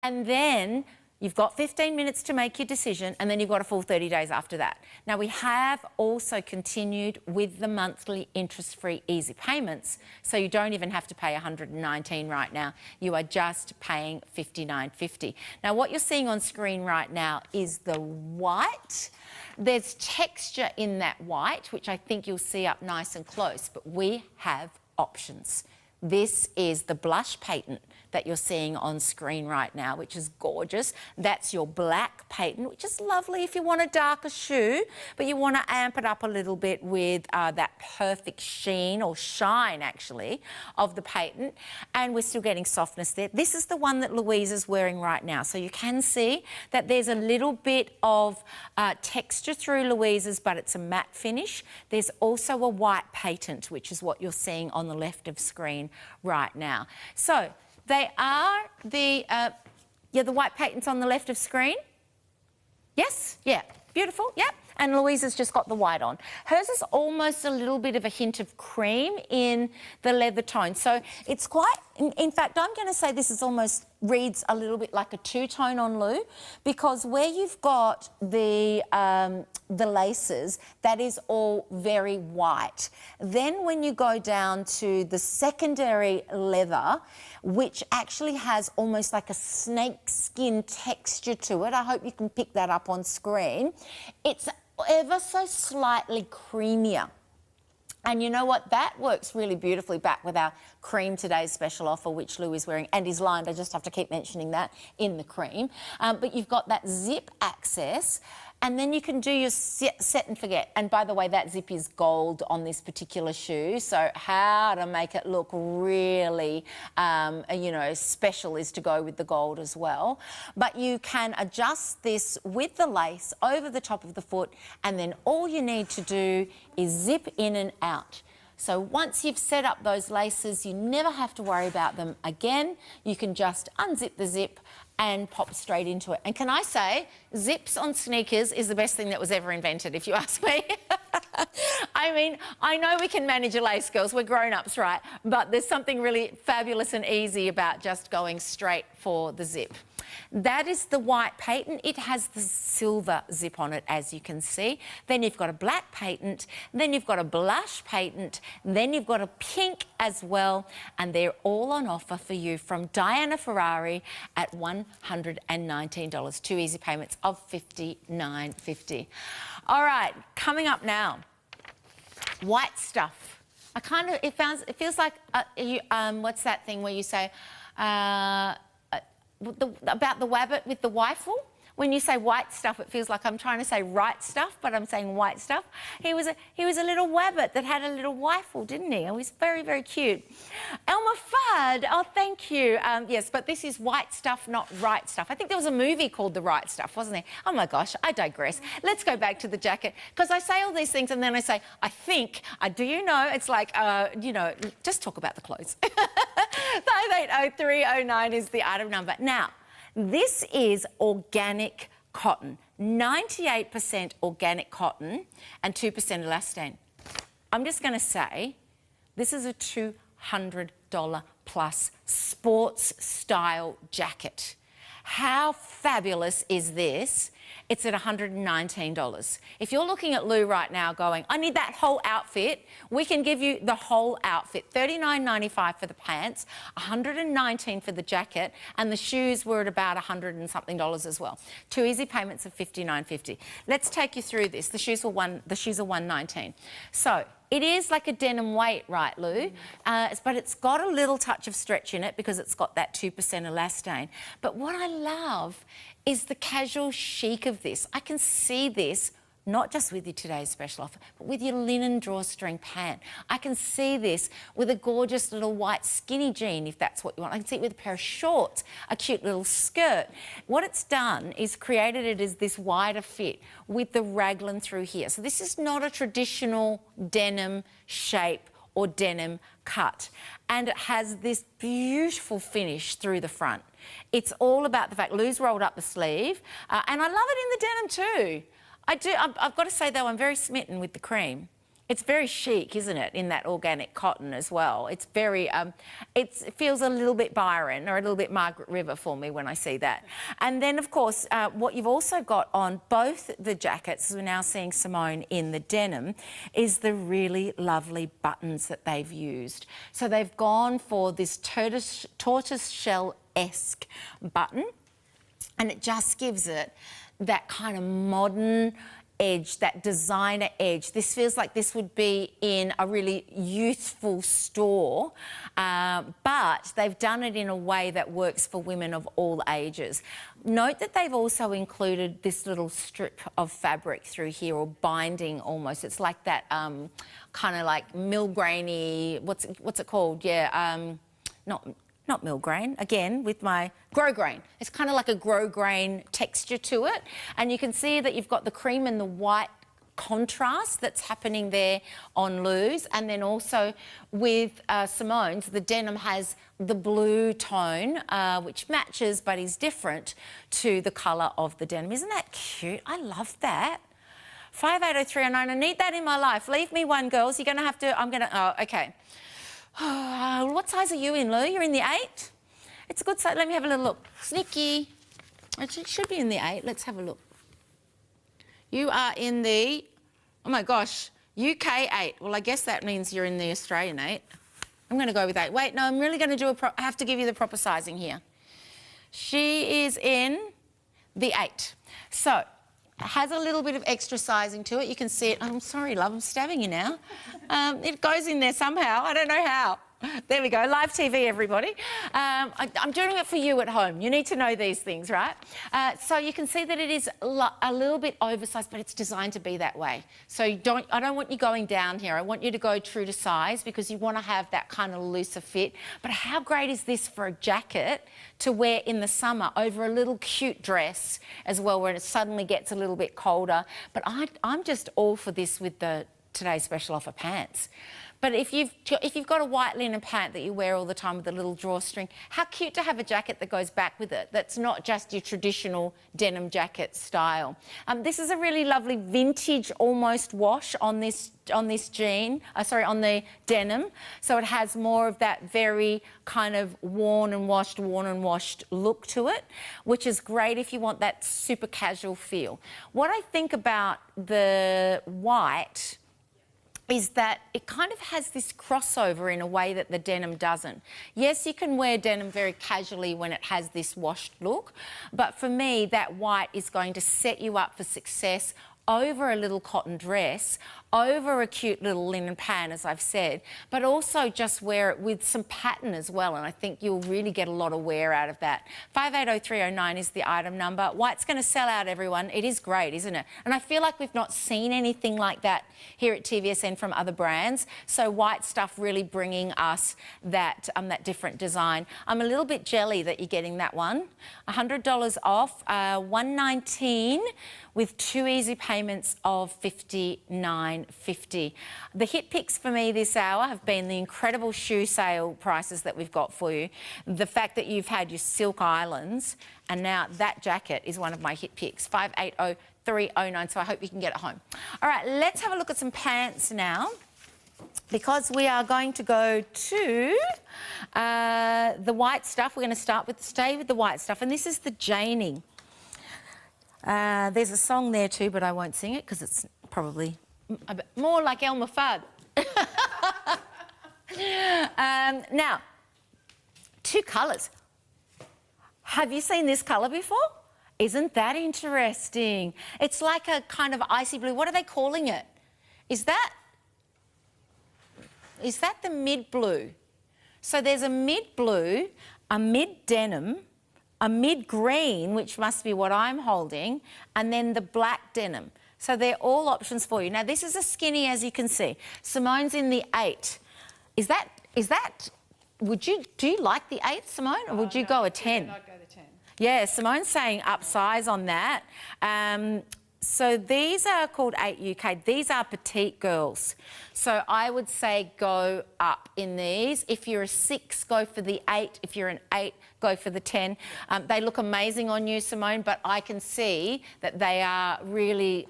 And then you've got 15 minutes to make your decision, and then you've got a full 30 days after that. Now, we have also continued with the monthly interest-free easy payments, so you don't even have to pay $119 right now. You are just paying $59.50. Now, what you're seeing on screen right now is the white. There's texture in that white, which I think you'll see up nice and close, but we have options. This is the blush patent that you're seeing on screen right now, which is gorgeous. That's your black patent, which is lovely if you want a darker shoe, but you want to amp it up a little bit with that perfect sheen, or shine actually, of the patent. And we're still getting softness there. This is the one that Louise is wearing right now. So you can see that there's a little bit of texture through Louise's, but it's a matte finish. There's also a white patent, which is what you're seeing on the left of screen right now. So they are the white patents on the left of screen. Yes? Yeah. Beautiful. Yep. And Louise has just got the white on. Hers is almost a little bit of a hint of cream in the leather tone. So it's quite, in fact, I'm going to say this is almost reads a little bit like a two-tone on Lou, because where you've got the laces, that is all very white. Then when you go down to the secondary leather, which actually has almost like a snake skin texture to it, I hope you can pick that up on screen, it's ever so slightly creamier. And you know what? That works really beautifully back with our cream today's special offer, which Lou is wearing and is lined. I just have to keep mentioning that in the cream. But you've got that zip access, and then you can do your set and forget. And by the way, that zip is gold on this particular shoe. So how to make it look really, you know, special is to go with the gold as well. But you can adjust this with the lace over the top of the foot, and then all you need to do is zip in and out. So once you've set up those laces, you never have to worry about them again. You can just unzip the zip and pop straight into it. And can I say, zips on sneakers is the best thing that was ever invented, if you ask me. I mean, I know we can manage a lace, girls, we're grown-ups, right? But there's something really fabulous and easy about just going straight for the zip. That is the white patent. It has the silver zip on it, as you can see. Then you've got a black patent, then you've got a blush patent, then you've got a pink as well, and they're all on offer for you from Diana Ferrari at $119. 2 easy payments of $59.50. All right, coming up now, white stuff. It feels like what's that thing where you say about the wabbit with the wifle? When you say white stuff, it feels like I'm trying to say right stuff, but I'm saying white stuff. He was a little wabbit that had a little wifle, didn't he? He was very, very cute. Elmer Fudd, oh, thank you. Yes, but this is white stuff, not right stuff. I think there was a movie called The Right Stuff, wasn't there? Oh, my gosh, I digress. Let's go back to the jacket, because I say all these things and then I say, I think, do you know? It's like, you know, just talk about the clothes. 580309 is the item number. Now, this is organic cotton, 98% organic cotton and 2% elastane. I'm just going to say this is a $200 plus sports style jacket. How fabulous is this? It's at $119. If you're looking at Lou right now going, I need that whole outfit, we can give you the whole outfit. $39.95 for the pants, $119 for the jacket, and the shoes were at about $100 and something as well. 2 easy payments of $59.50. Let's take you through this. The shoes are $119. So it is like a denim weight, right, Lou? But it's got a little touch of stretch in it because it's got that 2% elastane. But what I love is the casual chic of this. I can see this not just with your today's special offer, but with your linen drawstring pant. I can see this with a gorgeous little white skinny jean, if that's what you want. I can see it with a pair of shorts, a cute little skirt. What it's done is created it as this wider fit with the raglan through here. So this is not a traditional denim shape or denim cut. And it has this beautiful finish through the front. It's all about the fact Lou's rolled up the sleeve, and I love it in the denim too. I do. I've got to say, though, I'm very smitten with the cream. It's very chic, isn't it, in that organic cotton as well. It's very, it feels a little bit Byron or a little bit Margaret River for me when I see that. And then, of course, what you've also got on both the jackets, we're now seeing Simone in the denim, is the really lovely buttons that they've used. So they've gone for this tortoise shell-esque button, and it just gives it that kind of modern edge, that designer edge. This feels like this would be in a really youthful store, but they've done it in a way that works for women of all ages. Note that they've also included this little strip of fabric through here, or binding almost. It's like that kind of like millgrainy, what's it called? Yeah, not millgrain, again, with my grosgrain. It's kind of like a grosgrain texture to it. And you can see that you've got the cream and the white contrast that's happening there on Lou's. And then also with Simone's, the denim has the blue tone, which matches but is different to the colour of the denim. Isn't that cute? I love that. 580309, I need that in my life. Leave me one, girls. You're going to have to, oh, okay. What size are you in, Lou? You're in the 8? It's a good size. Let me have a little look. Sneaky. It should be in the 8. Let's have a look. You are in the, oh my gosh, UK 8. Well, I guess that means you're in the Australian 8. I'm going to go with 8. Wait, no, I'm really going to do I have to give you the proper sizing here. She is in the 8. So, it has a little bit of extra sizing to it. You can see it. I'm sorry, love, I'm stabbing you now. It goes in there somehow. I don't know how. There we go. Live TV, everybody. I'm doing it for you at home. You need to know these things, right? So you can see that it is a little bit oversized, but it's designed to be that way. So I don't want you going down here. I want you to go true to size, because you want to have that kind of looser fit. But how great is this for a jacket to wear in the summer over a little cute dress as well, where it suddenly gets a little bit colder? But I'm just all for this with the today's special offer pants. But if you've got a white linen pant that you wear all the time with a little drawstring, how cute to have a jacket that goes back with it, that's not just your traditional denim jacket style. This is a really lovely vintage almost wash on this jean, on the denim. So it has more of that very kind of worn and washed look to it, which is great if you want that super casual feel. What I think about the white is that it kind of has this crossover in a way that the denim doesn't. Yes, you can wear denim very casually when it has this washed look, but for me, that white is going to set you up for success over a little cotton dress, over a cute little linen pant, as I've said, but also just wear it with some pattern as well, and I think you'll really get a lot of wear out of that. 580309 is the item number. White's going to sell out, everyone. It is great, isn't it? And I feel like we've not seen anything like that here at TVSN from other brands, so white stuff really bringing us that different design. I'm a little bit jelly that you're getting that one. $100 off, $119 with 2 easy payments of $59.50. The hit picks for me this hour have been the incredible shoe sale prices that we've got for you, the fact that you've had your Silk Islands, and now that jacket is one of my hit picks, 580309, so I hope you can get it home. All right, let's have a look at some pants now, because we are going to go to the white stuff. We're going to stay with the white stuff, and this is the Janing. There's a song there too, but I won't sing it because it's probably a bit more like Elmer Fudd. Now, 2 colours. Have you seen this colour before? Isn't that interesting? It's like a kind of icy blue. What are they calling it? Is that the mid blue? So there's a mid blue, a mid denim, a mid green, which must be what I'm holding, and then the black denim. So they're all options for you. Now this is a skinny, as you can see. Simone's in the 8. Is that? Do you like the 8, Simone, or would you go a 10? I'd go the 10. Yeah, Simone's saying upsize on that. So these are called 8 UK. These are petite girls. So I would say go up in these. If you're a 6, go for the 8. If you're an 8, go go for the 10. They look amazing on you, Simone, but I can see that they are really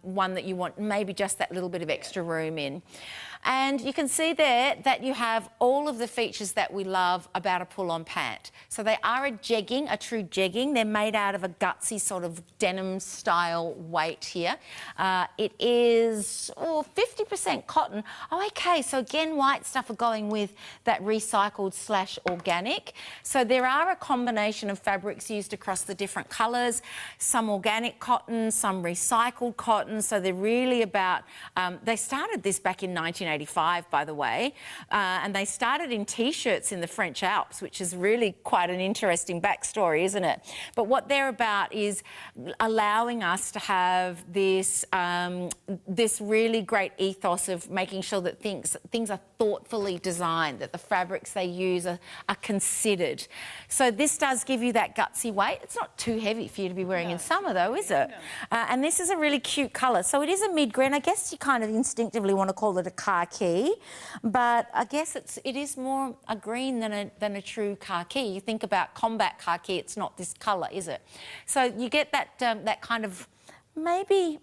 one that you want maybe just that little bit of extra room in. And you can see there that you have all of the features that we love about a pull-on pant. So they are a jegging, a true jegging. They're made out of a gutsy sort of denim style weight here. It is 50% cotton. Oh, okay, so again, white stuff are going with that recycled / organic. So there are a combination of fabrics used across the different colours, some organic cotton, some recycled cotton. So they're really about, they started this back in 1985, by the way, and they started in T-shirts in the French Alps, which is really quite an interesting backstory, isn't it? But what they're about is allowing us to have this, this really great ethos of making sure that things are thoughtfully designed, that the fabrics they use are considered. So this does give you that gutsy weight. It's not too heavy for you to be wearing in summer, though, is it? No. And this is a really cute colour. So it is a mid-green. I guess you kind of instinctively want to call it a khaki, but I guess it is more a green than a true khaki. You think about combat khaki, it's not this colour, is it? So you get that that kind of, maybe,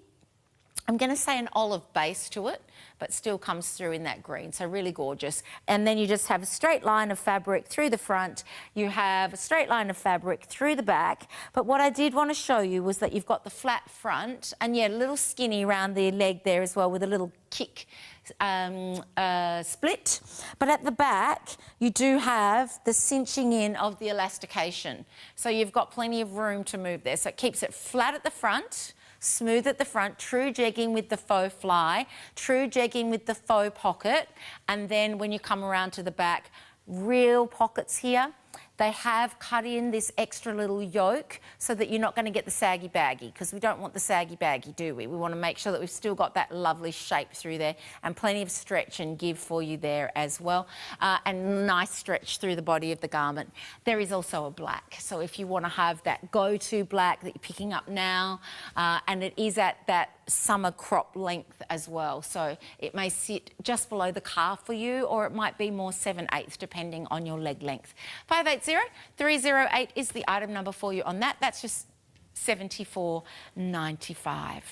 I'm going to say an olive base to it, but still comes through in that green. So really gorgeous. And then you just have a straight line of fabric through the front. You have a straight line of fabric through the back. But what I did want to show you was that you've got the flat front and, yeah, a little skinny around the leg there as well with a little kick split. But at the back, you do have the cinching in of the elastication. So you've got plenty of room to move there. So it keeps it flat at the front, smooth at the front, true jegging with the faux fly, true jegging with the faux pocket, and then when you come around to the back, real pockets here. They have cut in this extra little yoke so that you're not going to get the saggy baggy, because we don't want the saggy baggy, do we? We want to make sure that we've still got that lovely shape through there and plenty of stretch and give for you there as well, and nice stretch through the body of the garment. There is also a black, so if you want to have that go-to black that you're picking up now, and it is at that summer crop length as well, so it may sit just below the calf for you, or it might be more 7/8 depending on your leg length. 580-308 is the item number for you on that. That's just $74.95.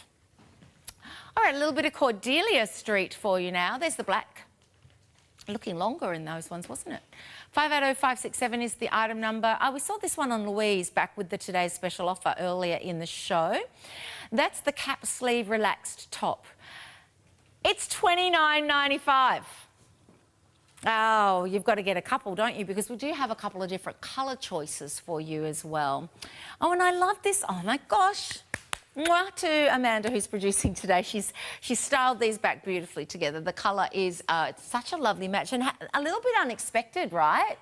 All right, a little bit of Cordelia Street for you now. There's the black. Looking longer in those ones, wasn't it? 580-567 is the item number. We saw this one on Louise back with the Today's Special offer earlier in the show. That's the cap sleeve relaxed top. It's $29.95. Oh, you've got to get a couple, don't you? Because we do have a couple of different colour choices for you as well. Oh, and I love this. Oh, my gosh. Mwah to Amanda, who's producing today. She's styled these back beautifully together. The colour is it's such a lovely match and a little bit unexpected, right?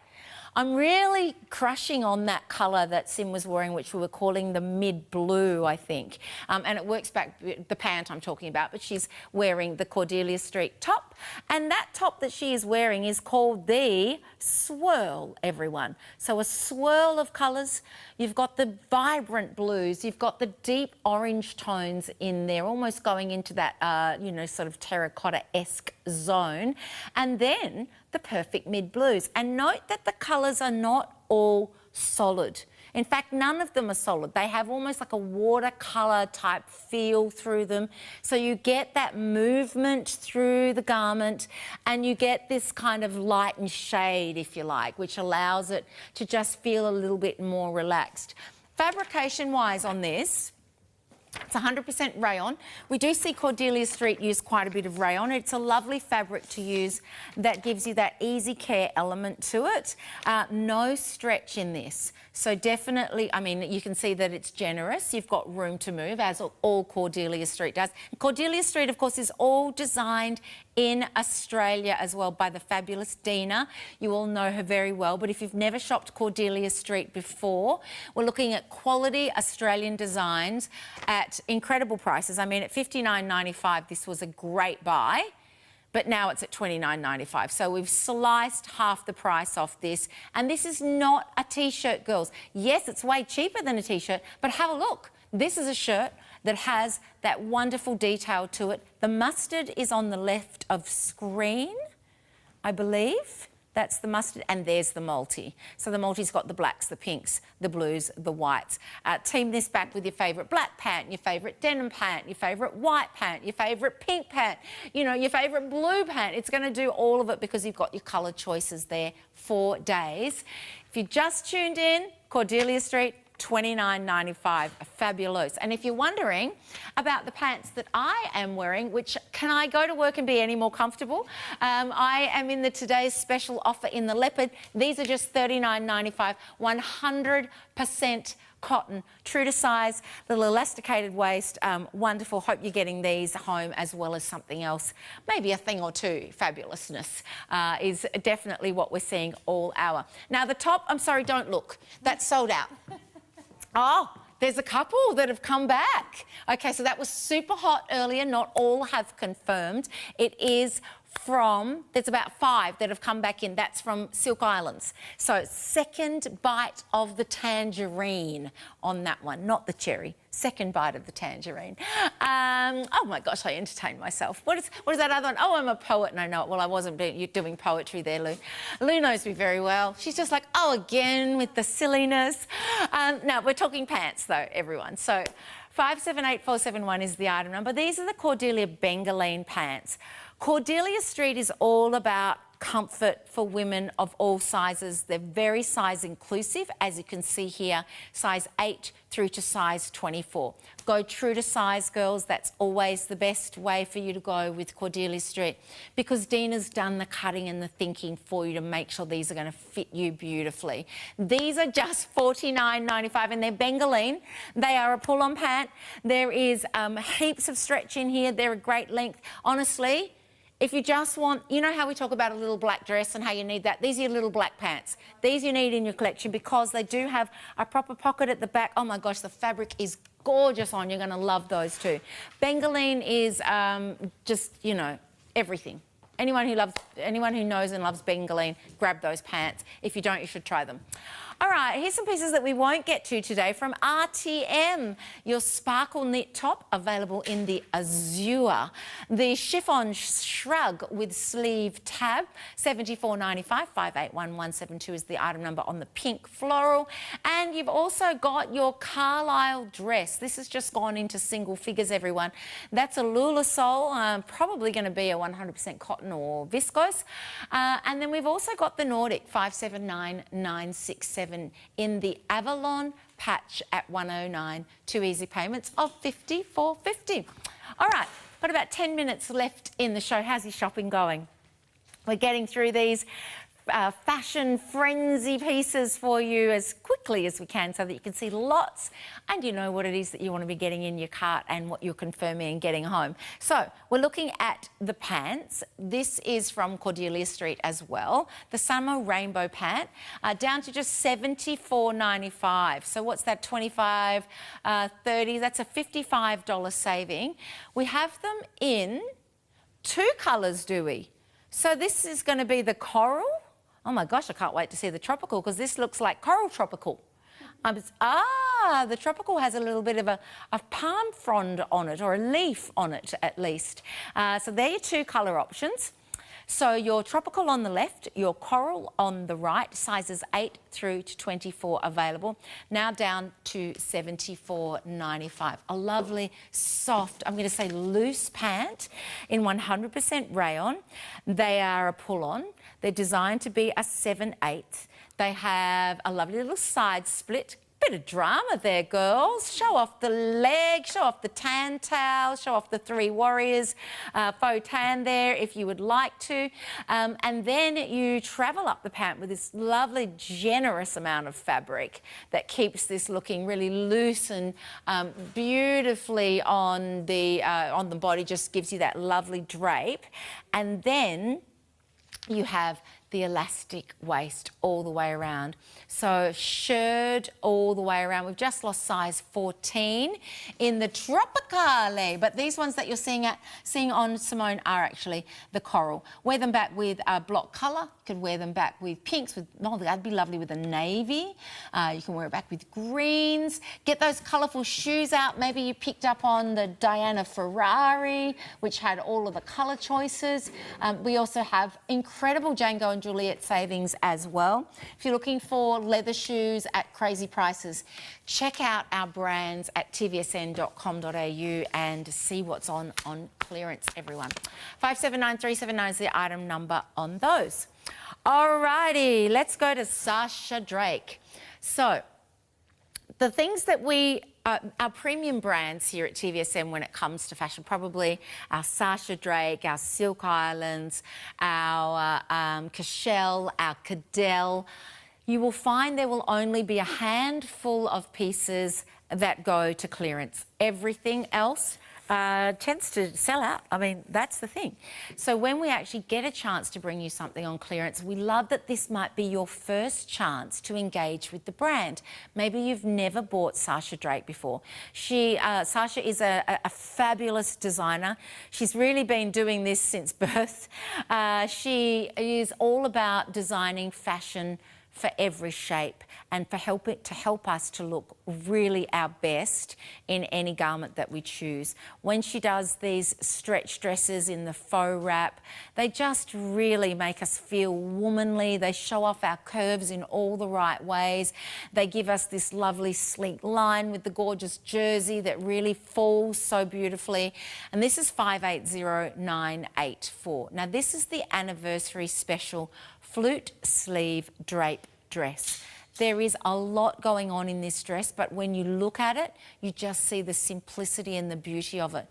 I'm really crushing on that colour that Sim was wearing, which we were calling the mid-blue, I think. And it works back, the pant I'm talking about, but she's wearing the Cordelia Street top. And that top that she is wearing is called the Swirl, everyone. So a swirl of colours. You've got the vibrant blues. You've got the deep orange tones in there, almost going into that, you know, sort of terracotta-esque zone. And then the perfect mid-blues. And note that the colours are not all solid. In fact, none of them are solid. They have almost like a watercolour type feel through them. So you get that movement through the garment and you get this kind of light and shade, if you like, which allows it to just feel a little bit more relaxed. Fabrication-wise on this, it's 100% rayon. We do see Cordelia Street use quite a bit of rayon. It's a lovely fabric to use that gives you that easy care element to it. No stretch in this. So definitely, I mean, you can see that it's generous. You've got room to move, as all Cordelia Street does. Cordelia Street, of course, is all designed in Australia as well by the fabulous Dina. You all know her very well, but if you've never shopped Cordelia Street before, we're looking at quality Australian designs at incredible prices. I mean, at $59.95, this was a great buy, but now it's at $29.95. So we've sliced half the price off this, and this is not a T-shirt, girls. Yes, it's way cheaper than a T-shirt, but have a look. This is a shirt that has that wonderful detail to it. The mustard is on the left of screen, I believe. That's the mustard, and there's the multi. So the multi's got the blacks, the pinks, the blues, the whites. Team this back with your favourite black pant, your favourite denim pant, your favourite white pant, your favourite pink pant, you know, your favourite blue pant. It's going to do all of it because you've got your colour choices there for days. If you just tuned in, Cordelia Street, $29.95, fabulous. And if you're wondering about the pants that I am wearing, which can I go to work and be any more comfortable? I am in the today's special offer in the leopard. These are just $39.95, 100% cotton, true to size, little elasticated waist, wonderful. Hope you're getting these home as well as something else, maybe a thing or two. Fabulousness is definitely what we're seeing all hour. Now the top, I'm sorry, don't look, that's sold out. Oh, there's a couple that have come back. Okay, so that was super hot earlier. Not all have confirmed. It is from, there's about 5 that have come back in. That's from Silk Islands. So second bite of the tangerine on that one, not the cherry. Second bite of the tangerine. Oh my gosh, I entertain myself. What is that other one? Oh, I'm a poet. No, no, well, I wasn't doing poetry there, Lou. Lou knows me very well. She's just like, oh, again with the silliness. No, we're talking pants though, everyone. So 578471 is the item number. These are the Cordelia Bengaline pants. Cordelia Street is all about comfort for women of all sizes. They're very size inclusive, as you can see here, size 8 through to size 24. Go true to size, girls. That's always the best way for you to go with Cordelia Street, because Dina's done the cutting and the thinking for you to make sure these are going to fit you beautifully. These are just $49.95 and they're Bengaline. They are a pull-on pant. There is heaps of stretch in here. They're a great length. Honestly, if you just want, you know how we talk about a little black dress and how you need that? These are your little black pants. These you need in your collection because they do have a proper pocket at the back. Oh my gosh, the fabric is gorgeous on. You're going to love those too. Bengaline is just, you know, everything. Anyone who knows and loves Bengaline, grab those pants. If you don't, you should try them. All right, here's some pieces that we won't get to today from RTM. Your sparkle knit top, available in the azure. The chiffon shrug with sleeve tab, $74.95, 581172 is the item number on the pink floral. And you've also got your Carlisle dress. This has just gone into single figures, everyone. That's a Lula sole, probably going to be a 100% cotton or viscose. And then we've also got the Nordic, 579967. In the Avalon patch at 109, 2 easy payments of $54.50. All right, got about 10 minutes left in the show. How's your shopping going? We're getting through these fashion frenzy pieces for you as quickly as we can so that you can see lots and you know what it is that you want to be getting in your cart and what you're confirming and getting home. So we're looking at the pants. This is from Cordelia Street as well. The summer rainbow pant down to just $74.95. So what's that, 25, 30? That's a $55 saving. We have them in 2 colours, do we? So this is going to be the coral. Oh my gosh, I can't wait to see the tropical because this looks like coral tropical. The tropical has a little bit of a palm frond on it, or a leaf on it at least. So they're your 2 colour options. So your tropical on the left, your coral on the right, sizes 8 through to 24 available. Now down to $74.95. A lovely, soft, I'm going to say loose pant in 100% rayon. They are a pull-on. They're designed to be a 7/8. They have a lovely little side split. Bit of drama there, girls. Show off the leg, show off the tan towel, show off the 3 warriors faux tan there if you would like to. And then you travel up the pant with this lovely, generous amount of fabric that keeps this looking really loose and beautifully on the body, just gives you that lovely drape. And then you have the elastic waist all the way around. So shirred all the way around. We've just lost size 14 in the Tropicale, but these ones that you're seeing on Simone are actually the coral. Wear them back with a block colour You could wear them back with pinks. That'd be lovely with a navy. You can wear it back with greens. Get those colourful shoes out. Maybe you picked up on the Diana Ferrari, which had all of the colour choices. We also have incredible Django and Juliet savings as well. If you're looking for leather shoes at crazy prices, check out our brands at tvsn.com.au and see what's on clearance, everyone. 579379 is the item number on those. Alrighty, let's go to Sasha Drake. So, the things that our premium brands here at TVSN when it comes to fashion, probably our Sasha Drake, our Silk Islands, our Cashel, our Cadell, you will find there will only be a handful of pieces that go to clearance. Everything else tends to sell out. I mean, that's the thing. So when we actually get a chance to bring you something on clearance, we love that this might be your first chance to engage with the brand. Maybe you've never bought Sasha Drake before. Sasha is a fabulous designer. She's really been doing this since birth. She is all about designing fashion for every shape and to help us to look really our best in any garment that we choose. When she does these stretch dresses in the faux wrap, they just really make us feel womanly. They show off our curves in all the right ways. They give us this lovely sleek line with the gorgeous jersey that really falls so beautifully. And this is 580984. Now this is the anniversary special flute sleeve drape dress. There is a lot going on in this dress, but when you look at it, you just see the simplicity and the beauty of it.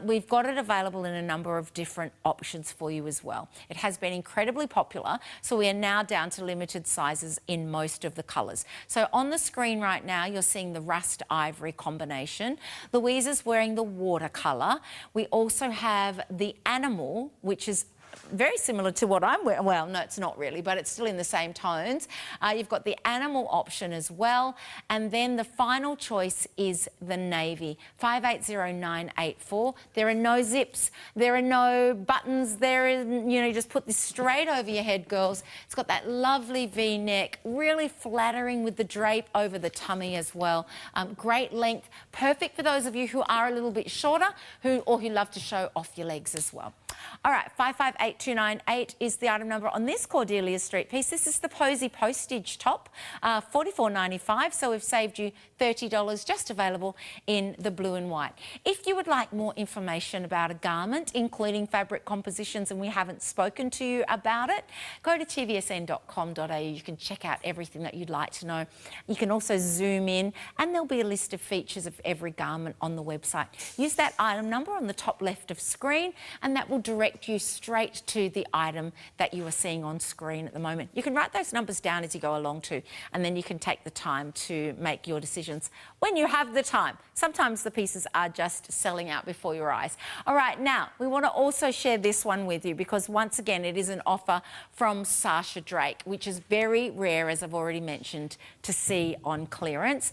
We've got it available in a number of different options for you as well. It has been incredibly popular, so we are now down to limited sizes in most of the colours. So on the screen right now, you're seeing the rust ivory combination. Louise is wearing the watercolour. We also have the animal, which is very similar to what I'm wearing. Well, no, it's not really, but it's still in the same tones. You've got the animal option as well. And then the final choice is the navy, 580984. There are no zips. There are no buttons. There is, you just put this straight over your head, girls. It's got that lovely V-neck, really flattering with the drape over the tummy as well. Great length, perfect for those of you who are a little bit shorter who love to show off your legs as well. All right, 558298 is the item number on this Cordelia Street piece. This is the Posy Postage top, $44.95, so we've saved you $30, just available in the blue and white. If you would like more information about a garment, including fabric compositions, and we haven't spoken to you about it, go to tvsn.com.au. You can check out everything that you'd like to know. You can also zoom in, and there'll be a list of features of every garment on the website. Use that item number on the top left of screen, and that will direct you straight to the item that you are seeing on screen at the moment. You can write those numbers down as you go along too, and then you can take the time to make your decisions when you have the time. Sometimes the pieces are just selling out before your eyes. All right, now we want to also share this one with you because once again it is an offer from Sasha Drake, which is very rare, as I've already mentioned, to see on clearance.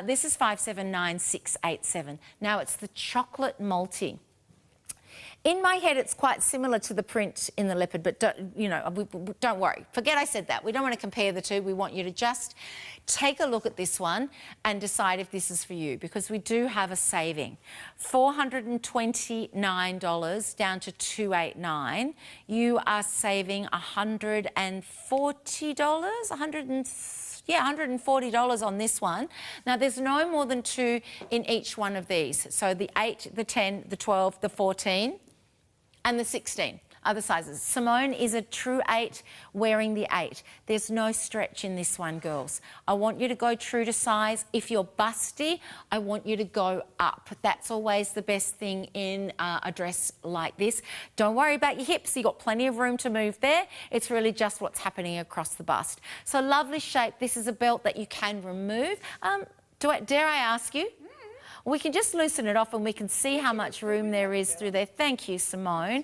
This is 579687. Now it's the chocolate multi. In my head, it's quite similar to the print in the leopard, but don't worry. Forget I said that. We don't want to compare the two. We want you to just take a look at this one and decide if this is for you, because we do have a saving. $429 down to $289. You are saving $140, $140 on this one. Now, there's no more than 2 in each one of these. So the 8, the 10, the 12, the 14, and the 16, other sizes. Simone is a true 8 wearing the 8. There's no stretch in this one, girls. I want you to go true to size. If you're busty, I want you to go up. That's always the best thing in a dress like this. Don't worry about your hips. You've got plenty of room to move there. It's really just what's happening across the bust. So lovely shape. This is a belt that you can remove. Dare I ask you, we can just loosen it off and we can see how much room there is through there. Thank you, Simone.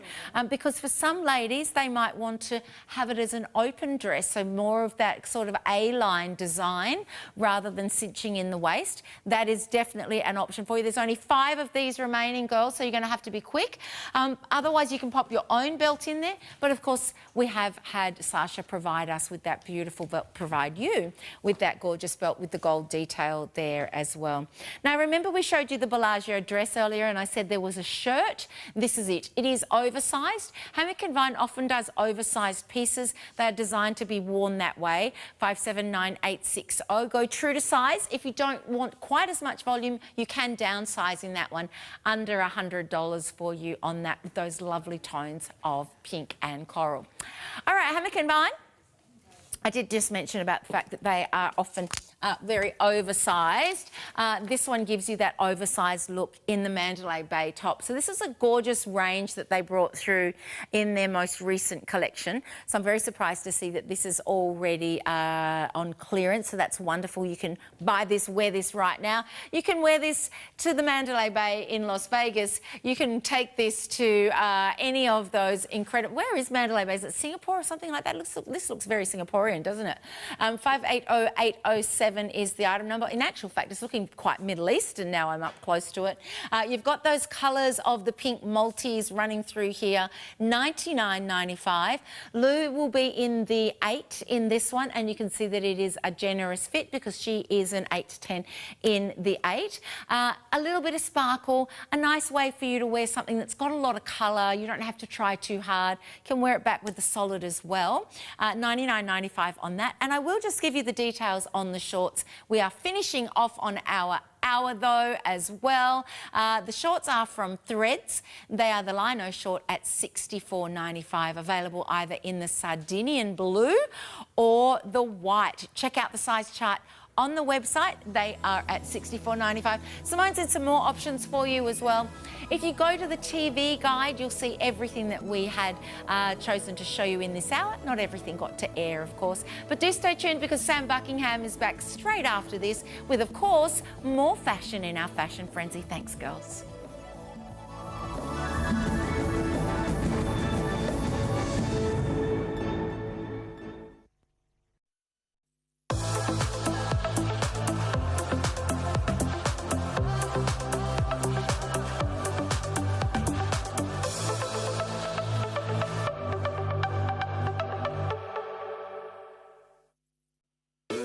Because for some ladies, they might want to have it as an open dress, so more of that sort of A-line design rather than cinching in the waist. That is definitely an option for you. There's only 5 of these remaining, girls, so you're going to have to be quick. Otherwise, you can pop your own belt in there. But of course, we have had Sasha provide us with that beautiful belt, provide you with that gorgeous belt with the gold detail there as well. Now, remember we showed you the Bellagio dress earlier and I said there was a shirt. This is it. It is oversized. Hammock & Vine often does oversized pieces. They're designed to be worn that way. 579860. Go true to size. If you don't want quite as much volume, you can downsize in that one. Under $100 for you on that, with those lovely tones of pink and coral. All right, Hammock & Vine. I did just mention about the fact that they are often very oversized. This one gives you that oversized look in the Mandalay Bay top. So this is a gorgeous range that they brought through in their most recent collection. So I'm very surprised to see that this is already on clearance. So that's wonderful. You can buy this, wear this right now. You can wear this to the Mandalay Bay in Las Vegas. You can take this to any of those incredible... Where is Mandalay Bay? Is it Singapore or something like that? This looks very Singaporean, doesn't it? 580807 is the item number. In actual fact, it's looking quite Middle Eastern now. I'm up close to it. You've got those colours of the pink multis running through here. $99.95. Lou will be in the 8 in this one, and you can see that it is a generous fit because she is an 8 to 10 in the 8. A little bit of sparkle, a nice way for you to wear something that's got a lot of colour. You don't have to try too hard. You can wear it back with the solid as well. $99.95 on that. And I will just give you the details on the shorts. We are finishing off on our hour though as well. The shorts are from Threads. They are the lino short at $64.95, available either in the Sardinian blue or the white. Check out the size chart on the website. They are at $64.95. Simone said some more options for you as well. If you go to the TV guide, you'll see everything that we had chosen to show you in this hour. Not everything got to air, of course, but do stay tuned because Sam Buckingham is back straight after this with, of course, more fashion in our Fashion Frenzy. Thanks, girls.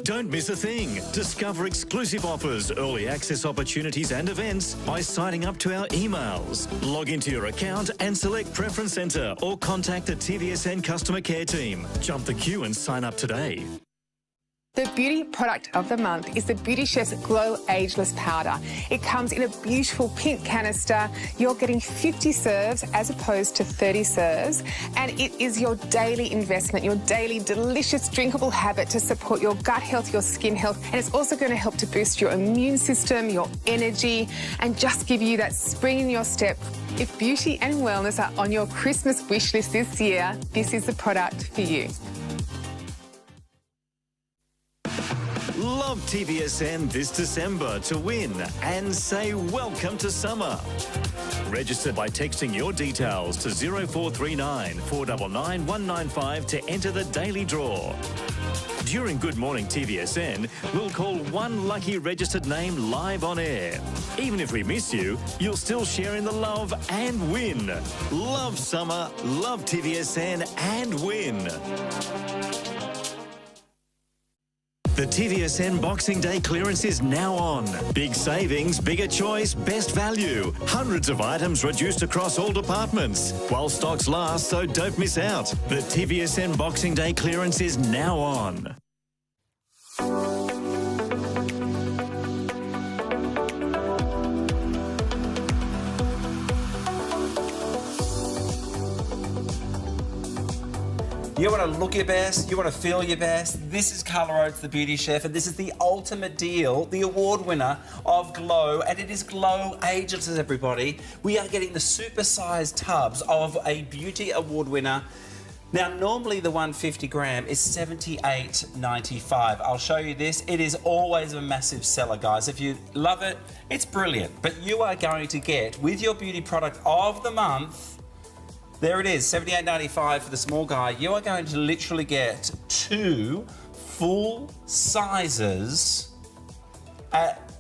Don't miss a thing. Discover exclusive offers, early access opportunities and events by signing up to our emails. Log into your account and select Preference Centre or contact the TVSN customer care team. Jump the queue and sign up today. The beauty product of the month is the Beauty Chef's Glow Ageless Powder. It comes in a beautiful pink canister. You're getting 50 serves as opposed to 30 serves. And it is your daily investment, your daily delicious drinkable habit to support your gut health, your skin health. And it's also going to help to boost your immune system, your energy, and just give you that spring in your step. If beauty and wellness are on your Christmas wish list this year, this is the product for you. Love TVSN this December to win and say welcome to summer. Register by texting your details to 0439 499 195 to enter the daily draw. During Good Morning TVSN, we'll call one lucky registered name live on air. Even if we miss you, you'll still share in the love and win. Love summer, love TVSN and win. The TVSN Boxing Day clearance is now on. Big savings, bigger choice, best value. Hundreds of items reduced across all departments. While stocks last, so don't miss out. The TVSN Boxing Day clearance is now on. You want to look your best, you want to feel your best. This is Carla Oates, the Beauty Chef, and this is the ultimate deal, the award winner of Glow, and it is Glow Ageless, everybody. We are getting the super-sized tubs of a beauty award winner, Now, normally the 150 gram is $78.95. I'll show you this. It is always a massive seller, guys. If you love it, it's brilliant. But you are going to get, with your beauty product of the month, there it is, $78.95 for the small guy. You are going to literally get 2 full sizes at...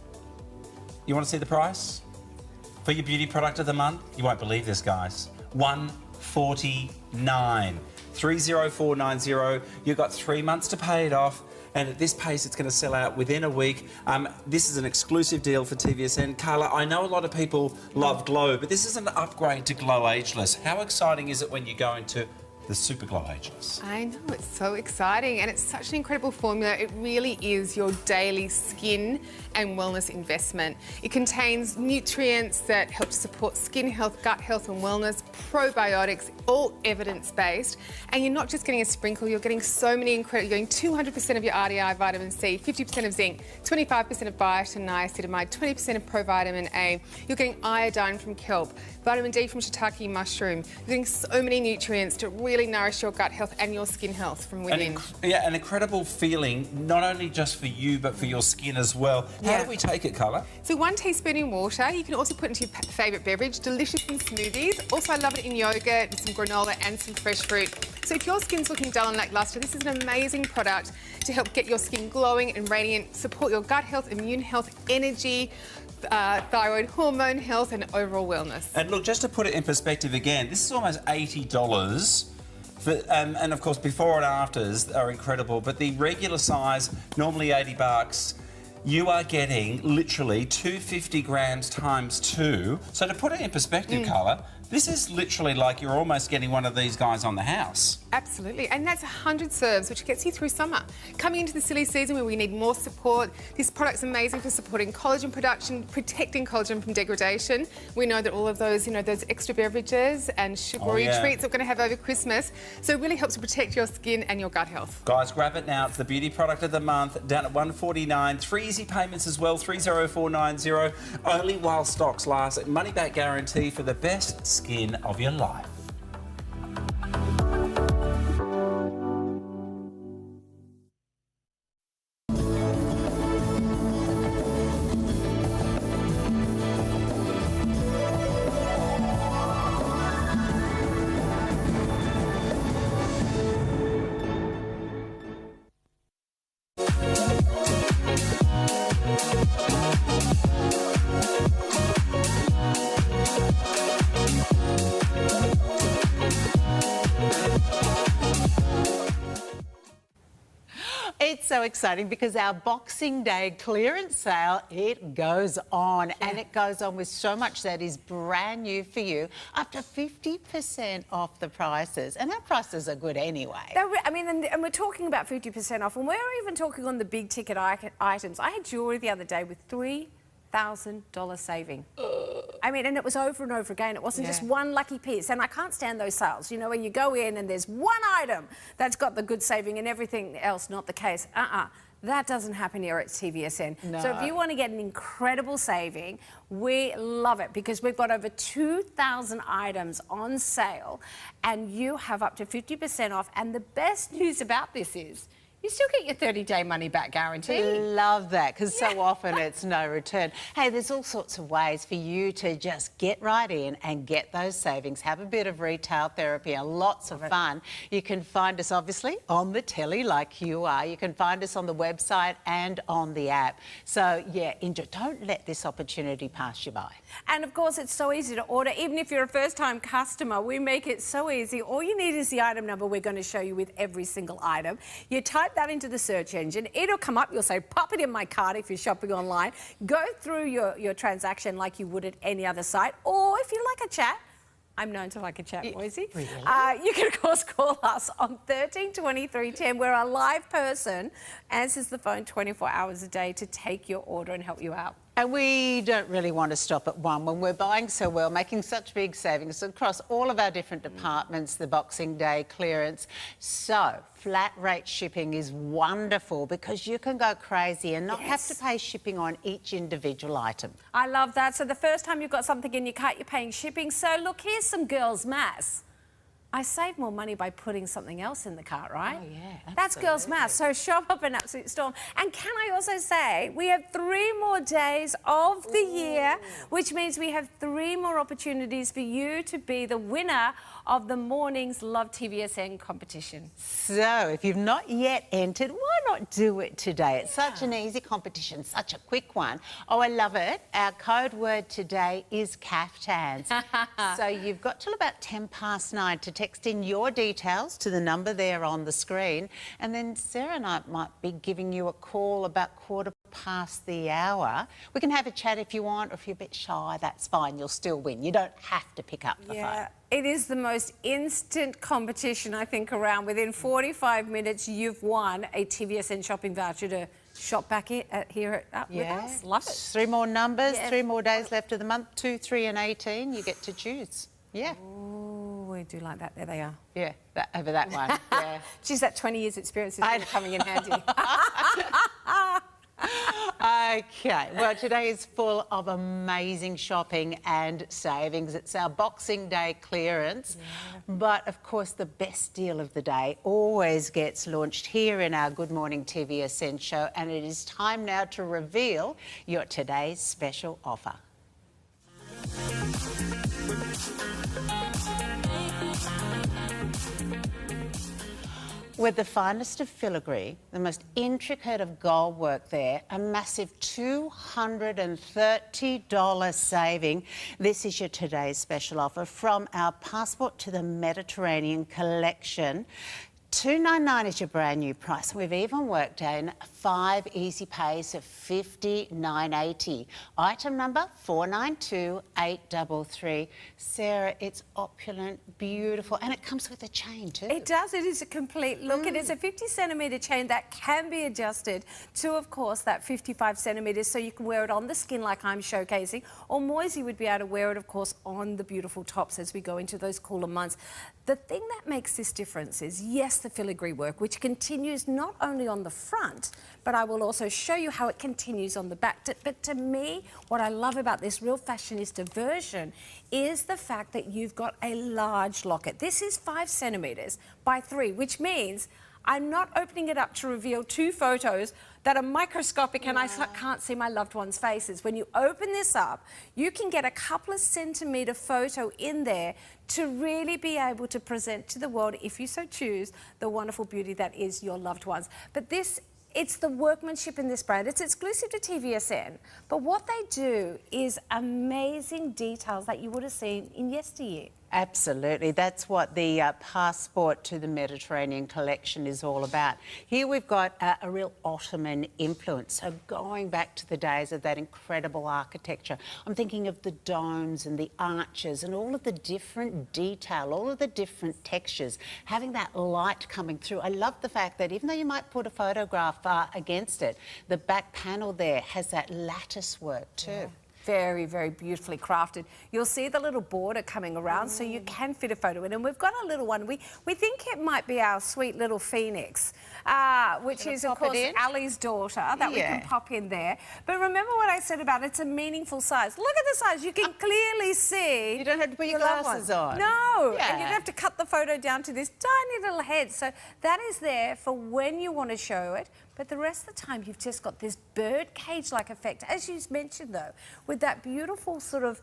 You want to see the price? For your beauty product of the month? You won't believe this, guys. $149. 30490. You've got 3 months to pay it off, and at this pace it's going to sell out within a week. This is an exclusive deal for TVSN. Carla, I know a lot of people love Glow, but this is an upgrade to Glow Ageless. How exciting is it when you go into the Super Glow Ageless? I know, it's so exciting, and it's such an incredible formula. It really is your daily skin and wellness investment. It contains nutrients that help to support skin health, gut health and wellness, probiotics, all evidence-based. And you're not just getting a sprinkle, you're getting so many incredible, you're getting 200% of your RDI vitamin C, 50% of zinc, 25% of biotin, niacinamide, 20% of provitamin A. You're getting iodine from kelp, vitamin D from shiitake mushroom. You're getting so many nutrients to really nourish your gut health and your skin health from within. An incredible feeling, not only just for you, but for your skin as well. How do we take it, Carla? So 1 teaspoon in water. You can also put it into your favourite beverage. Delicious in smoothies. Also, I love it in yogurt with some granola and some fresh fruit. So if your skin's looking dull and lacklustre, this is an amazing product to help get your skin glowing and radiant, support your gut health, immune health, energy, thyroid hormone health and overall wellness. And look, just to put it in perspective again, this is almost $80. And of course, before and afters are incredible, but the regular size, normally $80, you are getting literally 250 grams times 2. So to put it in perspective, Carla, this is literally like you're almost getting one of these guys on the house. Absolutely, and that's 100 serves, which gets you through summer. Coming into the silly season where we need more support, this product's amazing for supporting collagen production, protecting collagen from degradation. We know that all of those, those extra beverages and sugary treats that we're going to have over Christmas, so it really helps to protect your skin and your gut health. Guys, grab it now. It's the beauty product of the month, down at $149. 3 easy payments as well, 30490. Only while stocks last. Money back guarantee for the best skin of your life. It's so exciting because our Boxing Day clearance sale, it goes on and it goes on with so much that is brand new for you, up to 50% off the prices. And our prices are good anyway. I mean, and we're talking about 50% off, and we're even talking on the big ticket items. I had jewellery the other day with $3,000 saving. I mean, and it was over and over again. It wasn't just one lucky piece. And I can't stand those sales. You know, when you go in and there's one item that's got the good saving and everything else not the case. That doesn't happen here at TVSN. No. So if you want to get an incredible saving, we love it because we've got over 2,000 items on sale and you have up to 50% off. And the best news about this is you still get your 30-day money-back guarantee. Love that, because so often it's no return. Hey, there's all sorts of ways for you to just get right in and get those savings, have a bit of retail therapy and lots of fun. You can find us, obviously, on the telly like you are. You can find us on the website and on the app. So, yeah, enjoy. Don't let this opportunity pass you by. And, of course, it's so easy to order. Even if you're a first-time customer, we make it so easy. All you need is the item number we're going to show you with every single item. You type that into the search engine, it'll come up, you'll say pop it in my cart if you're shopping online, go through your transaction like you would at any other site, or if you like a chat, I'm known to like a chat, Moisey. Really? You can, of course, call us on 13 23 10, where a live person answers the phone 24 hours a day to take your order and help you out. And we don't really want to stop at one. When we're buying so well, making such big savings across all of our different departments, the Boxing Day clearance. So, flat rate shipping is wonderful because you can go crazy and not have to pay shipping on each individual item. I love that. So the first time you've got something in your cart, you're paying shipping. So look, here's some girls' maths. I save more money by putting something else in the cart, right? Oh, yeah, That's girls' math. So shop up an absolute storm. And can I also say, we have 3 more days of the year, which means we have 3 more opportunities for you to be the winner of the morning's Love TVSN competition. So, if you've not yet entered, why not do it today? It's such an easy competition, such a quick one. Oh, I love it. Our code word today is caftans. So, you've got till about 9:10 to text in your details to the number there on the screen, and then Sarah and I might be giving you a call about 1:15 the hour. We can have a chat if you want, or if you're a bit shy, that's fine. You'll still win. You don't have to pick up the phone. It is the most instant competition, I think, around. Within 45 minutes, you've won a TVSN shopping voucher to shop back here with us. Love it. 3 more numbers, 3 more days left of the month, 2, 3 and 18. You get to choose. Yeah. Oh, we do like that. There they are. Yeah, over that one. Yeah. Geez, that 20 years experience is really coming in handy. Okay, well, today is full of amazing shopping and savings. It's our Boxing Day clearance. But, of course, the best deal of the day always gets launched here in our Good Morning TVSN show, and it is time now to reveal your today's special offer. With the finest of filigree, the most intricate of gold work there, a massive $230 saving. This is your today's special offer from our Passport to the Mediterranean collection. $299 is your brand new price. We've even worked in 5 easy pays of $59.80. Item number 492833. Sarah, it's opulent, beautiful, and it comes with a chain too. It does. It is a complete look. It is a 50-centimetre chain that can be adjusted to, of course, that 55 centimetres, so you can wear it on the skin like I'm showcasing, or Moisey would be able to wear it, of course, on the beautiful tops as we go into those cooler months. The thing that makes this difference is, yes, the filigree work, which continues not only on the front, but I will also show you how it continues on the back. But to me, what I love about this real fashionista version is the fact that you've got a large locket. This is 5 centimetres by 3, which means I'm not opening it up to reveal 2 photos that are microscopic and I can't see my loved ones' faces. When you open this up, you can get a couple of centimetre photo in there to really be able to present to the world, if you so choose, the wonderful beauty that is your loved ones. But it's the workmanship in this brand. It's exclusive to TVSN, but what they do is amazing details that you would have seen in yesteryear. Absolutely. That's what the Passport to the Mediterranean collection is all about. Here we've got a real Ottoman influence, so going back to the days of that incredible architecture. I'm thinking of the domes and the arches and all of the different detail, all of the different textures, having that light coming through. I love the fact that even though you might put a photograph against it, the back panel there has that lattice work too. Yeah. Very, very beautifully crafted. You'll see the little border coming around so you can fit a photo in. And we've got a little one. We think it might be our sweet little Phoenix, which is, of course, Ali's daughter, that we can pop in there. But remember what I said about it's a meaningful size. Look at the size. You can clearly see. You don't have to put your glasses on. No. And you don't have to cut the photo down to this tiny little head. So that is there for when you want to show it. But the rest of the time, you've just got this bird cage-like effect, as you mentioned, though, with that beautiful sort of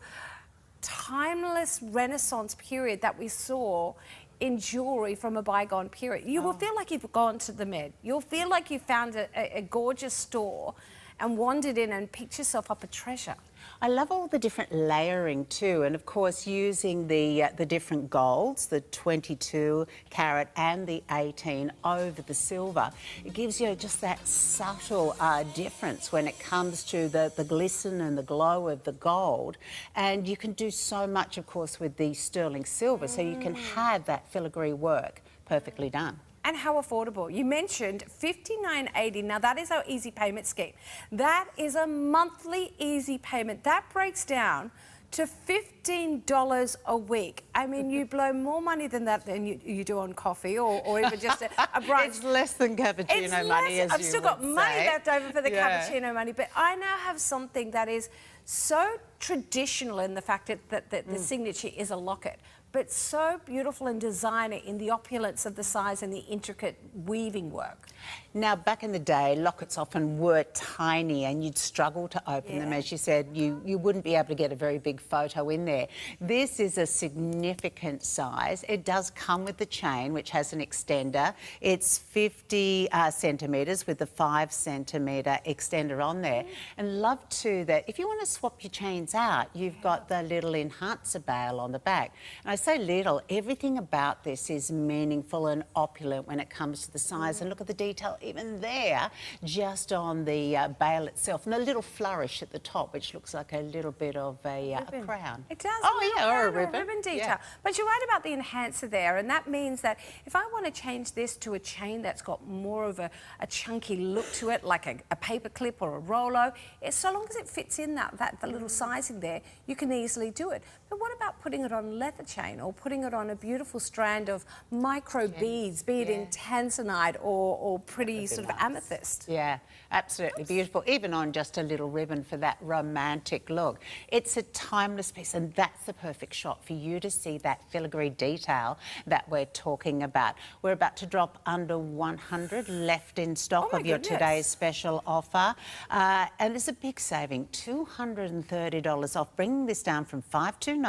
timeless Renaissance period that we saw in jewellery from a bygone period. You will feel like you've gone to the Med. You'll feel like you found a gorgeous store and wandered in and picked yourself up a treasure. I love all the different layering too, and of course using the different golds, the 22 carat and the 18 over the silver. It gives you just that subtle difference when it comes to the glisten and the glow of the gold. And you can do so much, of course, with the sterling silver, so you can have that filigree work perfectly done. And how affordable. You mentioned $59.80. Now, that is our easy payment scheme. That is a monthly easy payment. That breaks down to $15 a week. I mean, you blow more money than that than you do on coffee or even just a brunch. It's less than cappuccino money, as I've still got money left over for the cappuccino money, but I now have something that is so traditional in the fact that the signature is a locket. but so beautiful and designer in the opulence of the size and the intricate weaving work. Now, back in the day, lockets often were tiny and you'd struggle to open them. As you said, you wouldn't be able to get a very big photo in there. This is a significant size. It does come with the chain, which has an extender. It's 50 centimetres with the 5 centimetre extender on there. And love too that if you want to swap your chains out, you've got the little enhancer bail on the back. And I say little, everything about this is meaningful and opulent when it comes to the size. And look at the detail even there, just on the bail itself, and a little flourish at the top, which looks like a little bit of a crown. It does. Oh yeah, or a ribbon detail. Yeah. But you're right about the enhancer there, and that means that if I want to change this to a chain that's got more of a chunky look to it, like a paper clip or a Rolo, so long as it fits in the little sizing there, you can easily do it. But what about putting it on leather chain or putting it on a beautiful strand of micro beads, be it in tanzanite or pretty sort of amethyst? Yeah, absolutely beautiful. Even on just a little ribbon for that romantic look. It's a timeless piece, and that's the perfect shot for you to see that filigree detail that we're talking about. We're about to drop under 100 left in stock of your today's special offer. And it's a big saving, $230 off, bringing this down from $529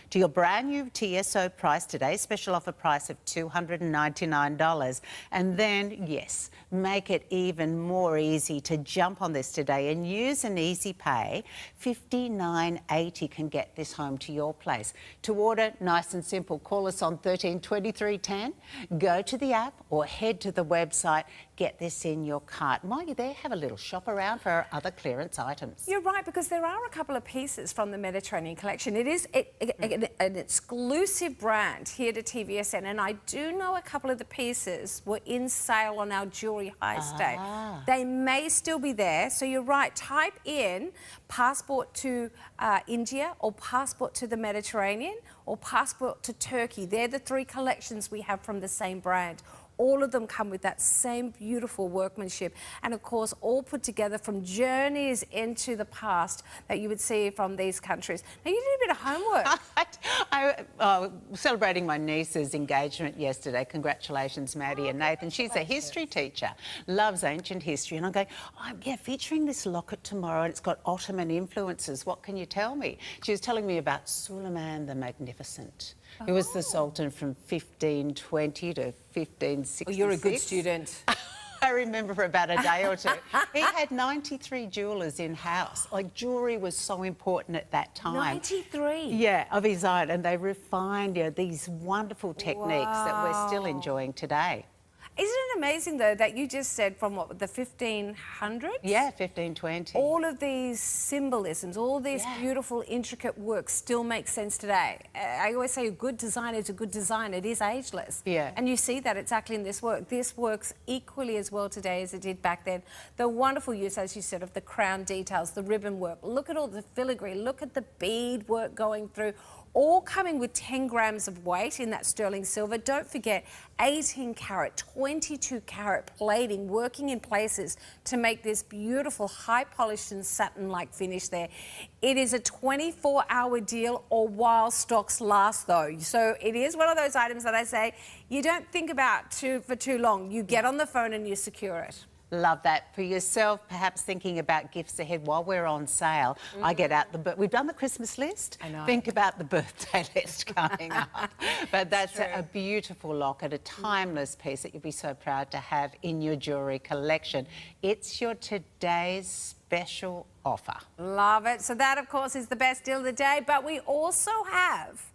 to your brand new TSO price, today's special offer price of $299. And then, yes, make it even more easy to jump on this today and use an easy pay. $59.80 can get this home to your place. To order, nice and simple, call us on 13 23 10, go to the app or head to the website. Get this in your cart. And while you're there, have a little shop around for our other clearance items. You're right, because there are a couple of pieces from the Mediterranean collection. It is an exclusive brand here to TVSN, and I do know a couple of the pieces were in sale on our jewellery high stay. They may still be there, so you're right. Type in passport to India or passport to the Mediterranean or passport to Turkey. They're the 3 collections we have from the same brand. All of them come with that same beautiful workmanship, and of course all put together from journeys into the past that you would see from these countries. Now you did a bit of homework. I celebrating my niece's engagement yesterday. Congratulations, Maddie and Nathan. She's a history teacher, loves ancient history, and I'm going, yeah, featuring this locket tomorrow, and it's got Ottoman influences. What can you tell me? She was telling me about Suleiman the Magnificent, who was the Sultan from 1520 to 1566. Well, you're a good student. I remember for about a day or two. He had 93 jewellers in-house. Like, jewellery was so important at that time. 93? Yeah, of his own. And they refined these wonderful techniques that we're still enjoying today. Isn't it amazing, though, that you just said from, what, the 1500s? Yeah, 1520. All of these symbolisms, all these beautiful, intricate works still make sense today. I always say a good design is a good design. It is ageless. Yeah. And you see that exactly in this work. This works equally as well today as it did back then. The wonderful use, as you said, of the crown details, the ribbon work. Look at all the filigree. Look at the bead work going through. All coming with 10 grams of weight in that sterling silver. Don't forget 18 carat, 22 carat plating working in places to make this beautiful high polished and satin-like finish there. It is a 24-hour deal or while stocks last, though. So it is one of those items that I say you don't think about for too long. You get on the phone and you secure it. Love that. For yourself, perhaps thinking about gifts ahead while we're on sale, I get out we've done the Christmas list. I know. Think about the birthday list coming up. But that's a beautiful locket, a timeless piece that you'll be so proud to have in your jewellery collection. It's your today's special offer. Love it. So that, of course, is the best deal of the day, but we also have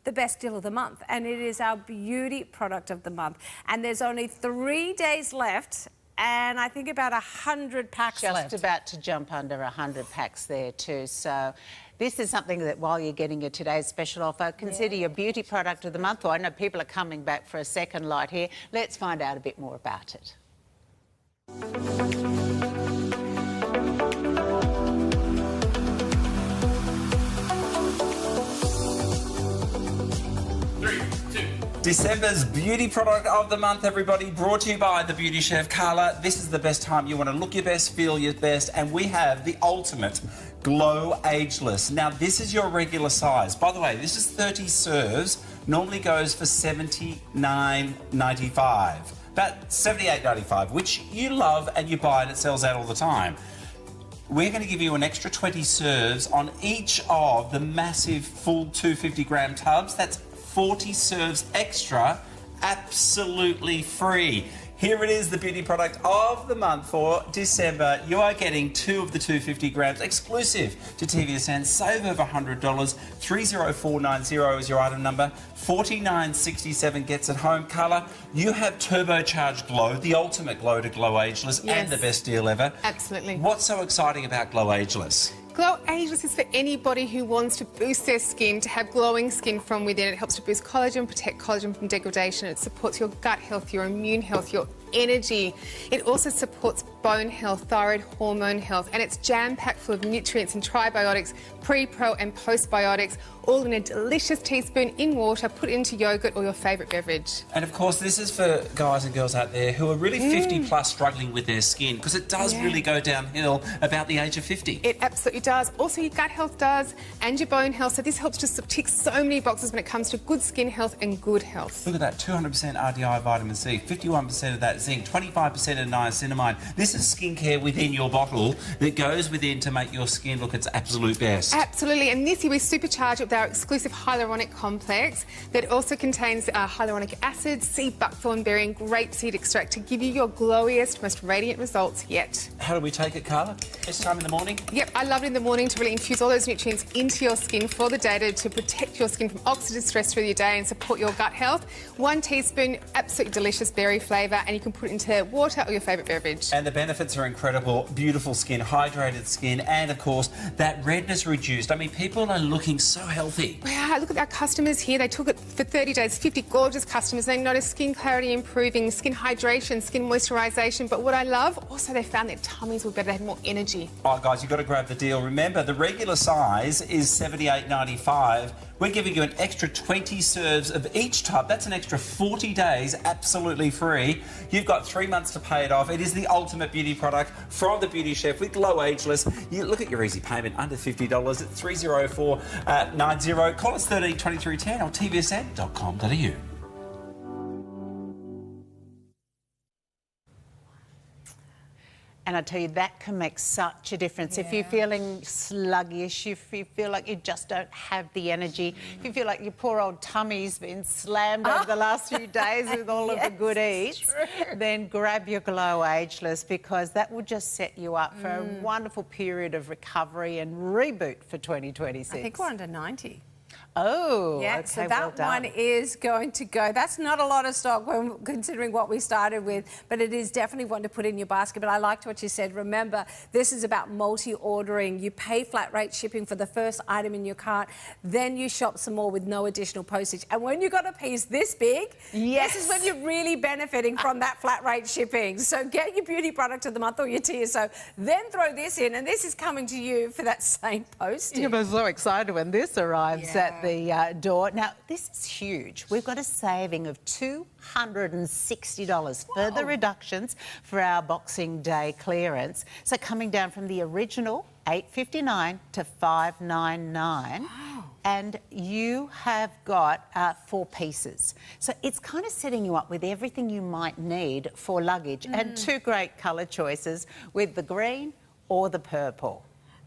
the best deal of the month, and it is our beauty product of the month. And there's only 3 days left, and I think about 100 packs left. Just about to jump under 100 packs there too. So this is something that while you're getting your today's special offer, consider your beauty product of the month. Or I know people are coming back for a second light here. Let's find out a bit more about it. December's beauty product of the month, everybody, brought to you by the beauty chef Carla. This is the best time. You want to look your best, feel your best, and we have the ultimate Glow Ageless. Now, this is your regular size. By the way, this is 30 serves, normally goes for $79.95. About $78.95, which you love and you buy and it sells out all the time. We're going to give you an extra 20 serves on each of the massive full 250-gram tubs. That's 40 serves extra, absolutely free. Here it is, the beauty product of the month for December. You are getting 2 of the 250 grams exclusive to TVSN. Save over $100. 30490 is your item number. 4967 gets it home. Colour, you have turbocharged glow, the ultimate glow to glow ageless, and the best deal ever. Absolutely. What's so exciting about glow ageless? Glow Ageless is for anybody who wants to boost their skin, to have glowing skin from within. It helps to boost collagen, protect collagen from degradation. It supports your gut health, your immune health, your energy. It also supports bone health, thyroid hormone health, and it's jam-packed full of nutrients and prebiotics, pre, pro and postbiotics, all in a delicious teaspoon in water. Put it into yogurt or your favourite beverage. And of course, this is for guys and girls out there who are really 50 plus struggling with their skin, because it does really go downhill about the age of 50. It absolutely does. Also, your gut health does, and your bone health. So this helps to tick so many boxes when it comes to good skin health and good health. Look at that, 200% RDI vitamin C, 51% of that zinc, 25% of niacinamide. This is skincare within your bottle that goes within to make your skin look its absolute best. Absolutely, and this year we supercharge it with our exclusive hyaluronic complex that also contains hyaluronic acid, sea buckthorn berry and grapeseed extract to give you your glowiest, most radiant results yet. How do we take it, Carla? This time in the morning? Yep, I love it in the morning to really infuse all those nutrients into your skin for the day to protect your skin from oxidative stress through your day and support your gut health. 1 teaspoon, absolutely delicious berry flavour, and you can put it into water or your favourite beverage. And the benefits are incredible. Beautiful skin, hydrated skin, and of course, that redness reduced. I mean, people are looking so healthy. Wow, look at our customers here. They took it for 30 days, 50 gorgeous customers. They noticed skin clarity improving, skin hydration, skin moisturisation. But what I love, also they found their tummies were better, they had more energy. Oh, guys, you've got to grab the deal. Remember, the regular size is $78.95. We're giving you an extra 20 serves of each tub. That's an extra 40 days, absolutely free. You've got 3 months to pay it off. It is the ultimate beauty product from the Beauty Chef with Glow Ageless. You look at your easy payment, under $50 at 30490. Call us 13 23 10 or tvsn.com.au. And I tell you, that can make such a difference. If you're feeling sluggish, if you feel like you just don't have the energy, if you feel like your poor old tummy's been slammed over the last few days with all of the good eats, then grab your Glow Ageless, because that will just set you up for a wonderful period of recovery and reboot for 2026. I think we're under 90. Oh, yeah, okay, so that well done. one is going to go. That's not a lot of stock when considering what we started with, but it is definitely one to put in your basket. But I liked what you said. Remember, this is about multi-ordering. You pay flat rate shipping for the first item in your cart, then you shop some more with no additional postage. And when you've got a piece this big, this is when you're really benefiting from that flat rate shipping. So get your beauty product of the month or your TSO, then throw this in, and this is coming to you for that same postage. You'll be so excited when this arrives at the door. Now, this is huge. We've got a saving of $260. Further reductions for our Boxing Day clearance. So coming down from the original $859 to $599. And you have got 4 pieces. So it's kind of setting you up with everything you might need for luggage. And 2 great colour choices with the green or the purple.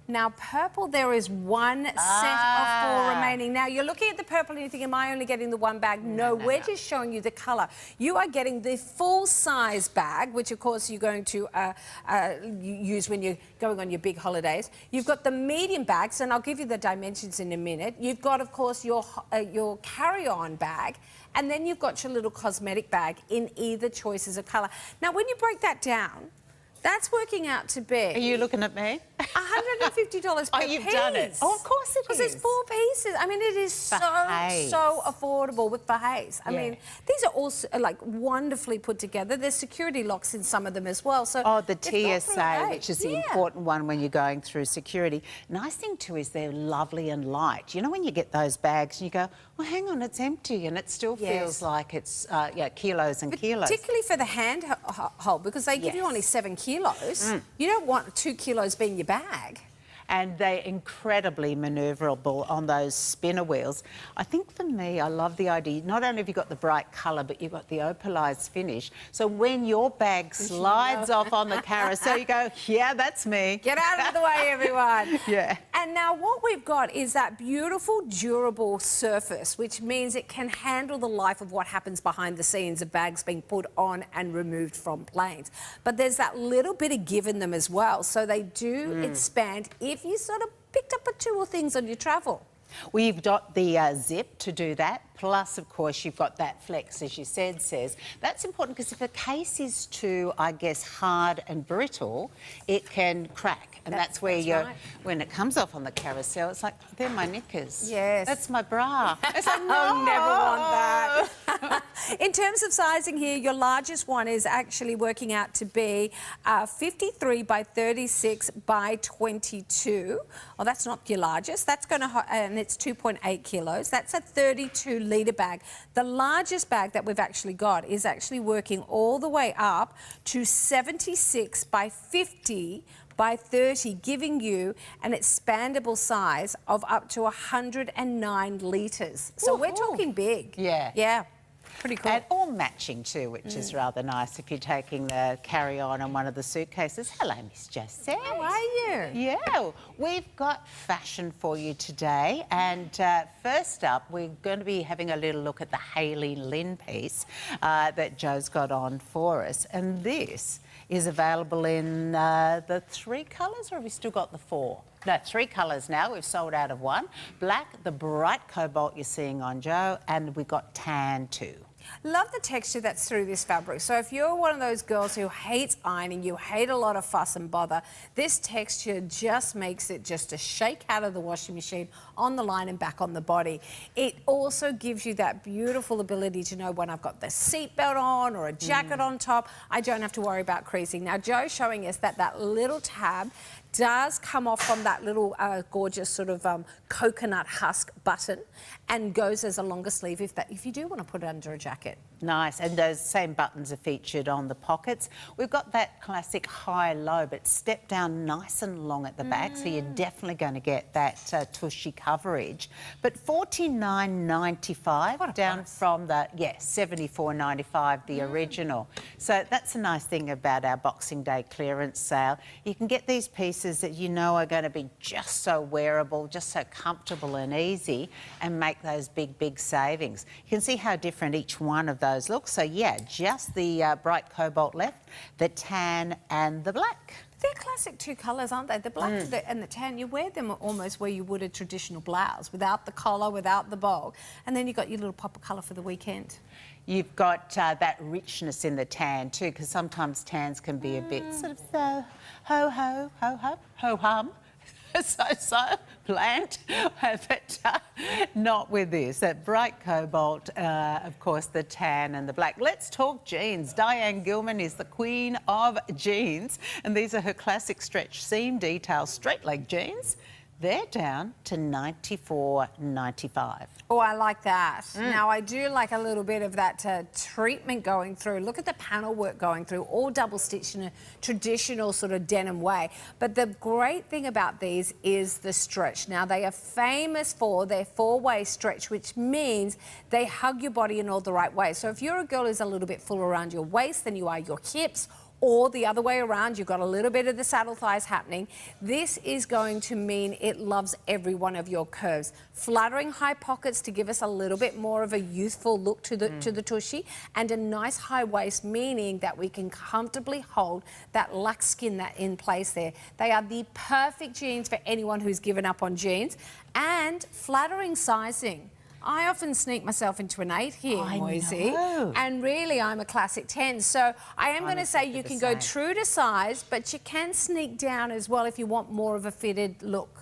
Now, purple, there is 1 set of 4 remaining. Now, you're looking at the purple and you're thinking, am I only getting the 1 bag? No, we're just showing you the colour. You are getting the full-size bag, which, of course, you're going to use when you're going on your big holidays. You've got the medium bags, and I'll give you the dimensions in a minute. You've got, of course, your carry-on bag, and then you've got your little cosmetic bag in either choices of colour. Now, when you break that down, that's working out to be... Are you looking at me? $150 per piece. Oh, you've done it. Oh, of course it is. Because it's 4 pieces. I mean, it is so affordable with Behaze. I mean, these are also like wonderfully put together. There's security locks in some of them as well. So the TSA, which is the important one when you're going through security. Nice thing too is they're lovely and light. You know, when you get those bags and you go, well, hang on, it's empty, and it still feels like it's kilos and kilos. Particularly for the handhold, because they give you only 7 kilos. You don't want 2 kilos being your bag. and they're incredibly manoeuvrable on those spinner wheels. I think for me, I love the idea, not only have you got the bright colour, but you've got the opalised finish. So when your bag slides off on the carousel, you go, yeah, that's me. Get out of the way, everyone. Yeah. And now what we've got is that beautiful, durable surface, which means it can handle the life of what happens behind the scenes of bags being put on and removed from planes. But there's that little bit of give in them as well. So they do expand if you sort of picked up a two or things on your travel. Well, you've got the zip to do that. Plus, of course, you've got that flex, as you says. That's important because if a case is too, I guess, hard and brittle, it can crack. And that's where right. when it comes off on the carousel, it's like, they're my knickers. Yes. That's my bra. It's like, no. I'll never want that. In terms of sizing here, your largest one is actually working out to be 53 by 36 by 22. Well, that's not your largest. That's going to, and it's 2.8 kilos. That's a 32-litre bag. The largest bag that we've actually got is actually working all the way up to 76 by 50 by 30, giving you an expandable size of up to 109 litres. So we're talking big. Yeah. Yeah. Pretty cool. And all matching too, which is rather nice if you're taking the carry-on on one of the suitcases. Hello, Miss Jessie. How are you? Yeah, we've got fashion for you today. And first up, we're going to be having a little look at the Hayley Lynn piece that Joe's got on for us. And this is available in the 3 colours, or have we still got the 4? No, 3 colours now. We've sold out of 1. Black, the bright cobalt you're seeing on Joe, and we've got tan too. Love the texture that's through this fabric. So if you're one of those girls who hates ironing, you hate a lot of fuss and bother, this texture just makes it just a shake out of the washing machine on the line and back on the body. It also gives you that beautiful ability to know when I've got the seatbelt on or a jacket on top, I don't have to worry about creasing. Now, Joe's showing us that that little tab does come off from that little gorgeous sort of coconut husk button and goes as a longer sleeve if you do want to put it under a jacket. Nice, and those same buttons are featured on the pockets. We've got that classic high-low, but step down nice and long at the back, so you're definitely going to get that tushy coverage. But $49.95 down from the, $74.95, the original. So that's a nice thing about our Boxing Day clearance sale. You can get these pieces that you know are going to be just so wearable, just so comfortable and easy, and make those big, big savings. You can see how different each one of those look. So yeah, just the bright cobalt left, the tan and the black. They're classic 2 colours, aren't they? The black and the tan, you wear them almost where you would a traditional blouse, without the collar, without the bow. And then you've got your little pop of colour for the weekend. You've got that richness in the tan too, because sometimes tans can be a bit sort of so ho-hum. So bland, but not with this. That bright cobalt, of course, the tan and the black. Let's talk jeans. Diane Gilman is the queen of jeans, and these are her classic stretch seam detail straight leg jeans. They're down to $94.95. Oh, I like that. Now, I do like a little bit of that treatment going through. Look at the panel work going through, all double stitched in a traditional sort of denim way. But the great thing about these is the stretch. Now, they are famous for their 4-way stretch, which means they hug your body in all the right ways. So if you're a girl who's a little bit full around your waist than you are your hips, or the other way around, you've got a little bit of the saddle thighs happening, this is going to mean it loves every one of your curves. Flattering high pockets to give us a little bit more of a youthful look to the tushy, and a nice high waist, meaning that we can comfortably hold that lax skin that in place there. They are the perfect jeans for anyone who's given up on jeans, and flattering sizing. I often sneak myself into an 8 here, Moisey, and really I'm a classic 10. So I am going to say you can go true to size, but you can sneak down as well if you want more of a fitted look.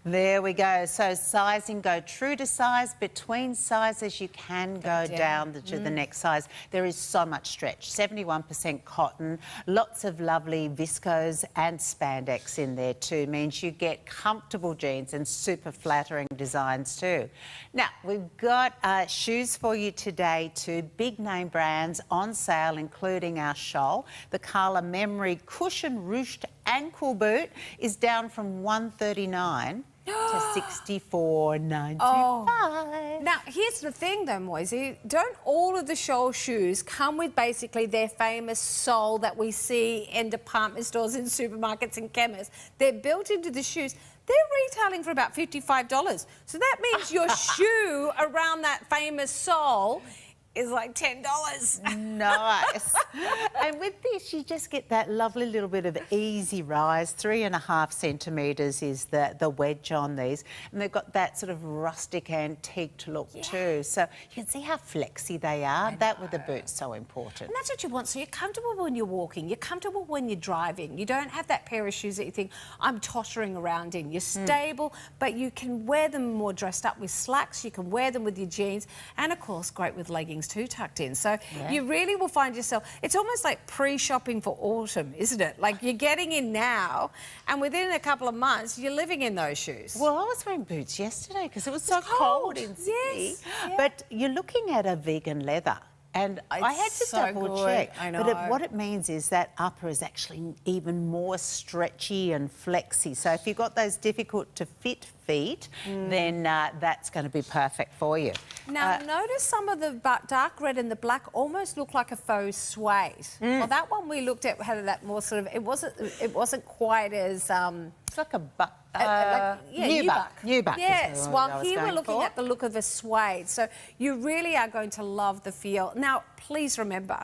There we go. So sizing, go true to size. Between sizes, you can go down to the next size. There is so much stretch. 71% cotton, lots of lovely viscose and spandex in there too. Means you get comfortable jeans and super flattering designs too. Now, we've got shoes for you today too. Big name brands on sale, including our shawl, the Carla Memory Cushion Ruched ankle boot is down from $139 to $64.95. Oh. Now, here's the thing though, Moisey. Don't all of the Shoal shoes come with basically their famous sole that we see in department stores, in supermarkets and chemists? They're built into the shoes. They're retailing for about $55. So that means your shoe around that famous sole is like $10. Nice. And with this, you just get that lovely little bit of easy rise. 3.5 centimetres is the wedge on these. And they've got that sort of rustic, antiqued look too. So you can see how flexy they are. That with the boot's so important. And that's what you want. So you're comfortable when you're walking. You're comfortable when you're driving. You don't have that pair of shoes that you think, I'm tottering around in. You're stable, but you can wear them more dressed up with slacks. You can wear them with your jeans. And, of course, great with leggings too, tucked in. So you really will find yourself, it's almost like pre-shopping for autumn, isn't it? Like you're getting in now and within a couple of months you're living in those shoes. Well, I was wearing boots yesterday because it was so cold in Sydney. Yes. Yeah. But you're looking at a vegan leather. And I had to so double check. I know. But what it means is that upper is actually even more stretchy and flexy. So if you've got those difficult to fit feet, then that's going to be perfect for you. Now, notice some of the dark red and the black almost look like a faux suede. Well, that one we looked at had that more sort of, it wasn't quite as... It's like a buck. Nubuck. Yes, while here we're looking for. at the look of a suede. So you really are going to love the feel. Now, please remember,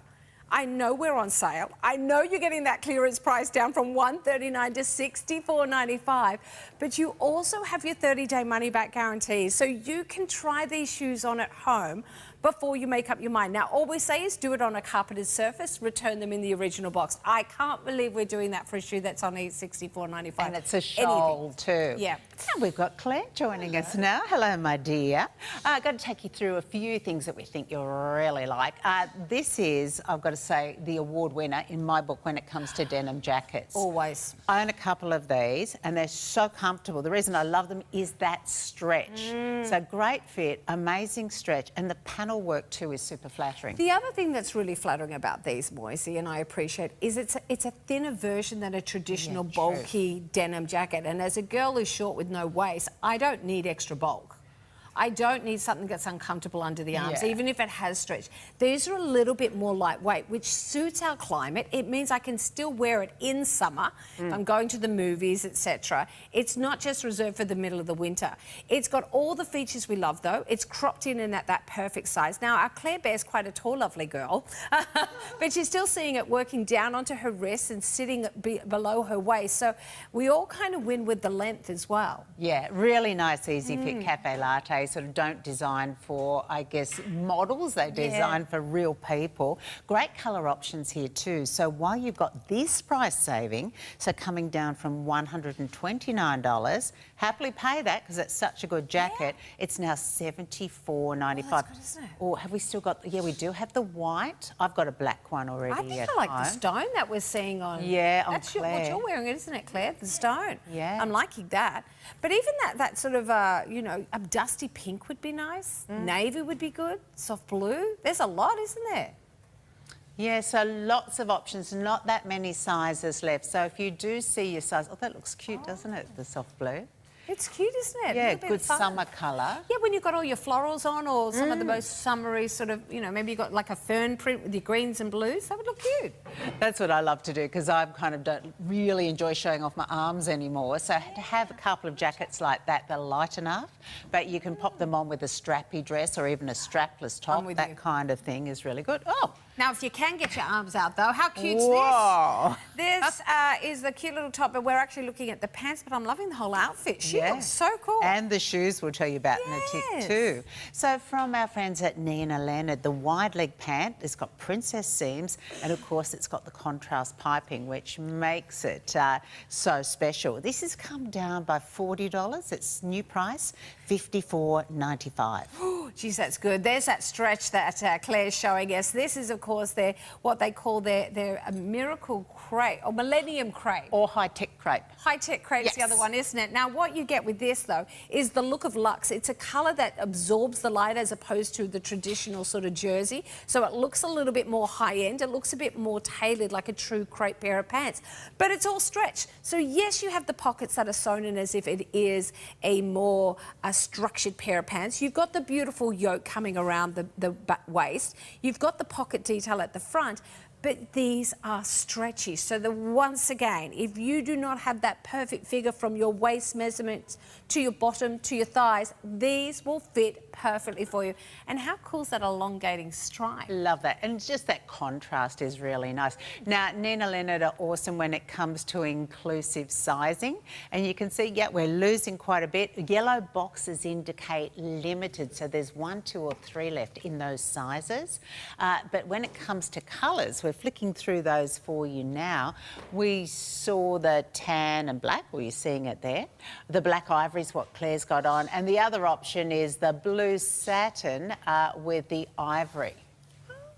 I know we're on sale. I know you're getting that clearance price down from $139 to $64.95, but you also have your 30-day money-back guarantee, so you can try these shoes on at home before you make up your mind. Now, all we say is do it on a carpeted surface, return them in the original box. I can't believe we're doing that for a shoe that's only $64.95. And it's a shawl too. Yeah. And we've got Claire joining us now. Hello, my dear. I've got to take you through a few things that we think you'll really like. This is, I've got to say, the award winner in my book when it comes to denim jackets. Always. I own a couple of these and they're so comfortable. The reason I love them is that stretch. So great fit, amazing stretch, and the panel work too is super flattering. The other thing that's really flattering about these, Moisey, and I appreciate, is it's a thinner version than a traditional bulky denim jacket. And as a girl who's short with no waist, I don't need extra bulk. I don't need something that's uncomfortable under the arms, even if it has stretch. These are a little bit more lightweight, which suits our climate. It means I can still wear it in summer, if I'm going to the movies, etc. It's not just reserved for the middle of the winter. It's got all the features we love, though. It's cropped in and at that perfect size. Now, our Claire Bear's quite a tall, lovely girl, but she's still seeing it working down onto her wrists and sitting below her waist. So we all kind of win with the length as well. Yeah, really nice, easy fit cafe latte. Sort of don't design for, I guess, models. They design for real people. Great colour options here too. So while you've got this price saving, so coming down from $129, happily pay that because it's such a good jacket. It's now $74.95. That's good, isn't it? Or have we still got? Yeah, we do have the white. I've got a black one already. I think I like the stone that we're seeing on. Yeah, on that's Claire. what you're wearing, isn't it, Claire? The stone. Yeah. I'm liking that. But even that sort of, you know, a dusty pink would be nice. Navy would be good. Soft blue. There's a lot, isn't there? Yeah, so lots of options, not that many sizes left. So if you do see your size, oh, that looks cute, doesn't it, the soft blue? It's cute, isn't it? Yeah, good summer colour. Yeah, when you've got all your florals on or some of the most summery sort of, you know, maybe you've got like a fern print with your greens and blues, that would look cute. That's what I love to do because I kind of don't really enjoy showing off my arms anymore. So to have a couple of jackets like that, they're light enough, but you can pop them on with a strappy dress or even a strapless top. That kind of thing is really good. Oh! Now, if you can get your arms out, though, how cute's Whoa. this? This is the cute little top, but we're actually looking at the pants, but I'm loving the whole outfit. She looks so cool. And the shoes we'll tell you about in a tick too. So from our friends at Nina Leonard, the wide leg pant has got princess seams and, of course, it's got the contrast piping, which makes it so special. This has come down by $40. It's new price, $54.95. Geez, that's good. There's that stretch that Claire's showing us. This is, of course, what they call their miracle crepe or millennium crepe. Or high-tech crepe. High-tech crepe's the other one, isn't it? Now, what you get with this, though, is the look of luxe. It's a colour that absorbs the light as opposed to the traditional sort of jersey. So it looks a little bit more high-end. It looks a bit more tailored, like a true crepe pair of pants. But it's all stretch. So, yes, you have the pockets that are sewn in as if it is a more structured pair of pants. You've got the beautiful yoke coming around the waist. You've got the pocket detail at the front. But these are stretchy. So once again, if you do not have that perfect figure from your waist measurements to your bottom to your thighs, these will fit perfectly for you. And how cool is that elongating stripe? Love that. And just that contrast is really nice. Now, Nina Leonard are awesome when it comes to inclusive sizing. And you can see, yeah, we're losing quite a bit. Yellow boxes indicate limited. So there's 1, 2 or 3 left in those sizes. But when it comes to colours, we're flicking through those for you now. We saw the tan and black. Well, you're seeing it there. The black ivory is what Claire's got on. And the other option is the blue satin with the ivory.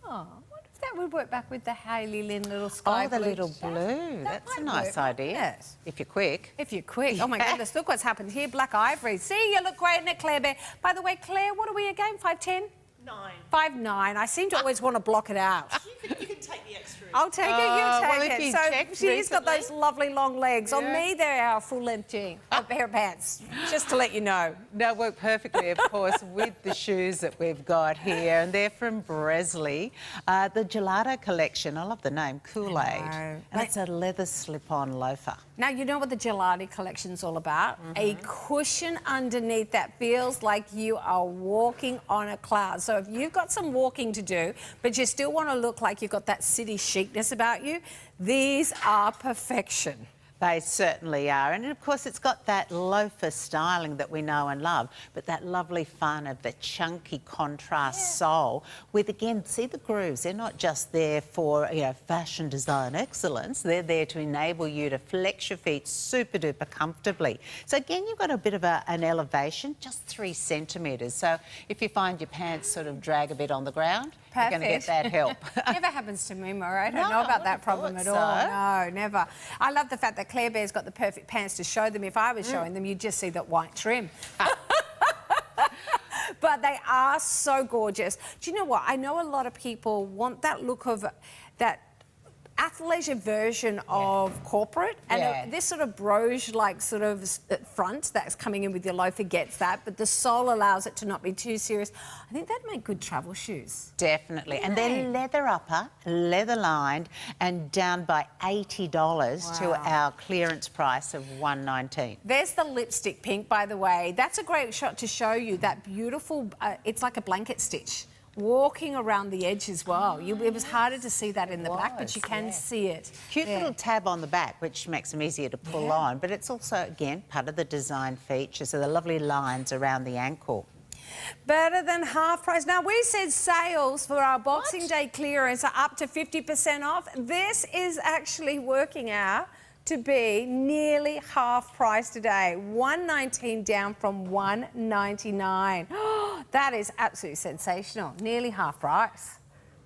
Oh, I wonder if that would work back with the Hayley Lynn little sky blue. Oh, the little blue. That's a nice idea. Yes. If you're quick. If you're quick. Oh, my goodness. Look what's happened here. Black ivory. See, you look great in it, Claire Bear. By the way, Claire, what are we again? 5'10"? 9. 5'9". I seem to always want to block it out. You can take the extra. I'll take it, you well, take if it. you So checked she's got recently. those lovely long legs. On Yeah. me, they are a full-length jean, a pair of pants, just to let you know. They work perfectly, of course, with the shoes that we've got here. And they're from Bresley. The Gelato collection, I love the name, Kool-Aid. I know. And it's a leather slip-on loafer. Now, you know what the Gelati collection's all about? A cushion underneath that feels like you are walking on a cloud. So if you've got some walking to do, but you still want to look like you've got that city chicness about you, these are perfection. They certainly are. And, of course, it's got that loafer styling that we know and love, but that lovely fun of the chunky contrast sole with, again, see the grooves. They're not just there for, fashion design excellence. They're there to enable you to flex your feet super-duper comfortably. So, again, you've got a bit of an elevation, just 3 centimetres. So if you find your pants sort of drag a bit on the ground, you're going to get that help. Never happens to me, Maura. I don't No, know I about that would've problem at thought all. No, never. I love the fact that Claire Bear's got the perfect pants to show them. If I was showing them, you'd just see that white trim. But they are so gorgeous. Do you know what? I know a lot of people want that look of that athleisure version of corporate, and this sort of broche-like sort of front that's coming in with your loafer gets that, but the sole allows it to not be too serious. I think that'd make good travel shoes. Definitely. And they're leather upper, leather lined, and down by $80 to our clearance price of $119. There's the lipstick pink, by the way. That's a great shot to show you that beautiful, it's like a blanket stitch. Walking around the edge as well. It was harder to see that in the back, but you can see it. Cute little tab on the back, which makes them easier to pull on, but it's also, again, part of the design feature, so the lovely lines around the ankle. Better than half price. Now, we said sales for our Boxing Day clearance are up to 50% off. This is actually working out to be nearly half price today. $119 down from $199. That is absolutely sensational. Nearly half price.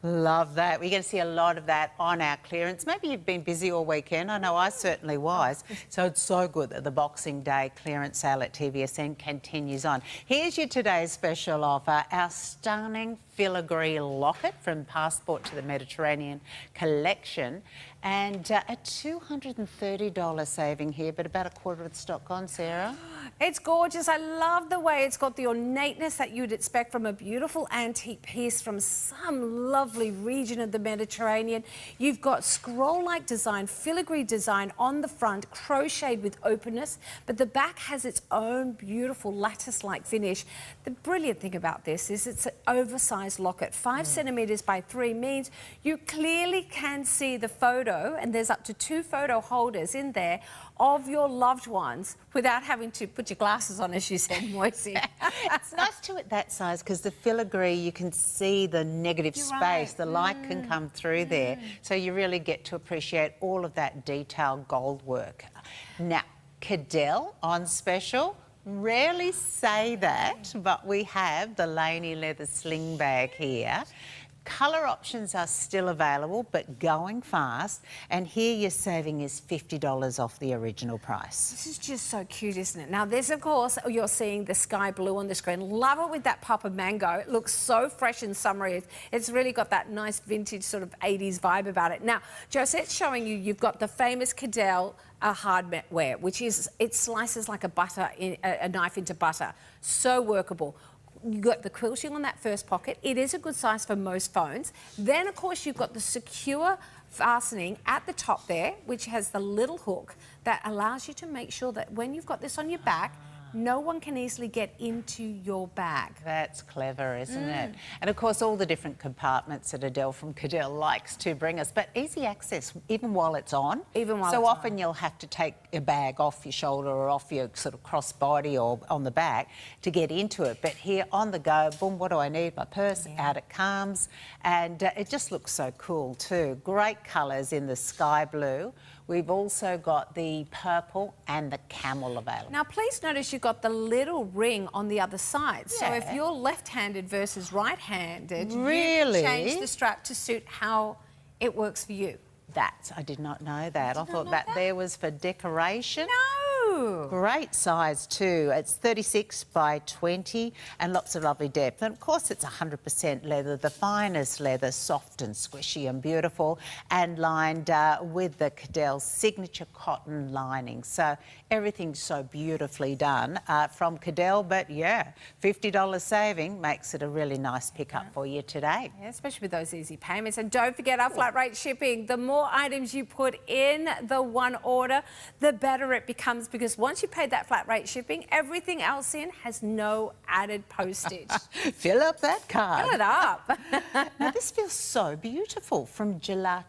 Love that. We're going to see a lot of that on our clearance. Maybe you've been busy all weekend. I know I certainly was. So it's so good that the Boxing Day clearance sale at TVSN continues on. Here's your today's special offer, our stunning filigree locket from Passport to the Mediterranean collection, and a $230 saving here, but about a quarter of the stock gone, Sarah. It's gorgeous. I love the way it's got the ornateness that you'd expect from a beautiful antique piece from some lovely region of the Mediterranean. You've got scroll-like design, filigree design on the front, crocheted with openness, but the back has its own beautiful lattice-like finish. The brilliant thing about this is it's an oversized locket. 5 centimetres by 3 means you clearly can see the photo, and there's up to 2 photo holders in there of your loved ones without having to put your glasses on, as you said, Moisey. It's nice too at that size because the filigree, you can see the negative space, the light can come through there, so you really get to appreciate all of that detailed gold work. Now, Cadell on special, Rarely say that, but we have the Laney leather sling bag here. Colour options are still available, but going fast. And here your saving is $50 off the original price. This is just so cute, isn't it? Now, this, of course, you're seeing the sky blue on the screen. Love it with that pop of mango. It looks so fresh and summery. It's really got that nice vintage sort of 80s vibe about it. Now, Josette's showing you, you've got the famous Cadell hardware, which is, it slices like a knife into butter. So workable. You've got the quilting on that first pocket. It is a good size for most phones. Then, of course, you've got the secure fastening at the top there, which has the little hook that allows you to make sure that when you've got this on your back, no one can easily get into your bag. That's clever, isn't it? And of course, all the different compartments that Adele from Cadell likes to bring us, but easy access, even while it's on. Even while so it's often you'll have to take a bag off your shoulder or off your sort of crossbody or on the back to get into it. But here on the go, boom, what do I need? My purse, out it comes. And it just looks so cool too. Great colours in the sky blue. We've also got the purple and the camel available. Now, please notice you've got the little ring on the other side. So if you're left-handed versus right-handed, you can change the strap to suit how it works for you. I did not know that. I thought that there was for decoration. No. Great size too. It's 36 by 20 and lots of lovely depth. And of course it's 100% leather, the finest leather, soft and squishy and beautiful, and lined with the Cadell signature cotton lining. So everything's so beautifully done from Cadell, but yeah, $50 saving makes it a really nice pickup for you today. Yeah, especially with those easy payments. And don't forget our flat rate shipping. The more items you put in the one order, the better it becomes, because once you pay that flat rate shipping, everything else in has no added postage. Fill up that card. Fill it up. Now this feels so beautiful. From Gelato,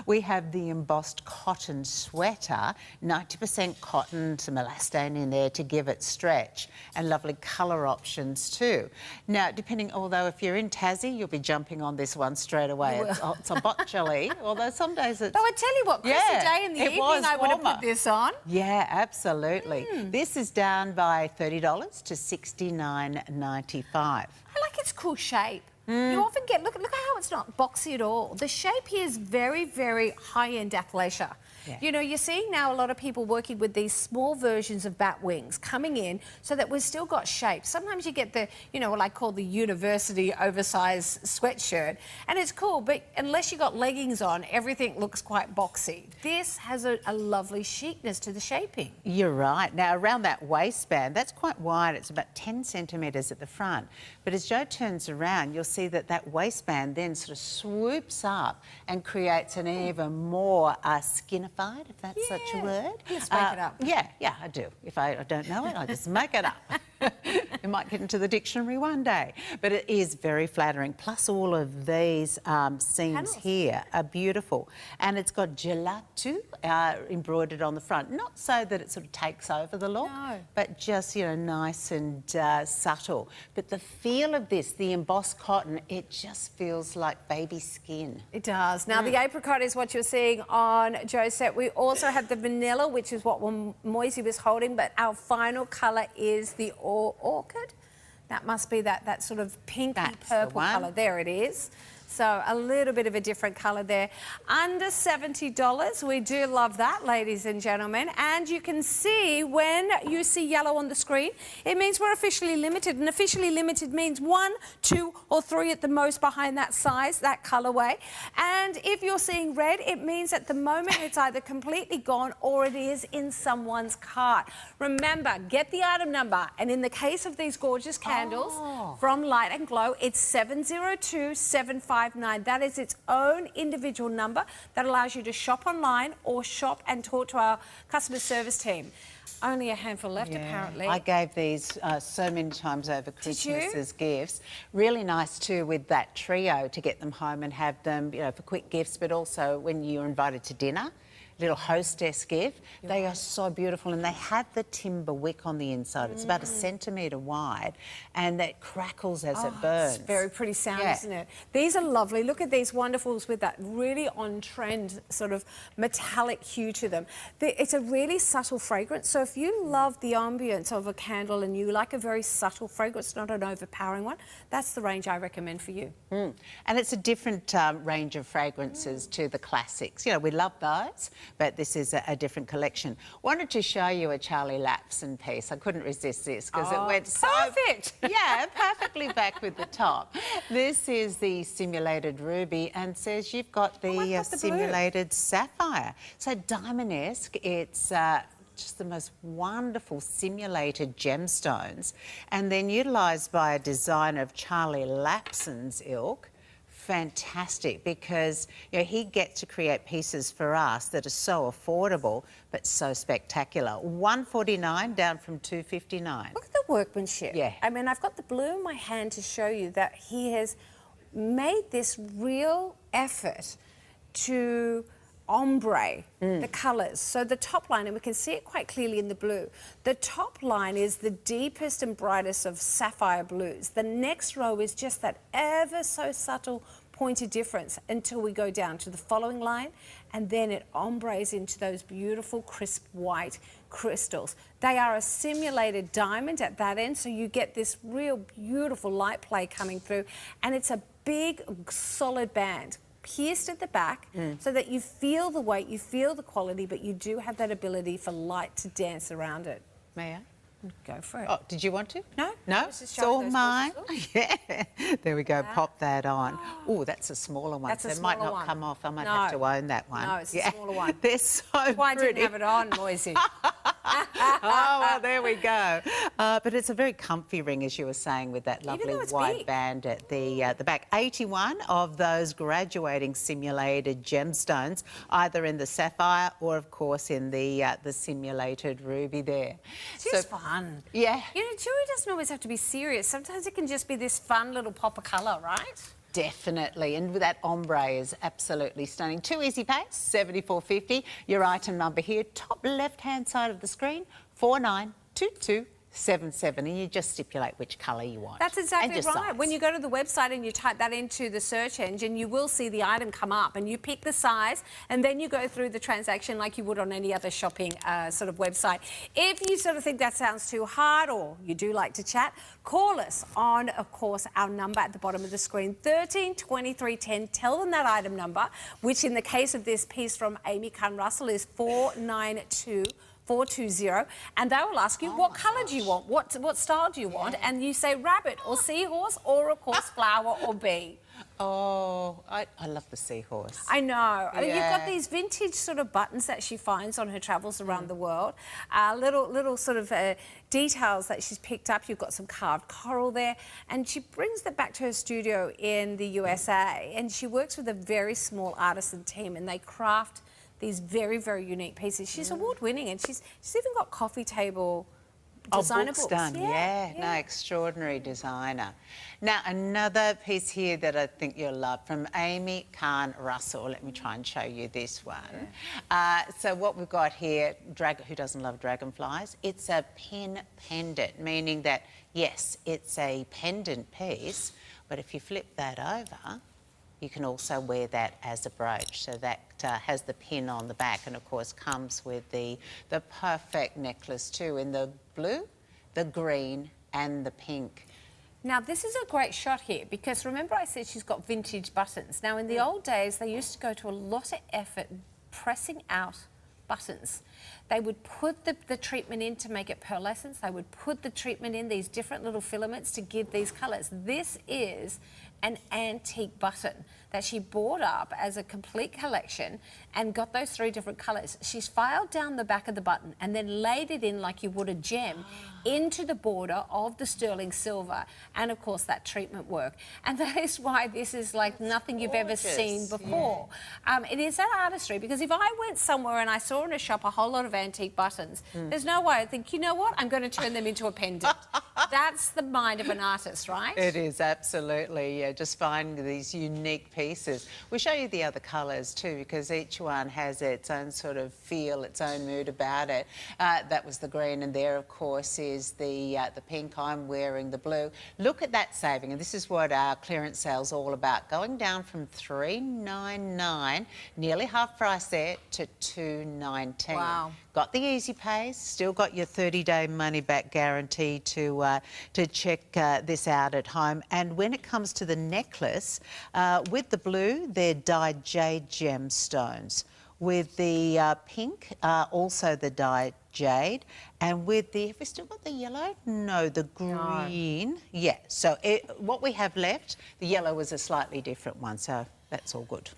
we have the embossed cotton sweater, 90% cotton, some elastane in there to give it stretch, and lovely colour options too. Now, although if you're in Tassie, you'll be jumping on this one straight away. It's a botchally, although some days it's... Though I tell you what, Chrissy Day in the evening I would have put this on. Yeah, absolutely. This is down by $30 to $69.95. I like its cool shape. You often get, look how it's not boxy at all. The shape here is very, very high-end athleisure. Yeah. You know, you're seeing now a lot of people working with these small versions of bat wings coming in so that we've still got shape. Sometimes you get the, you know, what I call the university oversized sweatshirt, and it's cool, but unless you got leggings on, everything looks quite boxy. This has a lovely chicness to the shaping. You're right. Now, around that waistband, that's quite wide. It's about 10 centimetres at the front. But as Jo turns around, you'll see that waistband then sort of swoops up and creates an even more skinified, if that's such a word. Let's make it up. Yeah, I do. If I don't know it, I just make it up. It might get into the dictionary one day. But it is very flattering. Plus all of these seams here are beautiful. And it's got gelato embroidered on the front. Not so that it sort of takes over the look, but just, you know, nice and subtle. But the feel of this, the embossed cotton, it just feels like baby skin. It does. Now, the apricot is what you're seeing on Josette. We also have the vanilla, which is what Moisey was holding, but our final colour is the orchid. That must be that sort of pinky purple colour. There it is. So a little bit of a different colour there. Under $70. We do love that, ladies and gentlemen. And you can see when you see yellow on the screen, it means we're officially limited. And officially limited means 1, 2 or 3 at the most behind that size, that colourway. And if you're seeing red, it means at the moment it's either completely gone or it is in someone's cart. Remember, get the item number. And in the case of these gorgeous candles from Light and Glow, it's 702759. That is its own individual number that allows you to shop online or shop and talk to our customer service team. Only a handful left, apparently. I gave these so many times over Christmas as gifts. Really nice too with that trio to get them home and have them, you know, for quick gifts, but also when you're invited to dinner. little hostess gift. They are so beautiful, and they have the timber wick on the inside. It's about 1 centimetre wide, and that crackles as it burns. It's very pretty sound, Yeah. isn't it? These are lovely. Look at these wonderfuls with that really on-trend sort of metallic hue to them. It's a really subtle fragrance, so if you love the ambience of a candle and you like a very subtle fragrance, not an overpowering one, that's the range I recommend for you. And it's a different range of fragrances to the classics. You know, we love those, but this is a different collection. Wanted to show you a Charlie Lapson piece. I couldn't resist this because it went so... Perfect! Yeah, perfectly back with the top. This is the simulated ruby, and says you've got the, I've got the blue. simulated sapphire. So diamond-esque, it's... just the most wonderful simulated gemstones, and then utilised by a designer of Charlie Lapson's ilk. Fantastic, because you know, he gets to create pieces for us that are so affordable but so spectacular. $149 down from $259. Look at the workmanship. Yeah. I mean, I've got the blue in my hand to show you that he has made this real effort to ombre the colours. So the top line, and we can see it quite clearly in the blue, the top line is the deepest and brightest of sapphire blues. The next row is just that ever so subtle pointed difference until we go down to the following line, and then it ombres into those beautiful crisp white crystals. They are a simulated diamond at that end, so you get this real beautiful light play coming through, and it's a big solid band pierced at the back so that you feel the weight, you feel the quality, but you do have that ability for light to dance around it. May I? Go for it. Oh, did you want to? No. No? This is It's all showing those mine. gorgeous Yeah. There we go. Pop that on. Oh, that's a smaller one. That's a so it might smaller not one. come off. I might No. have to own that one. No, it's a smaller one. They're so Why pretty. didn't have it on, Moisey? Oh, well, there we go. But it's a very comfy ring, as you were saying, with that lovely though it's wide big. band at the back. 81 of those graduating simulated gemstones, either in the sapphire or, of course, in the simulated ruby there. It's just fun. Yeah. You know, jewellery doesn't always have to be serious. Sometimes it can just be this fun little pop of colour, right? Definitely, and that ombre is absolutely stunning. 2 easy pays, $74.50. Your item number here, top left-hand side of the screen, 492277, and you just stipulate which colour you want. That's exactly and your right. size. When you go to the website and you type that into the search engine, you will see the item come up, and you pick the size, and then you go through the transaction like you would on any other shopping sort of website. If you sort of think that sounds too hard, or you do like to chat, call us on, of course, our number at the bottom of the screen, 13 23 10. Tell them that item number, which in the case of this piece from Amy Kahn Russell is 492-420, and they will ask you what colour do you want, what style do you want, and you say rabbit or seahorse or, of course, flower or bee. Oh, I love the seahorse. I know. I mean, you've got Yeah. these vintage sort of buttons that she finds on her travels around the world. Little sort of details that she's picked up. You've got some carved coral there. And she brings that back to her studio in the USA. And she works with a very small artisan team, and they craft these very, very unique pieces. She's award-winning, and she's even got coffee table designer books done, yeah. No, yeah. extraordinary designer. Now, another piece here that I think you'll love from Amy Kahn Russell. Let me try and show you this one. So what we've got here, who doesn't love dragonflies? It's a pin pendant, meaning that, yes, it's a pendant piece, but if you flip that over, you can also wear that as a brooch. So that has the pin on the back, and of course comes with the perfect necklace too, in the blue, the green and the pink. Now, this is a great shot here because remember I said she's got vintage buttons. Now, in the old days, they used to go to a lot of effort pressing out buttons. They would put the treatment in to make it pearlescence. They would put the treatment in, these different little filaments to give these colours. This is an antique button that she bought up as a complete collection and got those 3 different colours. She's filed down the back of the button and then laid it in like you would a gem into the border of the sterling silver and, of course, that treatment work. And that is why this is like nothing you've ever seen before. Yeah. It is that artistry, because if I went somewhere and I saw in a shop a whole lot of antique buttons, there's no way I'd think, you know what, I'm going to turn them into a pendant. That's the mind of an artist, right? It is, absolutely. Yeah, just finding these unique pieces. We'll show you the other colours too, because each one has its own sort of feel, its own mood about it. That was the green, and there, of course, is the pink. I'm wearing the blue. Look at that saving, and this is what our clearance sale's all about. Going down from $3.99, nearly half price there, to $2.19. Wow. Got the easy pays, still got your 30-day money-back guarantee to check this out at home. And when it comes to the necklace, with the blue, they're dyed jade gemstones. With the pink, also the dyed jade. And with the, have we still got the yellow? No, the green. No. Yeah, so what we have left, the yellow was a slightly different one, so that's all good.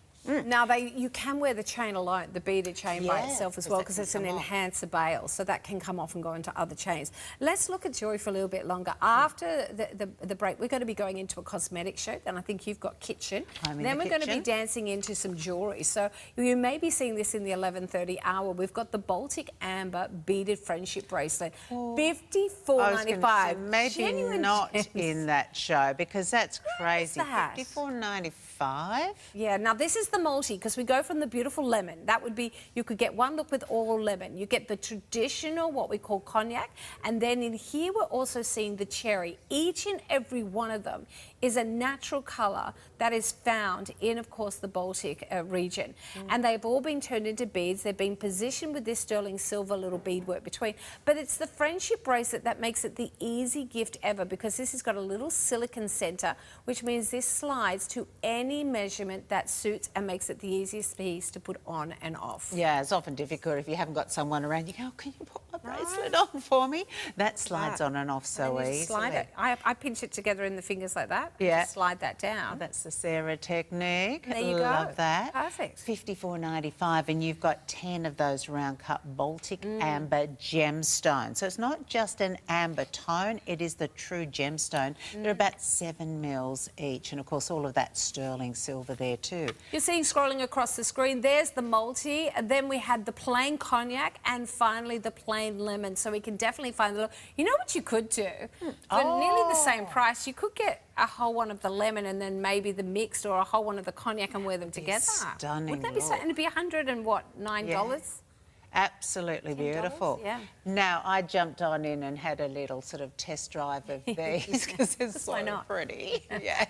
Now, you can wear the chain alone, the beaded chain by itself as well, because it's an enhancer bail, so that can come off and go into other chains. Let's look at jewellery for a little bit longer. After the break, we're going to be going into a cosmetic show, and I think you've got kitchen. Then we're going to be dancing into some jewellery. So you may be seeing this in the 11:30 hour. We've got the Baltic Amber beaded friendship bracelet, $54.95. Maybe Genuine not gems. in that show, because that's crazy. That? $54.95. Yeah, now this is the multi, because we go from the beautiful lemon. That would be, you could get one look with all lemon. You get the traditional, what we call cognac, and then in here we're also seeing the cherry. Each and every one of them is a natural colour that is found in, of course, the Baltic region. And they've all been turned into beads. They've been positioned with this sterling silver little beadwork between. But it's the friendship bracelet that makes it the easy gift ever, because this has got a little silicone centre, which means this slides to any measurement that suits and makes it the easiest piece to put on and off. Yeah, it's often difficult if you haven't got someone around. You go, oh, can you put my bracelet on for me? That slides on and off so easily. Slide it. I pinch it together in the fingers like that. Yeah. Just slide that down. Oh, that's the Sarah technique. There you Love go. that. Perfect. $54.95, and you've got 10 of those round cut Baltic amber gemstones. So it's not just an amber tone, it is the true gemstone. They're about 7 mils each, and of course all of that sterling silver there too. You're seeing scrolling across the screen, there's the multi, and then we had the plain cognac, and finally the plain lemon. So we can definitely find the... You know what you could do? For nearly the same price, you could get a whole one of the lemon and then maybe the mixed, or a whole one of the cognac and wear them together. Stunning. Wouldn't that be so? And it'd be $9? Yeah. Absolutely beautiful. Yeah. Now, I jumped on in and had a little sort of test drive of these because they're so pretty. Yeah.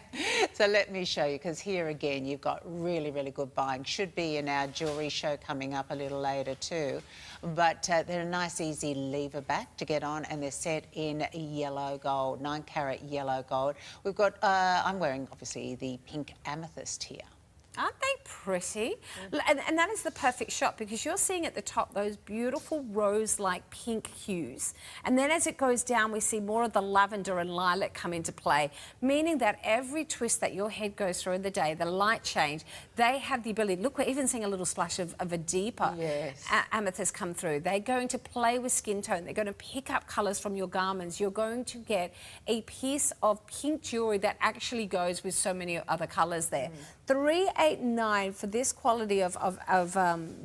So let me show you, because here again you've got really, really good buying. Should be in our jewellery show coming up a little later too. But they're a nice, easy lever back to get on, and they're set in yellow gold, 9-carat yellow gold. We've got, I'm wearing obviously the pink amethyst here. Aren't they pretty? And that is the perfect shot, because you're seeing at the top those beautiful rose-like pink hues. And then as it goes down, we see more of the lavender and lilac come into play, meaning that every twist that your head goes through in the day, the light change, they have the ability... Look, we're even seeing a little splash of a deeper amethyst come through. They're going to play with skin tone. They're going to pick up colours from your garments. You're going to get a piece of pink jewellery that actually goes with so many other colours there. $389 for this quality of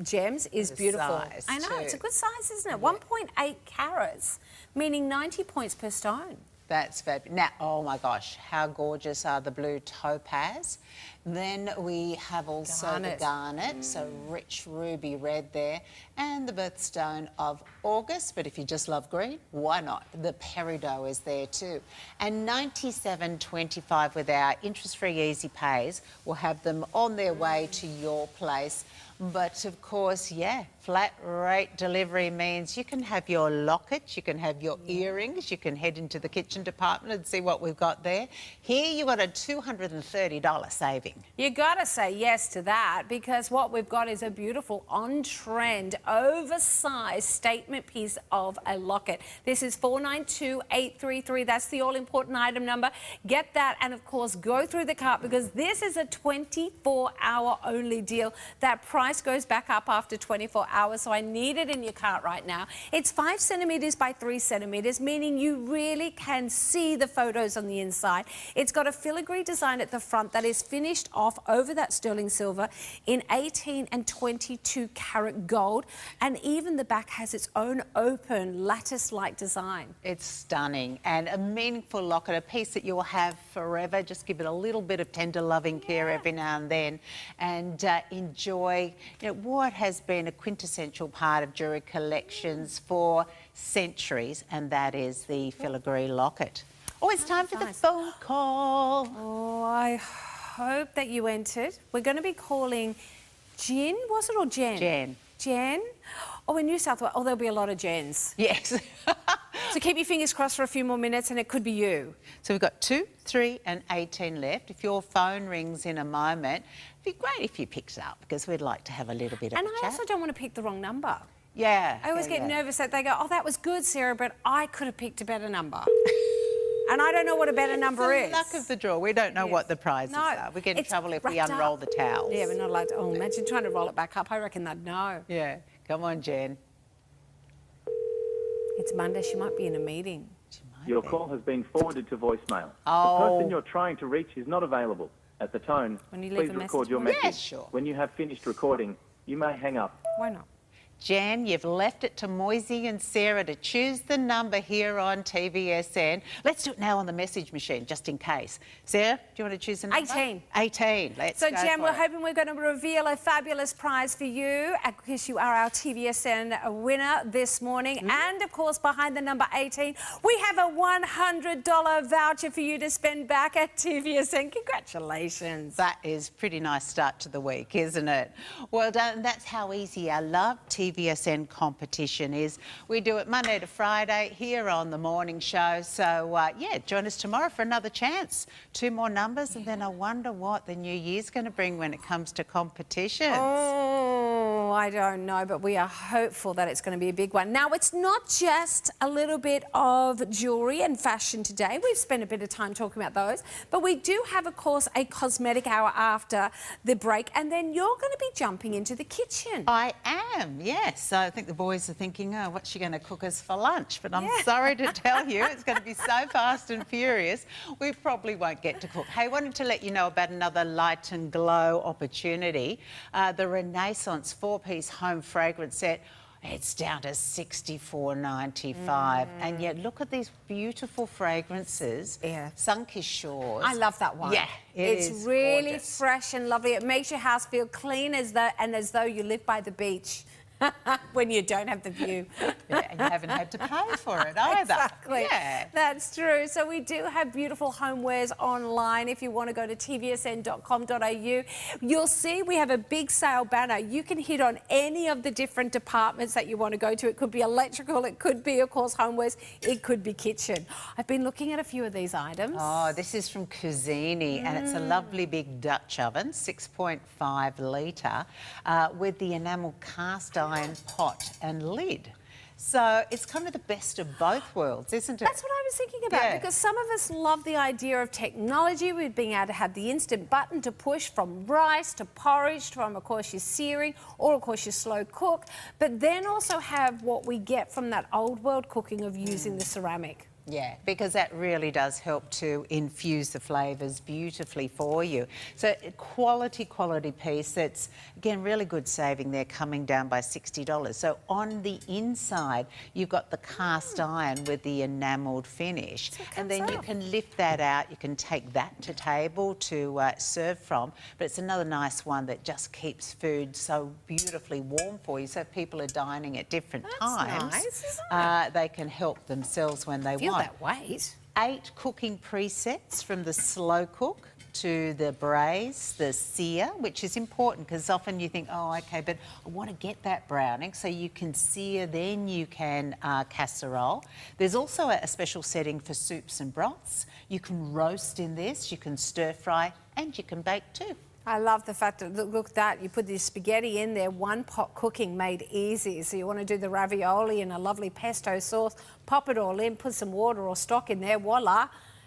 gems is beautiful. I know, it's a good size, isn't it? 1.8 carats, meaning 90 points per stone. That's fabulous. Now, oh my gosh, how gorgeous are the blue topaz. Then we have also the garnet, so rich ruby red there, and the birthstone of August. But if you just love green, why not? The peridot is there too. And $97.25 with our interest-free easy pays. We'll have them on their way to your place. But of course, yeah, flat rate delivery means you can have your locket, you can have your earrings, you can head into the kitchen department and see what we've got there. Here you got a $230 saving. You got to say yes to that, because what we've got is a beautiful, on-trend, oversized statement piece of a locket. This is $492,833. That's the all-important item number. Get that, and of course, go through the cart, because this is a 24-hour only deal. That price price goes back up after 24 hours, so I need it in your cart right now. It's 5 centimetres by 3 centimetres, meaning you really can see the photos on the inside. It's got a filigree design at the front that is finished off over that sterling silver in 18 and 22 karat gold, and even the back has its own open lattice-like design. It's stunning and a meaningful locket, a piece that you'll have forever. Just give it a little bit of tender loving care every now and then, and enjoy what has been a quintessential part of jewellery collections for centuries, and that is the filigree locket. Oh, it's time for the phone call. Oh, I hope that you entered. We're going to be calling Jen, was it, or Jen? Jen. Jen? Oh, in New South Wales. Oh, there'll be a lot of Jens. Yes. So keep your fingers crossed for a few more minutes and it could be you. So we've got 2, 3 and 18 left. If your phone rings in a moment, it'd be great if you picked it up, because we'd like to have a little bit of And a I chat. also don't want to pick the wrong number. Yeah. I always get nervous that they go, oh, that was good, Sarah, but I could have picked a better number. And I don't know what a better number is. It's the luck of the draw. We don't know what the prizes are. We get in trouble if we unroll the towels. Yeah, we're not allowed to. Oh, imagine trying to roll it back up. I reckon they'd know. Yeah. Come on, Jen. It's Monday. She might be in a meeting. Your call has been forwarded to voicemail. Oh. The person you're trying to reach is not available. At the tone, When you leave please a record message, your will message. you? Yes, sure. When you have finished recording, you may hang up. Why not? Jen, you've left it to Moisey and Sarah to choose the number here on TVSN. Let's do it now on the message machine, just in case. Sarah, do you want to choose a number? 18. 18. Let's So, go Jen, for we're it. hoping we're going to reveal a fabulous prize for you, because you are our TVSN winner this morning. And, of course, behind the number 18, we have a $100 voucher for you to spend back at TVSN. Congratulations. That is a pretty nice start to the week, isn't it? Well done. That's how easy I love TVSN competition is. We do it Monday to Friday here on the morning show. So, yeah, join us tomorrow for another chance. 2 more numbers, and then I wonder what the new year's going to bring when it comes to competitions. Oh, I don't know, but we are hopeful that it's going to be a big one. Now, it's not just a little bit of jewellery and fashion today. We've spent a bit of time talking about those, but we do have, of course, a cosmetic hour after the break, and then you're going to be jumping into the kitchen. I am, yes. So I think the boys are thinking, oh, what's she going to cook us for lunch? But I'm sorry to tell you, it's going to be so fast and furious, we probably won't get to cook. Hey, wanted to let you know about another light and glow opportunity. The Renaissance 4-piece home fragrance set. It's down to $64.95. And yet, look at these beautiful fragrances. Yeah. Sun-Kissed Shores. I love that one. Yeah, it's is really gorgeous. fresh and lovely. It makes your house feel clean as though you live by the beach. When you don't have the view. Yeah, and you haven't had to pay for it either. Exactly. Yeah. That's true. So we do have beautiful homewares online. If you want to go to tvsn.com.au, you'll see we have a big sale banner. You can hit on any of the different departments that you want to go to. It could be electrical, it could be, of course, homewares, it could be kitchen. I've been looking at a few of these items. Oh, this is from Cuisini, and it's a lovely big Dutch oven, 6.5 litre, with the enamel cast iron pot and lid. So it's kind of the best of both worlds, isn't it? That's what I was thinking about, Yeah. because some of us love the idea of technology, with being able to have the instant button to push from rice to porridge, from, of course, your searing, or, of course, your slow cook, but then also have what we get from that old world cooking of using the ceramic. Yeah, because that really does help to infuse the flavours beautifully for you. So quality piece that's, again, really good saving there, coming down by $60. So on the inside, you've got the cast iron with the enamelled finish. And then you can lift that out, you can take that to table to serve from. But it's another nice one that just keeps food so beautifully warm for you. So if people are dining at different times, nice, isn't they can help themselves when they Feel want. that weight. 8 cooking presets, from the slow cook to the braise, the sear, which is important because often you think, oh, okay, but I want to get that browning. So you can sear, then you can casserole. There's also a special setting for soups and broths. You can roast in this, you can stir fry, and you can bake too. I love the fact that, look at that, you put the spaghetti in there, one pot cooking made easy. So you want to do the ravioli in a lovely pesto sauce, pop it all in, put some water or stock in there, voila,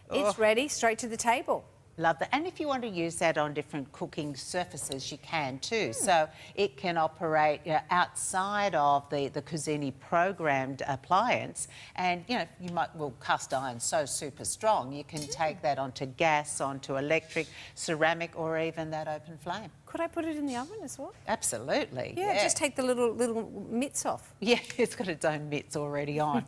it's ready, straight to the table. Love that. And if you want to use that on different cooking surfaces, you can too. So it can operate outside of the Cuisine programmed appliance. And, you know, you might, well, cast iron's so super strong, you can take that onto gas, onto electric, ceramic, or even that open flame. Could I put it in the oven as well? Absolutely. Yeah, just take the little mitts off. Yeah, it's got its own mitts already on.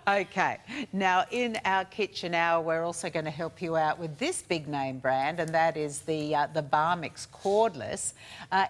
Okay, now in our kitchen hour, we're also going to help you out with this big name brand, and that is the Barmix Cordless.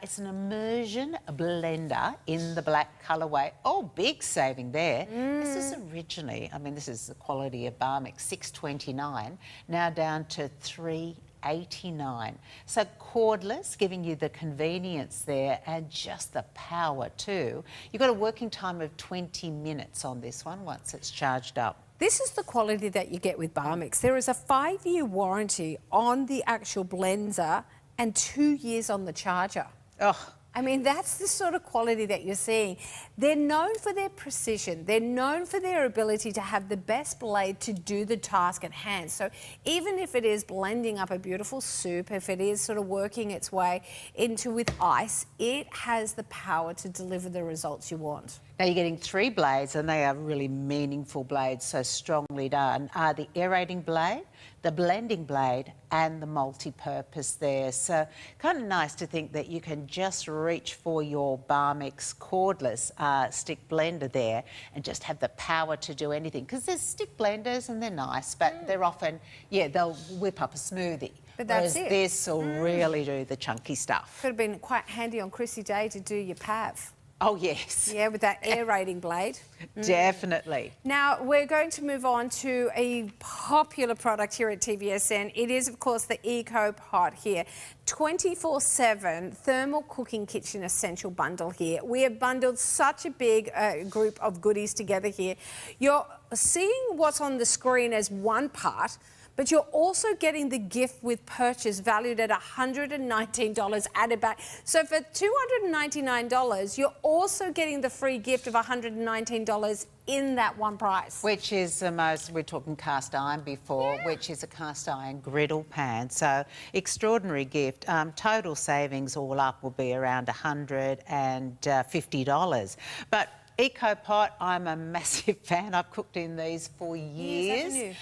It's an immersion blender in the black colourway. Oh, big saving there. This is originally, I mean, this is the quality of Barmix, $6.29, now down to $3.89. So cordless, giving you the convenience there and just the power too. You've got a working time of 20 minutes on this one once it's charged up. This is the quality that you get with Barmix. There is a 5-year warranty on the actual blender and 2 years on the charger. Oh. I mean, that's the sort of quality that you're seeing. They're known for their precision. They're known for their ability to have the best blade to do the task at hand. So even if it is blending up a beautiful soup, if it is sort of working its way into with ice, it has the power to deliver the results you want. Now you're getting 3 blades, and they are really meaningful blades, so strongly done. The aerating blade, the blending blade, and the multi-purpose there. So kind of nice to think that you can just reach for your Barmix cordless stick blender there and just have the power to do anything. Because there's stick blenders and they're nice, but they're often, yeah, they'll whip up a smoothie. But that's Whereas it. this will really do the chunky stuff. Could have been quite handy on Chrissy Day to do your pav. Oh, yes. Yeah, with that aerating blade. Definitely. Now, we're going to move on to a popular product here at TVSN. It is, of course, the Eco Pot here. 24/7 thermal cooking kitchen essential bundle here. We have bundled such a big group of goodies together here. You're seeing what's on the screen as one part, but you're also getting the gift with purchase valued at $119 added back. So for $299, you're also getting the free gift of $119 in that one price. Which is the most, we're talking cast iron before, which is a cast iron griddle pan. So extraordinary gift. Total savings all up will be around $150. But Eco Pot, I'm a massive fan. I've cooked in these for years,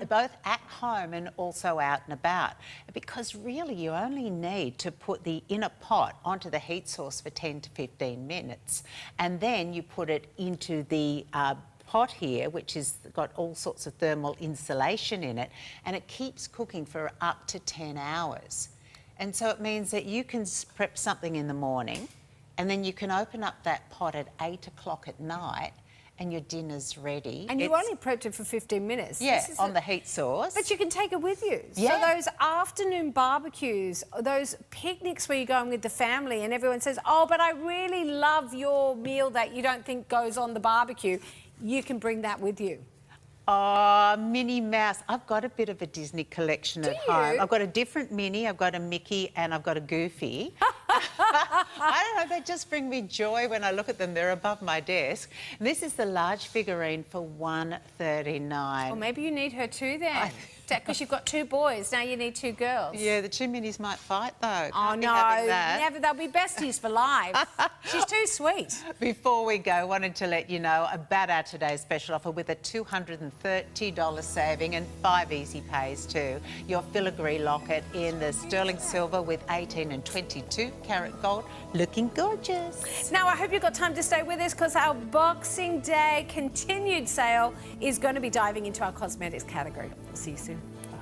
both at home and also out and about. Because really you only need to put the inner pot onto the heat source for 10 to 15 minutes, and then you put it into the pot here, which has got all sorts of thermal insulation in it, and it keeps cooking for up to 10 hours. And so it means that you can prep something in the morning, and then you can open up that pot at 8 o'clock at night and your dinner's ready. And you only prepped it for 15 minutes. Yeah, on the heat source. But you can take it with you. Yeah. So those afternoon barbecues, those picnics where you're going with the family and everyone says, oh, but I really love your meal that you don't think goes on the barbecue, you can bring that with you. Oh, Minnie Mouse. I've got a bit of a Disney collection at home. I've got a different Minnie, I've got a Mickey, and I've got a Goofy. I don't know, they just bring me joy when I look at them. They're above my desk. And this is the large figurine for $139. Well, maybe you need her too then. Because you've got 2 boys, now you need 2 girls. Yeah, the 2 Minnies might fight though. Oh no, never. They'll be besties for life. She's too sweet. Before we go, wanted to let you know about our today's special offer with a $230 saving and 5 easy pays too. Your filigree locket in the sterling silver with 18 and 22 karat gold, looking gorgeous. Now, I hope you've got time to stay with us because our Boxing Day continued sale is going to be diving into our cosmetics category. We'll see you soon. Bye.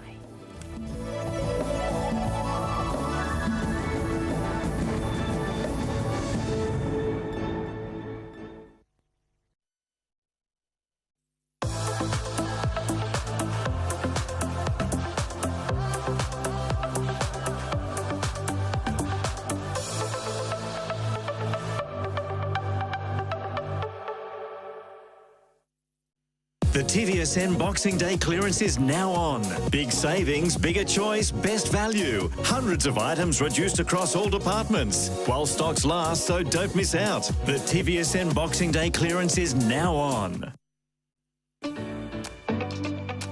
The TVSN Boxing Day clearance is now on. Big savings, bigger choice, best value. Hundreds of items reduced across all departments. While stocks last, so don't miss out. The TVSN Boxing Day clearance is now on.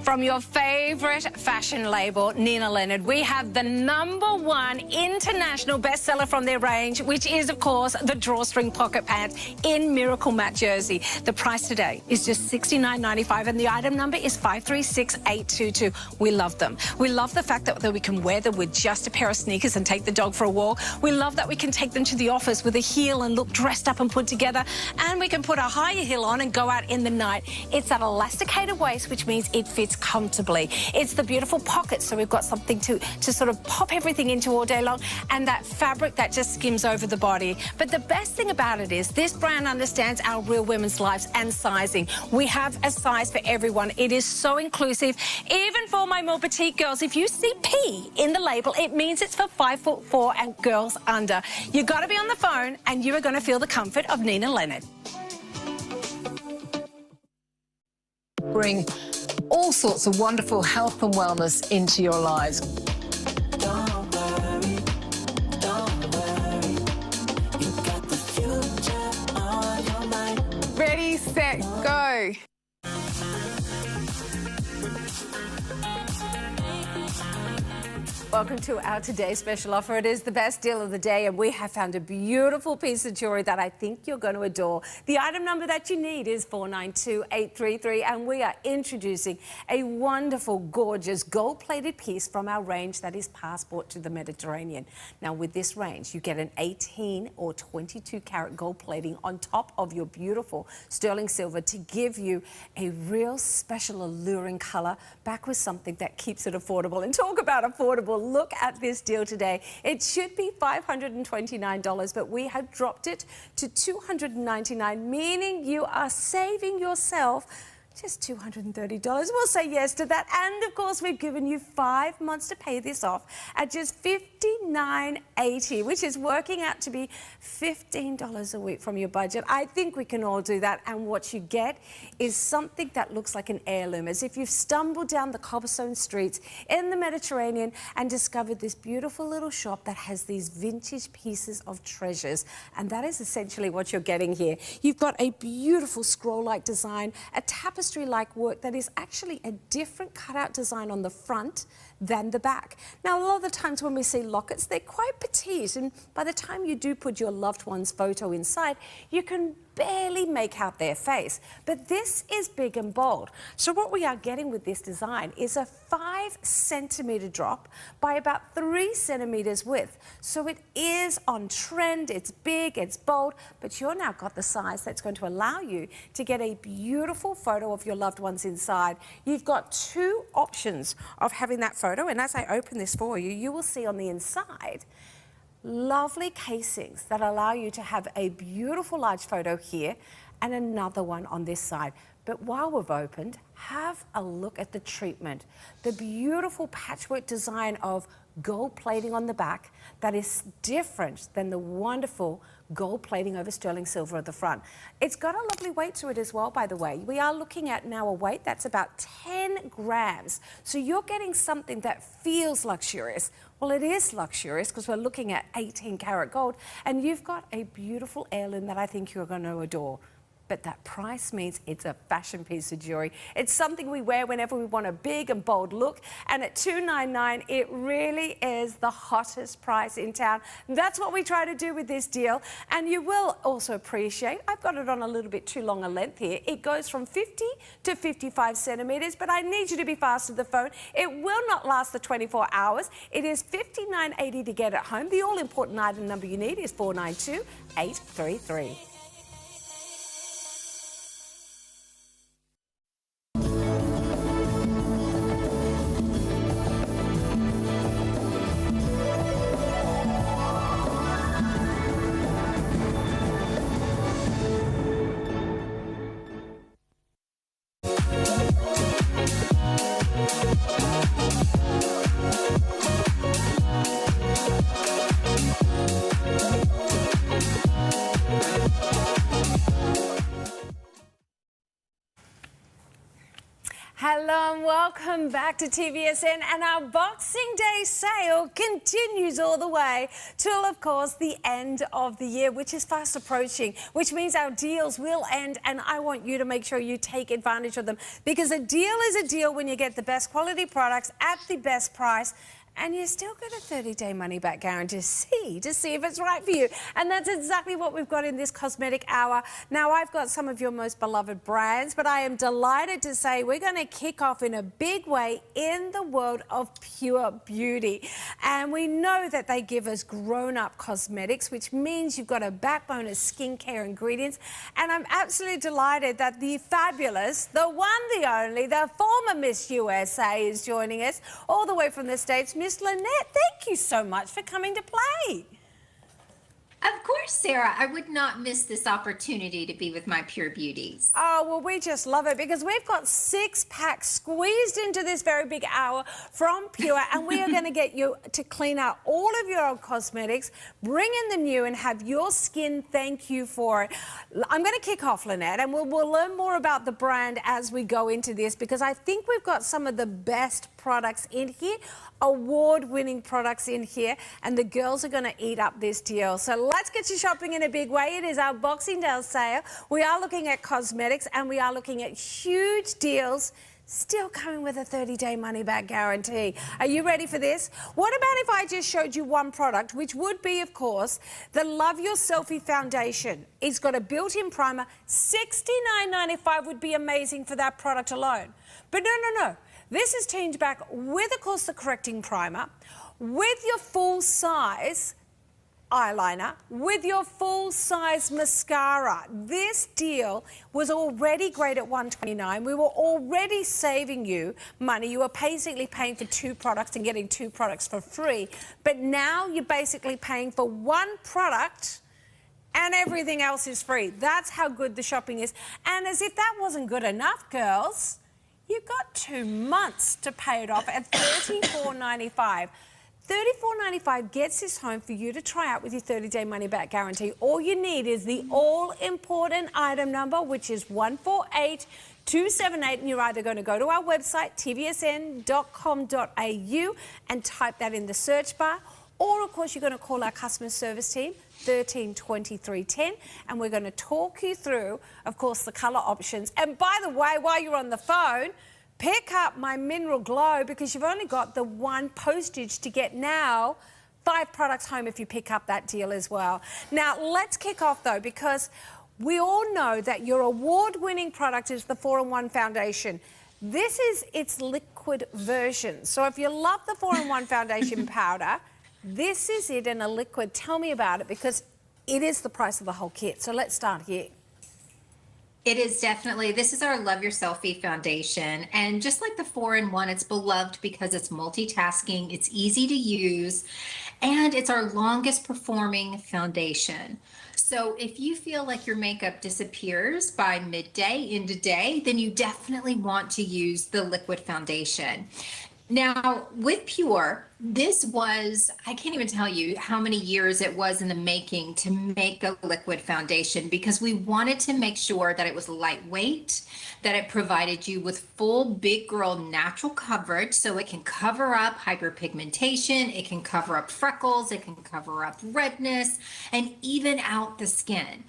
From your favourite fashion label, Nina Leonard, we have the #1 international bestseller from their range, which is, of course, the drawstring pocket pants in Miracle Matte Jersey. The price today is just $69.95 and the item number is 536822. We love them. We love the fact that we can wear them with just a pair of sneakers and take the dog for a walk. We love that we can take them to the office with a heel and look dressed up and put together, and we can put a higher heel on and go out in the night. It's that elasticated waist, which means it fits comfortably. It's the beautiful pockets, so we've got something to sort of pop everything into all day long, and that fabric that just skims over the body. But the best thing about it is this brand understands our real women's lives and sizing. We have a size for everyone. It is so inclusive. Even for my more petite girls, if you see P in the label, it means it's for 5'4" and girls under. You got to be on the phone and you are going to feel the comfort of Nina Leonard. Bring all sorts of wonderful health and wellness into your lives. Don't worry, you got the future on your mind. Ready, set, go. Welcome to our today's special offer. It is the best deal of the day, and we have found a beautiful piece of jewellery that I think you're going to adore. The item number that you need is 492833, and we are introducing a wonderful, gorgeous, gold-plated piece from our range that is passport to the Mediterranean. Now, with this range, you get an 18 or 22 karat gold plating on top of your beautiful sterling silver to give you a real special, alluring colour, back with something that keeps it affordable. And talk about affordable. Look at this deal today. It should be $529, but we have dropped it to $299, meaning you are saving yourself just $230. We'll say yes to that. And of course, we've given you 5 months to pay this off at just $59.80, which is working out to be $15 a week from your budget. I think we can all do that. And what you get is something that looks like an heirloom, as if you've stumbled down the cobblestone streets in the Mediterranean and discovered this beautiful little shop that has these vintage pieces of treasures. And that is essentially what you're getting here. You've got a beautiful scroll-like design, a tapestry-like work that is actually a different cutout design on the front than the back. Now, a lot of the times when we see lockets, they're quite petite, and by the time you do put your loved one's photo inside, you can barely make out their face. But this is big and bold. So what we are getting with this design is a 5 centimetre drop by about 3 centimetres width. So it is on trend, it's big, it's bold, but you're now got the size that's going to allow you to get a beautiful photo of your loved ones inside. You've got 2 options of having that photo, and as I open this for you, you will see on the inside lovely casings that allow you to have a beautiful large photo here and another one on this side. But while we've opened, have a look at the treatment. The beautiful patchwork design of gold plating on the back that is different than the wonderful gold plating over sterling silver at the front. It's got a lovely weight to it as well, by the way. We are looking at now a weight that's about 10 grams. So you're getting something that feels luxurious. Well, it is luxurious because we're looking at 18 karat gold, and you've got a beautiful heirloom that I think you're going to adore. But that price means it's a fashion piece of jewellery. It's something we wear whenever we want a big and bold look. And at $299, it really is the hottest price in town. That's what we try to do with this deal. And you will also appreciate, I've got it on a little bit too long a length here. It goes from 50 to 55 centimetres, but I need you to be fast to the phone. It will not last the 24 hours. It is $59.80 to get it home. The all-important item number you need is 492833. welcome back to TVSN, and our Boxing Day sale continues all the way till, of course, the end of the year, which is fast approaching, which means our deals will end, and I want you to make sure you take advantage of them, because a deal is a deal when you get the best quality products at the best price. And you still get a 30-day money-back guarantee to see if it's right for you. And that's exactly what we've got in this cosmetic hour. Now, I've got some of your most beloved brands, but I am delighted to say we're going to kick off in a big way in the world of Pure Beauty. And we know that they give us grown-up cosmetics, which means you've got a backbone of skincare ingredients. And I'm absolutely delighted that the fabulous, the one, the only, the former Miss USA is joining us all the way from the States. Miss Leonard, thank you so much for coming to play. Of course, Sarah. I would not miss this opportunity to be with my Pure Beauties. Oh, well, we just love it because we've got 6 packs squeezed into this very big hour from Pure, and we are going to get you to clean out all of your old cosmetics, bring in the new, and have your skin thank you for it. I'm going to kick off, Lynette, and we'll learn more about the brand as we go into this, because I think we've got some of the best products in here, award-winning products in here, and the girls are going to eat up this deal. So let's get you shopping in a big way. It is our Boxing Day sale. We are looking at cosmetics, and we are looking at huge deals, still coming with a 30-day money-back guarantee. Are you ready for this? What about if I just showed you one product, which would be, of course, the Love Your Selfie Foundation. It's got a built-in primer. $69.95 would be amazing for that product alone. But no. This is teamed back with, of course, the correcting primer, with your full-size eyeliner, with your full-size mascara. This deal was already great at $129. We were already saving you money. You were basically paying for 2 products and getting 2 products for free. But now you're basically paying for 1 product and everything else is free. That's how good the shopping is. And as if that wasn't good enough, girls, you've got 2 months to pay it off at $34.95. $34.95 gets this home for you to try out with your 30-day money-back guarantee. All you need is the all-important item number, which is 148278, and you're either going to go to our website, tvsn.com.au, and type that in the search bar, or, of course, you're going to call our customer service team, 132310, and we're going to talk you through, of course, the colour options. And by the way, while you're on the phone, pick up my Mineral Glow, because you've only got the 1 postage to get now 5 products home if you pick up that deal as well. Now, let's kick off, though, because we all know that your award-winning product is the 4-in-1 foundation. This is its liquid version. So if you love the 4-in-1 foundation powder, this is it in a liquid. Tell me about it, because it is the price of the whole kit. So let's start here. It is definitely, this is our Love Your Selfie foundation. And just like the 4-in-1, it's beloved because it's multitasking, it's easy to use, and it's our longest performing foundation. So if you feel like your makeup disappears by midday into day, then you definitely want to use the liquid foundation. Now, with Pure, this was, I can't even tell you how many years it was in the making to make a liquid foundation, because we wanted to make sure that it was lightweight, that it provided you with full big girl natural coverage, so it can cover up hyperpigmentation, it can cover up freckles, it can cover up redness, and even out the skin.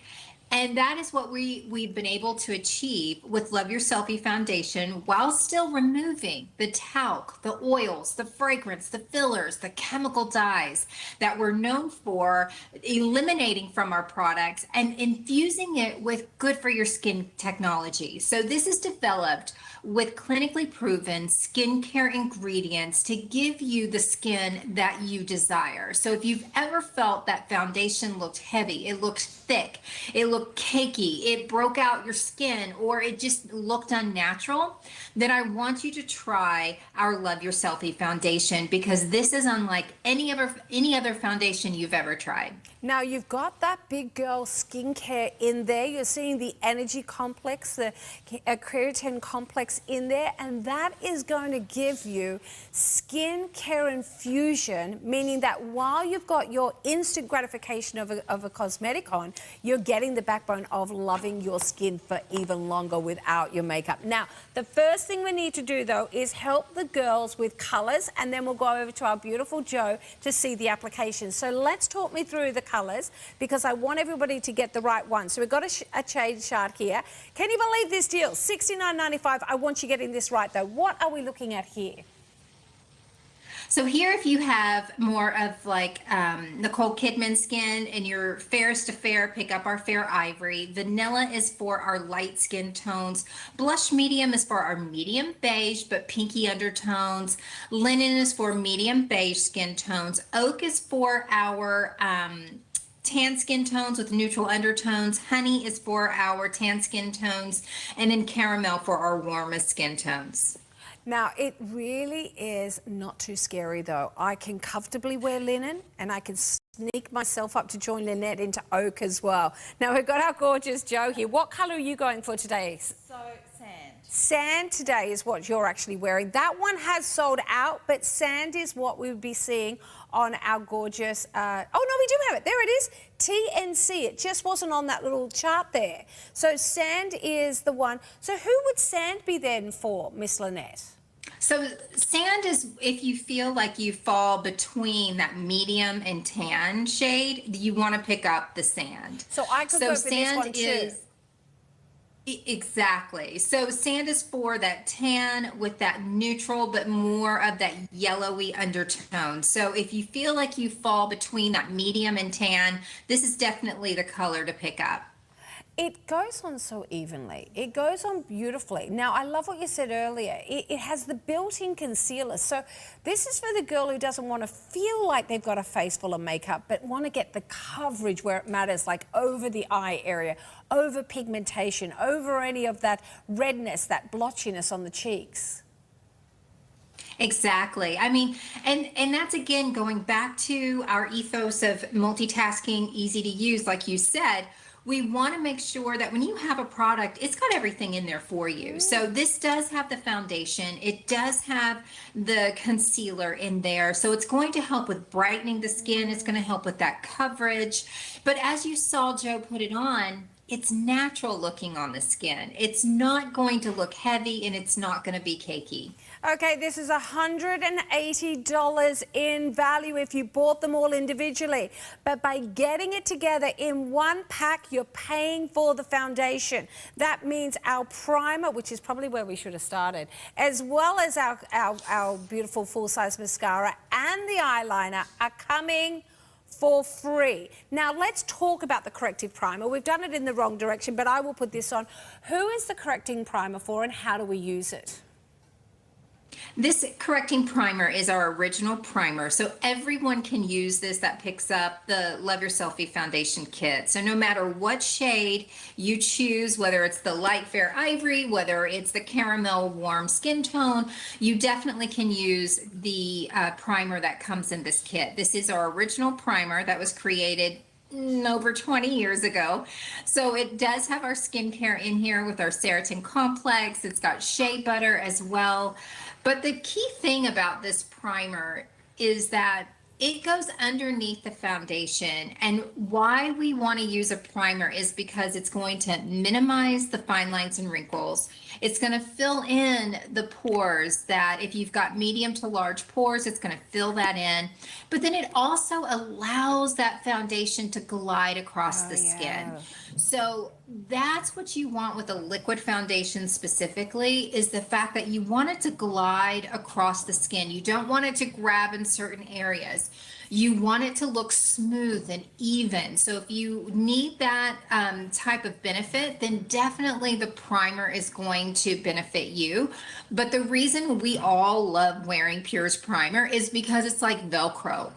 And that is what we've been able to achieve with Love Your Selfie foundation, while still removing the talc, the oils, the fragrance, the fillers, the chemical dyes that we're known for eliminating from our products, and infusing it with good for your skin technology. So this is developed with clinically proven skincare ingredients to give you the skin that you desire. So if you've ever felt that foundation looked heavy, it looked thick, it looked cakey, it broke out your skin, or it just looked unnatural, then I want you to try our Love Your Selfie foundation, because this is unlike any other foundation you've ever tried. Now you've got that big girl skincare in there. You're seeing the energy complex, the keratin complex in there, and that is going to give you skincare infusion, meaning that while you've got your instant gratification of a cosmetic on, you're getting the backbone of loving your skin for even longer without your makeup. Now, the first thing we need to do though is help the girls with colors, and then we'll go over to our beautiful Jo to see the application. So let's talk me through the colors, because I want everybody to get the right one. So we've got a shade chart here. Can you believe this deal? $69.95. I want you getting this right though. What are we looking at here? So here, if you have more of like Nicole Kidman skin and you're fairest to fair, pick up our Fair Ivory. Vanilla is for our light skin tones. Blush medium is for our medium beige but pinky undertones. Linen is for medium beige skin tones. Oak is for our tan skin tones with neutral undertones. Honey is for our tan skin tones. And then caramel for our warmest skin tones. Now, it really is not too scary, though. I can comfortably wear linen, and I can sneak myself up to join Lynette into oak as well. Now, we've got our gorgeous Jo here. What colour are you going for today? So, sand. Sand today is what you're actually wearing. That one has sold out, but sand is what we would be seeing on our gorgeous... oh, no, we do have it. There it is. TNC. It just wasn't on that little chart there. So sand is the one. So who would sand be then for, Miss Lynette? So sand is if you feel like you fall between that medium and tan shade, you want to pick up the sand. So I could go for this one too. Exactly. So sand is for that tan with that neutral but more of that yellowy undertone. So if you feel like you fall between that medium and tan, this is definitely the color to pick up. It goes on so evenly. It goes on beautifully. Now, I love what you said earlier. It has the built-in concealer. So this is for the girl who doesn't want to feel like they've got a face full of makeup, but want to get the coverage where it matters, like over the eye area, over pigmentation, over any of that redness, that blotchiness on the cheeks. Exactly. I mean, and that's again going back to our ethos of multitasking, easy to use, like you said. We want to make sure that when you have a product, it's got everything in there for you. So this does have the foundation. It does have the concealer in there. So it's going to help with brightening the skin. It's going to help with that coverage. But as you saw Jo put it on, it's natural looking on the skin. It's not going to look heavy and it's not going to be cakey. Okay, this is $180 in value if you bought them all individually. But by getting it together in one pack, you're paying for the foundation. That means our primer, which is probably where we should have started, as well as our beautiful full-size mascara and the eyeliner are coming for free. Now, let's talk about the corrective primer. We've done it in the wrong direction, but I will put this on. Who is the correcting primer for and how do we use it? This correcting primer is our original primer, so everyone can use this that picks up the Love Your Selfie Foundation Kit. So no matter what shade you choose, whether it's the light fair ivory, whether it's the caramel warm skin tone, you definitely can use the primer that comes in this kit. This is our original primer that was created over 20 years ago. So it does have our skincare in here with our Keratin complex. It's got shea butter as well. But the key thing about this primer is that it goes underneath the foundation, and why we want to use a primer is because it's going to minimize the fine lines and wrinkles. It's going to fill in the pores that if you've got medium to large pores, it's going to fill that in. But then it also allows that foundation to glide across the skin. So that's what you want with a liquid foundation specifically, is the fact that you want it to glide across the skin. You don't want it to grab in certain areas. You want it to look smooth and even. So if you need that type of benefit, then definitely the primer is going to benefit you. But the reason we all love wearing Pure's primer is because it's like Velcro.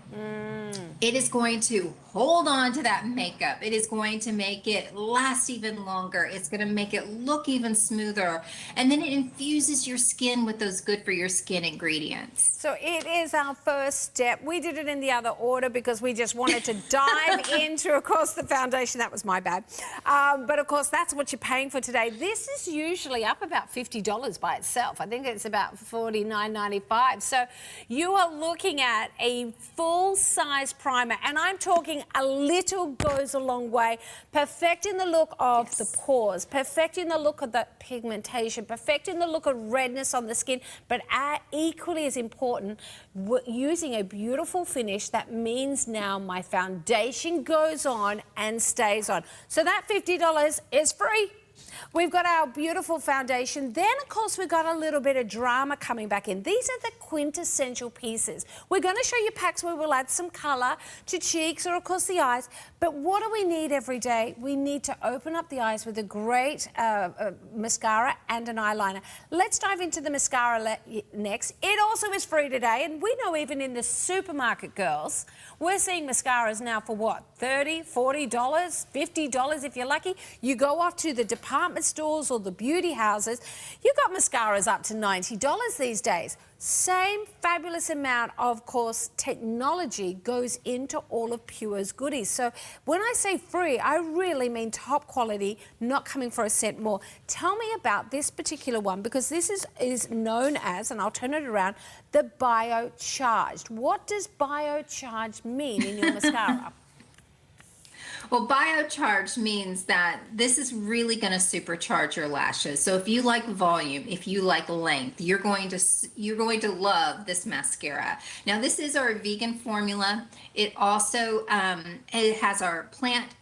It is going to hold on to that makeup. It is going to make it last even longer. It's going to make it look even smoother. And then it infuses your skin with those good for your skin ingredients. So it is our first step. We did it in the other another order because we just wanted to dive into, of course, the foundation. That was my bad. But, of course, that's what you're paying for today. This is usually up about $50 by itself. I think it's about $49.95. So you are looking at a full-size primer, and I'm talking a little goes a long way, perfecting the look of the pores, perfecting the look of the pigmentation, perfecting the look of redness on the skin, but equally as important, using a beautiful finish that means now my foundation goes on and stays on. So that $50 is free. We've got our beautiful foundation. Then, of course, we've got a little bit of drama coming back in. These are the quintessential pieces. We're going to show you packs where we'll add some colour to cheeks or, of course, the eyes. But what do we need every day? We need to open up the eyes with a great mascara and an eyeliner. Let's dive into the mascara next. It also is free today. And we know even in the supermarket, girls, we're seeing mascaras now for what? $30, $40, $50 if you're lucky. You go off to the department stores or the beauty houses, you've got mascaras up to $90 these days. Same fabulous amount of course, technology goes into all of Pure's goodies. So when I say free, I really mean top quality, not coming for a cent more. Tell me about this particular one, because this is known as, and I'll turn it around, the biocharged. What does biocharged mean in your mascara? Well, biocharged means that this is really going to supercharge your lashes. So if you like volume, if you like length, you're going to love this mascara. Now, this is our vegan formula. It also it has our plant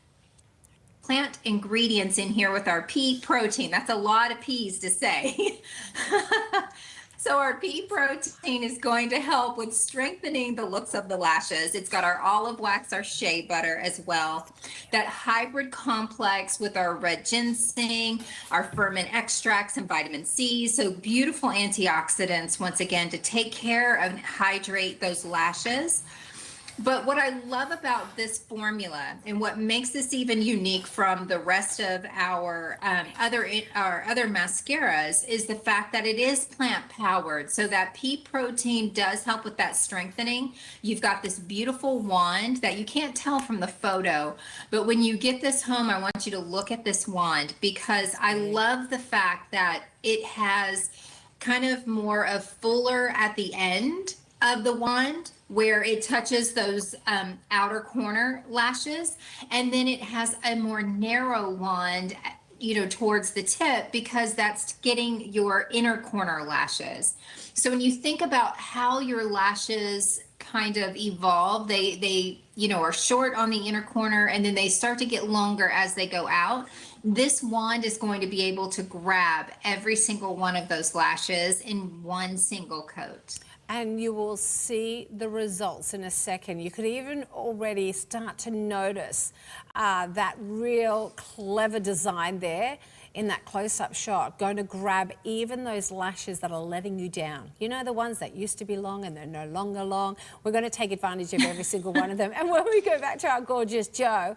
ingredients in here with our pea protein. That's a lot of peas to say. So our pea protein is going to help with strengthening the looks of the lashes. It's got our olive wax, our shea butter as well. That hybrid complex with our red ginseng, our ferment extracts and vitamin C. So beautiful antioxidants, once again, to take care and hydrate those lashes. But what I love about this formula and what makes this even unique from the rest of our other mascaras is the fact that it is plant powered. So that pea protein does help with that strengthening. You've got this beautiful wand that you can't tell from the photo, but when you get this home, I want you to look at this wand, because I love the fact that it has kind of more of fuller at the end of the wand, where it touches those outer corner lashes, and then it has a more narrow wand, you know, towards the tip, because that's getting your inner corner lashes. So when you think about how your lashes kind of evolve, they you know, are short on the inner corner and then they start to get longer as they go out. This wand is going to be able to grab every single one of those lashes in one single coat. And you will see the results in a second. You could even already start to notice that real clever design there in that close-up shot, going to grab even those lashes that are letting you down. You know, the ones that used to be long and they're no longer long. We're going to take advantage of every single one of them. And when we go back to our gorgeous Jo,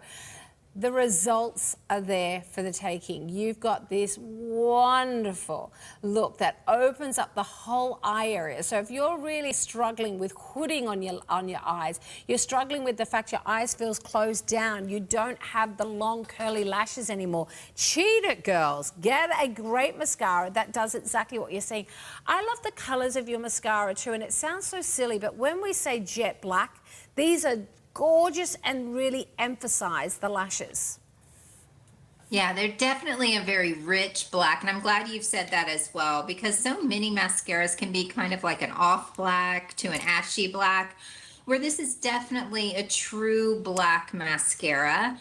the results are there for the taking. You've got this wonderful look that opens up the whole eye area. So if you're really struggling with hooding on your eyes, you're struggling with the fact your eyes feels closed down, you don't have the long curly lashes anymore, cheat it, girls. Get a great mascara that does exactly what you're seeing. I love the colors of your mascara too, and it sounds so silly, but when we say jet black, these are gorgeous and really emphasize the lashes. Yeah, they're definitely a very rich black, and I'm glad you've said that as well, because so many mascaras can be kind of like an off black to an ashy black, where this is definitely a true black mascara.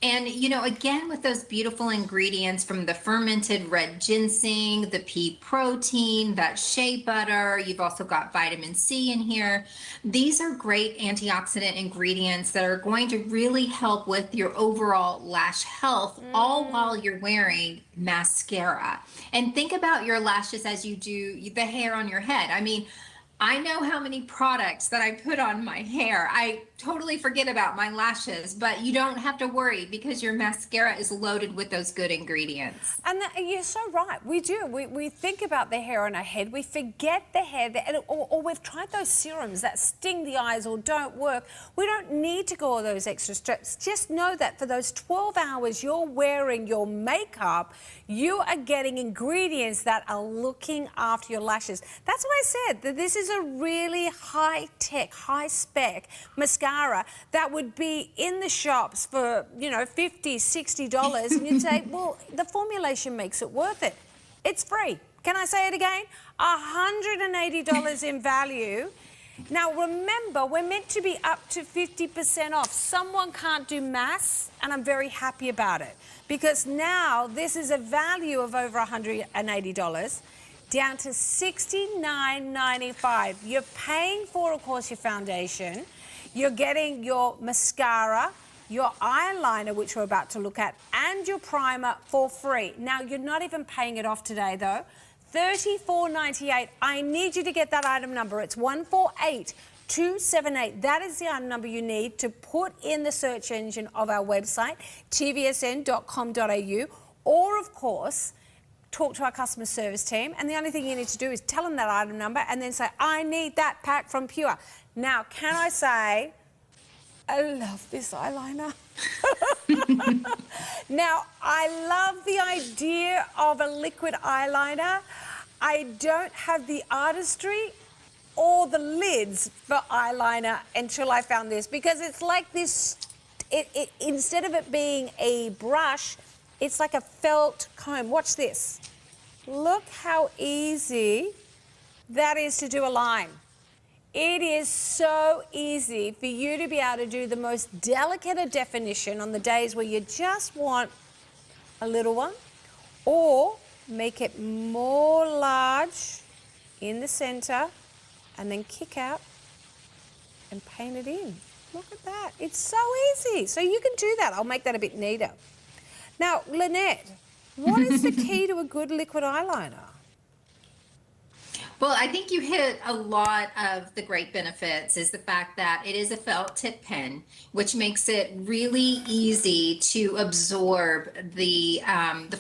And, you know, again, with those beautiful ingredients from the fermented red ginseng, the pea protein, that shea butter, you've also got vitamin C in here. These are great antioxidant ingredients that are going to really help with your overall lash health, all while you're wearing mascara. And think about your lashes as you do the hair on your head. I mean, I know how many products that I put on my hair. I totally forget about my lashes, but you don't have to worry because your mascara is loaded with those good ingredients. And you're so right. We do. We think about the hair on our head. We forget the hair, or we've tried those serums that sting the eyes or don't work. We don't need to go all those extra steps. Just know that for those 12 hours you're wearing your makeup, you are getting ingredients that are looking after your lashes. That's why I said that this is a really high-tech, high-spec mascara that would be in the shops for, you know, $50, $60, and you'd say, well, the formulation makes it worth it. It's free. Can I say it again? $180 in value. Now, remember, we're meant to be up to 50% off. Someone can't do maths, and I'm very happy about it, because now this is a value of over $180 down to $69.95. You're paying for, of course, your foundation. You're getting your mascara, your eyeliner, which we're about to look at, and your primer for free. Now, you're not even paying it off today, though. $34.98. I need you to get that item number. It's 148278. That is the item number you need to put in the search engine of our website, tvsn.com.au, or, of course, talk to our customer service team, and the only thing you need to do is tell them that item number and then say, I need that pack from Pure. Now, can I say, I love this eyeliner. Now, I love the idea of a liquid eyeliner. I don't have the artistry or the lids for eyeliner until I found this, because it's like this, instead of it being a brush, it's like a felt comb. Watch this. Look how easy that is to do a line. It is so easy for you to be able to do the most delicate a definition on the days where you just want a little one, or make it more large in the center and then kick out and paint it in. Look at that. It's so easy. So you can do that. I'll make that a bit neater. Now, Lynette, what is the key to a good liquid eyeliner? Well, I think you hit a lot of the great benefits, is the fact that it is a felt tip pen, which makes it really easy to absorb the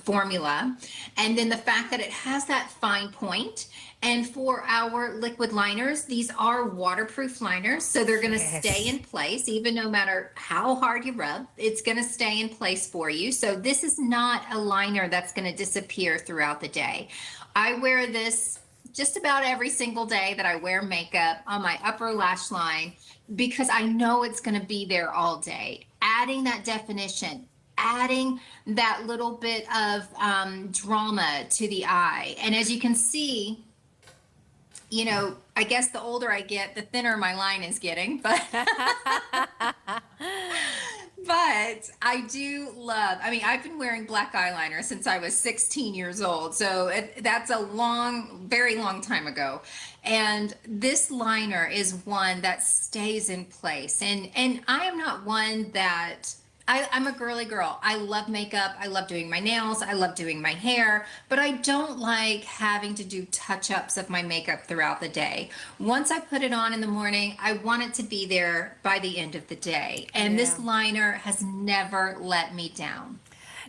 formula. And then the fact that it has that fine point. And for our liquid liners, these are waterproof liners, so they're going to stay in place, even no matter how hard you rub, it's going to stay in place for you. So this is not a liner that's going to disappear throughout the day. I wear this just about every single day that I wear makeup on my upper lash line, because I know it's going to be there all day. Adding that definition, adding that little bit of drama to the eye. And as you can see, you know, I guess the older I get, the thinner my line is getting, but but I do love, I mean, I've been wearing black eyeliner since I was 16 years old. So that's a long, very long time ago. And this liner is one that stays in place. And I am not one that, I'm a girly girl. I love makeup. I love doing my nails. I love doing my hair, but I don't like having to do touch-ups of my makeup throughout the day. Once I put it on in the morning, I want it to be there by the end of the day. And this liner has never let me down.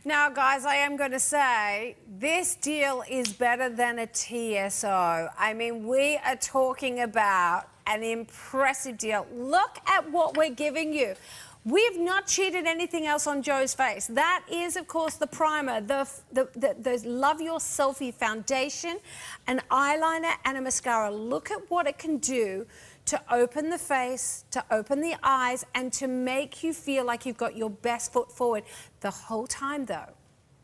Now, guys, I am going to say this deal is better than a TSO. I mean, we are talking about an impressive deal. Look at what we're giving you. We've not cheated anything else on Joe's face. That is, of course, the primer, the Love Your Selfie foundation, an eyeliner and a mascara. Look at what it can do to open the face, to open the eyes, and to make you feel like you've got your best foot forward. The whole time, though,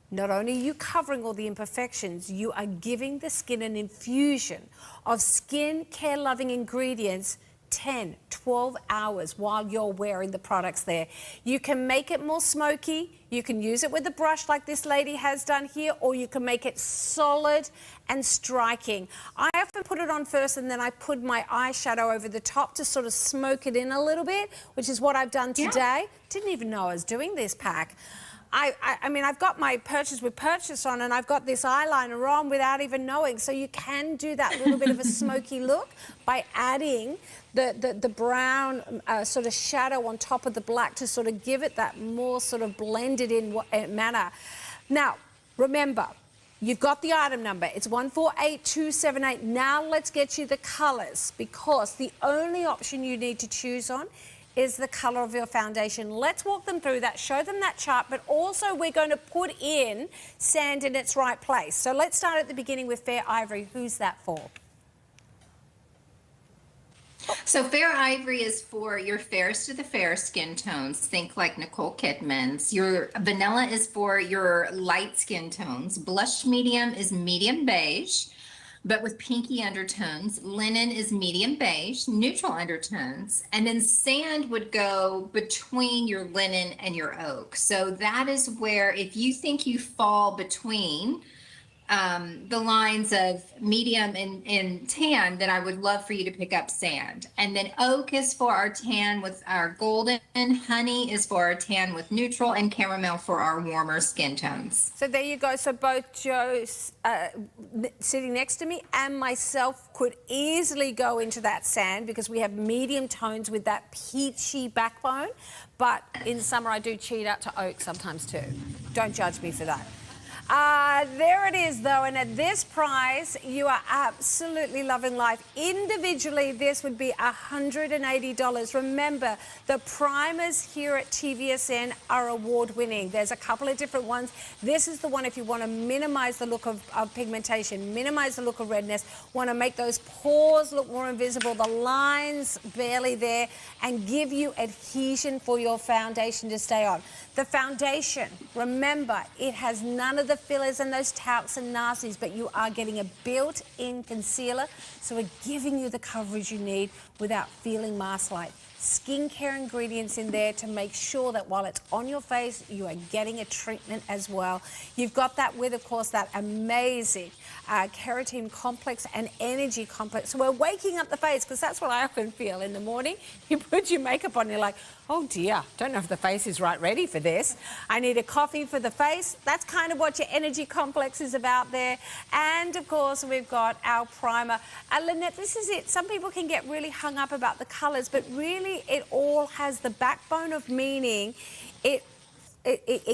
not only are you covering all the imperfections, you are giving the skin an infusion of skin care loving ingredients 10, 12 hours while you're wearing the products there. You can make it more smoky. You can use it with a brush like this lady has done here, or you can make it solid and striking. I often put it on first and then I put my eyeshadow over the top to sort of smoke it in a little bit, which is what I've done today. Didn't even know I was doing this pack. I mean, I've got my purchase with purchase on, and I've got this eyeliner on without even knowing. So you can do that little bit of a smoky look by adding the brown sort of shadow on top of the black to sort of give it that more sort of blended in manner. Now, remember, you've got the item number. It's 148278. Now let's get you the colours, because the only option you need to choose on is the colour of your foundation. Let's walk them through that, show them that chart, but also we're going to put in sand in its right place. So let's start at the beginning with Fair Ivory. Who's that for? So Fair Ivory is for your fairest of the fair skin tones. Think like Nicole Kidman's. Your vanilla is for your light skin tones. Blush medium is medium beige, but with pinky undertones. Linen is medium beige, neutral undertones. And then sand would go between your linen and your oak. So that is where, if you think you fall between the lines of medium and tan, then I would love for you to pick up sand. And then oak is for our tan with our golden, honey is for our tan with neutral, and caramel for our warmer skin tones. So there you go. So both Joe sitting next to me and myself could easily go into that sand, because we have medium tones with that peachy backbone. But in summer, I do cheat out to oak sometimes too. Don't judge me for that. There it is, though, and at this price, you are absolutely loving life. Individually, this would be $180. Remember, the primers here at TVSN are award-winning. There's a couple of different ones. This is the one if you want to minimize the look of pigmentation, minimize the look of redness, want to make those pores look more invisible, the lines barely there, and give you adhesion for your foundation to stay on. The foundation, remember, it has none of the fillers and those talcs and nasties, but you are getting a built-in concealer, so we're giving you the coverage you need without feeling mask-like. Skincare ingredients in there to make sure that while it's on your face, you are getting a treatment as well. You've got that with, of course, that amazing keratin complex and energy complex. So we're waking up the face, because that's what I often feel in the morning. You put your makeup on, you're like, oh dear, don't know if the face is ready for this. I need a coffee for the face. That's kind of what your energy complex is about there. And of course, we've got our primer. Lynette, this is it. Some people can get really hung up about the colours, but really it all has the backbone of meaning. It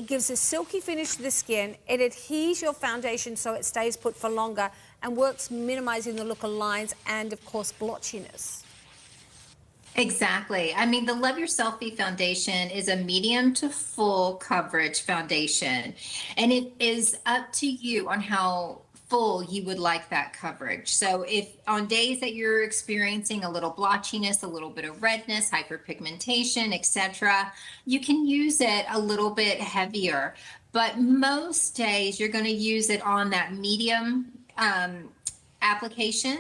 gives a silky finish to the skin. It adheres your foundation so it stays put for longer and works minimising the look of lines and, of course, blotchiness. Exactly. I mean, the Love Your Selfie foundation is a medium to full coverage foundation, and it is up to you on how full you would like that coverage. So if on days that you're experiencing a little blotchiness, a little bit of redness, hyperpigmentation, etc., you can use it a little bit heavier. But most days you're going to use it on that medium application.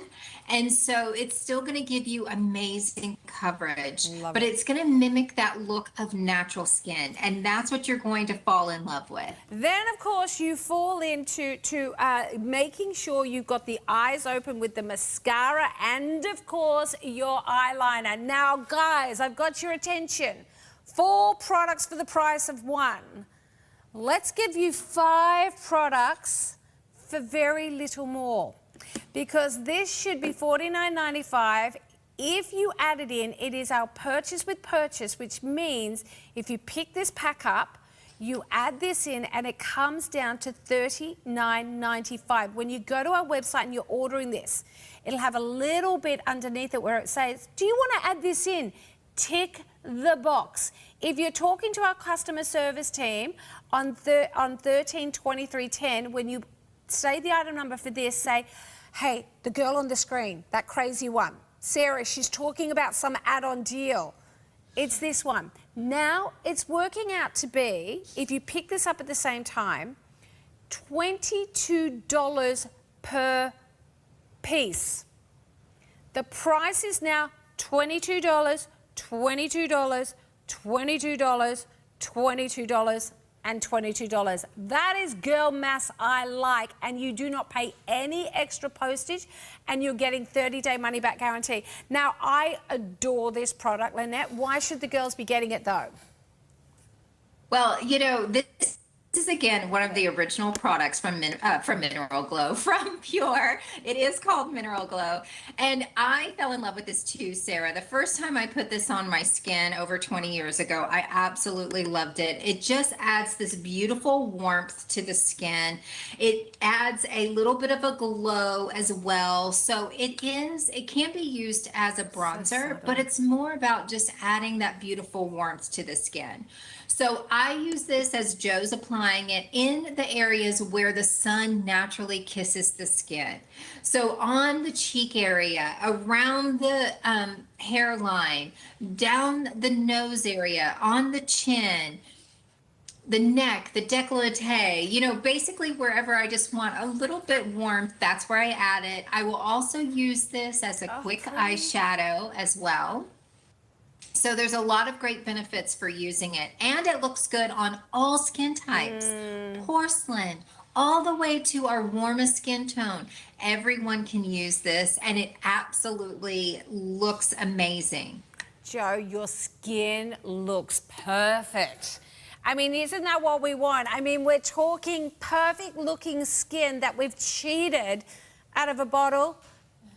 And so it's still going to give you amazing coverage, but it's going to mimic that look of natural skin. And that's what you're going to fall in love with. Then, of course, you fall into making sure you've got the eyes open with the mascara and, of course, your eyeliner. Now, guys, I've got your attention. 4 products for the price of 1. Let's give you 5 products for very little more, because this should be $49.95. If you add it in, it is our purchase with purchase, which means if you pick this pack up, you add this in and it comes down to $39.95. When you go to our website and you're ordering this, it'll have a little bit underneath it where it says, do you want to add this in? Tick the box. If you're talking to our customer service team on 132310, when you say the item number for this, say, hey, the girl on the screen, that crazy one, Sarah, she's talking about some add-on deal. It's this one. Now it's working out to be, if you pick this up at the same time, $22 per piece. The price is now $22, $22, $22, $22, and $22. That is girl mass I like, and you do not pay any extra postage, and you're getting 30-day money-back guarantee. Now, I adore this product, Lynette. Why should the girls be getting it, though? Well, you know, this This is again one of the original products from Mineral Glow, from Pure. It is called Mineral Glow, and I fell in love with this too, Sarah. The first time I put this on my skin over 20 years ago, I absolutely loved it. It just adds this beautiful warmth to the skin. It adds a little bit of a glow as well. So it can be used as a bronzer, but it's more about just adding that beautiful warmth to the skin. So I use this as Joe's applying it in the areas where the sun naturally kisses the skin. So on the cheek area, around the hairline, down the nose area, on the chin, the neck, the décolleté, you know, basically wherever I just want a little bit warmth, that's where I add it. I will also use this as a quick eyeshadow as well. So there's a lot of great benefits for using it, and it looks good on all skin types, porcelain, all the way to our warmest skin tone. Everyone can use this, and it absolutely looks amazing. Joe, your skin looks perfect. I mean, isn't that what we want? I mean, we're talking perfect looking skin that we've cheated out of a bottle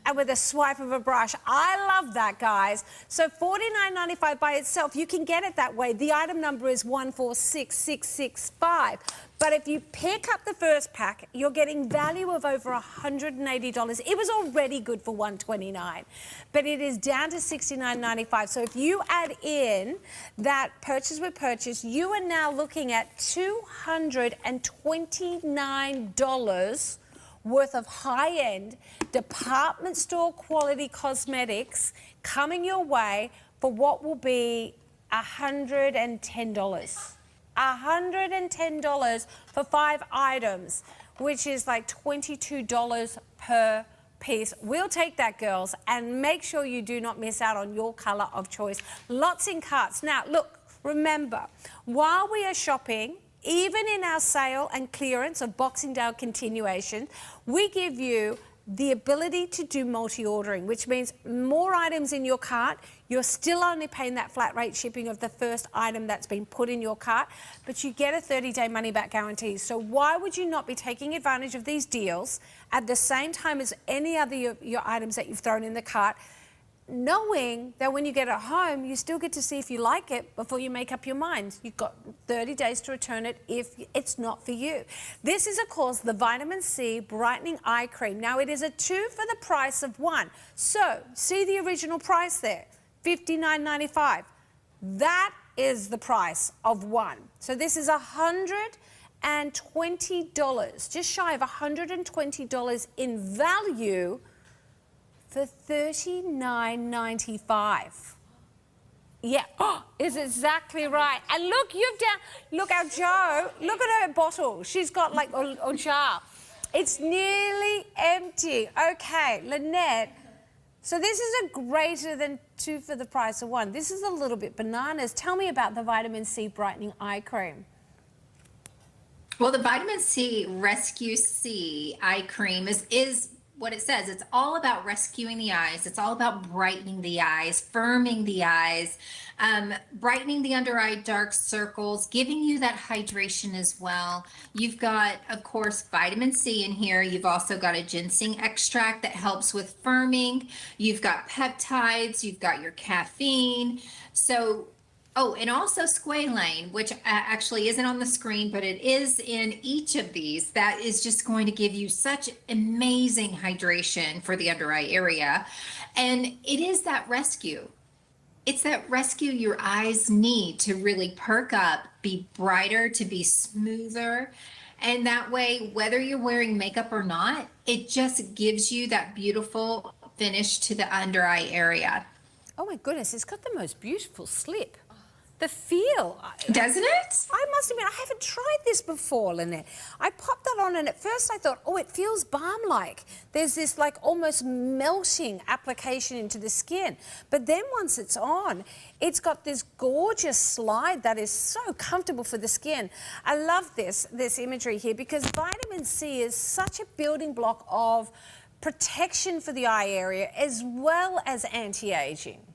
and with a swipe of a brush. I love that, guys. So $49.95 by itself, you can get it that way. The item number is 146665. But if you pick up the first pack, you're getting value of over $180. It was already good for $129, but it is down to $69.95. So if you add in that purchase with purchase, you are now looking at $229 worth of high-end department store quality cosmetics coming your way for what will be $110. $110 for 5 items, which is like $22 per piece. We'll take that, girls, and make sure you do not miss out on your color of choice. Lots in carts. Now, look, remember, while we are shopping, even in our sale and clearance of Boxing Day continuation, we give you the ability to do multi-ordering, which means more items in your cart. You're still only paying that flat rate shipping of the first item that's been put in your cart, but you get a 30-day money-back guarantee. So why would you not be taking advantage of these deals at the same time as any other your items that you've thrown in the cart, knowing that when you get it home, you still get to see if you like it before you make up your mind. You've got 30 days to return it if it's not for you. This is, of course, the Vitamin C Brightening Eye Cream. Now, it is a 2 for the price of 1. So, see the original price there, $59.95. That is the price of 1. So this is $120, just shy of $120 in value for $39.95. Yeah, is exactly right. And look, look at Joe, look at her bottle. She's got like a jar. It's nearly empty. Okay, Lynette, so this is a greater than 2 for the price of 1. This is a little bit bananas. Tell me about the Vitamin C Brightening Eye Cream. Well, the Vitamin C Rescue C Eye Cream is what it says. It's all about rescuing the eyes. It's all about brightening the eyes, firming the eyes, brightening the under eye dark circles, giving you that hydration as well. You've got, of course, vitamin C in here. You've also got a ginseng extract that helps with firming. You've got peptides. You've got your caffeine. So, oh, and also squalane, which actually isn't on the screen, but it is in each of these. That is just going to give you such amazing hydration for the under eye area. And it is that rescue. It's that rescue your eyes need to really perk up, be brighter, to be smoother. And that way, whether you're wearing makeup or not, it just gives you that beautiful finish to the under eye area. Oh my goodness, it's got the most beautiful slip. The feel. Doesn't it? I must admit, I haven't tried this before, Lynette. I popped that on and at first I thought, oh, it feels balm-like. There's this like almost melting application into the skin. But then once it's on, it's got this gorgeous slide that is so comfortable for the skin. I love this imagery here because vitamin C is such a building block of protection for the eye area as well as anti-aging.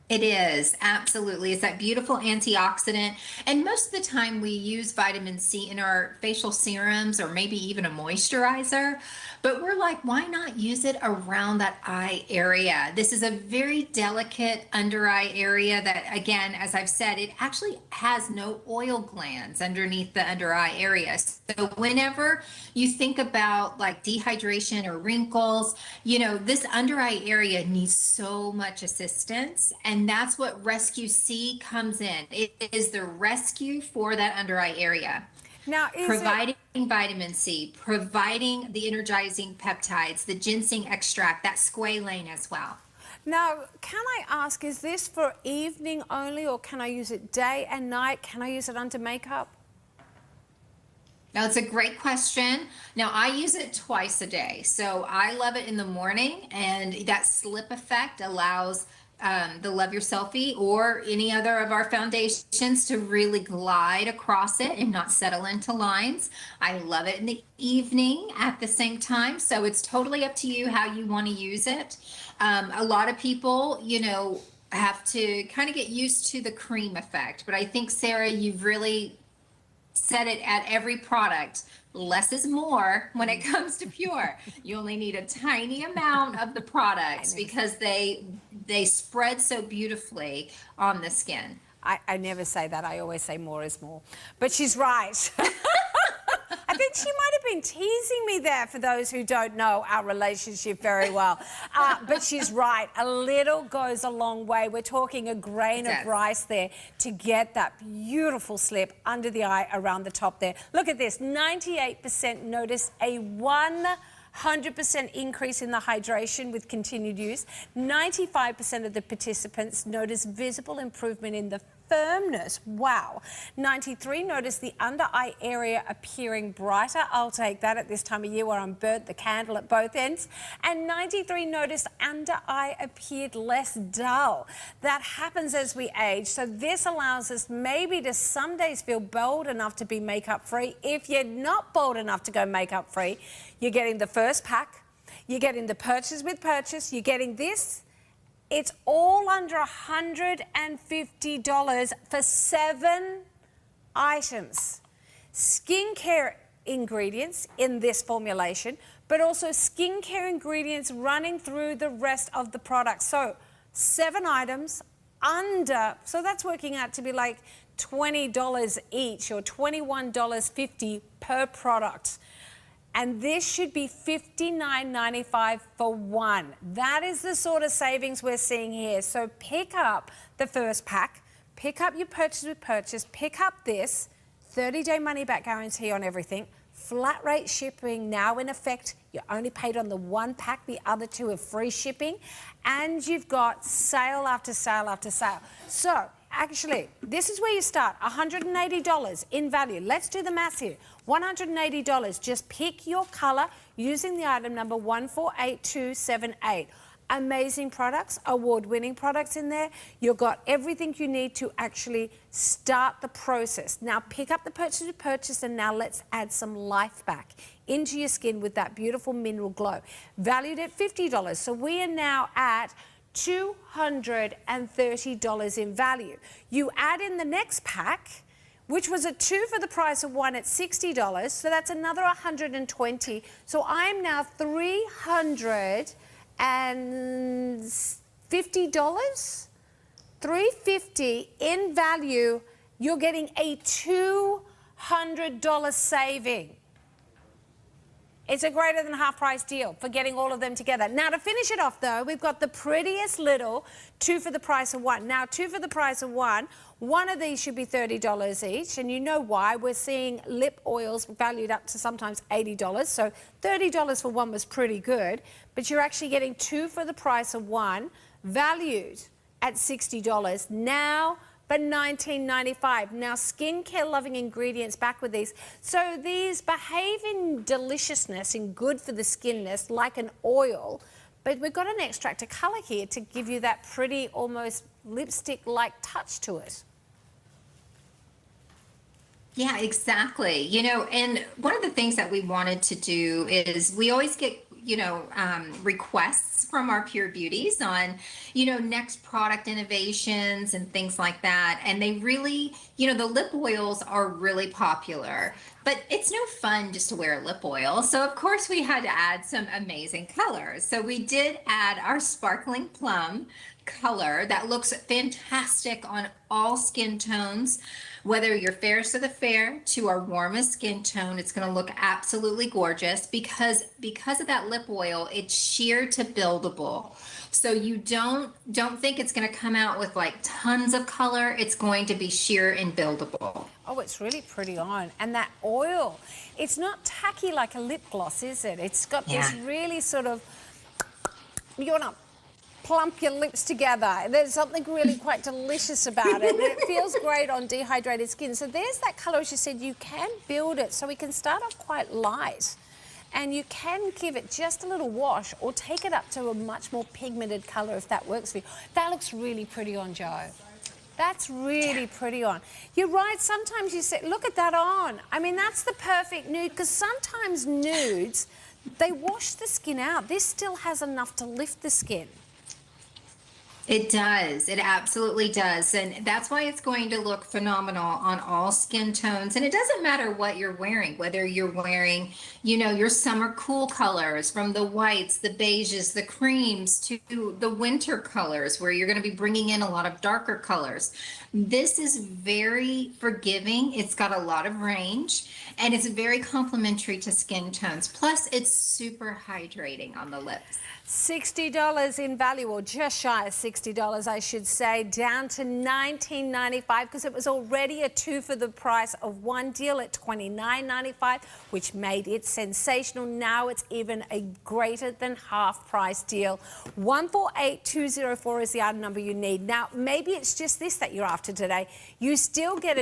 It is, absolutely. It's that beautiful antioxidant. And most of the time we use vitamin C in our facial serums or maybe even a moisturizer. But we're like, why not use it around that eye area? This is a very delicate under eye area that, again, as I've said, it actually has no oil glands underneath the under eye area. So whenever you think about like dehydration or wrinkles, you know, this under eye area needs so much assistance. And that's what Rescue C comes in. It is the rescue for that under eye area. Now, providing vitamin C, providing the energizing peptides, the ginseng extract, that squalane as well. Now, can I ask, is this for evening only, or can I use it day and night? Can I use it under makeup? Now, it's a great question. Now, I use it twice a day. So I love it in the morning, and that slip effect allows the Love Your Selfie or any other of our foundations to really glide across it and not settle into lines. I love it in the evening at the same time. So it's totally up to you how you want to use it. A lot of people, you know, have to kind of get used to the cream effect. But I think, Sarah, you've really said it at every product. Less is more when it comes to Pure. You only need a tiny amount of the products because they spread so beautifully on the skin. I never say that. I always say more is more. But she's right. I think she might have been teasing me there, for those who don't know our relationship very well. But she's right. A little goes a long way. We're talking a grain of rice there to get that beautiful slip under the eye around the top there. Look at this. 98% notice a 100% increase in the hydration with continued use. 95% of the participants notice visible improvement in the firmness. Wow. 93 notice the under eye area appearing brighter. I'll take that at this time of year where I'm burnt the candle at both ends. And 93 noticed under eye appeared less dull. That happens as we age. So this allows us maybe to some days feel bold enough to be makeup free. If you're not bold enough to go makeup free, you're getting the first pack, you're getting the purchase with purchase, you're getting this. It's all under $150 for 7 items. Skincare ingredients in this formulation, but also skincare ingredients running through the rest of the product. So 7 items under, so that's working out to be like $20 each or $21.50 per product. And this should be $59.95 for one. That is the sort of savings we're seeing here. So pick up the first pack, pick up your purchase with purchase, pick up this 30-day money-back guarantee on everything, flat rate shipping now in effect. You're only paid on the one pack, the other 2 are free shipping, and you've got sale after sale after sale. So actually, this is where you start, $180 in value. Let's do the math here. $180, just pick your color using the item number 148278. Amazing products, award-winning products in there. You've got everything you need to actually start the process. Now pick up the purchase to purchase, and now let's add some life back into your skin with that beautiful mineral glow. Valued at $50, so we are now at $230 in value. You add in the next pack, which was a 2 for the price of 1 at $60, so that's another $120. So I'm now $350, $350 in value. You're getting a $200 saving. It's a greater than half price deal for getting all of them together. Now to finish it off though, we've got the prettiest little 2 for the price of 1. Now 2 for the price of 1, one of these should be $30 each, and you know why. We're seeing lip oils valued up to sometimes $80, so $30 for one was pretty good, but you're actually getting 2 for the price of 1, valued at $60 now, but $19.95. Now, skincare loving ingredients back with these. So these behave in deliciousness and good for the skinness like an oil, but we've got an extract of colour here to give you that pretty, almost lipstick-like touch to it. Yeah, exactly. You know, and one of the things that we wanted to do is we always get requests from our Pure Beauties on, next product innovations and things like that. And they really, the lip oils are really popular, but it's no fun just to wear lip oil. So of course we had to add some amazing colors. So we did add our Sparkling Plum color that looks fantastic on all skin tones. Whether you're fairest of the fair to our warmest skin tone, it's going to look absolutely gorgeous because of that lip oil. It's sheer to buildable, so you don't think it's going to come out with like tons of color. It's going to be sheer and buildable. Oh, it's really pretty on, and that oil, it's not tacky like a lip gloss, is it? It's got this really sort of, you want to plump your lips together. There's something really quite delicious about it. It feels great on dehydrated skin. So there's that colour, as you said, you can build it. So we can start off quite light and you can give it just a little wash or take it up to a much more pigmented colour if that works for you. That looks really pretty on, Joe. That's really pretty on. You're right, sometimes you say, look at that on. I mean, that's the perfect nude, because sometimes nudes, they wash the skin out. This still has enough to lift the skin. It does. It absolutely does. And that's why it's going to look phenomenal on all skin tones. And it doesn't matter what you're wearing, whether you're wearing, your summer cool colors, from the whites, the beiges, the creams, to the winter colors where you're going to be bringing in a lot of darker colors. This is very forgiving. It's got a lot of range and it's very complementary to skin tones. Plus, it's super hydrating on the lips. $60 in value, or just shy of $60, I should say, down to $19.95, because it was already a 2 for the price of 1 deal at $29.95, which made it sensational. Now it's even a greater than half price deal. 148204 is the item number you need. Now, maybe it's just this that you're after today. You still get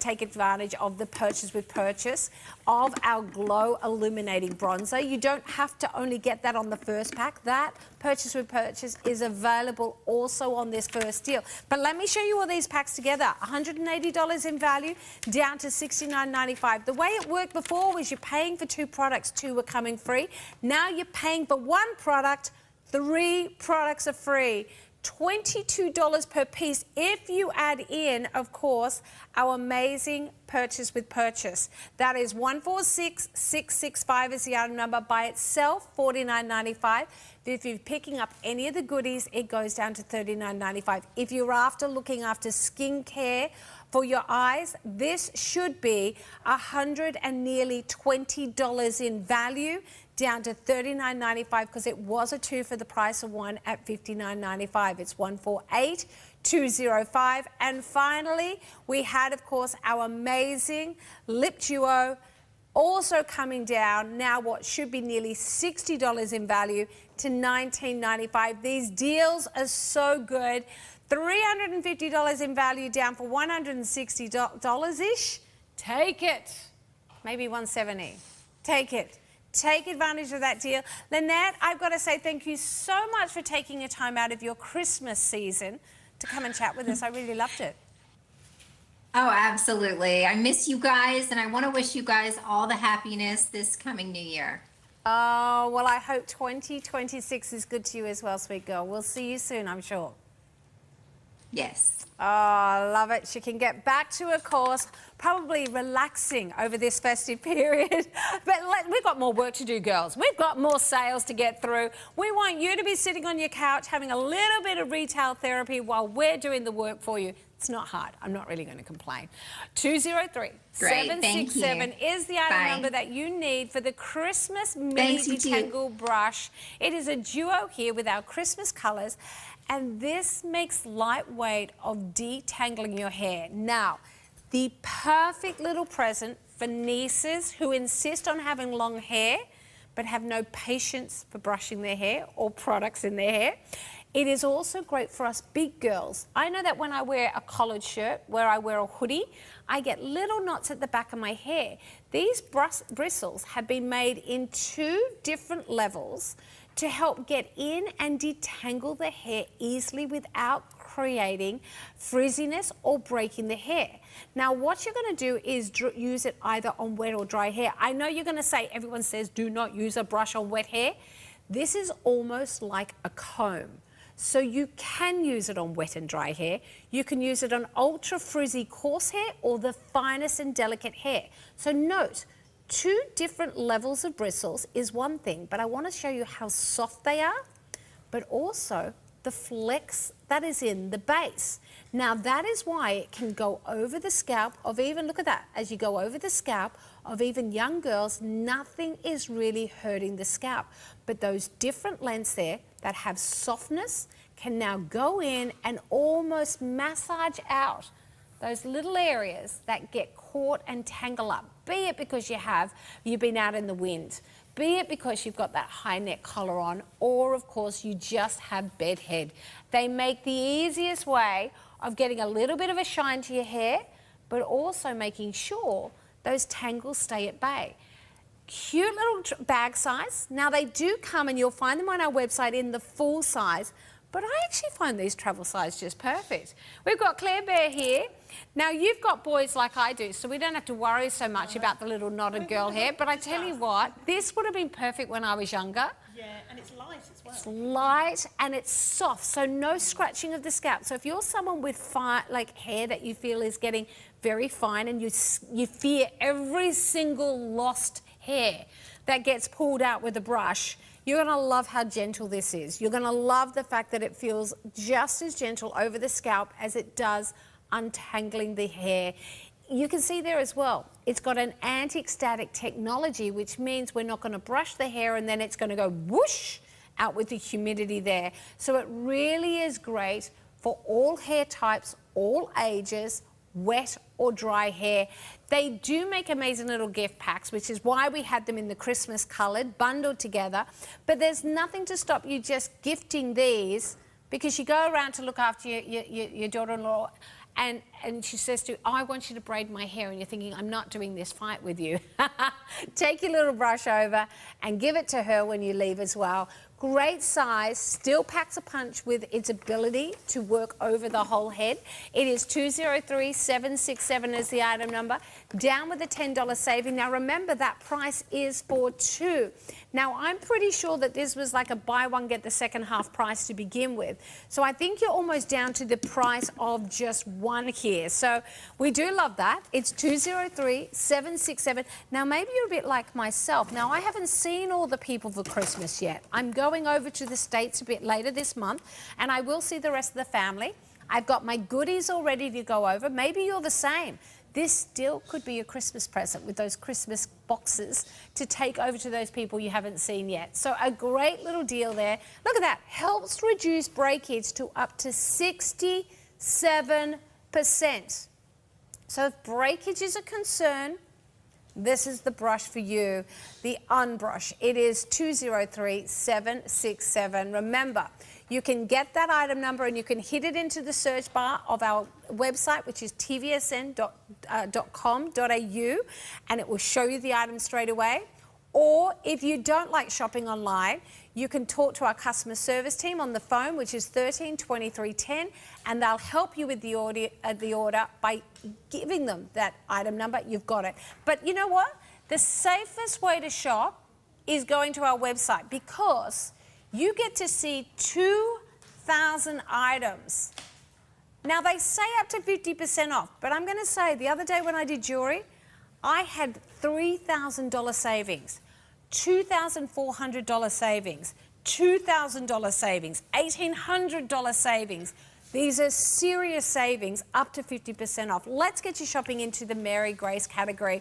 take advantage of the purchase with purchase of our Glow Illuminating Bronzer. You don't have to only get that on the first pack. That purchase with purchase is available also on this first deal. But let me show you all these packs together. $180 in value, down to $69.95. The way it worked before was you're paying for 2 products, 2 were coming free. Now you're paying for 1 product, 3 products are free. $22 per piece if you add in, of course, our amazing purchase with purchase. That is 146665 is the item number by itself, $49.95. But if you're picking up any of the goodies, it goes down to $39.95. If you're looking after skincare for your eyes, this should be $100 and nearly $20 in value, down to $39.95, because it was a 2 for the price of 1 at $59.95. It's 148205. And finally, we had, of course, our amazing lip duo, also coming down now what should be nearly $60 in value to $19.95. These deals are so good. $350 in value, down for $160-ish. Take it. Maybe $170. Take it. Take advantage of that deal. Lynette, I've got to say thank you so much for taking your time out of your Christmas season to come and chat with us. I really loved it. Oh, absolutely. I miss you guys, and I want to wish you guys all the happiness this coming new year. Oh, well, I hope 2026 is good to you as well, sweet girl. We'll see you soon, I'm sure. Yes. Oh, I love it. She can get back to her course, probably relaxing over this festive period. But we've got more work to do, girls. We've got more sales to get through. We want you to be sitting on your couch having a little bit of retail therapy while we're doing the work for you. It's not hard. I'm not really going to complain. 203-767 is the item number that you need for the Christmas mini detangle brush. It is a duo here with our Christmas colours. And this makes lightweight of detangling your hair. Now, the perfect little present for nieces who insist on having long hair but have no patience for brushing their hair or products in their hair. It is also great for us big girls. I know that when I wear a collared shirt, where I wear a hoodie, I get little knots at the back of my hair. These bristles have been made in 2 different levels to help get in and detangle the hair easily without creating frizziness or breaking the hair. Now, what you're going to do is use it either on wet or dry hair. I know you're going to say, everyone says, do not use a brush on wet hair. This is almost like a comb. So you can use it on wet and dry hair. You can use it on ultra frizzy coarse hair or the finest and delicate hair. So note, 2 different levels of bristles is one thing, but I want to show you how soft they are, but also the flex that is in the base. Now that is why it can go over the scalp of even, look at that, as you go over the scalp of even young girls, nothing is really hurting the scalp. But those different lengths there that have softness can now go in and almost massage out those little areas that get caught and tangle up, be it because you've been out in the wind, be it because you've got that high neck collar on, or of course you just have bedhead. They make the easiest way of getting a little bit of a shine to your hair, but also making sure those tangles stay at bay. Cute little bag size. Now they do come, and you'll find them on our website in the full size, but I actually find these travel size just perfect. We've got Claire Bear here. Now you've got boys like I do, so we don't have to worry so much about the little knotted girl hair, but I tell you what, this would have been perfect when I was younger. Yeah, and it's light as well. It's light and it's soft, so no scratching of the scalp. So if you're someone with hair that you feel is getting very fine and you fear every single lost hair that gets pulled out with a brush, you're going to love how gentle this is. You're going to love the fact that it feels just as gentle over the scalp as it does untangling the hair. You can see there as well, it's got an anti-static technology, which means we're not going to brush the hair and then it's going to go whoosh out with the humidity there. So it really is great for all hair types, all ages, wet or dry hair. They do make amazing little gift packs, which is why we had them in the Christmas coloured, bundled together. But there's nothing to stop you just gifting these, because you go around to look after your daughter-in-law and she says to you, I want you to braid my hair, and you're thinking, I'm not doing this fight with you. Take your little brush over and give it to her when you leave as well. Great size, still packs a punch with its ability to work over the whole head. It is 203767 is the item number, down with a $10 saving. Now remember, that price is for 2. Now I'm pretty sure that this was like a buy one, get the second half price to begin with. So I think you're almost down to the price of just 1 here. So we do love that. It's 203767. Now maybe you're a bit like myself. Now I haven't seen all the people for Christmas yet. I'm going over to the States a bit later this month, and I will see the rest of the family. I've got my goodies all ready to go over. Maybe you're the same. This still could be a Christmas present with those Christmas boxes to take over to those people you haven't seen yet. So a great little deal there. Look at that. Helps reduce breakage to up to 67%. So if breakage is a concern, this is the brush for you, the unbrush. It is 203767. Remember, you can get that item number and you can hit it into the search bar of our website, which is tvsn.com.au, and it will show you the item straight away. Or if you don't like shopping online, you can talk to our customer service team on the phone, which is 13 23 10, and they'll help you with the order by giving them that item number. You've got it. But you know what? The safest way to shop is going to our website, because you get to see 2,000 items. Now, they say up to 50% off, but I'm going to say the other day when I did jewellery, I had $3,000 savings, $2,400 savings, $2,000 savings, $1,800 savings. These are serious savings, up to 50% off. Let's get you shopping into the Mary Grace category.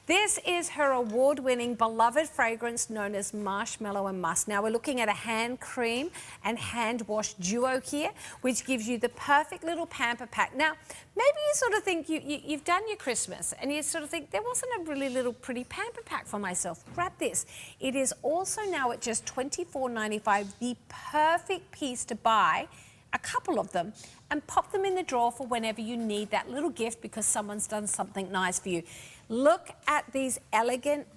This is her award-winning beloved fragrance known as Marshmallow and Musk. Now we're looking at a hand cream and hand wash duo here, which gives you the perfect little pamper pack. Now, maybe you sort of think you've done your Christmas and you sort of think there wasn't a really little pretty pamper pack for myself. Grab this. It is also now at just $24.95, the perfect piece to buy a couple of them and pop them in the drawer for whenever you need that little gift because someone's done something nice for you. Look at these elegant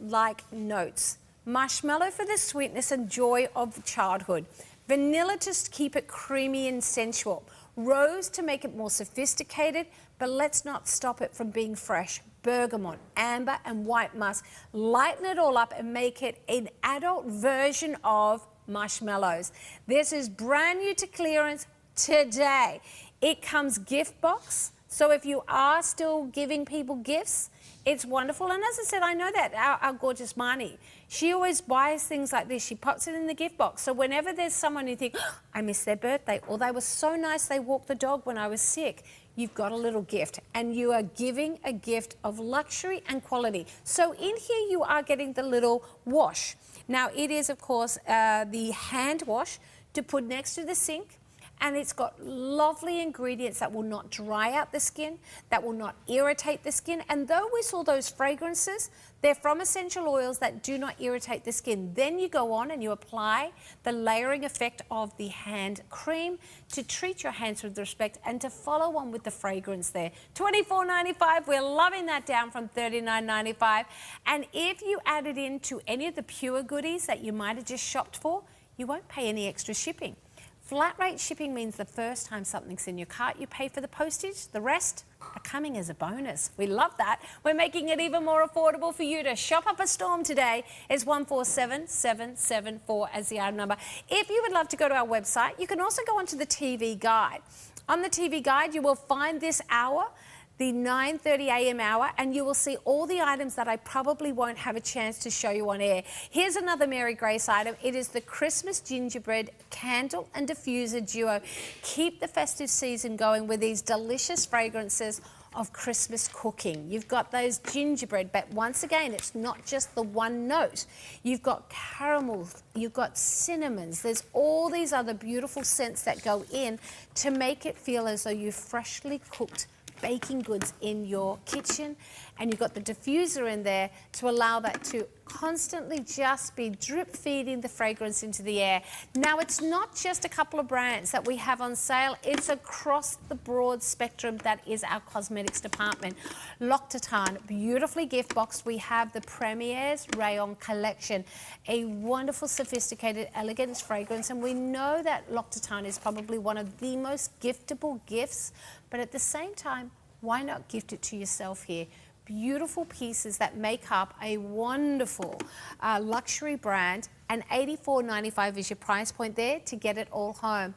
notes. Marshmallow for the sweetness and joy of childhood. Vanilla to keep it creamy and sensual. Rose to make it more sophisticated, but let's not stop it from being fresh. Bergamot, amber and white musk. Lighten it all up and make it an adult version of marshmallows. This is brand new to clearance today. It comes gift box, so if you are still giving people gifts, it's wonderful. And as I said, I know that our gorgeous Marnie, she always buys things like this. She pops it in the gift box. So whenever there's someone who thinks, oh, I missed their birthday, or they were so nice they walked the dog when I was sick, you've got a little gift, and you are giving a gift of luxury and quality. So in here you are getting the little wash. Now it is, of course, the hand wash to put next to the sink. And it's got lovely ingredients that will not dry out the skin, that will not irritate the skin. And though we saw those fragrances, they're from essential oils that do not irritate the skin. Then you go on and you apply the layering effect of the hand cream to treat your hands with respect and to follow on with the fragrance there. $24.95, we're loving that down from $39.95. And if you add it into any of the pure goodies that you might have just shopped for, you won't pay any extra shipping. Flat rate shipping means the first time something's in your cart, you pay for the postage. The rest are coming as a bonus. We love that. We're making it even more affordable for you to shop up a storm today. It's 147774 as the item number. If you would love to go to our website, you can also go onto the TV guide. On the TV guide, you will find this hour, the 9:30 a.m. hour, and you will see all the items that I probably won't have a chance to show you on air. Here's another Mary Grace item. It is the Christmas gingerbread candle and diffuser duo. Keep the festive season going with these delicious fragrances of Christmas cooking. You've got those gingerbread, but once again, it's not just the one note. You've got caramel, you've got cinnamons, there's all these other beautiful scents that go in to make it feel as though you've freshly cooked baking goods in your kitchen, and you've got the diffuser in there to allow that to constantly just be drip feeding the fragrance into the air. Now, it's not just a couple of brands that we have on sale, it's across the broad spectrum that is our cosmetics department. L'Occitane, beautifully gift boxed. We have the Premier's Rayon collection, a wonderful, sophisticated, elegant fragrance, and we know that L'Occitane is probably one of the most giftable gifts, but at the same time, why not gift it to yourself here? Beautiful pieces that make up a wonderful luxury brand, and $84.95 is your price point there to get it all home.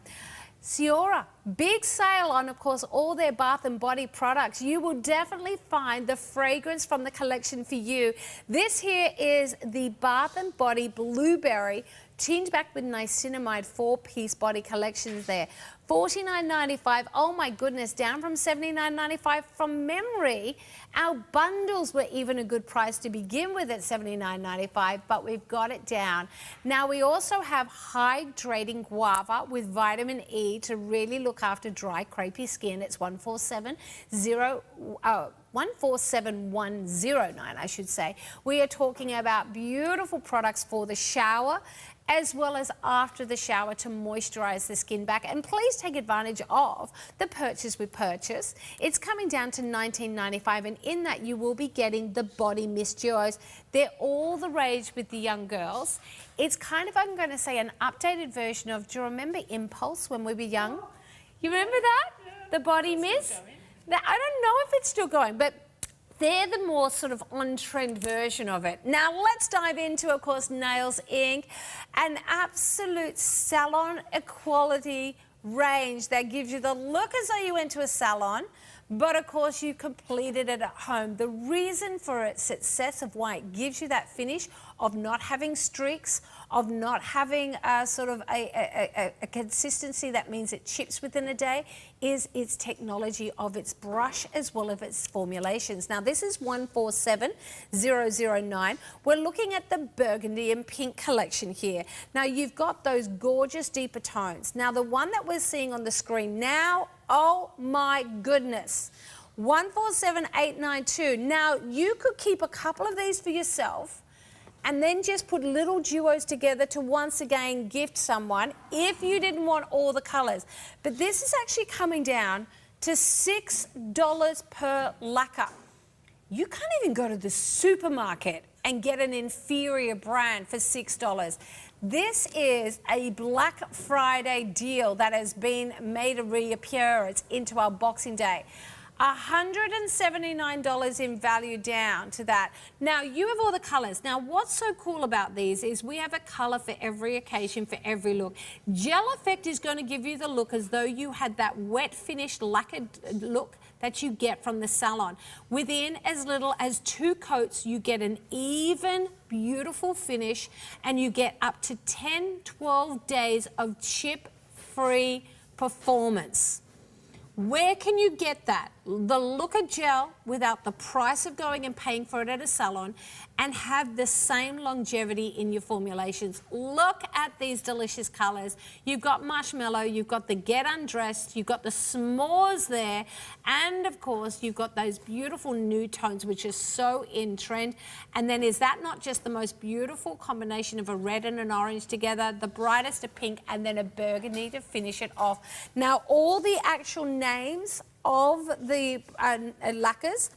Seora, big sale on, of course, all their bath and body products. You will definitely find the fragrance from the collection for you. This here is the Bath and Body Blueberry, teamed back with niacinamide 4-piece body collections there. $49.95, oh my goodness, down from $79.95 from memory. Our bundles were even a good price to begin with at $79.95, but we've got it down. Now, we also have hydrating guava with vitamin E to really look after dry, crepey skin. It's 147109, I should say. We are talking about beautiful products for the shower as well as after the shower to moisturize the skin back. And please take advantage of the purchase with purchase. It's coming down to $19.95, and in that you will be getting the body mist duos. They're all the rage with the young girls. It's kind of, I'm going to say, an updated version of, do you remember Impulse when we were young? You remember that? The body mist? I don't know if it's still going, but they're the more sort of on-trend version of it. Now, let's dive into, of course, Nails Inc., an absolute salon equality range that gives you the look as though you went to a salon, but of course you completed it at home. The reason for its success of why it gives you that finish of not having streaks, of not having sort of a consistency that means it chips within a day, is its technology of its brush as well as its formulations. Now, this is 147009. We're looking at the burgundy and pink collection here. Now, you've got those gorgeous deeper tones. Now, the one that we're seeing on the screen now, oh my goodness, 147892. Now, you could keep a couple of these for yourself and then just put little duos together to once again gift someone if you didn't want all the colours. But this is actually coming down to $6 per lacquer. You can't even go to the supermarket and get an inferior brand for $6. This is a Black Friday deal that has been made a reappearance into our Boxing Day. $179 in value down to that. Now, you have all the colours. Now, what's so cool about these is we have a colour for every occasion, for every look. Gel Effect is going to give you the look as though you had that wet finished lacquered look that you get from the salon. Within as little as 2 coats, you get an even, beautiful finish, and you get up to 10, 12 days of chip-free performance. Where can you get that? The look of gel without the price of going and paying for it at a salon, and have the same longevity in your formulations. Look at these delicious colours. You've got marshmallow, you've got the get undressed, you've got the s'mores there, and of course you've got those beautiful nude tones which are so in trend. And then is that not just the most beautiful combination of a red and an orange together, the brightest of pink, and then a burgundy to finish it off. Now, all the actual names of the lacquers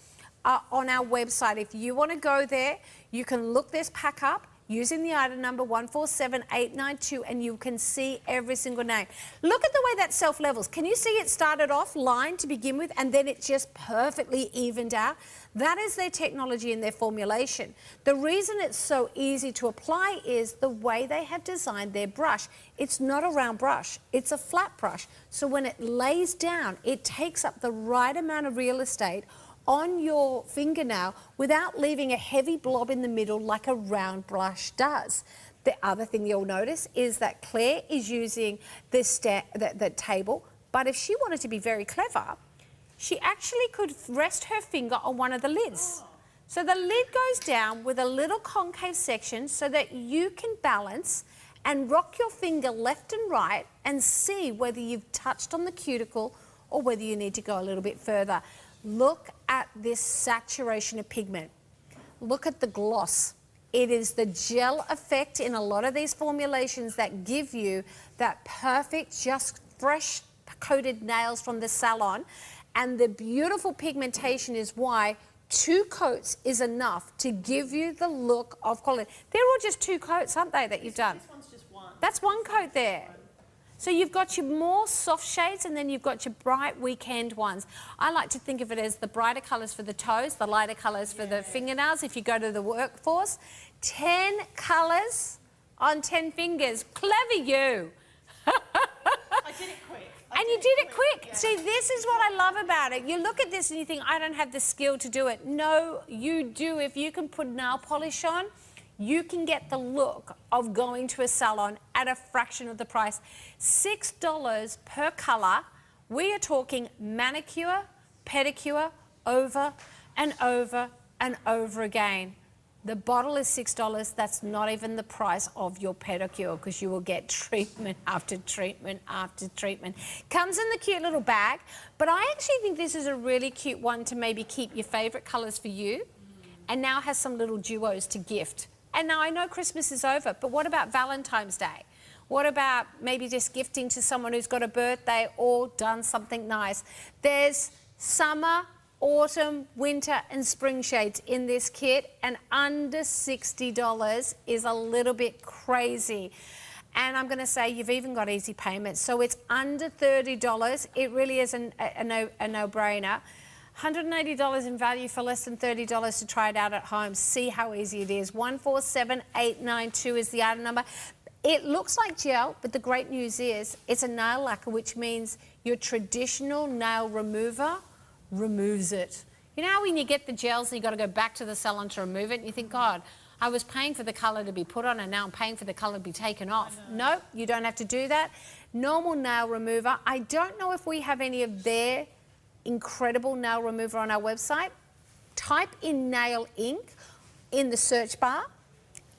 are on our website. If you want to go there, you can look this pack up using the item number 147892, and you can see every single name. Look at the way that self-levels. Can you see it started off lined to begin with, and then it just perfectly evened out? That is their technology and their formulation. The reason it's so easy to apply is the way they have designed their brush. It's not a round brush, it's a flat brush. So when it lays down, it takes up the right amount of real estate on your fingernail without leaving a heavy blob in the middle like a round brush does. The other thing you'll notice is that Claire is using the table, but if she wanted to be very clever, she actually could rest her finger on one of the lids. So the lid goes down with a little concave section so that you can balance and rock your finger left and right and see whether you've touched on the cuticle or whether you need to go a little bit further. Look at this saturation of pigment. Look at the gloss. It is the gel effect in a lot of these formulations that give you that perfect, just fresh coated nails from the salon. And the beautiful pigmentation is why 2 coats is enough to give you the look of quality. They're all just 2 coats, aren't they, that you've done? This one's just 1. That's 1 coat there. So you've got your more soft shades, and then you've got your bright weekend ones. I like to think of it as the brighter colours for the toes, the lighter colours for the fingernails if you go to the workforce. 10 colours on 10 fingers. Clever you. I did it quick. And you did it quick. Yeah. See, this is what I love about it. You look at this and you think, I don't have the skill to do it. No, you do. If you can put nail polish on, you can get the look of going to a salon at a fraction of the price. $6 per colour. We are talking manicure, pedicure, over and over and over again. The bottle is $6. That's not even the price of your pedicure, because you will get treatment after treatment after treatment. Comes in the cute little bag, but I actually think this is a really cute one to maybe keep your favourite colours for you, and now has some little duos to gift. And now I know Christmas is over, but what about Valentine's Day? What about maybe just gifting to someone who's got a birthday or done something nice? There's summer, autumn, winter and spring shades in this kit, and under $60 is a little bit crazy. And I'm going to say you've even got easy payments. So it's under $30. It really is a no-brainer. $180 in value for less than $30 to try it out at home. See how easy it is. 147892 is the item number. It looks like gel, but the great news is it's a nail lacquer, which means your traditional nail remover removes it. You know how when you get the gels and you've got to go back to the salon to remove it, and you think, God, I was paying for the colour to be put on and now I'm paying for the colour to be taken off. No, you don't have to do that. Normal nail remover. I don't know if we have any of their incredible nail remover on our website. Type in nail ink in the search bar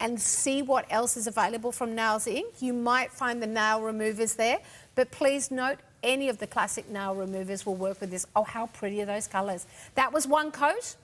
and see what else is available from Nails Inc. You might find the nail removers there, but please note any of the classic nail removers will work with this. Oh, how pretty are those colours. That was 1 coat.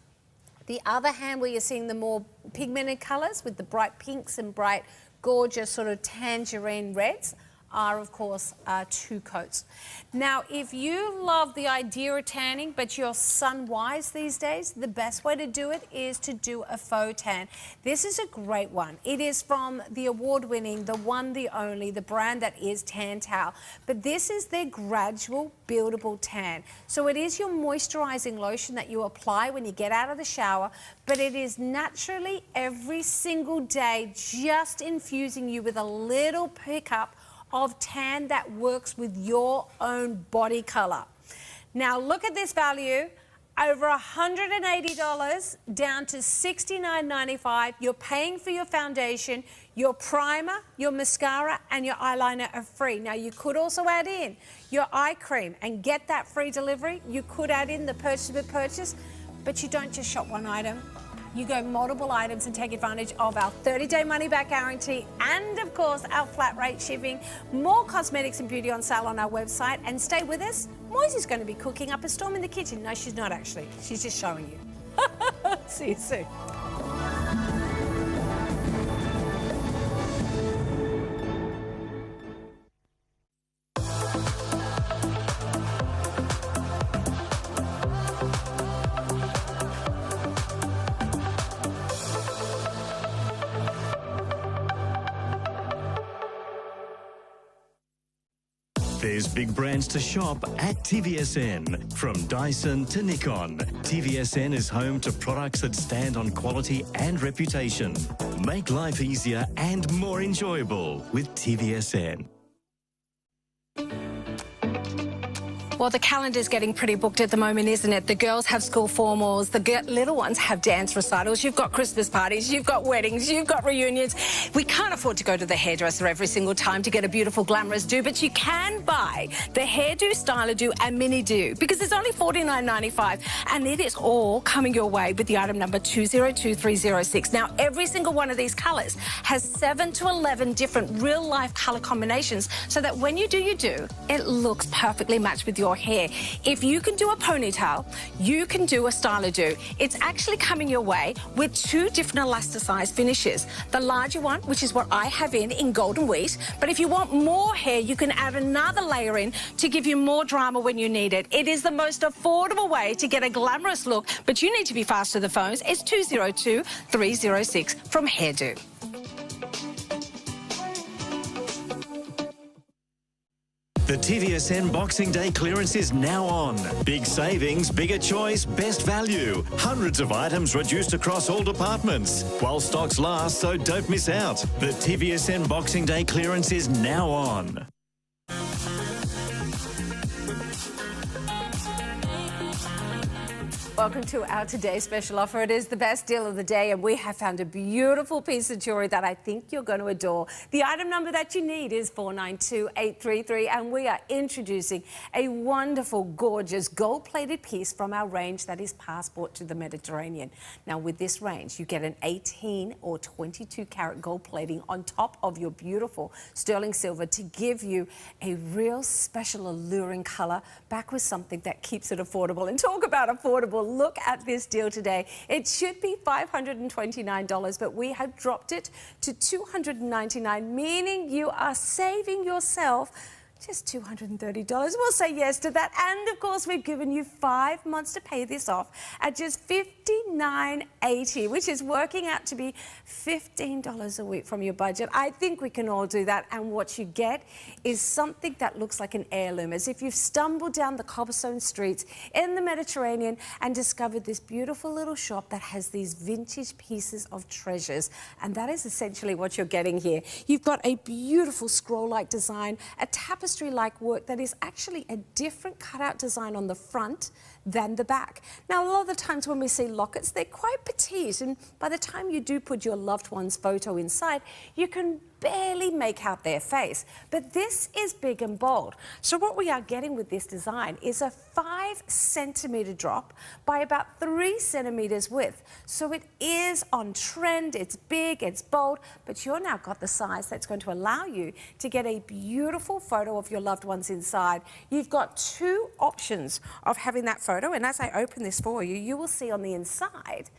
The other hand where you're seeing the more pigmented colours with the bright pinks and bright, gorgeous sort of tangerine reds, are, of course, 2 coats. Now, if you love the idea of tanning, but you're sun-wise these days, the best way to do it is to do a faux tan. This is a great one. It is from the award-winning, the one, the only, the brand that is Tan Towel. But this is their gradual buildable tan. So it is your moisturizing lotion that you apply when you get out of the shower, but it is naturally every single day just infusing you with a little pickup of tan that works with your own body color. Now look at this value, over $180 down to $69.95. You're paying for your foundation, your primer, your mascara and your eyeliner are free. Now you could also add in your eye cream and get that free delivery. You could add in the purchase with purchase, but you don't just shop one item. You go multiple items and take advantage of our 30-day money-back guarantee and, of course, our flat rate shipping. More cosmetics and beauty on sale on our website. And stay with us. Moisey's going to be cooking up a storm in the kitchen. No, she's not actually. She's just showing you. See you soon. There's big brands to shop at TVSN. From Dyson to Nikon, TVSN is home to products that stand on quality and reputation. Make life easier and more enjoyable with TVSN. Well, the calendar's getting pretty booked at the moment, isn't it? The girls have school formals, the little ones have dance recitals, you've got Christmas parties, you've got weddings, you've got reunions. We can't afford to go to the hairdresser every single time to get a beautiful, glamorous do, but you can buy the hairdo, styler do and mini do because it's only $49.95 and it is all coming your way with the item number 202306. Now, every single one of these colours has 7 to 11 different real-life colour combinations so that when you do your do, it looks perfectly matched with your hair. If you can do a ponytail, you can do a styler do. It's actually coming your way with 2 different elasticized finishes. The larger one, which is what I have in golden wheat, but if you want more hair, you can add another layer in to give you more drama when you need it. It is the most affordable way to get a glamorous look, but you need to be fast to the phones. It's 202306 from Hairdo. The TVSN Boxing Day clearance is now on. Big savings, bigger choice, best value. Hundreds of items reduced across all departments. While stocks last, so don't miss out. The TVSN Boxing Day clearance is now on. Welcome to our today's special offer. It is the best deal of the day and we have found a beautiful piece of jewellery that I think you're going to adore. The item number that you need is 492833 and we are introducing a wonderful, gorgeous gold-plated piece from our range that is Passport to the Mediterranean. Now with this range, you get an 18 or 22 carat gold plating on top of your beautiful sterling silver to give you a real special alluring colour back with something that keeps it affordable. And talk about affordable. Look at this deal today. It should be $529, but we have dropped it to $299, meaning you are saving yourself just $230. We'll say yes to that. And of course, we've given you 5 months to pay this off at just $59.80, which is working out to be $15 a week from your budget. I think we can all do that. And what you get is something that looks like an heirloom, as if you've stumbled down the cobblestone streets in the Mediterranean and discovered this beautiful little shop that has these vintage pieces of treasures. And that is essentially what you're getting here. You've got a beautiful scroll-like design, a tapestry-like work that is actually a different cutout design on the front than the back. Now, a lot of the times when we see lockets, they're quite petite, and by the time you do put your loved one's photo inside, you can barely make out their face. But this is big and bold. So what we are getting with this design is a 5 centimetre drop by about 3 centimetres width. So it is on trend, it's big, it's bold, but you've now got the size that's going to allow you to get a beautiful photo of your loved ones inside. You've got 2 options of having that photo, and as I open this for you, you will see on the inside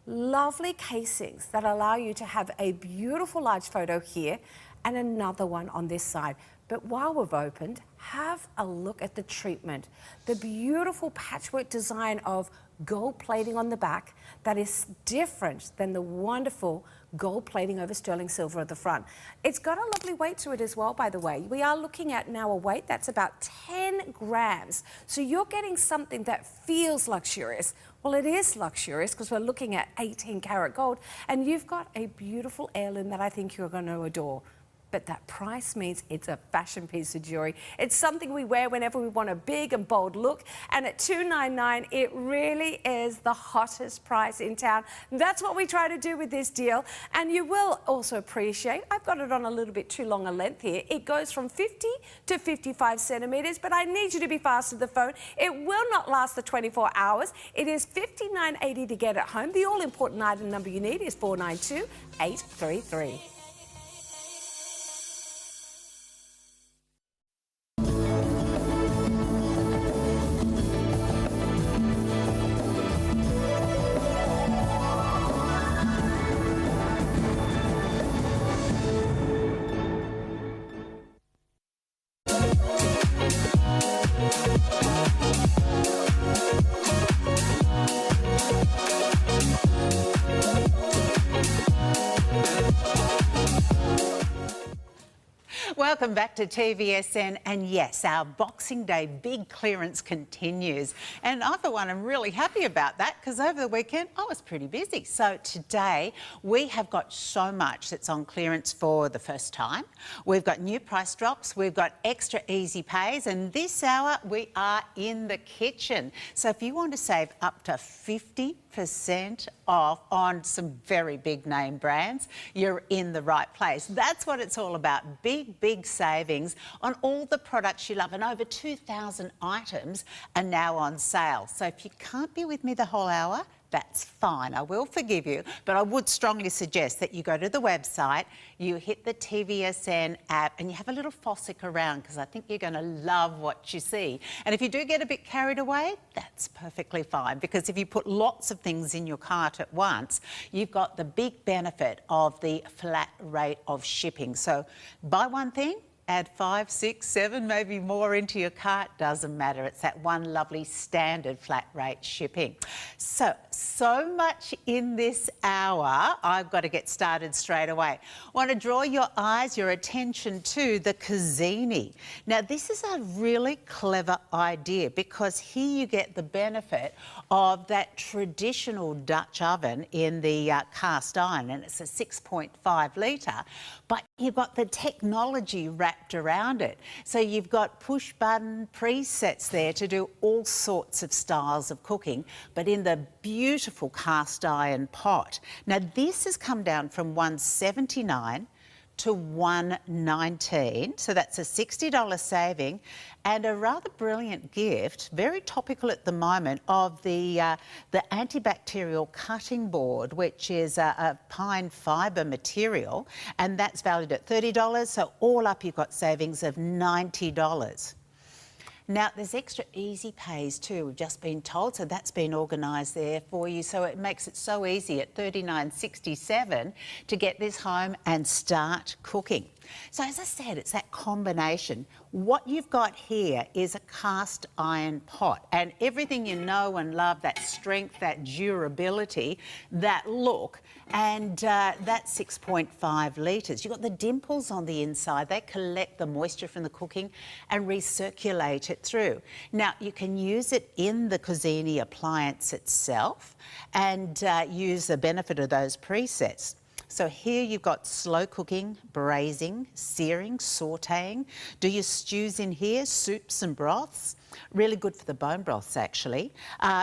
lovely casings that allow you to have a beautiful large photo here and another one on this side. But while we've opened, have a look at the treatment. The beautiful patchwork design of gold plating on the back that is different than the wonderful gold plating over sterling silver at the front. It's got a lovely weight to it as well, by the way. We are looking at now a weight that's about 10 grams. So you're getting something that feels luxurious. Well, it is luxurious because we're looking at 18 karat gold, and you've got a beautiful heirloom that I think you're going to adore. But that price means it's a fashion piece of jewellery. It's something we wear whenever we want a big and bold look. And at $299, it really is the hottest price in town. That's what we try to do with this deal. And you will also appreciate, I've got it on a little bit too long a length here. It goes from 50 to 55 centimetres, but I need you to be fast with the phone. It will not last the 24 hours. It is $59.80 to get it home. The all-important item number you need is 492833. Welcome back to TVSN, and yes, our Boxing Day big clearance continues. And I, for one, am really happy about that because over the weekend I was pretty busy. So today we have got so much that's on clearance for the first time. We've got new price drops, we've got extra easy pays, and this hour we are in the kitchen. So if you want to save up to 50% off on some very big name brands, you're in the right place. That's what it's all about. Big savings on all the products you love, and over 2,000 items are now on sale. So if you can't be with me the whole hour, that's fine, I will forgive you, but I would strongly suggest that you go to the website, you hit the TVSN app, and you have a little fossick around because I think you're going to love what you see. And if you do get a bit carried away, that's perfectly fine, because if you put lots of things in your cart at once, you've got the big benefit of the flat rate of shipping. So buy one thing, add 5, 6, 7, maybe more into your cart, doesn't matter. It's that one lovely standard flat rate shipping. So much in this hour. I've got to get started straight away. I want to draw your eyes, your attention to the Cuisine. Now, this is a really clever idea because here you get the benefit of that traditional Dutch oven in the cast iron, and it's a 6.5 litre, but you've got the technology wrapped around it. So you've got push button presets there to do all sorts of styles of cooking, but in the beautiful cast iron pot. Now this has come down from $179 to $119, so that's a $60 saving, and a rather brilliant gift, very topical at the moment, of the antibacterial cutting board, which is a pine fibre material, and that's valued at $30, so all up you've got savings of $90. Now, there's extra easy pays too, we've just been told, so that's been organised there for you. So it makes it so easy at $39.67 to get this home and start cooking. So as I said, it's that combination. What you've got here is a cast iron pot, and everything you know and love, that strength, that durability, that look, and that's 6.5 litres. You've got the dimples on the inside. They collect the moisture from the cooking and recirculate it through. Now, you can use it in the Cuisine appliance itself and use the benefit of those presets. So here you've got slow cooking, braising, searing, sautéing. Do your stews in here, soups and broths. Really good for the bone broths, actually.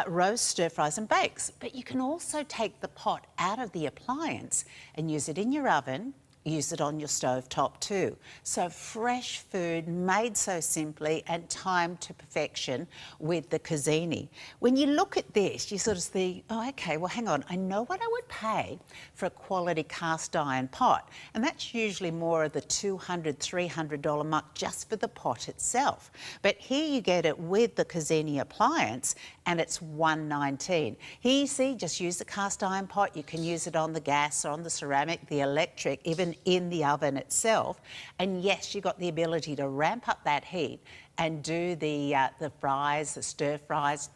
Roast, stir fries and bakes. But you can also take the pot out of the appliance and use it in your oven, use it on your stovetop too. So fresh food made so simply and timed to perfection with the Cuisine. When you look at this, you sort of think, oh, okay, well, hang on, I know what I would pay for a quality cast iron pot, and that's usually more of the $200, $300 mark just for the pot itself. But here you get it with the Cuisine appliance, and it's $119. Here you see, just use the cast iron pot. You can use it on the gas or on the ceramic, the electric, even in the oven itself. And yes, you've got the ability to ramp up that heat and do the fries, the stir fries,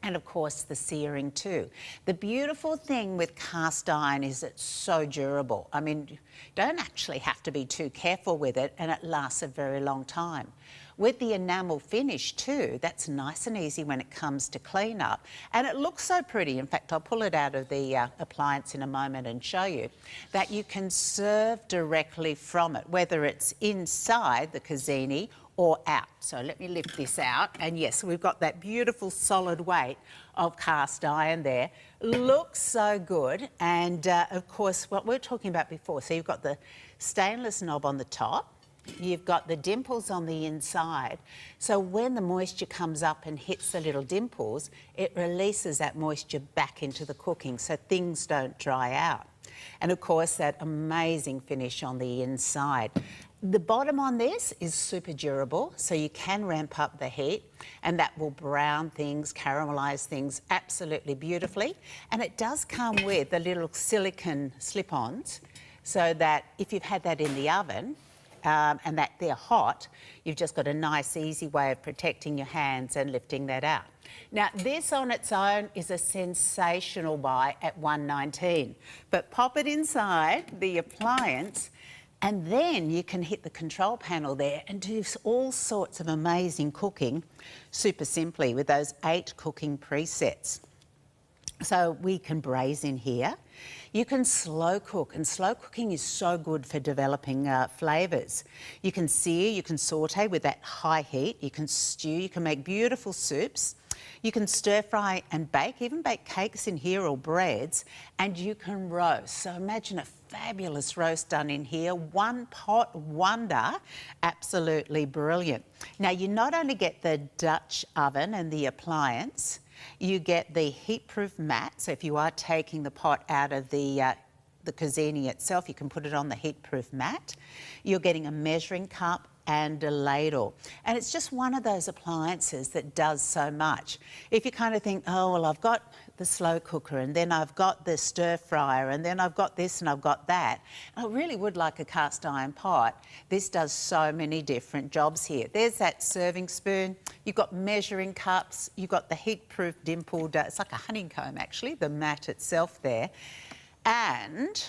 and of course the searing too. The beautiful thing with cast iron is it's so durable. I mean, you don't actually have to be too careful with it, and it lasts a very long time. With the enamel finish too, that's nice and easy when it comes to clean up, and it looks so pretty. In fact, I'll pull it out of the appliance in a moment and show you that you can serve directly from it, whether it's inside the cuisine or out. So let me lift this out, and yes, we've got that beautiful solid weight of cast iron there. Looks so good, and of course what we were talking about before, so you've got the stainless knob on the top, you've got the dimples on the inside, so when the moisture comes up and hits the little dimples, it releases that moisture back into the cooking so things don't dry out. And of course that amazing finish on the inside. The bottom on this is super durable, so you can ramp up the heat, and that will brown things, caramelise things absolutely beautifully. And it does come with the little silicone slip-ons, so that if you've had that in the oven and that they're hot, you've just got a nice, easy way of protecting your hands and lifting that out. Now, this on its own is a sensational buy at $119, but pop it inside the appliance, and then you can hit the control panel there and do all sorts of amazing cooking super simply with those 8 cooking presets. So we can braise in here. You can slow cook, and slow cooking is so good for developing flavours. You can sear, you can saute with that high heat, you can stew, you can make beautiful soups. You can stir fry and bake, even bake cakes in here or breads, and you can roast. So imagine a fabulous roast done in here. One pot wonder, absolutely brilliant. Now you not only get the Dutch oven and the appliance, you get the heat-proof mat. So if you are taking the pot out of the cuisine itself, you can put it on the heat-proof mat. You're getting a measuring cup and a ladle. And it's just one of those appliances that does so much. If you kind of think, oh, well, I've got the slow cooker, and then I've got the stir fryer, and then I've got this and I've got that, I really would like a cast iron pot. This does so many different jobs here. There's that serving spoon, you've got measuring cups, you've got the heat-proof dimpled, it's like a honeycomb actually, the mat itself there. And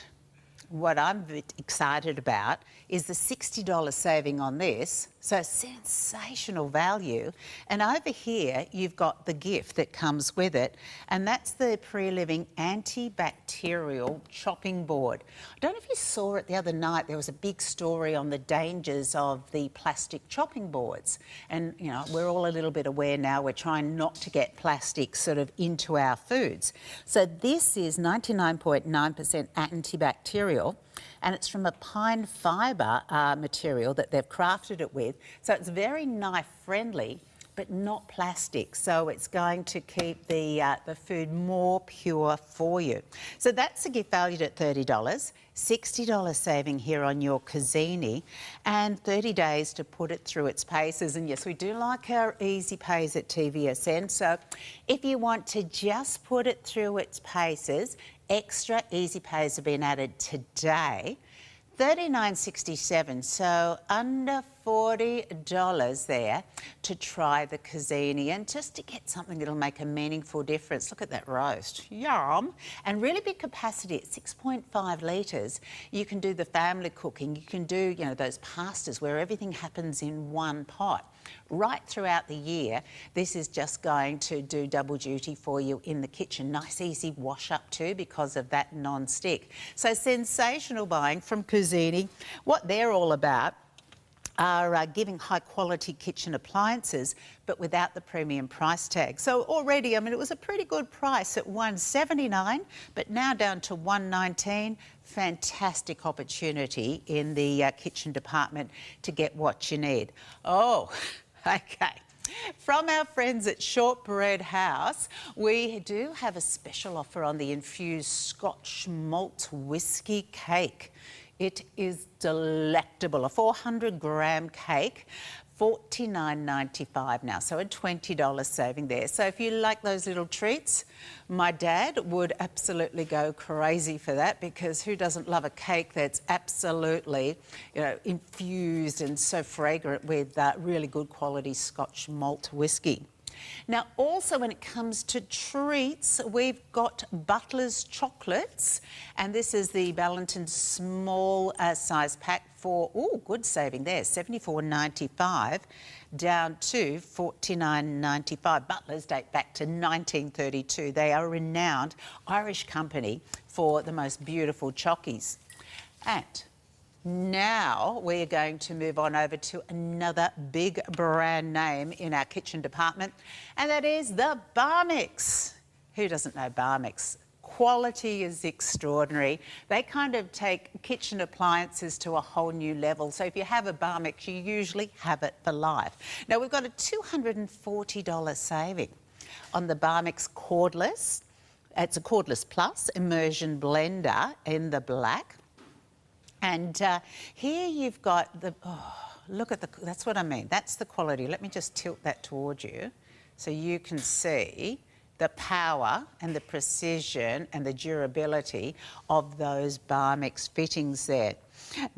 what I'm excited about is the $60 saving on this. So sensational value. And over here, you've got the gift that comes with it, and that's the Pre-Living antibacterial chopping board. I don't know if you saw it the other night. There was a big story on the dangers of the plastic chopping boards. And, you know, we're all a little bit aware now. We're trying not to get plastic sort of into our foods. So this is 99.9% antibacterial, and it's from a pine fibre material that they've crafted it with. So it's very knife friendly, but not plastic. So it's going to keep the food more pure for you. So that's a gift valued at $30, $60 saving here on your cuisine, and 30 days to put it through its paces. And yes, we do like our easy pays at TVSN. So if you want to just put it through its paces, extra easy pays have been added today. $39.67, so under $40 there to try the cuisine and just to get something that'll make a meaningful difference. Look at that roast, yum! And really big capacity at 6.5 litres. You can do the family cooking, you can do, you know, those pastas where everything happens in one pot. Right throughout the year, this is just going to do double duty for you in the kitchen. Nice, easy wash up too because of that non-stick. So sensational buying from Cuisine. What they're all about are giving high-quality kitchen appliances, but without the premium price tag. So already, I mean, it was a pretty good price at $179, but now down to $119. Fantastic opportunity in the kitchen department to get what you need. Oh, okay. From our friends at Shortbread House, we do have a special offer on the infused Scotch malt whiskey cake. It is delectable, a 400-gram cake $49.95 now, so a $20 saving there. So if you like those little treats, my dad would absolutely go crazy for that, because who doesn't love a cake that's absolutely, you know, infused and so fragrant with really good quality Scotch malt whiskey. Now, also when it comes to treats, we've got Butler's Chocolates, and this is the Ballantyne small size pack for, good saving there, $74.95 down to $49.95. Butler's date back to 1932. They are a renowned Irish company for the most beautiful chockies. And now we're going to move on over to another big brand name in our kitchen department, and that is the Barmix. Who doesn't know Barmix? Quality is extraordinary. They kind of take kitchen appliances to a whole new level. So if you have a Barmix, you usually have it for life. Now we've got a $240 saving on the Barmix cordless. It's a cordless plus immersion blender in the black. And here you've got the, look at the, that's what I mean. That's the quality. Let me just tilt that towards you so you can see the power and the precision and the durability of those Barmix fittings there.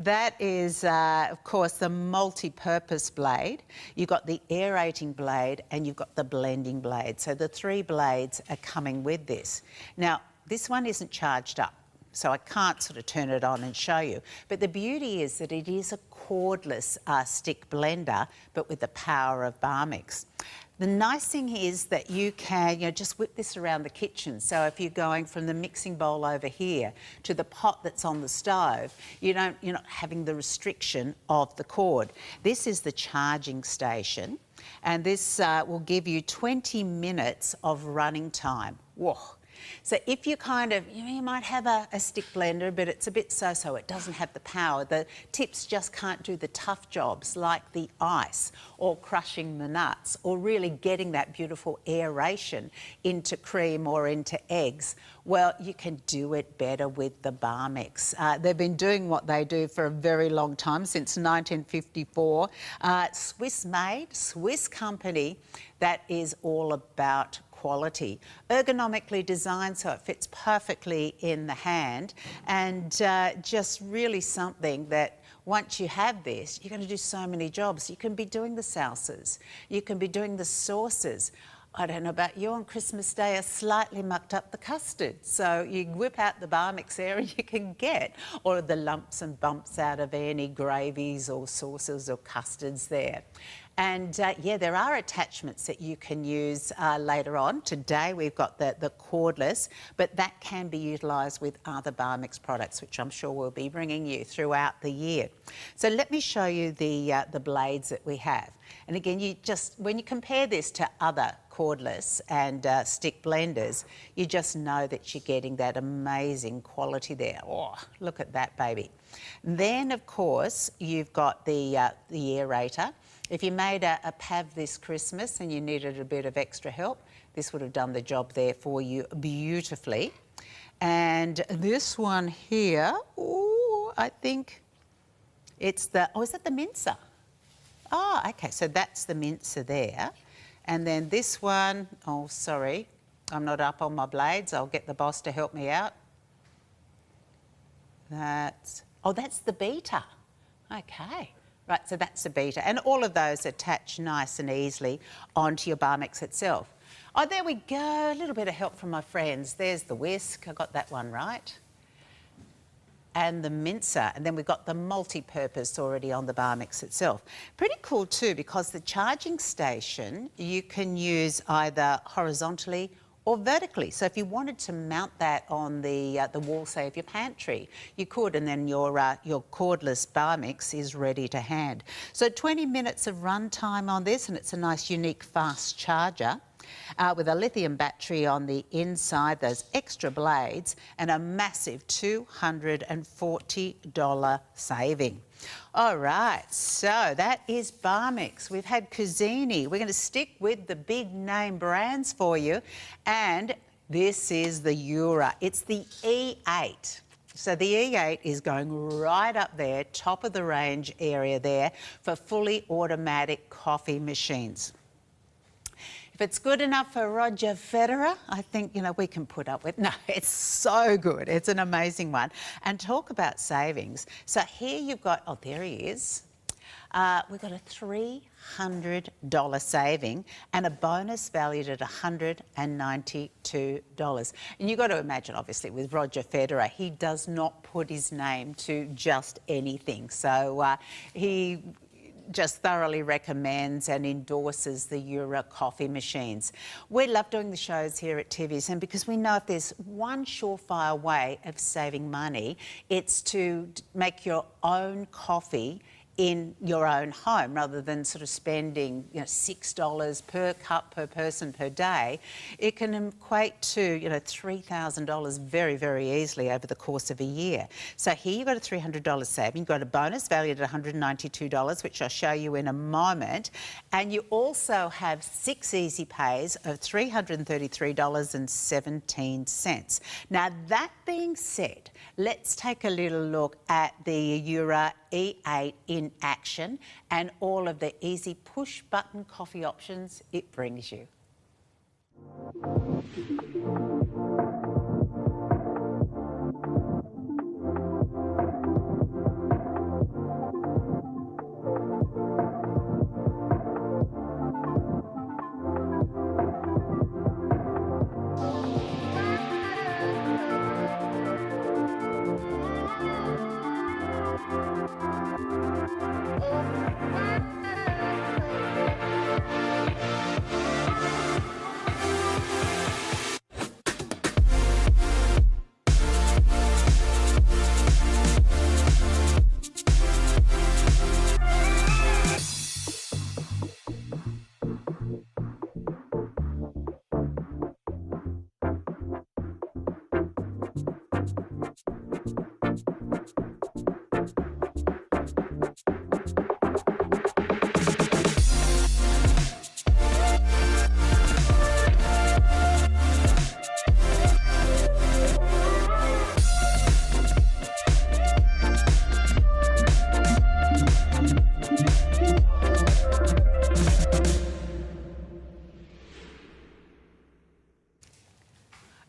That is, of course, the multi-purpose blade. You've got the aerating blade and you've got the blending blade. So the three blades are coming with this. Now, this one isn't charged up, so I can't sort of turn it on and show you. But the beauty is that it is a cordless stick blender, but with the power of Barmix. The nice thing is that you can, just whip this around the kitchen. So if you're going from the mixing bowl over here to the pot that's on the stove, you're not having the restriction of the cord. This is the charging station, and this will give you 20 minutes of running time. Whoa. So if you you might have a stick blender, but it's a bit so-so, it doesn't have the power. The tips just can't do the tough jobs like the ice or crushing the nuts or really getting that beautiful aeration into cream or into eggs. Well, you can do it better with the Barmix. They've been doing what they do for a very long time, since 1954. Swiss-made, Swiss company that is all about quality. Ergonomically designed so it fits perfectly in the hand, and just really something that once you have this, you're going to do so many jobs. You can be doing the salsas, you can be doing the sauces. I don't know about you, on Christmas Day I slightly mucked up the custard. So you whip out the Barmix there and you can get all of the lumps and bumps out of any gravies or sauces or custards there. And yeah, there are attachments that you can use later on. Today we've got the cordless, but that can be utilised with other Barmix products, which I'm sure we'll be bringing you throughout the year. So let me show you the blades that we have. And again, when you compare this to other cordless and stick blenders, you just know that you're getting that amazing quality there. Oh, look at that, baby. Then, of course, you've got the aerator. If you made a PAV this Christmas and you needed a bit of extra help, this would have done the job there for you beautifully. And this one here, I think it's is that the mincer? Oh, okay, so that's the mincer there. And then this one, oh, sorry, I'm not up on my blades. I'll get the boss to help me out. That's the beater. Okay. Right, so that's the beater. And all of those attach nice and easily onto your Barmix itself. Oh, there we go. A little bit of help from my friends. There's the whisk. I got that one right. And the mincer. And then we've got the multi-purpose already on the Barmix itself. Pretty cool too, because the charging station you can use either horizontally or vertically. So if you wanted to mount that on the wall, say, of your pantry, you could, and then your cordless Barmix is ready to hand. So 20 minutes of run time on this, and it's a nice, unique, fast charger. With a lithium battery on the inside, those extra blades, and a massive $240 saving. All right, so that is Barmix. We've had Cuisini. We're going to stick with the big name brands for you, and this is the Ura. It's the E8. So the E8 is going right up there, top of the range area there for fully automatic coffee machines. If it's good enough for Roger Federer, I think, we can put up with. No, it's so good. It's an amazing one. And talk about savings. So here you've got, oh, there he is. We've got a $300 saving and a bonus valued at $192. And you've got to imagine, obviously, with Roger Federer, he does not put his name to just anything. So he just thoroughly recommends and endorses the Jura coffee machines. We love doing the shows here at TVSN because we know if there's one surefire way of saving money, it's to make your own coffee in your own home rather than sort of spending $6 per cup per person per day. It can equate to $3,000 very, very easily over the course of a year. So here you've got a $300 saving, you've got a bonus valued at $192, which I'll show you in a moment, and you also have 6 easy pays of $333.17. Now that being said, let's take a little look at the Jura E8 in action and all of the easy push button coffee options it brings you.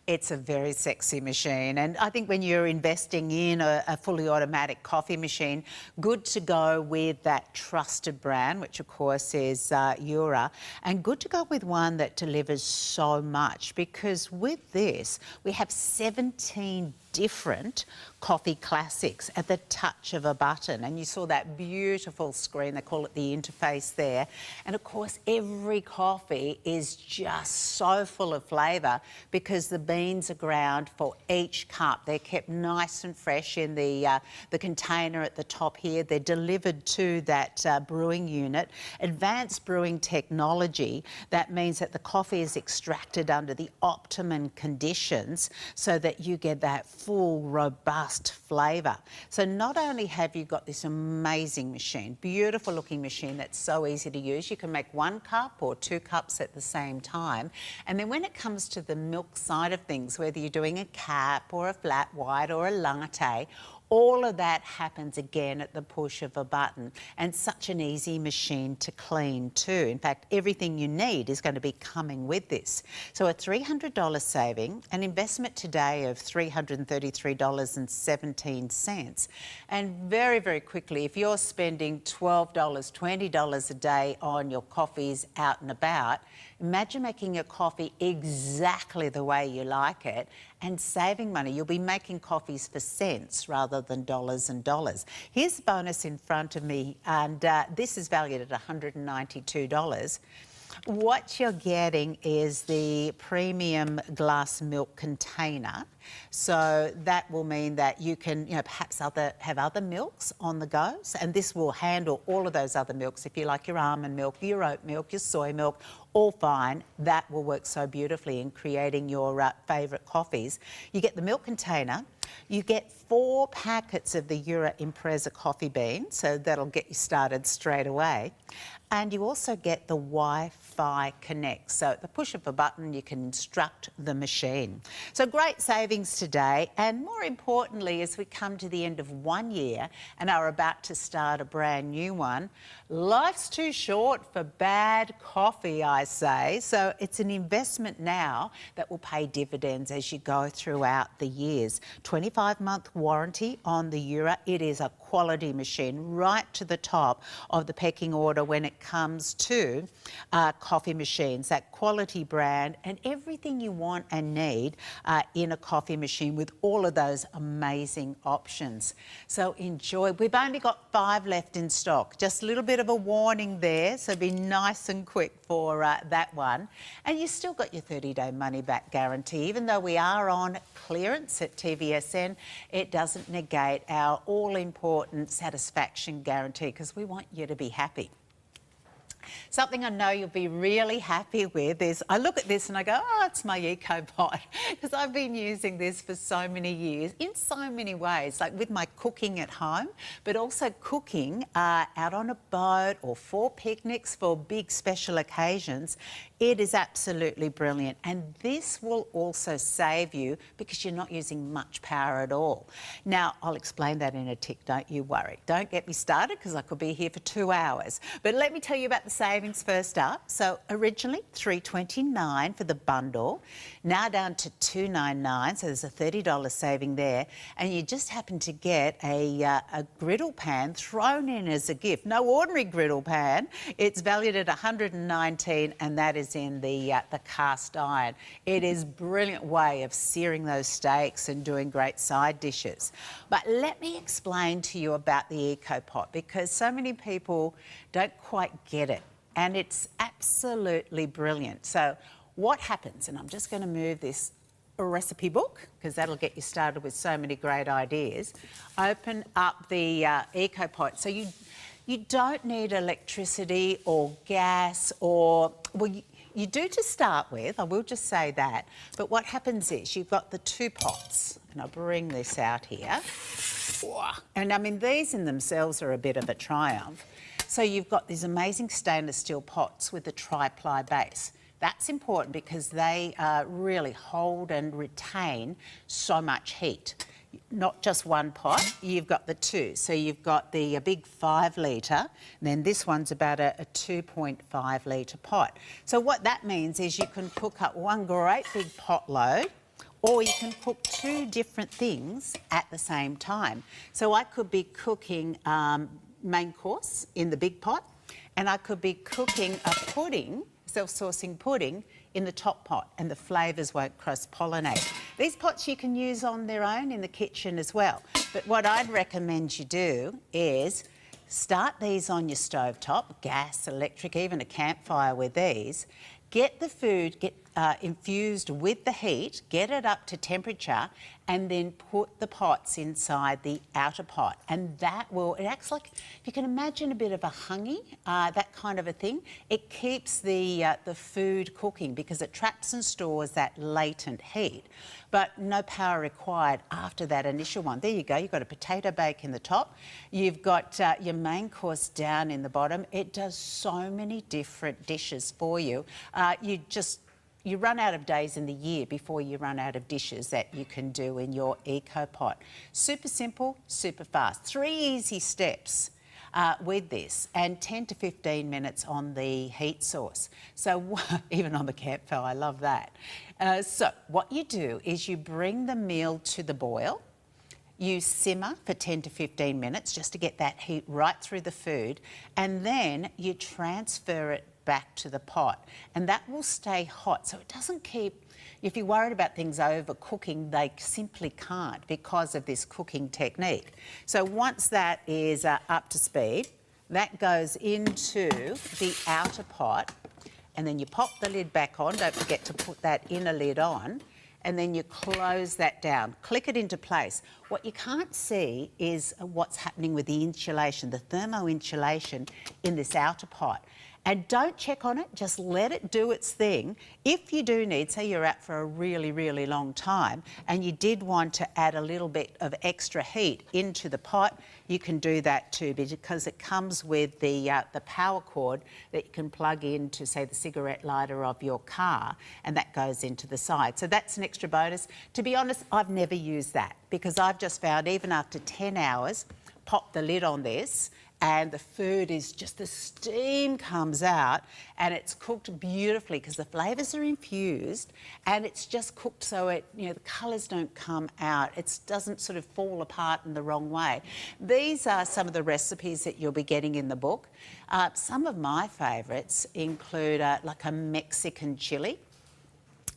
It's a very sexy machine, and I think when you're investing in a fully automatic coffee machine, good to go with that trusted brand, which of course is Jura, and good to go with one that delivers so much, because with this we have 17 different coffee classics at the touch of a button. And you saw that beautiful screen, they call it the interface there. And of course, every coffee is just so full of flavour because the beans are ground for each cup. They're kept nice and fresh in the container at the top here. They're delivered to that brewing unit. Advanced brewing technology, that means that the coffee is extracted under the optimum conditions so that you get that full, robust flavour. So not only have you got this amazing machine, beautiful looking machine that's so easy to use, you can make 1 cup or 2 cups at the same time. And then when it comes to the milk side of things, whether you're doing a cap or a flat white or a latte, all of that happens again at the push of a button, and such an easy machine to clean too. In fact, everything you need is going to be coming with this. So a $300 saving, an investment today of $333.17. And very, very quickly, if you're spending $12, $20 a day on your coffees out and about, imagine making your coffee exactly the way you like it and saving money. You'll be making coffees for cents rather than dollars and dollars. Here's the bonus in front of me, and this is valued at $192. What you're getting is the premium glass milk container. So that will mean that you can, perhaps have other milks on the go. And this will handle all of those other milks. If you like your almond milk, your oat milk, your soy milk, all fine. That will work so beautifully in creating your favourite coffees. You get the milk container. You get 4 packets of the Jura Impreza coffee bean, so that'll get you started straight away. And you also get the Wi-Fi Connect. So at the push of a button, you can instruct the machine. So great savings today. And more importantly, as we come to the end of 1 year and are about to start a brand new one, life's too short for bad coffee, I say. So it's an investment now that will pay dividends as you go throughout the years. 25-month warranty on the Jura. It is a quality machine right to the top of the pecking order when it comes to coffee machines. That quality brand and everything you want and need in a coffee machine with all of those amazing options. So enjoy. We've only got 5 left in stock. Just a little bit of a warning there, so be nice and quick for that one. And you still got your 30-day money-back guarantee. Even though we are on clearance at TVSN, it doesn't negate our all-important satisfaction guarantee because we want you to be happy. Something I know you'll be really happy with is, I look at this and I go, oh, it's my EcoPot, because I've been using this for so many years in so many ways, like with my cooking at home, but also cooking out on a boat or for picnics, for big special occasions. It is absolutely brilliant, and this will also save you because you're not using much power at all. Now, I'll explain that in a tick, don't you worry. Don't get me started because I could be here for 2 hours. But let me tell you about the savings first up. So originally $3.29 for the bundle, now down to $2.99, so there's a $30 saving there, and you just happen to get a griddle pan thrown in as a gift. No ordinary griddle pan. It's valued at $119, and that is in the cast iron. It is a brilliant way of searing those steaks and doing great side dishes. But let me explain to you about the EcoPot, because so many people don't quite get it, and it's absolutely brilliant. So what happens, and I'm just going to move this recipe book because that'll get you started with so many great ideas. Open up the EcoPot. So you don't need electricity or gas or, well, you do to start with, I will just say that. But what happens is you've got the 2 pots, and I'll bring this out here. And I mean, these in themselves are a bit of a triumph. So you've got these amazing stainless steel pots with the tri-ply base. That's important because they really hold and retain so much heat. Not just one pot, you've got the 2. So you've got the big 5 litre, and then this one's about a 2.5 litre pot. So what that means is you can cook up one great big pot load, or you can cook 2 different things at the same time. So I could be cooking main course in the big pot, and I could be cooking a pudding, self-sourcing pudding, in the top pot, and the flavours won't cross-pollinate. These pots you can use on their own in the kitchen as well. But what I'd recommend you do is start these on your stovetop, gas, electric, even a campfire with these. Get the food infused with the heat, get it up to temperature, and then put the pots inside the outer pot. And that will, it acts like, if you can imagine a bit of a hungy, that kind of a thing, it keeps the food cooking because it traps and stores that latent heat. But no power required after that initial one. There you go, you've got a potato bake in the top, you've got your main course down in the bottom. It does so many different dishes for you. You run out of days in the year before you run out of dishes that you can do in your EcoPot. Super simple, super fast. 3 easy steps with this, and 10 to 15 minutes on the heat source. So even on the campfire, I love that. So what you do is you bring the meal to the boil. You simmer for 10 to 15 minutes just to get that heat right through the food, and then you transfer it back to the pot, and that will stay hot, so it doesn't keep, if you're worried about things overcooking, they simply can't because of this cooking technique. So once that is up to speed, that goes into the outer pot, and then you pop the lid back on. Don't forget to put that inner lid on, and then you close that down, click it into place. What you can't see is what's happening with the insulation, the thermo insulation in this outer pot. And don't check on it, just let it do its thing. If you do need, say you're out for a really, really long time and you did want to add a little bit of extra heat into the pot, you can do that too, because it comes with the power cord that you can plug into, say, the cigarette lighter of your car, and that goes into the side. So that's an extra bonus. To be honest, I've never used that because I've just found even after 10 hours, pop the lid on this and the food is just, the steam comes out and it's cooked beautifully because the flavours are infused and it's just cooked so it, you know, the colours don't come out. It doesn't sort of fall apart in the wrong way. These are some of the recipes that you'll be getting in the book. Some of my favourites include like a Mexican chilli.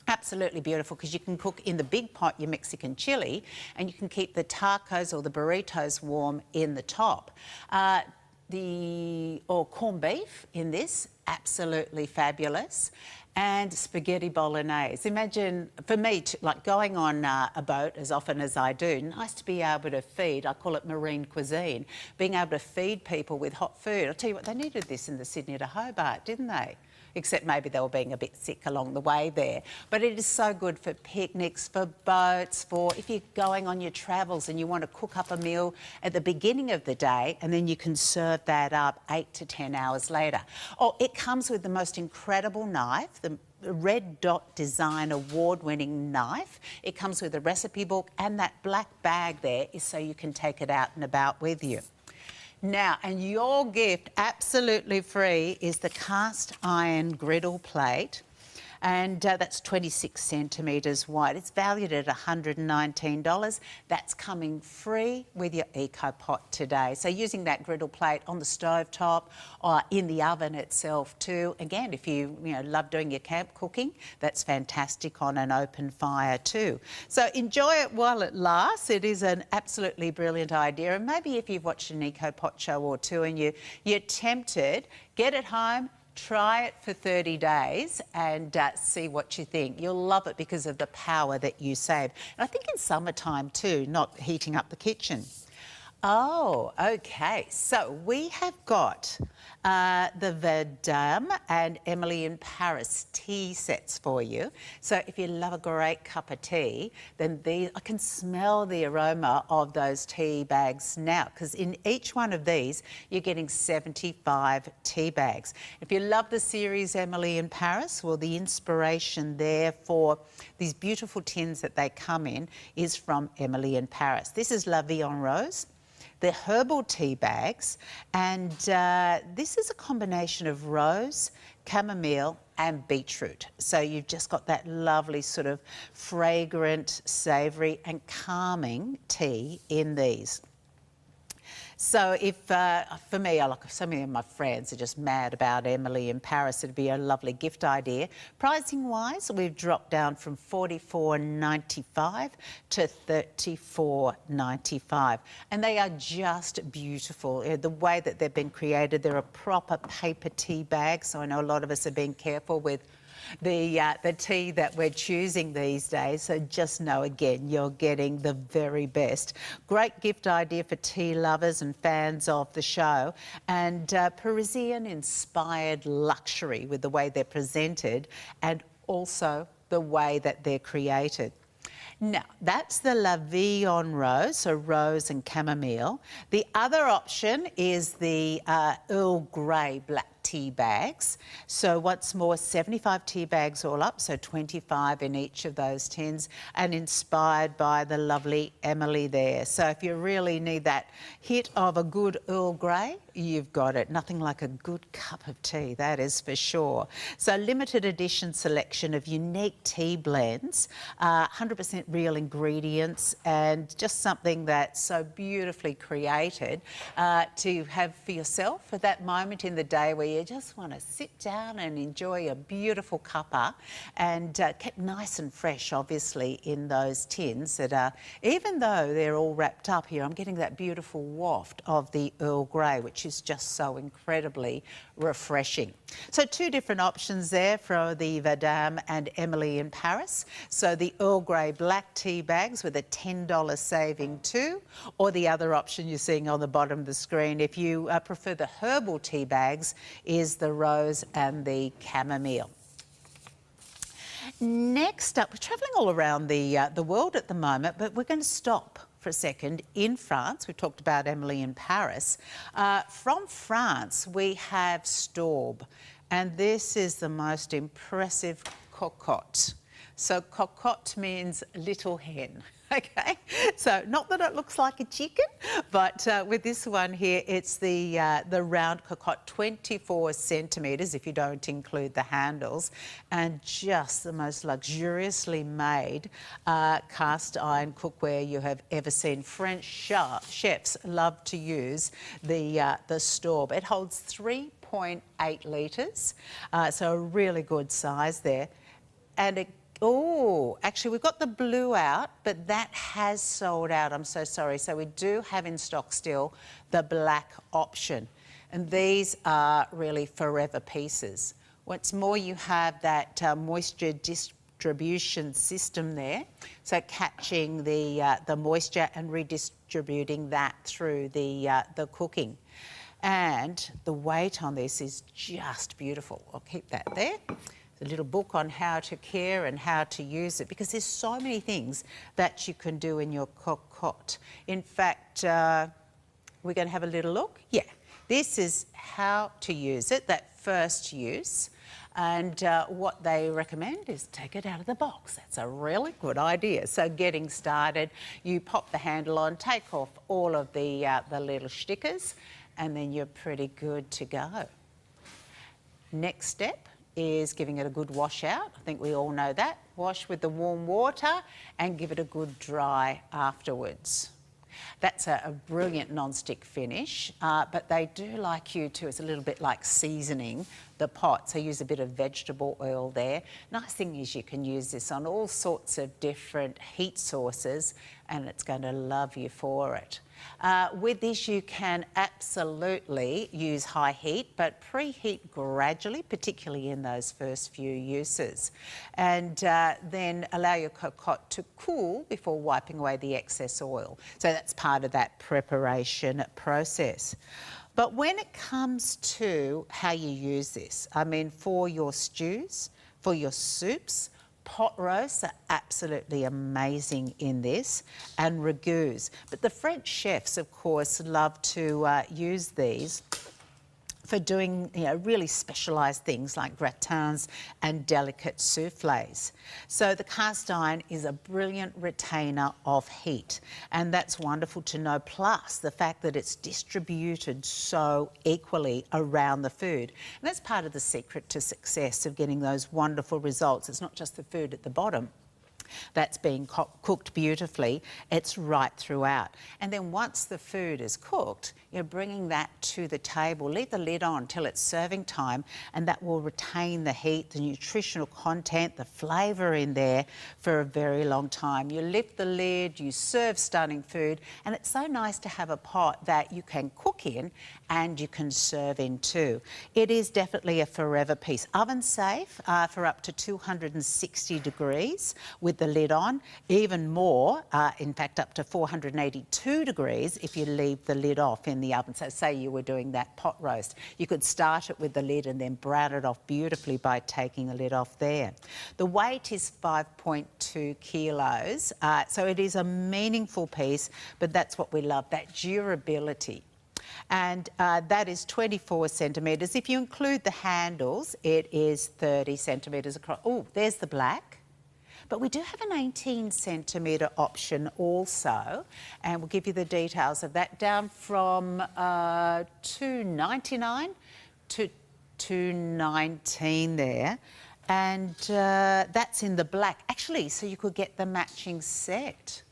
Absolutely beautiful because you can cook in the big pot your Mexican chili and you can keep the tacos or the burritos warm in the top. Or corned beef in this, absolutely fabulous. And spaghetti bolognese. Imagine, for me, like going on a boat as often as I do, nice to be able to feed, I call it marine cuisine, being able to feed people with hot food. I'll tell you what, they needed this in the Sydney to Hobart, didn't they? Except maybe they were being a bit sick along the way there. But it is so good for picnics, for boats, for if you're going on your travels and you want to cook up a meal at the beginning of the day and then you can serve that up 8 to 10 hours later. Oh, it comes with the most incredible knife, the Red Dot Design award-winning knife. It comes with a recipe book and that black bag there is so you can take it out and about with you. Now, and your gift, absolutely free, is the cast iron griddle plate. And that's 26 centimetres wide. It's valued at $119. That's coming free with your Eco Pot today. So using that griddle plate on the stove top or in the oven itself too. Again, if you love doing your camp cooking, that's fantastic on an open fire too. So enjoy it while it lasts. It is an absolutely brilliant idea. And maybe if you've watched an Eco Pot show or two and you're tempted, get it home, try it for 30 days and see what you think. You'll love it because of the power that you save. And I think in summertime too, not heating up the kitchen. Oh, okay. So we have got the Verdam and Emily in Paris tea sets for you. So if you love a great cup of tea, then these, I can smell the aroma of those tea bags now, because in each one of these, you're getting 75 tea bags. If you love the series Emily in Paris, well, the inspiration there for these beautiful tins that they come in is from Emily in Paris. This is La Vie en Rose. They're herbal tea bags, and this is a combination of rose, chamomile and beetroot. So you've just got that lovely sort of fragrant, savoury and calming tea in these. So if, for me, like so many of my friends are just mad about Emily in Paris, it'd be a lovely gift idea. Pricing-wise, we've dropped down from $44.95 to $34.95. And they are just beautiful. The way that they've been created, they're a proper paper tea bag. So I know a lot of us are being careful with the tea that we're choosing these days. So just know, again, you're getting the very best. Great gift idea for tea lovers and fans of the show. And Parisian-inspired luxury with the way they're presented and also the way that they're created. Now, that's the La Vie en Rose, so rose and chamomile. The other option is the Earl Grey black tea bags. So once more, 75 tea bags all up, so 25 in each of those tins, and inspired by the lovely Emily there. So if you really need that hit of a good Earl Grey, you've got it. Nothing like a good cup of tea, that is for sure. So limited edition selection of unique tea blends, 100% real ingredients, and just something that's so beautifully created to have for yourself at that moment in the day where you just want to sit down and enjoy a beautiful cuppa, and kept nice and fresh, obviously, in those tins that are, even though they're all wrapped up here, I'm getting that beautiful waft of the Earl Grey, which is just so incredibly refreshing. So 2 different options there for the Madame and Emily in Paris. So the Earl Grey black tea bags with a $10 saving too, or the other option you're seeing on the bottom of the screen, if you prefer the herbal tea bags, is the rose and the chamomile. Next up, we're travelling all around the world at the moment, but we're going to stop for a second in France. We've talked about Emily in Paris. From France, we have Staub, and this is the most impressive cocotte. So cocotte means little hen. Okay, so not that it looks like a chicken, but with this one here, it's the round cocotte, 24 centimetres if you don't include the handles, and just the most luxuriously made cast iron cookware you have ever seen. French chefs love to use the Staub. It holds 3.8 litres, so a really good size there, and it actually, we've got the blue out, but that has sold out. I'm so sorry. So we do have in stock still the black option. And these are really forever pieces. What's more, you have that moisture distribution system there. So catching the moisture and redistributing that through the cooking. And the weight on this is just beautiful. I'll keep that there. A little book on how to care and how to use it, because there's so many things that you can do in your cocotte. In fact, we're going to have a little look. Yeah, this is how to use it, that first use. And what they recommend is take it out of the box. That's a really good idea. So getting started, you pop the handle on, take off all of the little stickers, and then you're pretty good to go. Next step is giving it a good wash out. I think we all know that. Wash with the warm water and give it a good dry afterwards. That's a brilliant non-stick finish, but they do like you to, it's a little bit like seasoning the pot, so use a bit of vegetable oil there. Nice thing is you can use this on all sorts of different heat sources and it's going to love you for it. With this you can absolutely use high heat, but preheat gradually, particularly in those first few uses. And then allow your cocotte to cool before wiping away the excess oil. So that's part of that preparation process. But when it comes to how you use this, I mean, for your stews, for your soups, pot roasts are absolutely amazing in this, and ragouts. But the French chefs, of course, love to use these for doing, you know, really specialised things like gratins and delicate soufflés. So the cast iron is a brilliant retainer of heat, and that's wonderful to know, plus the fact that it's distributed so equally around the food. And that's part of the secret to success of getting those wonderful results. It's not just the food at the bottom that's being cooked beautifully, it's right throughout. And then once the food is cooked, you're bringing that to the table. Leave the lid on till it's serving time, and that will retain the heat, the nutritional content, the flavour in there for a very long time. You lift the lid, you serve stunning food, and it's so nice to have a pot that you can cook in and you can serve in too. It is definitely a forever piece. Oven safe for up to 260 degrees with the lid on, even more, in fact up to 482 degrees if you leave the lid off in the oven. So say you were doing that pot roast, you could start it with the lid and then brown it off beautifully by taking the lid off there. The weight is 5.2 kilos, so it is a meaningful piece, but that's what we love, that durability. And that is 24 centimetres. If you include the handles, it is 30 centimetres across. Oh, there's the black. But we do have an 18 centimetre option also, and we'll give you the details of that, down from $2.99 to $2.19 there. And that's in the black. Actually, so you could get the matching set.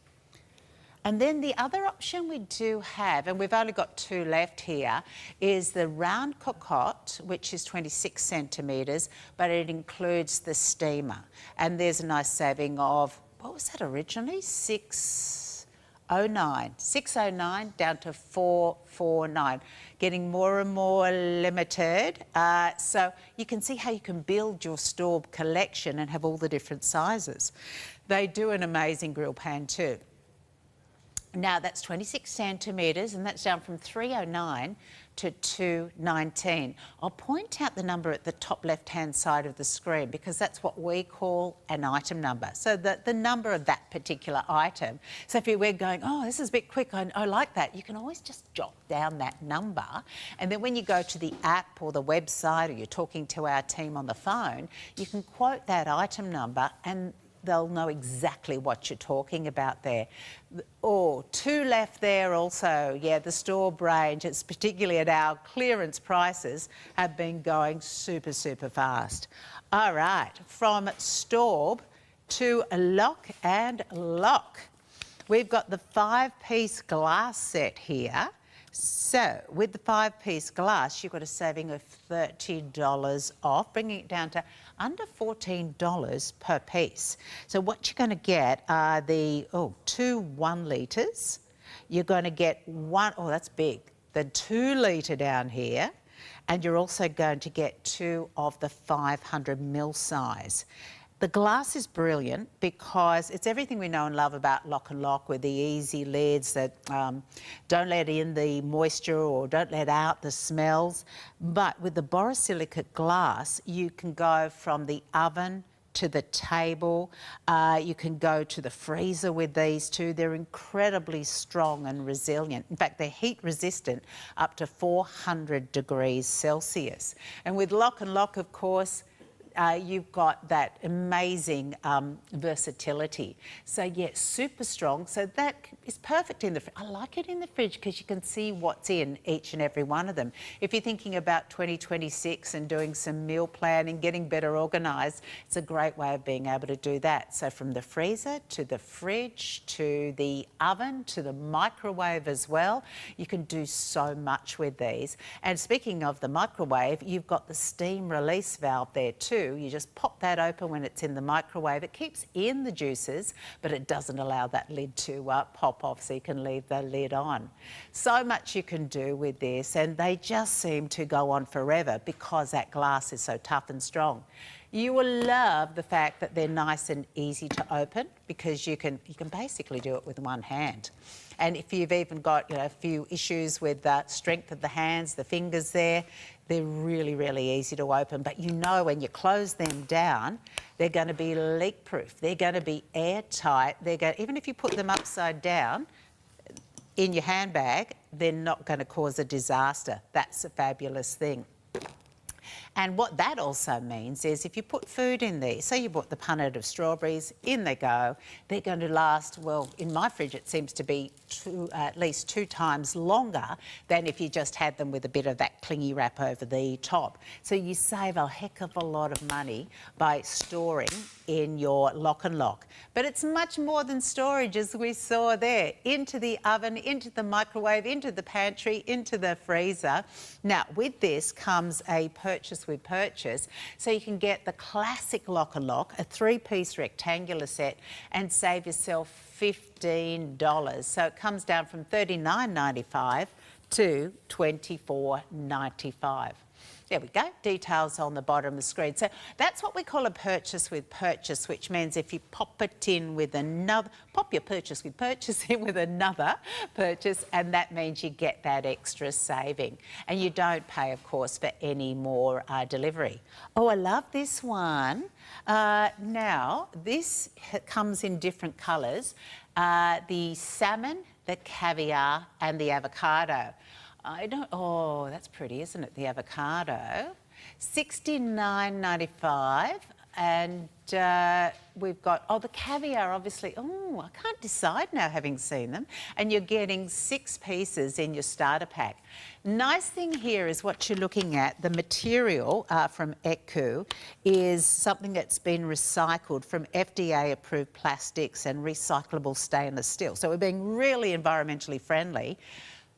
And then the other option we do have, and we've only got 2 left here, is the round cocotte, which is 26 centimetres, but it includes the steamer. And there's a nice saving of, what was that originally? 609 down to 449, getting more and more limited. So you can see how you can build your store collection and have all the different sizes. They do an amazing grill pan too. Now that's 26 centimetres and that's down from 309 to 219. I'll point out the number at the top left-hand side of the screen because that's what we call an item number. So the number of that particular item. So if we're going, oh, this is a bit quick, I like that, you can always just jot down that number. And then when you go to the app or the website or you're talking to our team on the phone, you can quote that item number and they'll know exactly what you're talking about there. Oh, two left there also. Yeah, the store range, it's particularly at our clearance prices, have been going super, super fast. All right, from Storb to Lock and Lock. We've got the 5-piece glass set here. So with the 5-piece glass, you've got a saving of $30 off, bringing it down to under $14 per piece. So what you're going to get are the, two 1 litres. You're going to get one, that's big, the 2 litre down here. And you're also going to get 2 of the 500 ml size. The glass is brilliant because it's everything we know and love about Lock and Lock with the easy lids that don't let in the moisture or don't let out the smells. But with the borosilicate glass, you can go from the oven to the table. You can go to the freezer with these too. They're incredibly strong and resilient. In fact, they're heat resistant up to 400 degrees Celsius. And with Lock and Lock, of course, you've got that amazing versatility. So yeah, super strong. So that is perfect in the fridge. I like it in the fridge because you can see what's in each and every one of them. If you're thinking about 2026 and doing some meal planning, getting better organised, it's a great way of being able to do that. So from the freezer to the fridge to the oven to the microwave as well, you can do so much with these. And speaking of the microwave, you've got the steam release valve there too. You just pop that open when it's in the microwave. It keeps in the juices, but it doesn't allow that lid to pop off, so you can leave the lid on. So much you can do with this, and they just seem to go on forever because that glass is so tough and strong. You will love the fact that they're nice and easy to open because you can basically do it with one hand. And if you've even got a few issues with the strength of the hands, the fingers there, they're really, really easy to open. But you know when you close them down, they're going to be leak-proof. They're going to be airtight. Even if you put them upside down in your handbag, they're not going to cause a disaster. That's a fabulous thing. And what that also means is if you put food in there, say you bought the punnet of strawberries, in they go, they're going to last, well, in my fridge it seems to be at least 2 times longer than if you just had them with a bit of that clingy wrap over the top. So you save a heck of a lot of money by storing in your Lock and Lock. But it's much more than storage, as we saw there. Into the oven, into the microwave, into the pantry, into the freezer. Now, with this comes a purchase with purchase. So you can get the classic Lock and Lock, a 3-piece rectangular set, and save yourself $15. So it comes down from $39.95 to $24.95. There we go, details on the bottom of the screen. So that's what we call a purchase with purchase, which means if you pop it in with another, pop your purchase with purchase in with another purchase, and that means you get that extra saving. And you don't pay, of course, for any more delivery. Oh, I love this one. Now, this comes in different colours. The salmon, the caviar and the avocado. Oh, that's pretty, isn't it? The avocado. $69.95. And we've got, the caviar, obviously. Oh, I can't decide now, having seen them. And you're getting 6 pieces in your starter pack. Nice thing here is what you're looking at. The material from Eku is something that's been recycled from FDA-approved plastics and recyclable stainless steel. So we're being really environmentally friendly.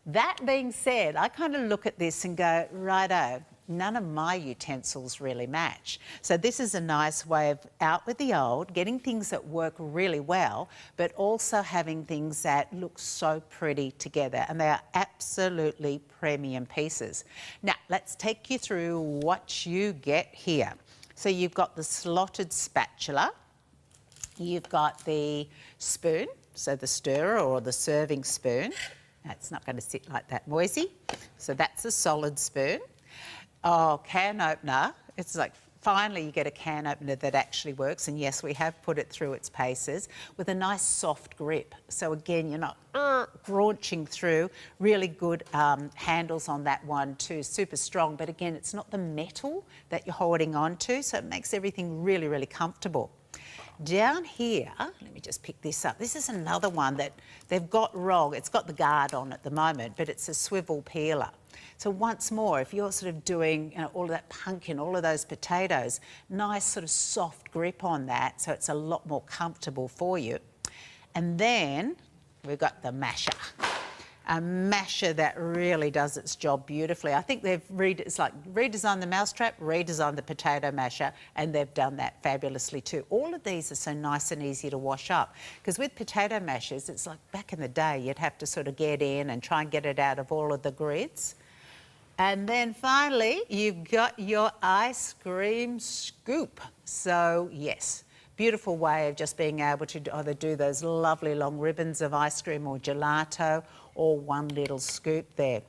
That being said, I kind of look at this and go, righto, none of my utensils really match. So this is a nice way of out with the old, getting things that work really well, but also having things that look so pretty together. And they are absolutely premium pieces. Now, let's take you through what you get here. So you've got the slotted spatula, you've got the spoon, so the stirrer or the serving spoon. That's not going to sit like that, Moisey. So that's a solid spoon. Oh, can opener. It's like finally you get a can opener that actually works. And yes, we have put it through its paces with a nice soft grip. So again, you're not graunching through. Really good handles on that one too, super strong. But again, it's not the metal that you're holding on to, so it makes everything really, really comfortable. Down here, let me just pick this up. This is another one that they've got wrong. It's got the guard on at the moment, but it's a swivel peeler. So once more, if you're sort of doing all of that pumpkin, all of those potatoes, nice sort of soft grip on that, so it's a lot more comfortable for you. And then we've got the masher. A masher that really does its job beautifully. I think they've redesigned the mousetrap, redesigned the potato masher, and they've done that fabulously too. All of these are so nice and easy to wash up, because with potato mashers, it's like back in the day, you'd have to sort of get in and try and get it out of all of the grids. And then finally, you've got your ice cream scoop. So yes, beautiful way of just being able to either do those lovely long ribbons of ice cream or gelato, or one little scoop there.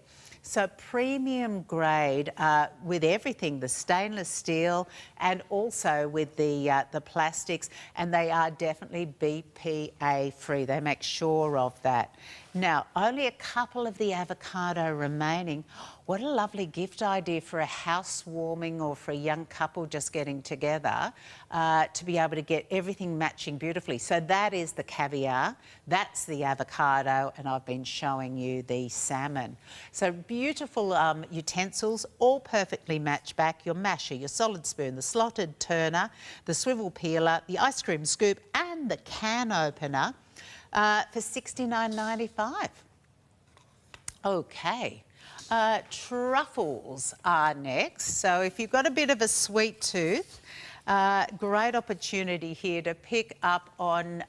So premium grade with everything, the stainless steel and also with the plastics, and they are definitely BPA free. They make sure of that. Now, only a couple of the avocado remaining. What a lovely gift idea for a housewarming or for a young couple just getting together to be able to get everything matching beautifully. So that is the caviar, that's the avocado, and I've been showing you the salmon. So beautiful utensils, all perfectly matched back. Your masher, your solid spoon, the slotted turner, the swivel peeler, the ice cream scoop, and the can opener for $69.95. Okay. Truffles are next. So if you've got a bit of a sweet tooth, great opportunity here to pick up on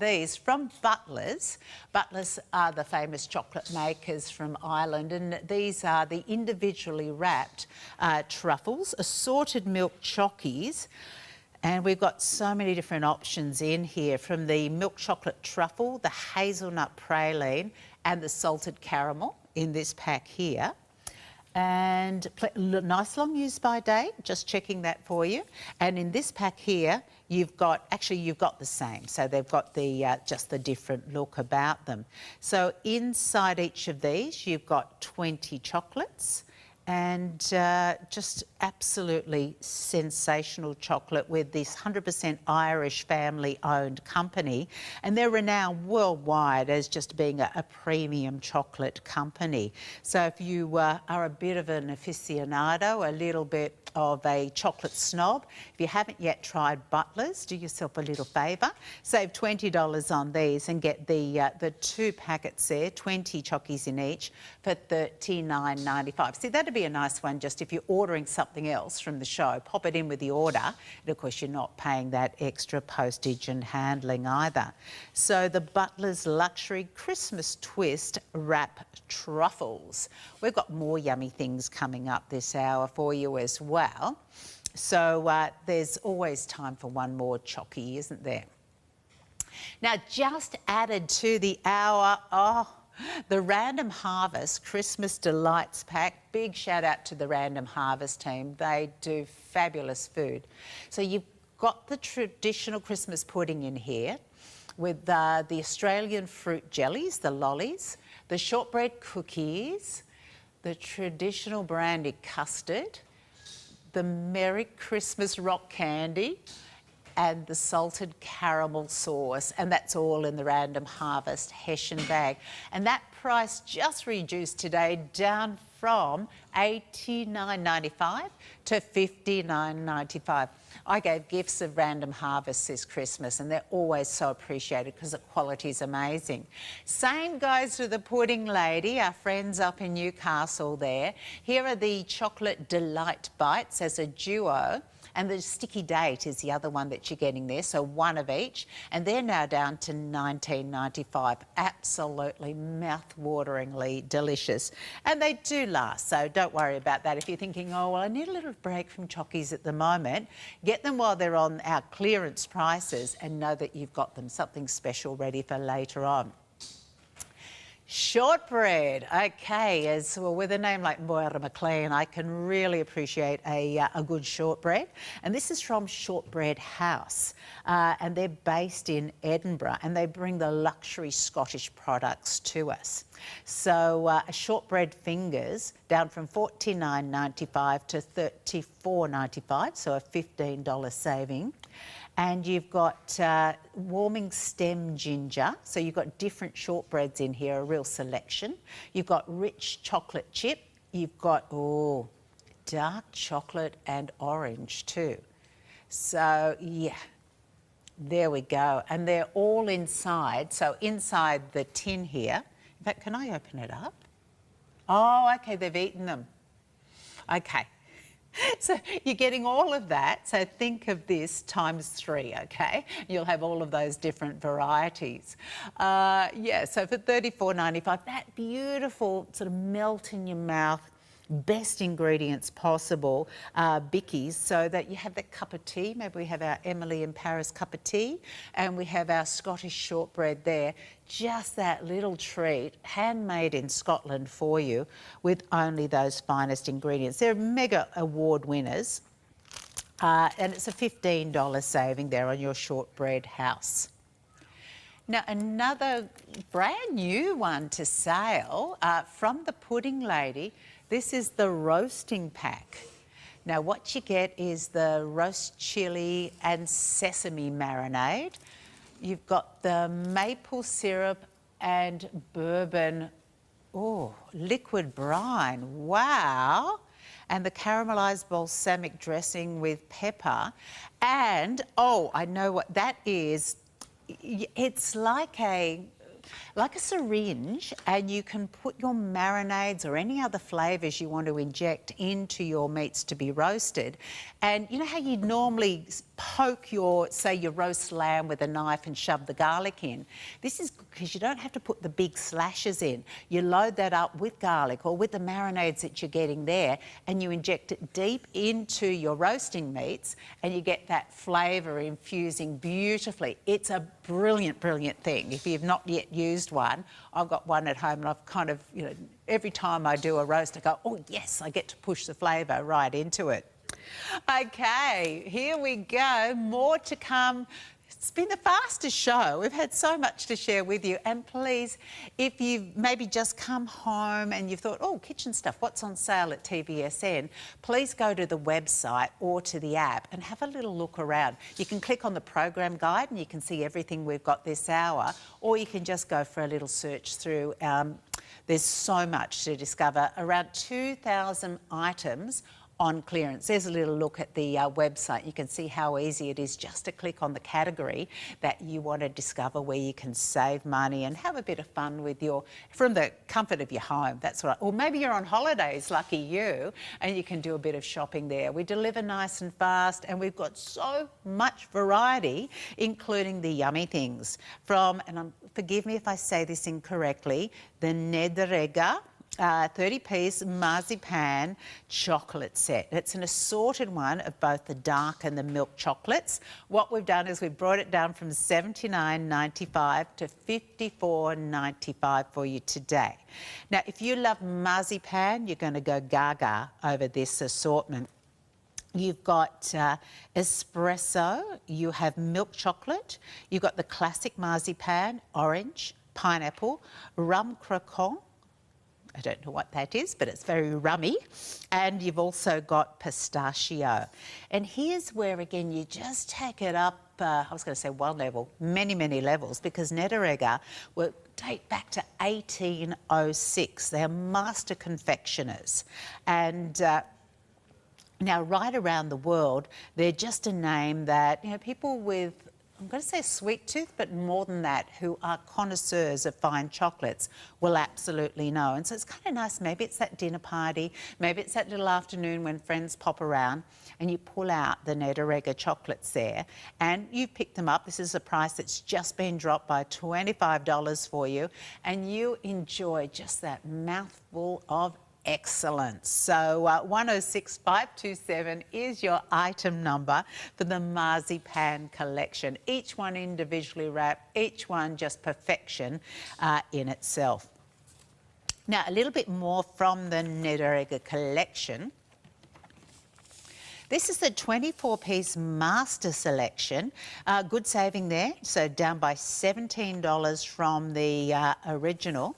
these from Butlers. Butlers are the famous chocolate makers from Ireland, and these are the individually wrapped truffles, assorted milk chockies. And we've got so many different options in here, from the milk chocolate truffle, the hazelnut praline, and the salted caramel in this pack here. And nice long use by date, just checking that for you. And in this pack here, you've got the same. So they've got the just the different look about them. So inside each of these, you've got 20 chocolates, and just absolutely sensational chocolate with this 100% Irish family-owned company, and they're renowned worldwide as just being a premium chocolate company. So if you are a bit of an aficionado, a little bit of a chocolate snob, if you haven't yet tried Butlers, do yourself a little favour. Save $20 on these and get the 2 packets there, 20 chockies in each, for $39.95. See, that'd be a nice one just if you're ordering something else from the show. Pop it in with the order, and of course you're not paying that extra postage and handling either. So the Butlers Luxury Christmas Twist Wrap Truffles. We've got more yummy things coming up this hour for you as well. So there's always time for one more chocky, isn't there? Now, just added to the hour, the Random Harvest Christmas Delights Pack. Big shout out to the Random Harvest team. They do fabulous food. So you've got the traditional Christmas pudding in here with the Australian fruit jellies, the lollies, the shortbread cookies, the traditional brandy custard, the Merry Christmas rock candy, and the salted caramel sauce, and that's all in the Random Harvest Hessian bag. And that price just reduced today down from $89.95 to $59.95. I gave gifts of Random Harvest this Christmas and they're always so appreciated because the quality is amazing. Same goes to the Pudding Lady, our friends up in Newcastle there. Here are the Chocolate Delight Bites as a duo. And the Sticky Date is the other one that you're getting there, so one of each. And they're now down to $19.95. Absolutely mouth-wateringly delicious. And they do last, so don't worry about that. If you're thinking, oh, well, I need a little break from chockies at the moment, get them while they're on our clearance prices and know that you've got them, something special ready for later on. Shortbread, okay, as well, with a name like Moira McLean, I can really appreciate a good shortbread. And this is from Shortbread House, and they're based in Edinburgh, and they bring the luxury Scottish products to us. So a shortbread fingers down from $49.95 to $34.95, so a $15 saving. And you've got warming stem ginger. So you've got different shortbreads in here, a real selection. You've got rich chocolate chip. You've got, oh, dark chocolate and orange too. So, yeah, there we go. And they're all inside. So inside the tin here. In fact, can I open it up? Oh, okay, they've eaten them. Okay. So you're getting all of that. So think of this times 3, okay? You'll have all of those different varieties. Yeah, so for $34.95, that beautiful sort of melt in your mouth, best ingredients possible, bickies, so that you have that cup of tea. Maybe we have our Emily in Paris cup of tea, and we have our Scottish shortbread there. Just that little treat, handmade in Scotland for you, with only those finest ingredients. They're mega award winners, and it's a $15 saving there on your Shortbread House. Now, another brand new one to sale from the Pudding Lady. This is the roasting pack. Now, what you get is the roast chilli and sesame marinade. You've got the maple syrup and bourbon, oh, liquid brine, wow. And the caramelised balsamic dressing with pepper. And, oh, I know what that is. It's like a syringe, and you can put your marinades or any other flavours you want to inject into your meats to be roasted. And you know how you normally poke your, say, your roast lamb with a knife and shove the garlic in? This is because you don't have to put the big slashes in. You load that up with garlic or with the marinades that you're getting there, and you inject it deep into your roasting meats, and you get that flavour infusing beautifully. It's a brilliant, brilliant thing. If you've not yet used one, I've got one at home, and I've kind of, you know, every time I do a roast, I go, oh yes, I get to push the flavour right into it. Okay, here we go. More to come. It's been the fastest show. We've had so much to share with you. And please, if you've maybe just come home and you've thought, oh, kitchen stuff, what's on sale at TVSN? Please go to the website or to the app and have a little look around. You can click on the program guide and you can see everything we've got this hour, or you can just go for a little search through. There's so much to discover. Around 2,000 items on clearance. There's a little look at the website. You can see how easy it is just to click on the category that you want to discover, where you can save money and have a bit of fun with from the comfort of your home. That's right. Or maybe you're on holidays, lucky you, and you can do a bit of shopping there. We deliver nice and fast, and we've got so much variety, including the yummy things from, and forgive me if I say this incorrectly, the Nedrega 30-piece marzipan chocolate set. It's an assorted one of both the dark and the milk chocolates. What we've done is we've brought it down from $79.95 to $54.95 for you today. Now, if you love marzipan, you're going to go gaga over this assortment. You've got espresso, you have milk chocolate, you've got the classic marzipan, orange, pineapple, rum croquant, I don't know what that is, but it's very rummy. And you've also got pistachio. And here's where, again, you just take it up, I was going to say one level, many, many levels, because Netterega will date back to 1806. They're master confectioners. And now, right around the world, they're just a name that, you know, people with, I'm going to say sweet tooth, but more than that, who are connoisseurs of fine chocolates will absolutely know. And so it's kind of nice. Maybe it's that dinner party, maybe it's that little afternoon when friends pop around and you pull out the Netterega chocolates there and you pick them up. This is a price that's just been dropped by $25 for you, and you enjoy just that mouthful of excellence. So 106527 is your item number for the Marzipan collection. Each one individually wrapped, each one just perfection in itself. Now, a little bit more from the Netterega collection. This is the 24-piece master selection. Good saving there, so down by $17 from the original.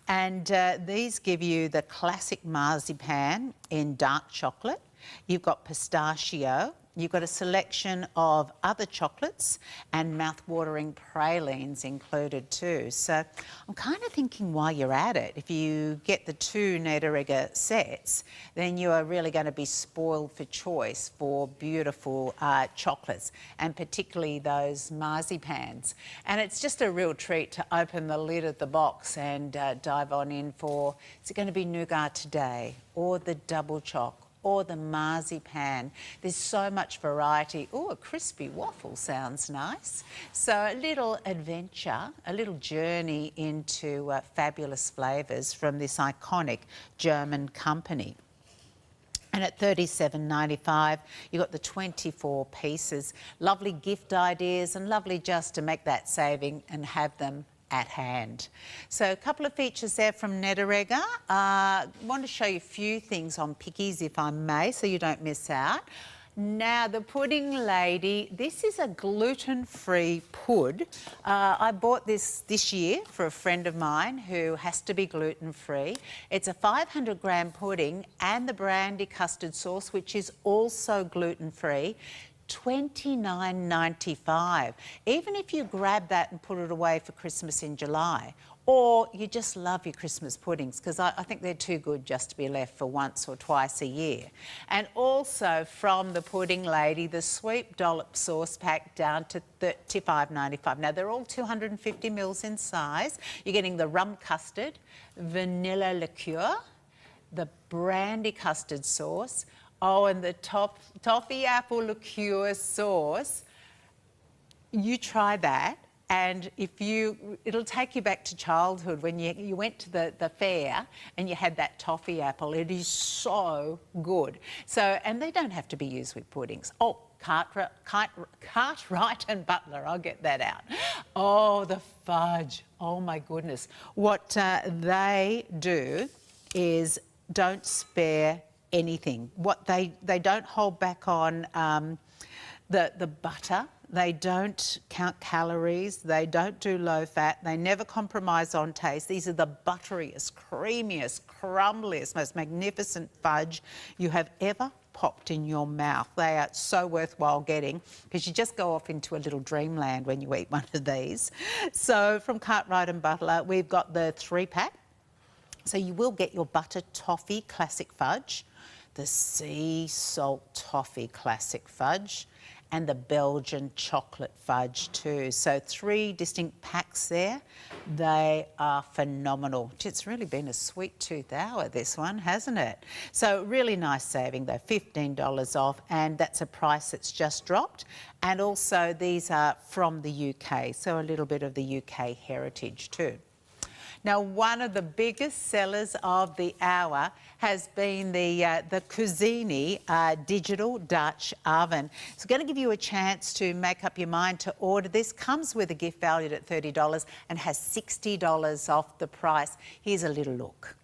And these give you the classic marzipan in dark chocolate. You've got pistachio. You've got a selection of other chocolates and mouth-watering pralines included too. So I'm kind of thinking while you're at it, if you get the two Netterega sets, then you are really going to be spoiled for choice for beautiful chocolates, and particularly those marzipans. And it's just a real treat to open the lid of the box and dive on in for, is it going to be nougat today, or the double choc, or the marzipan. There's so much variety. Oh, a crispy waffle sounds nice. So a little adventure, a little journey into fabulous flavours from this iconic German company. And at $37.95, you've got the 24 pieces. Lovely gift ideas and lovely just to make that saving and have them at hand. So a couple of features there from Netterega. I want to show you a few things on pickies, if I may, so you don't miss out. Now, the pudding lady, this is a gluten-free pud. I bought this year for a friend of mine who has to be gluten-free. It's a 500-gram pudding and the brandy custard sauce, which is also gluten-free. $29.95. Even if you grab that and put it away for Christmas in July, or you just love your Christmas puddings, because I think they're too good just to be left for once or twice a year. And also from the pudding lady, the sweet dollop sauce pack down to $35.95. Now, they're all 250 mils in size. You're getting the rum custard, vanilla liqueur, the brandy custard sauce, oh, and the toffee apple liqueur sauce. You try that, and it'll take you back to childhood when you went to the fair and you had that toffee apple. It is so good. So, and they don't have to be used with puddings. Oh, Cartwright and Butler, I'll get that out. Oh, the fudge. Oh my goodness. What they do is don't spare anything. What they don't hold back on the butter. They don't count calories. They don't do low fat. They never compromise on taste. These are the butteriest, creamiest, crumbliest, most magnificent fudge you have ever popped in your mouth. They are so worthwhile getting, because you just go off into a little dreamland when you eat one of these. So from Cartwright and Butler, we've got the 3-pack. So you will get your butter toffee classic fudge, the sea salt toffee classic fudge, and the Belgian chocolate fudge too. So 3 distinct packs there. They are phenomenal. It's really been a sweet tooth hour, this one, hasn't it? So really nice saving though, $15 off, and that's a price that's just dropped. And also these are from the UK, so a little bit of the UK heritage too. Now, one of the biggest sellers of the hour has been the Cuisini digital Dutch oven. It's going to give you a chance to make up your mind to order this. Comes with a gift valued at $30 and has $60 off the price. Here's a little look.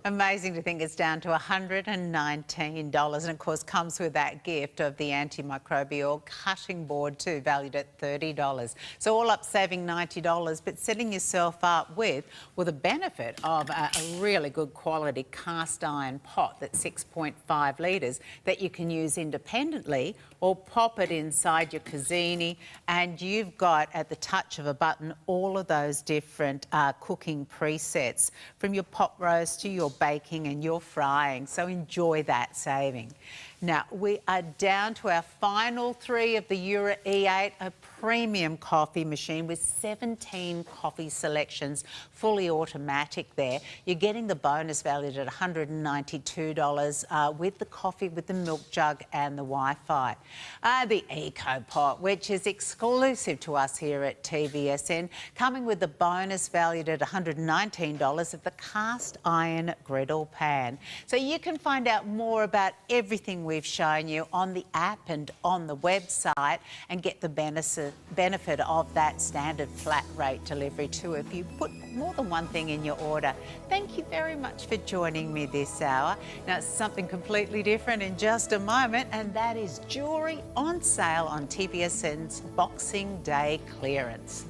Amazing to think it's down to $119, and of course comes with that gift of the antimicrobial cutting board too, valued at $30. So all up saving $90, but setting yourself up with the benefit of a really good quality cast iron pot that's 6.5 litres that you can use independently or pop it inside your cuisine, and you've got at the touch of a button all of those different cooking presets, from your pot roast to your baking and your frying. So enjoy that saving. Now we are down to our final three of the Euro E8, a premium coffee machine with 17 coffee selections, fully automatic there. You're getting the bonus valued at $192 with the coffee, with the milk jug and the Wi-Fi. The Eco Pot, which is exclusive to us here at TVSN, coming with the bonus valued at $119 of the cast iron griddle pan. So you can find out more about everything we've shown you on the app and on the website, and get the benefit of that standard flat rate delivery too if you put more than one thing in your order. Thank you very much for joining me this hour. Now it's something completely different in just a moment, and that is jewellery on sale on TVSN's Boxing Day clearance.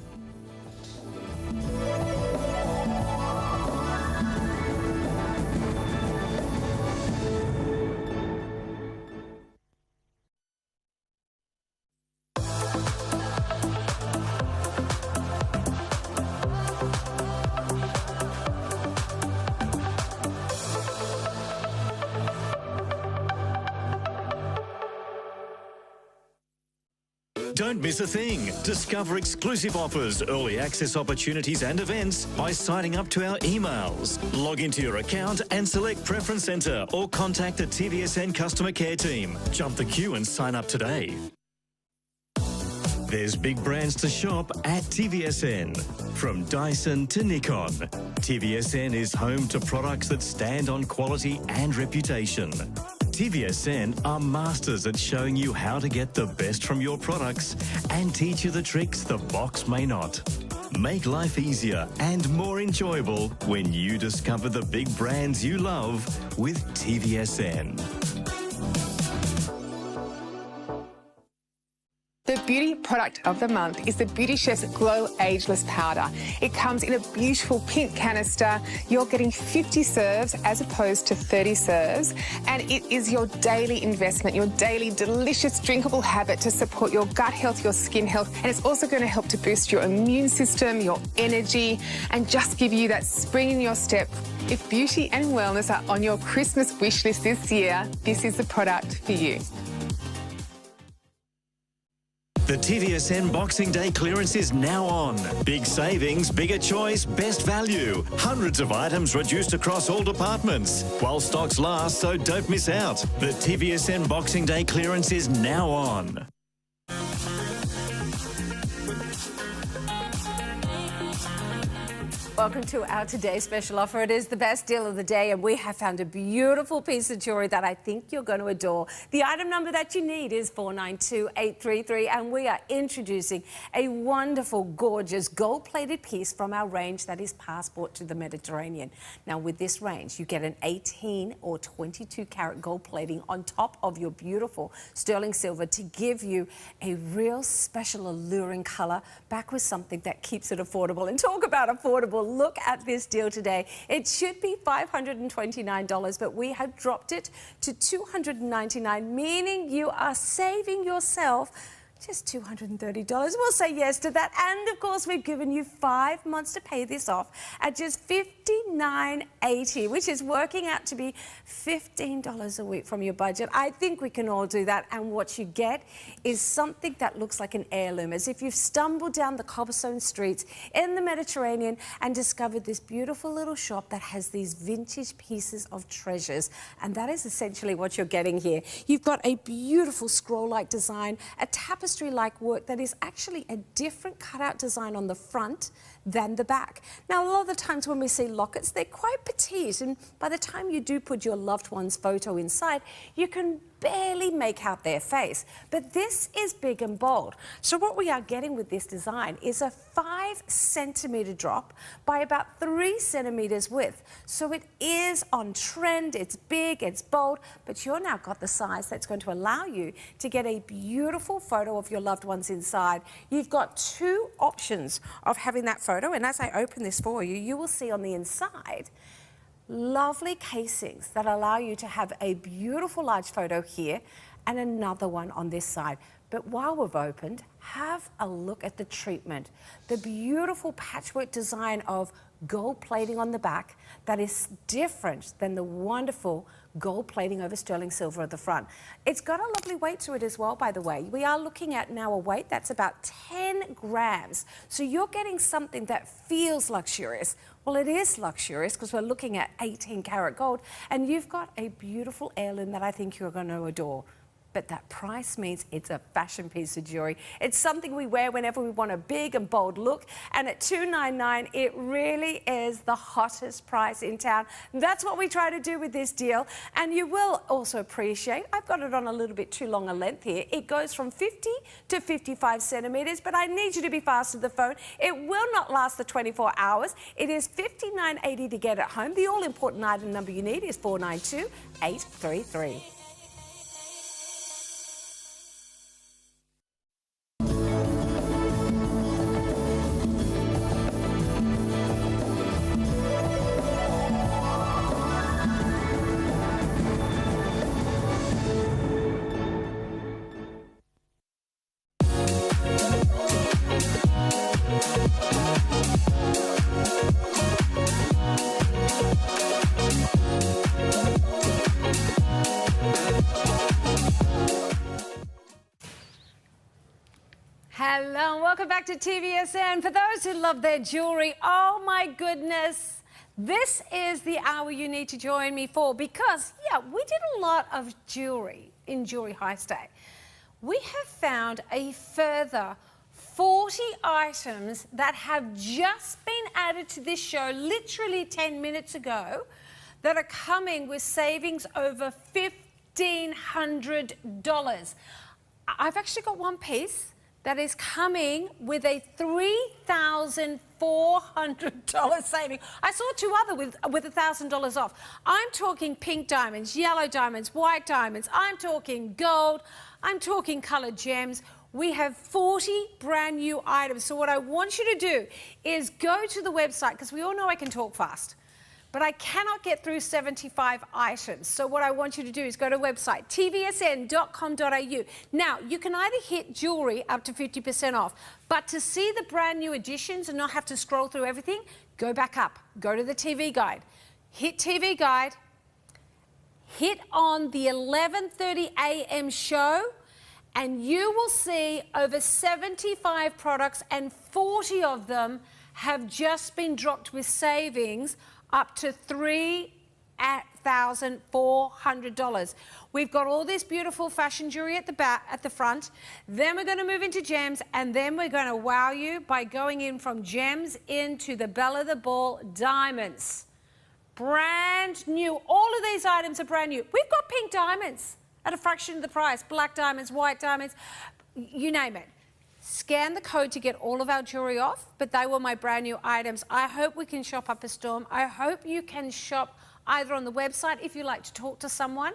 Don't miss a thing. Discover exclusive offers, early access opportunities and events by signing up to our emails. Log into your account and select Preference Centre or contact the TVSN customer care team. Jump the queue and sign up today. There's big brands to shop at TVSN. From Dyson to Nikon, TVSN is home to products that stand on quality and reputation. TVSN are masters at showing you how to get the best from your products and teach you the tricks the box may not. Make life easier and more enjoyable when you discover the big brands you love with TVSN. The beauty product of the month is the Beauty Chef's Glow Ageless Powder. It comes in a beautiful pink canister. You're getting 50 serves as opposed to 30 serves. And it is your daily investment, your daily delicious drinkable habit to support your gut health, your skin health. And it's also going to help to boost your immune system, your energy, and just give you that spring in your step. If beauty and wellness are on your Christmas wish list this year, this is the product for you. The TVSN Boxing Day clearance is now on. Big savings, bigger choice, best value. Hundreds of items reduced across all departments. While stocks last, so don't miss out. The TVSN Boxing Day clearance is now on. Welcome to our today's special offer. It is the best deal of the day, and we have found a beautiful piece of jewellery that I think you're going to adore. The item number that you need is 492833, and we are introducing a wonderful, gorgeous, gold-plated piece from our range that is Passport to the Mediterranean. Now, with this range, you get an 18 or 22 carat gold plating on top of your beautiful sterling silver to give you a real special, alluring colour, back with something that keeps it affordable. And talk about affordable. Look at this deal today. It should be $529, but we have dropped it to $299, meaning you are saving yourself just $230. We'll say yes to that. And of course, we've given you 5 months to pay this off at just $59.80, which is working out to be $15 a week from your budget. I think we can all do that. And what you get is something that looks like an heirloom, as if you've stumbled down the cobblestone streets in the Mediterranean and discovered this beautiful little shop that has these vintage pieces of treasures. And that is essentially what you're getting here. You've got a beautiful scroll-like design, a tapestry tapestry-like work that is actually a different cutout design on the front than the back. Now, a lot of the times when we see lockets, they're quite petite, and by the time you do put your loved one's photo inside, you can barely make out their face. But this is big and bold. So what we are getting with this design is a 5-centimetre drop by about 3 centimetres width. So it is on trend, it's big, it's bold, but you're now got the size that's going to allow you to get a beautiful photo of your loved ones inside. You've got 2 options of having that photo, and as I open this for you, you will see on the inside lovely casings that allow you to have a beautiful large photo here and another one on this side. But while we've opened, have a look at the treatment. The beautiful patchwork design of gold plating on the back that is different than the wonderful gold plating over sterling silver at the front. It's got a lovely weight to it as well, by the way. We are looking at now a weight that's about 10 grams. So you're getting something that feels luxurious. Well, it is luxurious because we're looking at 18 karat gold, and you've got a beautiful heirloom that I think you're going to adore. But that price means it's a fashion piece of jewellery. It's something we wear whenever we want a big and bold look. And at $299, it really is the hottest price in town. That's what we try to do with this deal. And you will also appreciate, I've got it on a little bit too long a length here. It goes from 50 to 55 centimetres, but I need you to be fast with the phone. It will not last the 24 hours. It is $59.80 to get it home. The all-important item number you need is 492833. Hello and welcome back to TVSN. For those who love their jewellery, oh my goodness, this is the hour you need to join me for, because, yeah, we did a lot of jewellery in Jewellery High Stay. We have found a further 40 items that have just been added to this show literally 10 minutes ago that are coming with savings over $1,500. I've actually got one piece that is coming with a $3,400 saving. I saw 2 other with $1,000 off. I'm talking pink diamonds, yellow diamonds, white diamonds. I'm talking gold. I'm talking coloured gems. We have 40 brand new items. So what I want you to do is go to the website, because we all know I can talk fast, but I cannot get through 75 items. So what I want you to do is go to the website, tvsn.com.au. Now, you can either hit jewellery up to 50% off, but to see the brand new additions and not have to scroll through everything, go back up, go to the TV guide, hit TV guide, hit on the 11:30 a.m. show, and you will see over 75 products, and 40 of them have just been dropped with savings up to $3,400. We've got all this beautiful fashion jewelry at the back, at the front. Then we're going to move into gems, and then we're going to wow you by going in from gems into the belle of the ball diamonds. Brand new. All of these items are brand new. We've got pink diamonds at a fraction of the price. Black diamonds, white diamonds, you name it. Scan the code to get all of our jewellery off, but they were my brand new items. I hope we can shop up a storm. I hope you can shop either on the website if you like to talk to someone.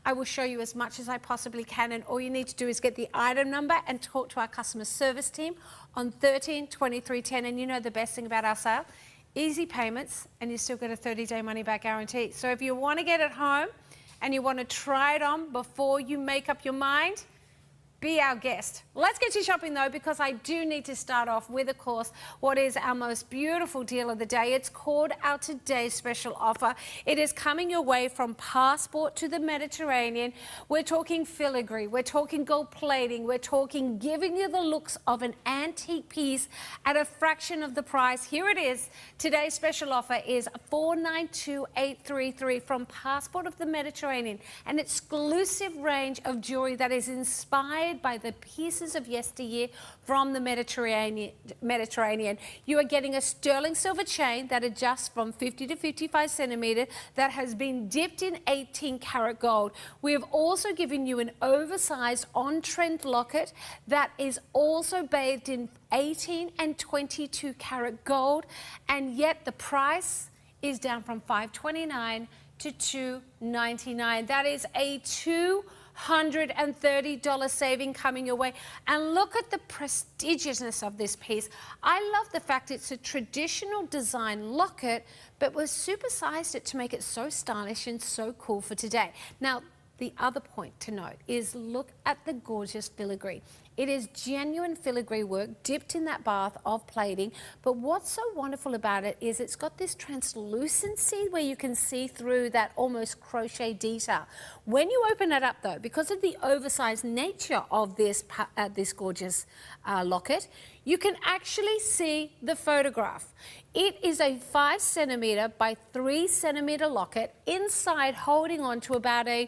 I will show you as much as I possibly can, and all you need to do is get the item number and talk to our customer service team on 13 23 10. And you know the best thing about our sale? Easy payments, and you still get a 30-day money-back guarantee. So if you want to get it home and you want to try it on before you make up your mind, be our guest. Let's get you shopping though, because I do need to start off with, of course, what is our most beautiful deal of the day. It's called our today's special offer. It is coming your way from passport to the Mediterranean. We're talking filigree, we're talking gold plating, we're talking giving you the looks of an antique piece at a fraction of the price. Here it is. Today's special offer is $492,833 from Passport of the Mediterranean, an exclusive range of jewelry that is inspired inspired by the pieces of yesteryear from the Mediterranean. You are getting a sterling silver chain that adjusts from 50 to 55 centimeter that has been dipped in 18 karat gold. We have also given you an oversized on-trend locket that is also bathed in 18 and 22 karat gold, and yet the price is down from $529 to $299. That is a $230 saving coming your way. And look at the prestigiousness of this piece. I love the fact it's a traditional design locket, but we've supersized it to make it so stylish and so cool for today. Now, the other point to note is look at the gorgeous filigree. It is genuine filigree work dipped in that bath of plating, but what's so wonderful about it is it's got this translucency where you can see through that almost crochet detail. When you open it up though, because of the oversized nature of this gorgeous locket, you can actually see the photograph. It is a 5 centimeter by 3 centimeter locket, inside holding on to about a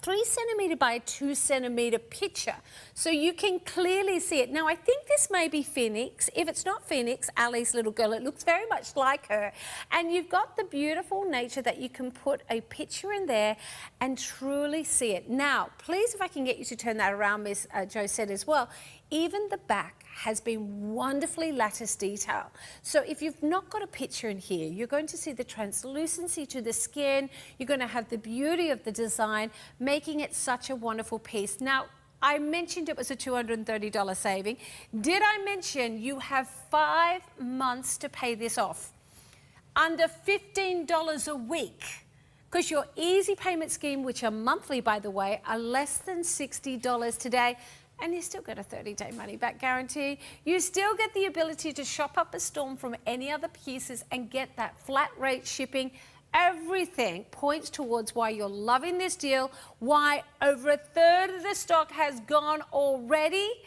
3 centimeter by 2 centimeter picture. So you can clearly see it. Now, I think this may be Phoenix. If it's not Phoenix, Ali's little girl, it looks very much like her. And you've got the beautiful nature that you can put a picture in there and truly see it. Now, please, if I can get you to turn that around, Miss Jo said as well, even the back has been wonderfully lattice detail. So if you've not got a picture in here, you're going to see the translucency to the skin. You're going to have the beauty of the design, making it such a wonderful piece. Now, I mentioned it was a $230 saving. Did I mention you have 5 months to pay this off? Under $15 a week. Because your easy payment scheme, which are monthly, by the way, are less than $60 today. And you still get a 30-day money-back guarantee. You still get the ability to shop up a storm from any other pieces and get that flat rate shipping. Everything points towards why you're loving this deal, why over 1/3 of the stock has gone already,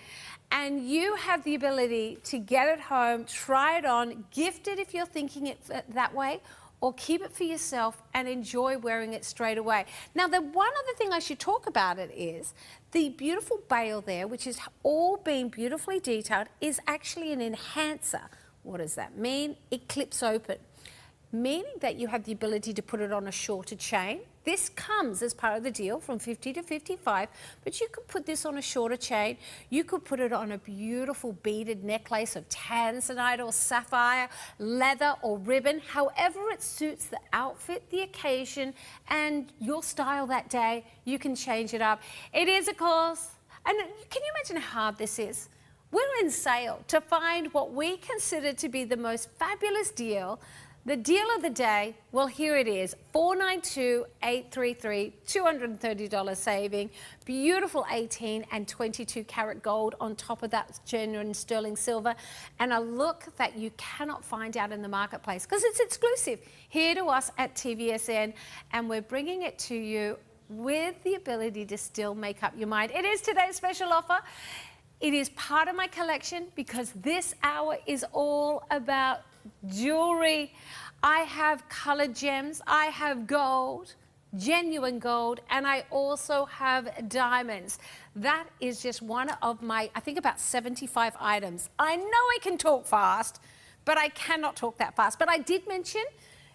and you have the ability to get it home, try it on, gift it if you're thinking it that way, or keep it for yourself and enjoy wearing it straight away. Now, the one other thing I should talk about it is the beautiful bail there, which is all being beautifully detailed, is actually an enhancer. What does that mean? It clips open, meaning that you have the ability to put it on a shorter chain. This comes as part of the deal from 50 to 55, but you could put this on a shorter chain. You could put it on a beautiful beaded necklace of tanzanite or sapphire, leather or ribbon, however it suits the outfit, the occasion, and your style that day. You can change it up. It is, of course, and can you imagine how hard this is? We're in sale to find what we consider to be the most fabulous deal. The deal of the day, well, here it is, $492,833, $230 saving, beautiful 18 and 22 karat gold on top of that genuine sterling silver, and a look that you cannot find out in the marketplace because it's exclusive here to us at TVSN, and we're bringing it to you with the ability to still make up your mind. It is today's special offer. It is part of my collection because this hour is all about jewelry. I have colored gems, I have gold, genuine gold, and I also have diamonds. That is just one of my, I think about 75 items. I know I can talk fast, but I cannot talk that fast. But I did mention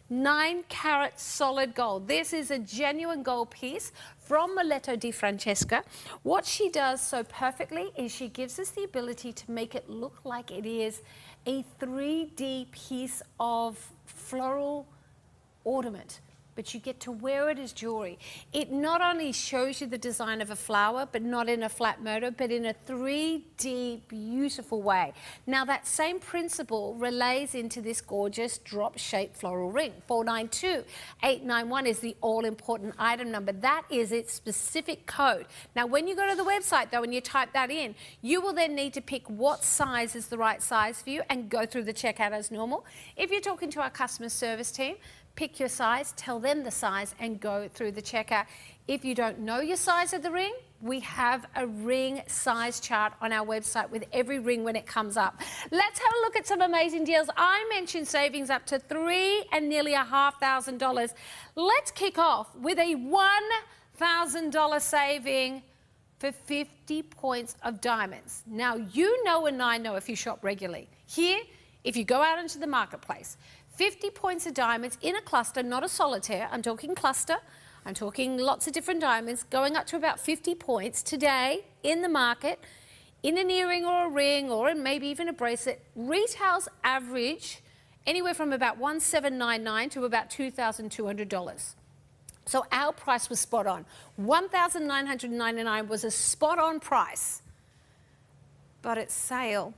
9 karat solid gold. This is a genuine gold piece from Miletto di Francesca. What she does so perfectly is she gives us the ability to make it look like it is a 3D piece of floral ornament, but you get to wear it as jewelry. It not only shows you the design of a flower, but not in a flat motor, but in a 3D beautiful way. Now that same principle relays into this gorgeous drop-shaped floral ring. 492891 is the all-important item number. That is its specific code. Now when you go to the website though and you type that in, you will then need to pick what size is the right size for you and go through the checkout as normal. If you're talking to our customer service team, pick your size, tell them the size, and go through the checkout. If you don't know your size of the ring, we have a ring size chart on our website with every ring when it comes up. Let's have a look at some amazing deals. I mentioned savings up to $3,000 and nearly $5,500. Let's kick off with a $1,000 saving for 50 points of diamonds. Now, you know and I know if you shop regularly. Here, if you go out into the marketplace, 50 points of diamonds in a cluster, not a solitaire. I'm talking cluster. I'm talking lots of different diamonds, going up to about 50 points today in the market, in an earring or a ring or maybe even a bracelet. Retails average anywhere from about $1,799 to about $2,200. So our price was spot on. $1,999 was a spot on price, but it's sale.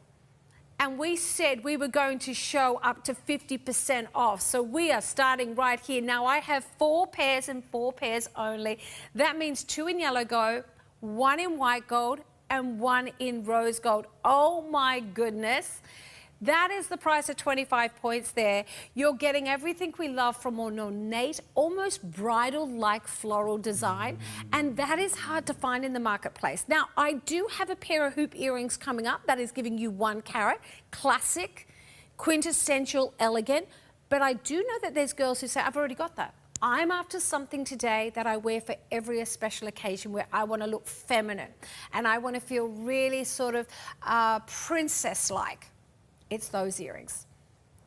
And we said we were going to show up to 50% off. So we are starting right here. Now I have 4 pairs and 4 pairs only. That means 2 in yellow gold, 1 in white gold, and 1 in rose gold. Oh my goodness. That is the price of 25 points there. You're getting everything we love from an ornate, almost bridal-like floral design, and that is hard to find in the marketplace. Now, I do have a pair of hoop earrings coming up that is giving you 1 carat, classic, quintessential, elegant, but I do know that there's girls who say, I've already got that. I'm after something today that I wear for every special occasion where I want to look feminine and I want to feel really sort of princess-like. It's those earrings.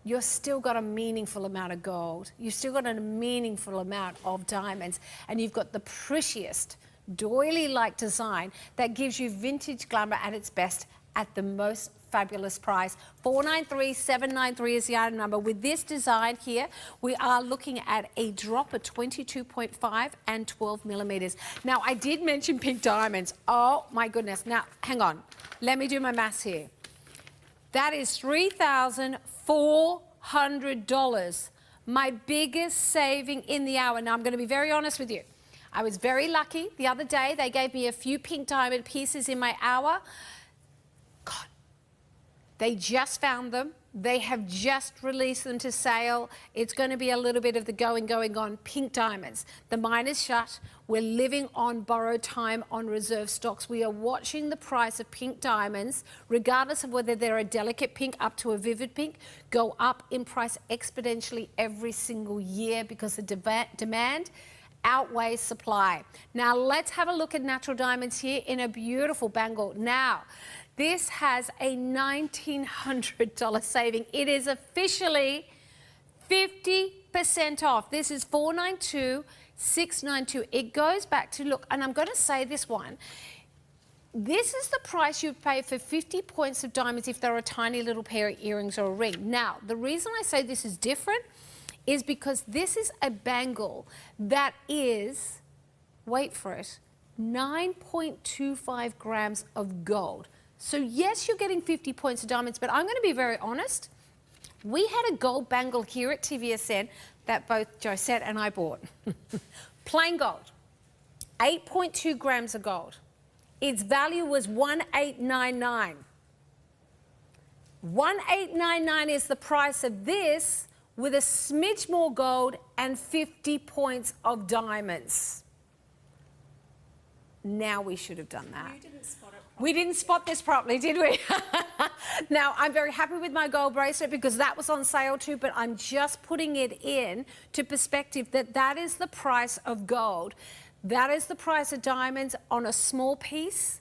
You've still got a meaningful amount of gold. You've still got a meaningful amount of diamonds. And you've got the prettiest doily-like design that gives you vintage glamour at its best at the most fabulous price. $493,793 is the item number. With this design here, we are looking at a drop of 22.5 and 12 millimeters. Now, I did mention pink diamonds. Oh my goodness. Now, hang on. Let me do my maths here. That is $3,400. My biggest saving in the hour. Now, I'm going to be very honest with you. I was very lucky. The other day, they gave me a few pink diamond pieces in my hour. God, they just found them. They have just released them to sale. It's going to be a little bit of the going on. Pink diamonds. The mine is shut. We're living on borrowed time on reserve stocks. We are watching the price of pink diamonds, regardless of whether they're a delicate pink up to a vivid pink, go up in price exponentially every single year because the demand outweighs supply. Now, let's have a look at natural diamonds here in a beautiful bangle. Now, this has a $1,900 saving. It is officially 50% off. This is $492,692. It goes back to, look, and I'm going to say this one. This is the price you'd pay for 50 points of diamonds if they're a tiny little pair of earrings or a ring. Now, the reason I say this is different is because this is a bangle that is, wait for it, 9.25 grams of gold. So yes, you're getting 50 points of diamonds, but I'm going to be very honest. We had a gold bangle here at TVSN that both Josette and I bought. Plain gold, 8.2 grams of gold. Its value was $1,899. $1,899 is the price of this with a smidge more gold and 50 points of diamonds. Now we should have done that. You didn't spot it properly. We didn't spot this properly, did we? Now, I'm very happy with my gold bracelet because that was on sale too, but I'm just putting it in to perspective that that is the price of gold. That is the price of diamonds on a small piece.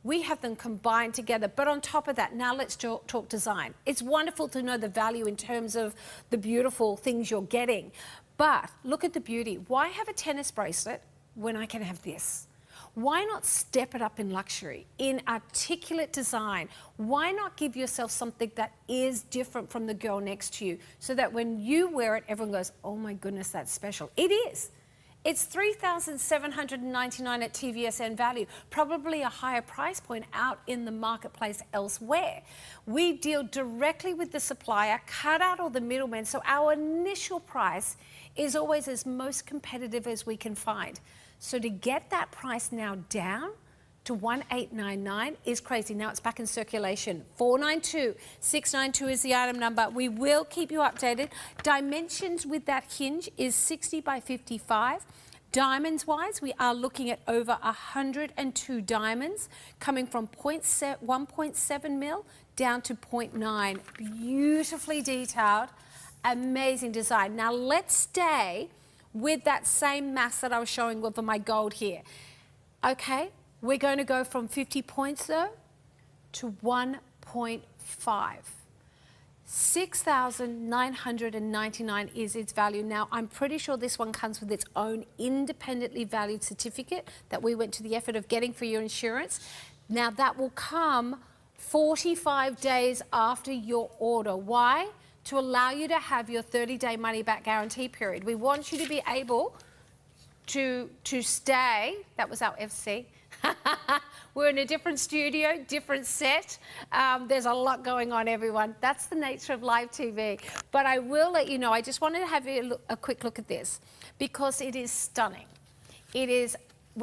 We have them combined together. But on top of that, now let's talk design. It's wonderful to know the value in terms of the beautiful things you're getting. But look at the beauty. Why have a tennis bracelet when I can have this? Why not step it up in luxury, in articulate design? Why not give yourself something that is different from the girl next to you so that when you wear it, everyone goes, oh my goodness, that's special. It is. It's $3,799 at TVSN value, probably a higher price point out in the marketplace elsewhere. We deal directly with the supplier, cut out all the middlemen, so our initial price is always as most competitive as we can find. So to get that price now down to $1,899 is crazy. Now it's back in circulation. $492,692 is the item number. We will keep you updated. Dimensions with that hinge is 60 by 55. Diamonds-wise, we are looking at over 102 diamonds, coming from 1.7 mil down to 0.9. Beautifully detailed, amazing design. Now let's stay with that same mass that I was showing with my gold here. Okay, We're going to go from 50 points though to 1.5. 6,999 is its value. Now, I'm pretty sure this one comes with its own independently valued certificate that we went to the effort of getting for your insurance. Now, that will come 45 days after your order. Why? To allow you to have your 30-day money-back guarantee period. We want you to be able to stay. That was our FC. We're in a different studio, different set. There's a lot going on, everyone. That's the nature of live TV. But I will let you know, I just wanted to have a quick look at this because it is stunning. We've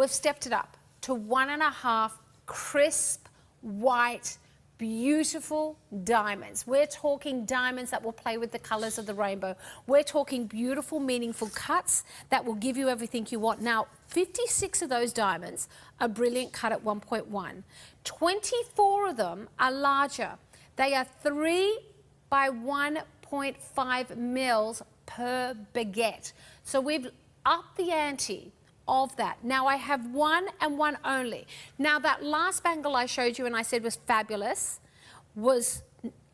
stepped it up to 1.5 crisp, white, beautiful diamonds. We're talking diamonds that will play with the colors of the rainbow. We're talking beautiful, meaningful cuts that will give you everything you want. Now, 56 of those diamonds are brilliant cut at 1.1. 24 of them are larger. They are 3 by 1.5 mils per baguette. So we've upped the ante of that. Now I have one and one only. Now that last bangle I showed you and I said was fabulous was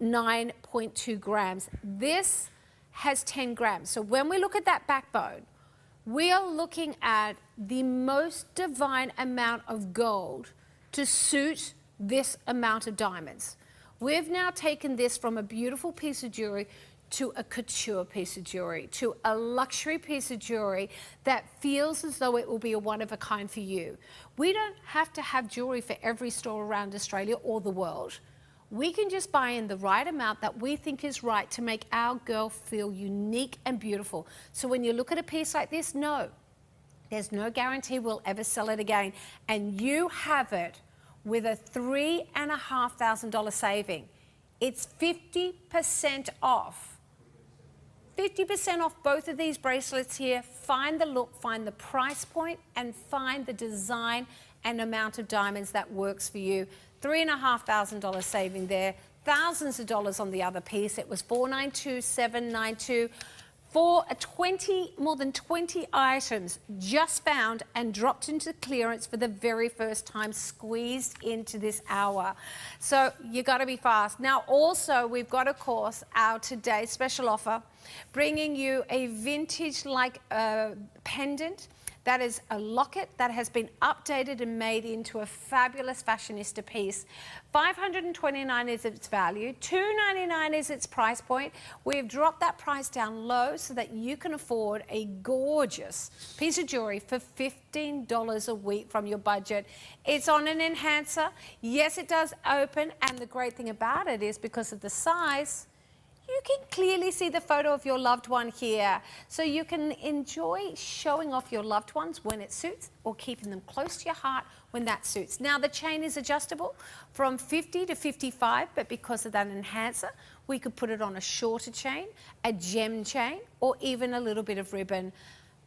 9.2 grams. This has 10 grams. So when we look at that backbone, we are looking at the most divine amount of gold to suit this amount of diamonds. We've now taken this from a beautiful piece of jewelry to a couture piece of jewelry, to a luxury piece of jewelry that feels as though it will be a one-of-a-kind for you. We don't have to have jewelry for every store around Australia or the world. We can just buy in the right amount that we think is right to make our girl feel unique and beautiful. So when you look at a piece like this, no, there's no guarantee we'll ever sell it again. And you have it with a $3,500 saving. It's 50% off. 50% off both of these bracelets here. Find the look, find the price point, and find the design and amount of diamonds that works for you. $3,500 saving there. Thousands of dollars on the other piece. It was $492,792 for more than 20 items just found and dropped into clearance for the very first time, squeezed into this hour. So you got to be fast. Now also we've got, of course, our today's special offer, bringing you a vintage like pendant. That is a locket that has been updated and made into a fabulous fashionista piece. $529 is its value. $299 is its price point. We've dropped that price down low so that you can afford a gorgeous piece of jewelry for $15 a week from your budget. It's on an enhancer. Yes, it does open, and the great thing about it is because of the size, you can clearly see the photo of your loved one here. So you can enjoy showing off your loved ones when it suits or keeping them close to your heart when that suits. Now the chain is adjustable from 50 to 55, but because of that enhancer, we could put it on a shorter chain, a gem chain, or even a little bit of ribbon.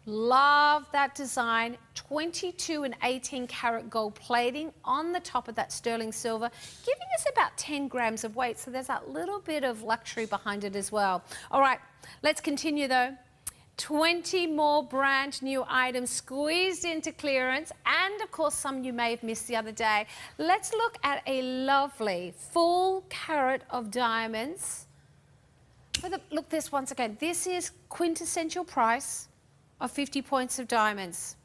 Love that design. 22 and 18 karat gold plating on the top of that sterling silver, giving us about 10 grams of weight. So there's that little bit of luxury behind it as well. All right, let's continue though. 20 more brand new items squeezed into clearance, and of course some you may have missed the other day. Let's look at a lovely full carat of diamonds. Look, this once again, this is quintessential price of 50 points of diamonds.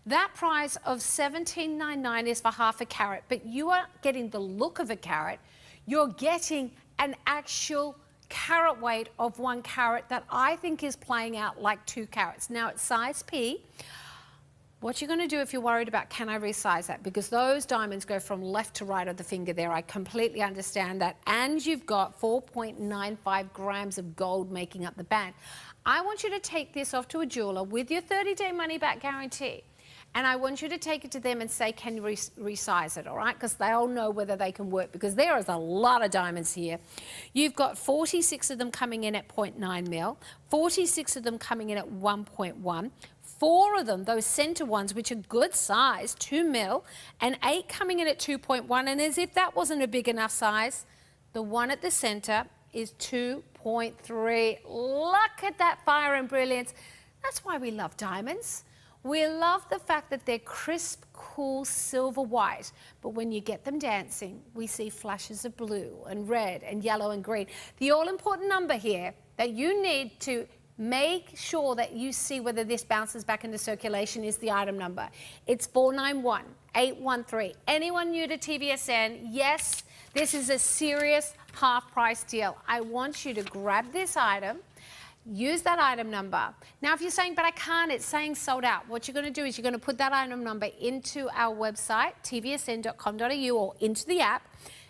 That price of $17.99 is for half a carat, but you are getting the look of a carat. You're getting an actual carat weight of 1 carat that I think is playing out like 2 carats. Now it's size P. What you're going to do if you're worried about can I resize that, because those diamonds go from left to right of the finger there. I completely understand that. And you've got 4.95 grams of gold making up the band. I want you to take this off to a jeweler with your 30-day money-back guarantee. And I want you to take it to them and say, can you resize it, all right? Because they'll know whether they can work, because there is a lot of diamonds here. You've got 46 of them coming in at 0.9 mil, 46 of them coming in at 1.1, 4 of them, those center ones, which are good size, 2 mil, and 8 coming in at 2.1. And as if that wasn't a big enough size, the one at the center is 2.3. Look at that fire and brilliance. That's why we love diamonds. We love the fact that they're crisp, cool, silver white, but when you get them dancing, we see flashes of blue and red and yellow and green. The all-important number here that you need to make sure that you see whether this bounces back into circulation is the item number. It's 491813. Anyone new to TVSN, yes, this is a serious half-price deal. I want you to grab this item, use that item number. Now, if you're saying, but I can't, it's saying sold out, what you're going to do is you're going to put that item number into our website, tvsn.com.au, or into the app,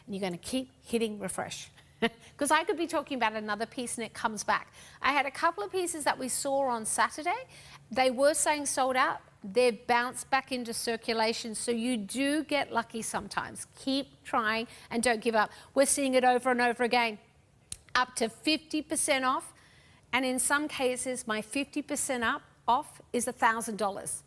and you're going to keep hitting refresh. Because I could be talking about another piece and it comes back. I had a couple of pieces that we saw on Saturday. They were saying sold out. They've bounced back into circulation, so you do get lucky sometimes. Keep trying and don't give up. We're seeing it over and over again. Up to 50% off. And in some cases, my 50% off is $1,000,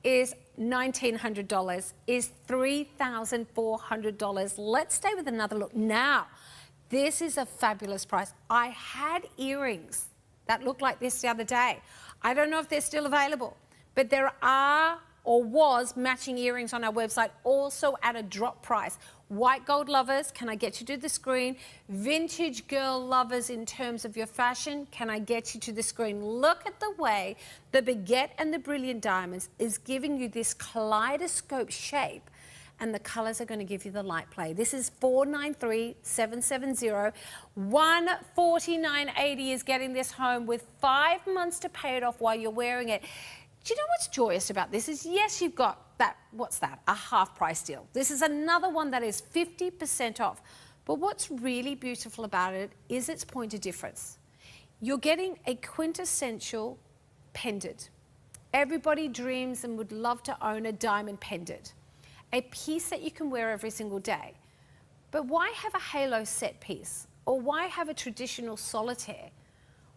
is $1,900, is $3,400. Let's stay with another look. Now, this is a fabulous price. I had earrings that looked like this the other day. I don't know if they're still available, but there are or was matching earrings on our website, also at a drop price. White gold lovers, can I get you to the screen? Vintage girl lovers in terms of your fashion, can I get you to the screen? Look at the way the Baguette and the Brilliant Diamonds is giving you this kaleidoscope shape, and the colors are going to give you the light play. This is 493770. $149.80 is getting this home with 5 months to pay it off while you're wearing it. Do you know what's joyous about this is, yes, you've got that, what's that, a half price deal. This is another one that is 50% off. But what's really beautiful about it is its point of difference. You're getting a quintessential pendant. Everybody dreams and would love to own a diamond pendant, a piece that you can wear every single day. But why have a halo set piece? Or why have a traditional solitaire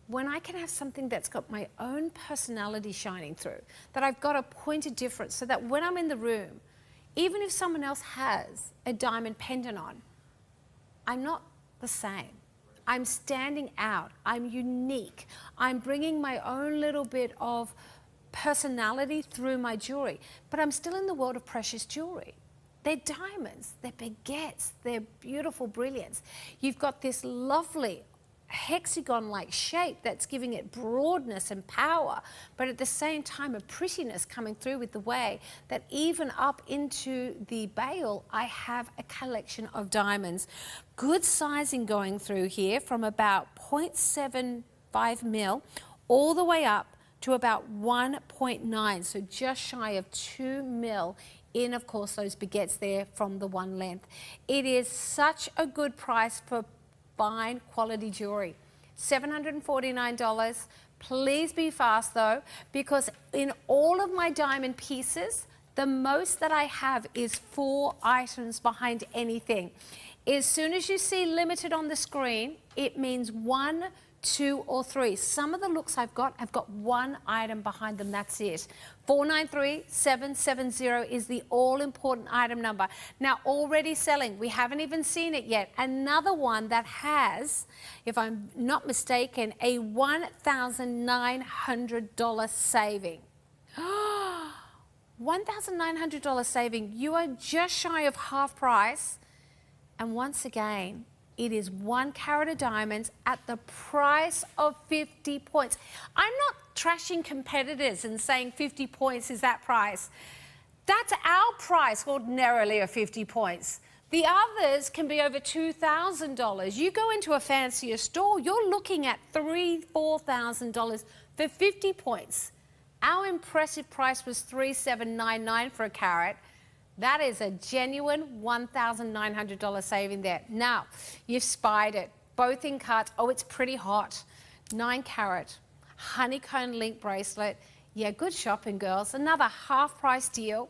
when I can have something that's got my own personality shining through, that I've got a point of difference, so that when I'm in the room, even if someone else has a diamond pendant on, I'm not the same. I'm standing out. I'm unique. I'm bringing my own little bit of personality through my jewelry, but I'm still in the world of precious jewelry. They're diamonds, they're baguettes, they're beautiful brilliants. You've got this lovely hexagon-like shape that's giving it broadness and power, but at the same time a prettiness coming through with the way that even up into the bail I have a collection of diamonds. Good sizing going through here from about 0.75 mil all the way up to about 1.9, so just shy of 2 mil in, of course, those baguettes there from the one length. It is such a good price for fine quality jewelry. $749. Please be fast though, because in all of my diamond pieces, the most that I have is 4 items behind anything. As soon as you see limited on the screen, it means 1, 2 or 3. Some of the looks I've got 1 item behind them, that's it. 493770 is the all-important item number. Now, already selling, we haven't even seen it yet. Another one that has, if I'm not mistaken, a $1,900 saving. $1,900 saving. You are just shy of half price. And once again, it is 1 carat of diamonds at the price of 50 points. I'm not trashing competitors and saying 50 points is that price. That's our price ordinarily of 50 points. The others can be over $2,000. You go into a fancier store, you're looking at $3,000, $4,000 for 50 points. Our impressive price was $3,799 for a carat. That is a genuine $1,900 saving there. Now, you've spied it, both in carts. Oh, it's pretty hot. 9 carat, honeycomb link bracelet. Yeah, good shopping, girls. Another half price deal.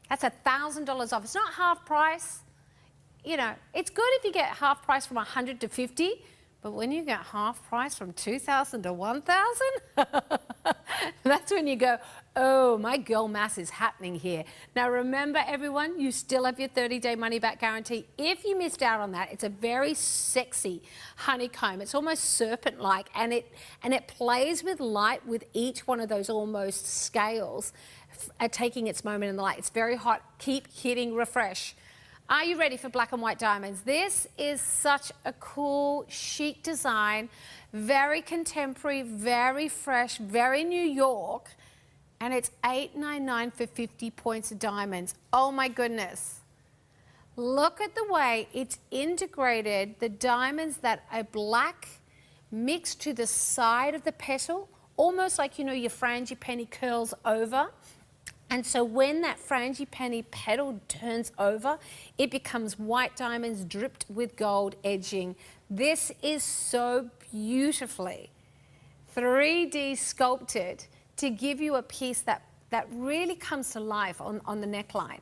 That's $1,000 off. It's not half price. You know, it's good if you get half price from 100 to 50, but when you get half price from 2,000 to 1,000, that's when you go, Oh, my girl mass is happening here. Now remember everyone, you still have your 30-day money-back guarantee. If you missed out on that, it's a very sexy honeycomb. It's almost serpent-like, and it plays with light with each one of those almost scales, taking its moment in the light. It's very hot. Keep hitting refresh. Are you ready for black and white diamonds? This is such a cool, chic design, very contemporary, very fresh, very New York. And it's $8.99 for 50 points of diamonds. Oh my goodness. Look at the way it's integrated the diamonds that are black mixed to the side of the petal, almost like, you know, your frangipani curls over. And so when that frangipani petal turns over, it becomes white diamonds dripped with gold edging. This is so beautifully 3D sculpted to give you a piece that really comes to life on the neckline.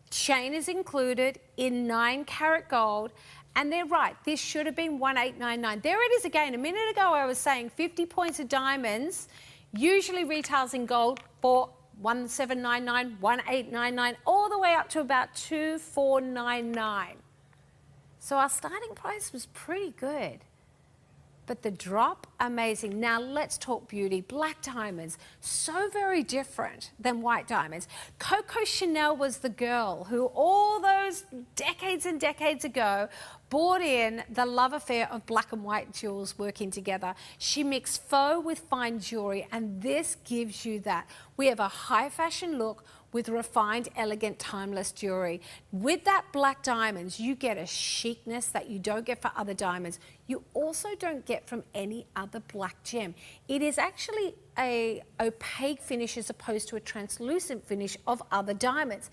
Chain is included in 9-carat gold, and they're right, this should have been $1,899. There it is again. A minute ago I was saying 50 points of diamonds usually retails in gold for $1,799, $1,899, all the way up to about $2,499. So our starting price was pretty good. But the drop, amazing. Now let's talk beauty. Black diamonds, so very different than white diamonds. Coco Chanel was the girl who all those decades and decades ago brought in the love affair of black and white jewels working together. She mixed faux with fine jewelry, and this gives you that. We have a high fashion look with refined, elegant, timeless jewelry. With that black diamonds, you get a chicness that you don't get for other diamonds. You also don't get from any other black gem. It is actually a opaque finish as opposed to a translucent finish of other diamonds.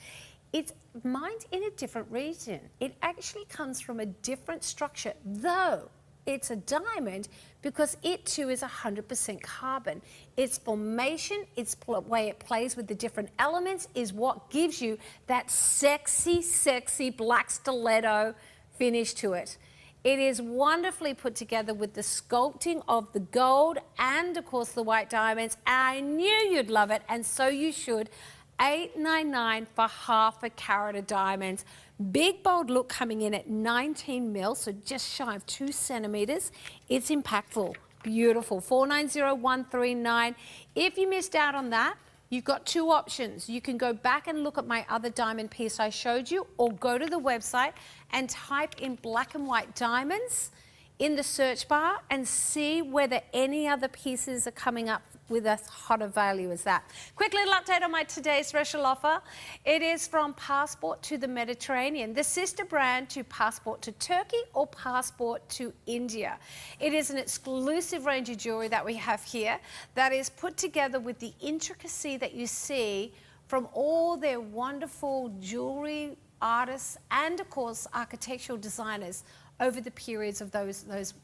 It's mined in a different region. It actually comes from a different structure, though it's a diamond because it too is 100% carbon. Its formation, its way it plays with the different elements is what gives you that sexy, sexy black stiletto finish to it. It is wonderfully put together with the sculpting of the gold and, of course, the white diamonds. I knew you'd love it, and so you should. $8.99 for half a carat of diamonds. Big, bold look coming in at 19 mil, so just shy of 2 centimeters. It's impactful. Beautiful. $490,139. If you missed out on that, you've got two options. You can go back and look at my other diamond piece I showed you, or go to the website and type in black and white diamonds in the search bar and see whether any other pieces are coming up with a hotter value as that. Quick little update on my today's special offer. It is from Passport to the Mediterranean, the sister brand to Passport to Turkey or Passport to India. It is an exclusive range of jewelry that we have here that is put together with the intricacy that you see from all their wonderful jewelry artists and, of course, architectural designers over the periods of those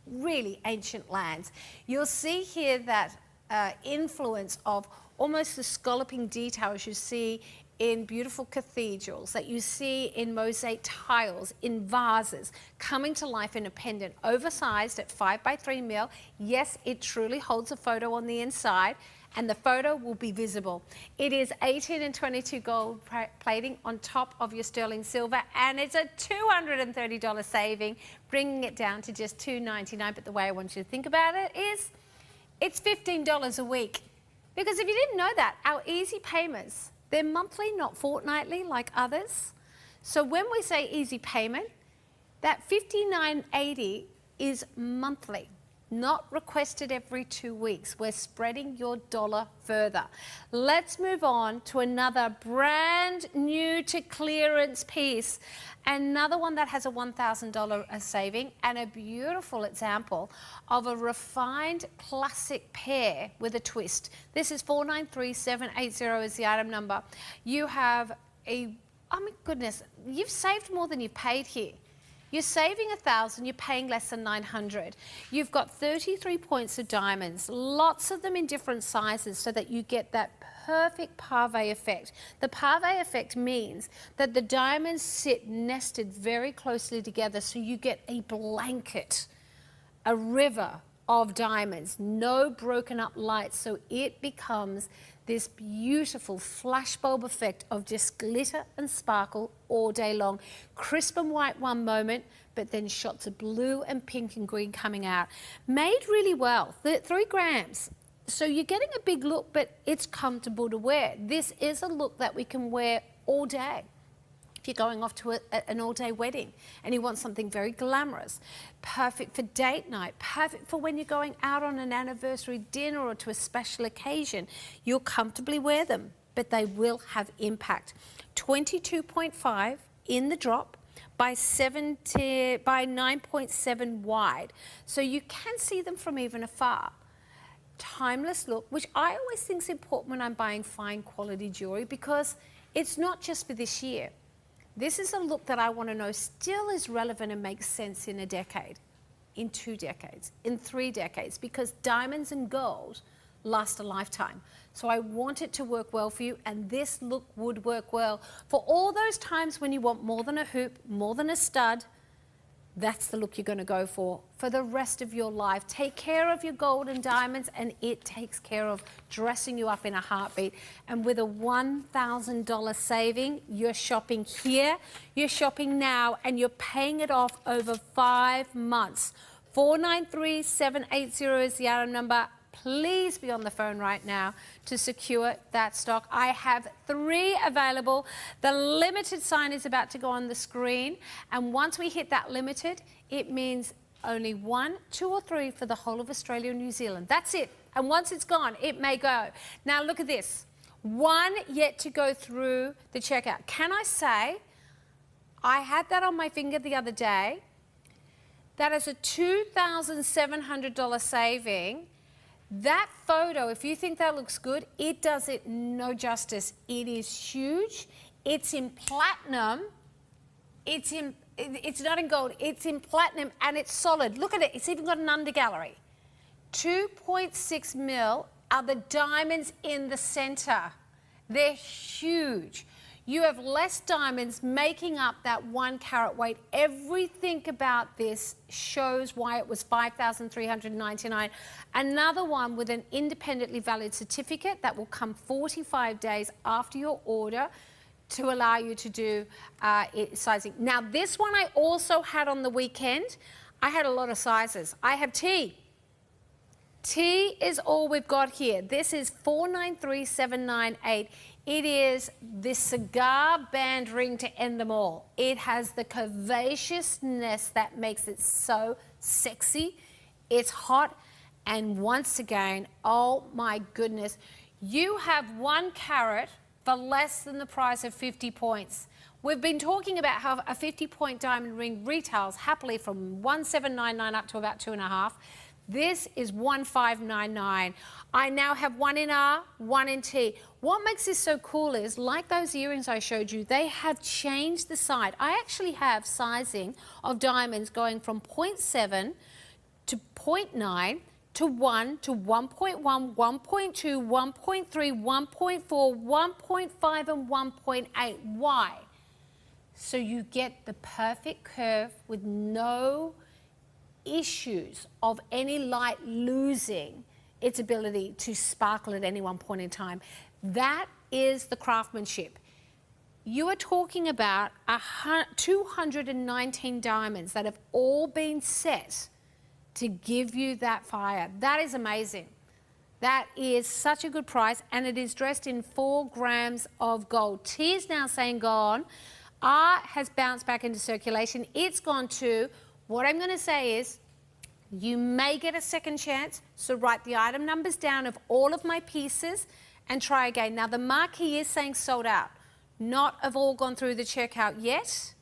really ancient lands. You'll see here that influence of almost the scalloping details you see in beautiful cathedrals, that you see in mosaic tiles, in vases, coming to life in a pendant, oversized at 5 by 3 mil. Yes, it truly holds a photo on the inside, and the photo will be visible. It is 18 and 22 gold plating on top of your sterling silver, and it's a $230 saving, bringing it down to just $299. But the way I want you to think about it is, it's $15 a week. Because if you didn't know that, our easy payments, they're monthly, not fortnightly like others. So when we say easy payment, that $59.80 is monthly, not requested every 2 weeks. We're spreading your dollar further. Let's move on to another brand new to clearance piece. Another one that has a $1,000 saving, and a beautiful example of a refined classic pair with a twist. This is 493780 is the item number. You have oh my goodness, you've saved more than you've paid here. You're saving $1,000, you're paying less than $900. You've got 33 points of diamonds, lots of them in different sizes so that you get that perfect pave effect. The pave effect means that the diamonds sit nested very closely together, so you get a blanket, a river of diamonds, no broken up lights, so it becomes this beautiful flashbulb effect of just glitter and sparkle all day long. Crisp and white one moment, but then shots of blue and pink and green coming out. Made really well, 3 grams. So you're getting a big look, but it's comfortable to wear. This is a look that we can wear all day. If you're going off to an all-day wedding and you want something very glamorous, perfect for date night, perfect for when you're going out on an anniversary dinner or to a special occasion, you'll comfortably wear them, but they will have impact. 22.5 in the drop by 9.7 wide, so you can see them from even afar. Timeless look, which I always think is important when I'm buying fine quality jewelry, because it's not just for this year. This is a look that I want to know still is relevant and makes sense in a decade, in 2 decades, in 3 decades, because diamonds and gold last a lifetime. So I want it to work well for you, and this look would work well for all those times when you want more than a hoop, more than a stud. That's the look you're going to go for the rest of your life. Take care of your gold and diamonds, and it takes care of dressing you up in a heartbeat. And with a $1,000 saving, you're shopping here, you're shopping now, and you're paying it off over 5 months. 493780 is the item number. Please be on the phone right now to secure that stock. I have 3 available. The limited sign is about to go on the screen. And once we hit that limited, it means only 1, 2 or 3 for the whole of Australia and New Zealand. That's it. And once it's gone, it may go. Now look at this. 1 yet to go through the checkout. Can I say, I had that on my finger the other day. That is a $2,700 saving. That photo, if you think that looks good, it does it no justice. It is huge. It's in platinum. It's not in gold. It's in platinum, and it's solid. Look at it. It's even got an undergallery. 2.6 mil are the diamonds in the center. They're huge. You have less diamonds making up that 1 carat weight. Everything about this shows why it was $5,399. Another one with an independently valid certificate that will come 45 days after your order to allow you to do sizing. Now, this one I also had on the weekend. I had a lot of sizes. I have T. T is all we've got here. This is 493798. It is this cigar band ring to end them all. It has the curvaceousness that makes it so sexy. It's hot. And once again, oh my goodness, you have 1 carat for less than the price of 50 points. We've been talking about how a 50-point diamond ring retails happily from $1,799 up to about $2.5. This is $1,599. I now have 1 in R, 1 in T. What makes this so cool is, like those earrings I showed you, they have changed the side. I actually have sizing of diamonds going from 0.7 to 0.9 to 1 to 1.1, 1.2, 1.3, 1.4, 1.5 and 1.8. Why? So you get the perfect curve with no issues of any light losing its ability to sparkle at any one point in time. That is the craftsmanship. You are talking about 219 diamonds that have all been set to give you that fire. That is amazing. That is such a good price, and it is dressed in 4 grams of gold. T is now saying gone. R has bounced back into circulation. It's gone too. What I'm going to say is, you may get a second chance, so write the item numbers down of all of my pieces and try again. Now, the marquee is saying sold out. Not have all gone through the checkout yet.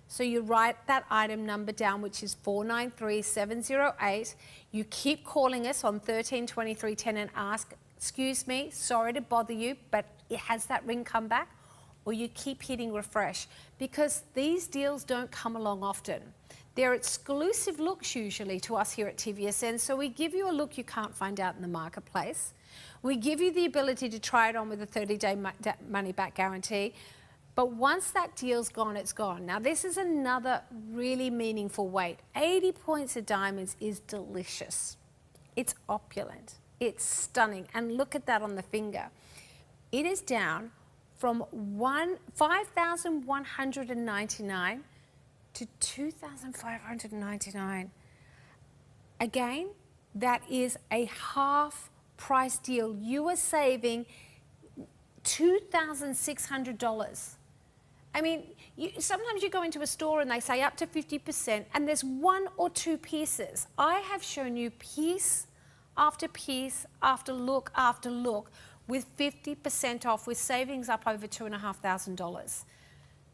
So you write that item number down, which is 493708. You keep calling us on 132310 and ask, excuse me, sorry to bother you, but has that ring come back? Or you keep hitting refresh, because these deals don't come along often. They're exclusive looks usually to us here at TVSN, so we give you a look you can't find out in the marketplace. We give you the ability to try it on with a 30-day money-back guarantee, but once that deal's gone, it's gone. Now, this is another really meaningful weight. 80 points of diamonds is delicious. It's opulent. It's stunning. And look at that on the finger. It is down from $5,199 to $2,599. Again, that is a half price deal. You are saving $2,600. I mean, sometimes you go into a store and they say up to 50% and there's one or two pieces. I have shown you piece after piece after look with 50% off with savings up over $2,500.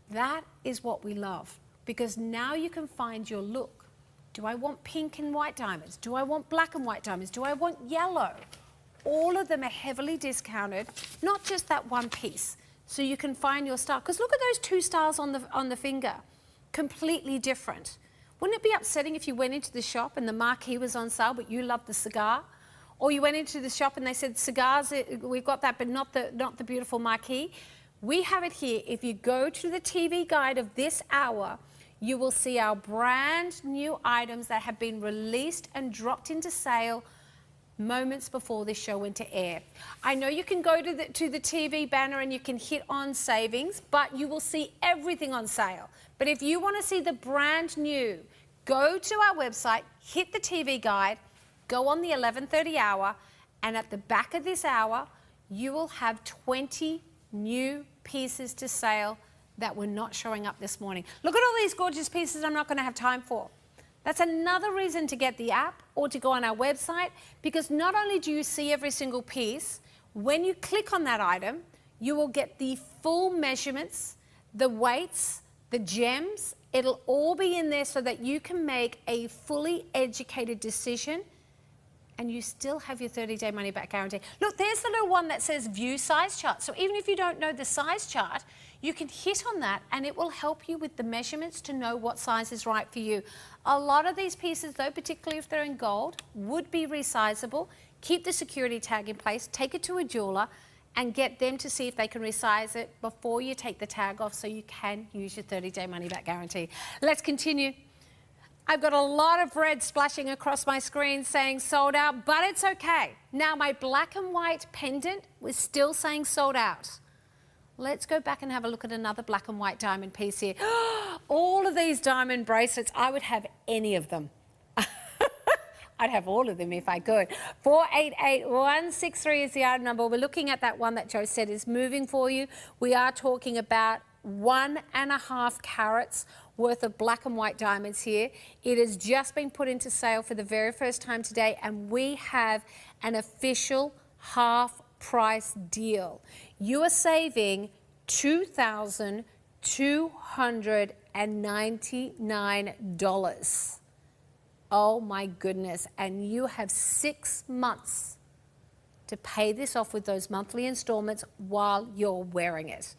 That is what we love, because now you can find your look. Do I want pink and white diamonds? Do I want black and white diamonds? Do I want yellow? All of them are heavily discounted, not just that one piece. So you can find your style. Because look at those two styles on the finger. Completely different. Wouldn't it be upsetting if you went into the shop and the marquee was on sale, but you loved the cigar? Or you went into the shop and they said, cigars, we've got that, but not the beautiful marquee. We have it here. If you go to the TV guide of this hour, you will see our brand new items that have been released and dropped into sale moments before this show went to air. I know you can go to the TV banner and you can hit on savings, but you will see everything on sale. But if you want to see the brand new, go to our website, hit the TV guide, go on the 11:30 hour, and at the back of this hour, you will have 20 new pieces to sale that were not showing up this morning. Look at all these gorgeous pieces I'm not going to have time for. That's another reason to get the app or to go on our website, because not only do you see every single piece, when you click on that item, you will get the full measurements, the weights, the gems. It'll all be in there so that you can make a fully educated decision, and you still have your 30-day money-back guarantee. Look, there's the little one that says View Size Chart. So even if you don't know the size chart, you can hit on that and it will help you with the measurements to know what size is right for you. A lot of these pieces, though, particularly if they're in gold, would be resizable. Keep the security tag in place, take it to a jeweler, and get them to see if they can resize it before you take the tag off so you can use your 30-day money-back guarantee. Let's continue. I've got a lot of red splashing across my screen saying sold out, but it's okay. Now, my black and white pendant was still saying sold out. Let's go back and have a look at another black and white diamond piece here. All of these diamond bracelets, I would have any of them. I'd have all of them if I could. 488163 is the item number. We're looking at that one that Joe said is moving for you. We are talking about 1.5 carats worth of black and white diamonds here. It has just been put into sale for the very first time today, and we have an official half price deal. You are saving $2,299. Oh my goodness. And you have 6 months to pay this off with those monthly installments while you're wearing it.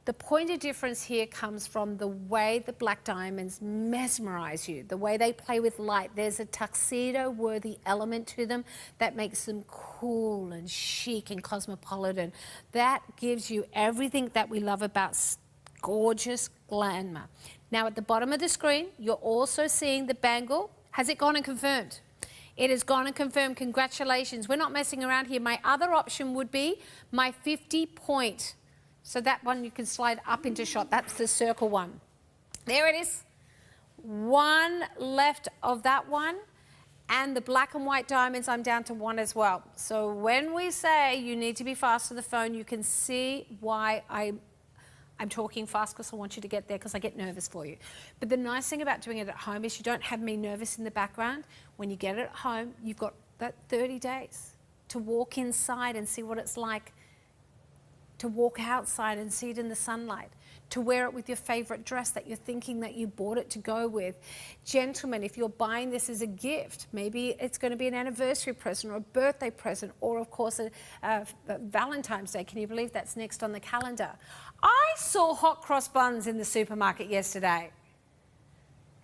The point of difference here comes from the way the black diamonds mesmerize you, the way they play with light. There's a tuxedo-worthy element to them that makes them cool and chic and cosmopolitan. That gives you everything that we love about gorgeous glamour. Now, at the bottom of the screen, you're also seeing the bangle. Has it gone and confirmed? It has gone and confirmed. Congratulations. We're not messing around here. My other option would be my 50-point. So that one you can slide up into shot. That's the circle one. There it is. One left of that one. And the black and white diamonds, I'm down to one as well. So when we say you need to be fast to the phone, you can see why I'm talking fast, because I want you to get there, because I get nervous for you. But the nice thing about doing it at home is you don't have me nervous in the background. When you get it at home, you've got that 30 days to walk inside and see what it's like, to walk outside and see it in the sunlight, to wear it with your favorite dress that you're thinking that you bought it to go with. Gentlemen, if you're buying this as a gift, maybe it's going to be an anniversary present or a birthday present, or of course a Valentine's Day. Can you believe that's next on the calendar? I saw hot cross buns in the supermarket yesterday.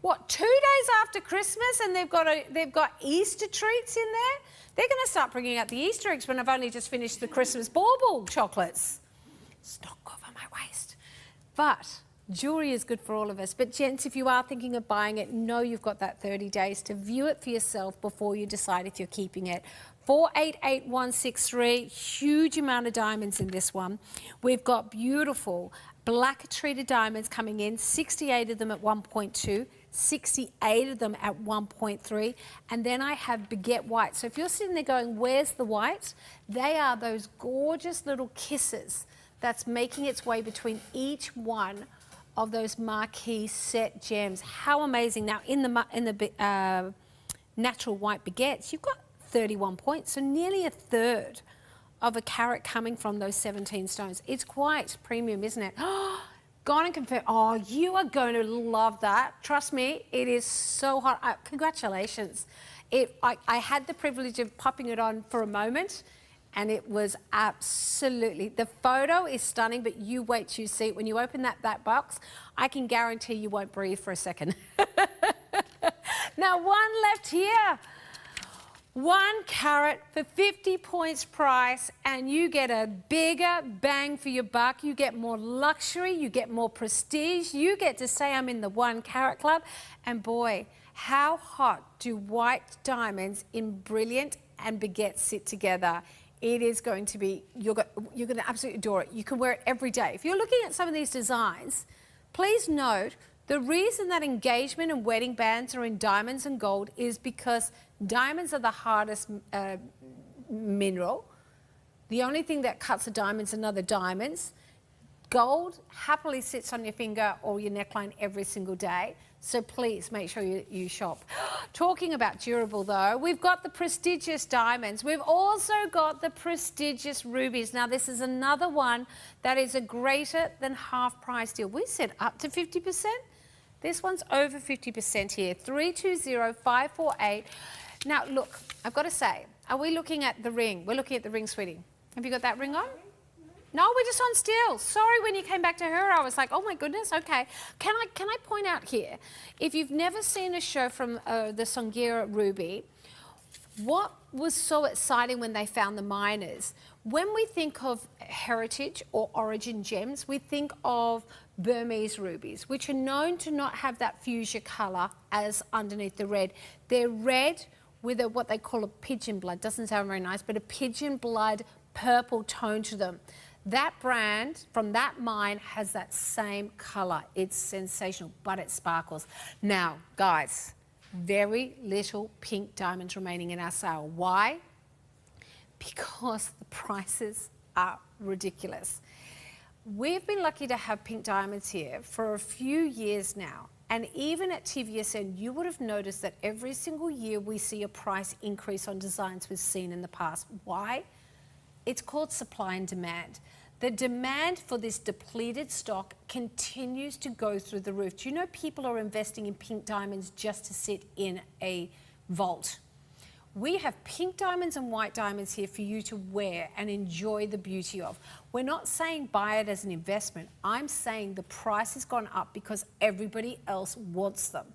What, 2 days after Christmas, and they've got Easter treats in there? They're going to start bringing out the Easter eggs when I've only just finished the Christmas bauble chocolates. It's not over my waist. But Jewelry is good for all of us. But gents, if you are thinking of buying it, know you've got that 30 days to view it for yourself before you decide if you're keeping it. 488163, huge amount of diamonds in this one. We've got beautiful black treated diamonds coming in, 68 of them at 1.2, 68 of them at 1.3, and then I have baguette white. So if you're sitting there going, where's the white? They are those gorgeous little kisses that's making its way between each one of those marquee set gems. How amazing. Now in the natural white baguettes, you've got 31 points, so nearly a third of a carat coming from those 17 stones. It's quite premium, isn't it? Gone and confirmed. Oh, you are going to love that. Trust me, it is so hot. Congratulations. I had the privilege of popping it on for a moment, and it was absolutely, the photo is stunning, but you wait till you see it. When you open that box, I can guarantee you won't breathe for a second. Now, one left here. 1 carat for 50 points price, and you get a bigger bang for your buck. You get more luxury, you get more prestige. You get to say I'm in the 1 carat club. And boy, how hot do white diamonds in brilliant and baguette sit together? It is going to be, you're going to absolutely adore it. You can wear it every day. If you're looking at some of these designs, please note the reason that engagement and wedding bands are in diamonds and gold is because diamonds are the hardest mineral. The only thing that cuts a diamond is another diamonds. Gold happily sits on your finger or your neckline every single day. So please make sure you shop. Talking about durable though, we've got the prestigious diamonds. We've also got the prestigious rubies. Now this is another one that is a greater than half price deal. We said up to 50%. This one's over 50% here. 320548. Now look, I've got to say, are we looking at the ring? We're looking at the ring, sweetie. Have you got that ring on? No, we're just on still. Sorry, when you came back to her, I was like, oh my goodness, okay. Can I point out here, if you've never seen a show from the Songhera Ruby, what was so exciting when they found the miners? When we think of heritage or origin gems, we think of Burmese rubies, which are known to not have that fuchsia colour as underneath the red. They're red with what they call a pigeon blood. Doesn't sound very nice, but a pigeon blood purple tone to them. That brand from that mine has that same colour. It's sensational, but it sparkles. Now, guys, very little pink diamonds remaining in our sale. Why? Because the prices are ridiculous. We've been lucky to have pink diamonds here for a few years now. And even at TVSN, you would have noticed that every single year we see a price increase on designs we've seen in the past. Why? It's called supply and demand. The demand for this depleted stock continues to go through the roof. Do you know people are investing in pink diamonds just to sit in a vault? We have pink diamonds and white diamonds here for you to wear and enjoy the beauty of. We're not saying buy it as an investment. I'm saying the price has gone up because everybody else wants them.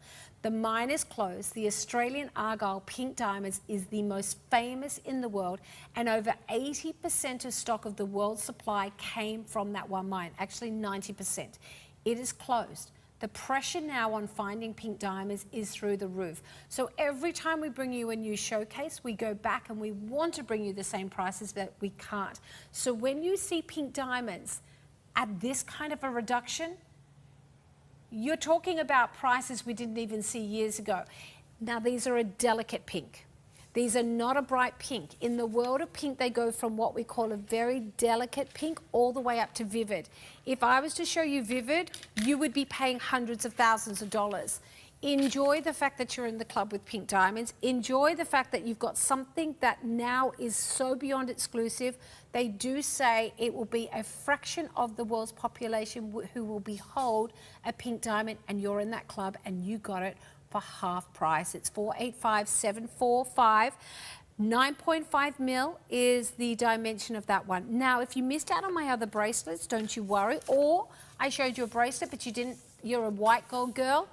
The mine is closed. The Australian Argyle pink diamonds is the most famous in the world, and over 80% of stock of the world's supply came from that one mine, actually 90%. It is closed. The pressure now on finding pink diamonds is through the roof. So every time we bring you a new showcase, we go back and we want to bring you the same prices, but we can't. So when you see pink diamonds at this kind of a reduction, you're talking about prices we didn't even see years ago. Now, these are a delicate pink. These are not a bright pink. In the world of pink, they go from what we call a very delicate pink all the way up to vivid. If I was to show you vivid, you would be paying hundreds of thousands of dollars. Enjoy the fact that you're in the club with pink diamonds. Enjoy the fact that you've got something that now is so beyond exclusive. They do say it will be a fraction of the world's population who will behold a pink diamond, and you're in that club and you got it for half price. It's 485745. 9.5 mil is the dimension of that one. Now, if you missed out on my other bracelets, don't you worry. Or I showed you a bracelet, but you're a white gold girl.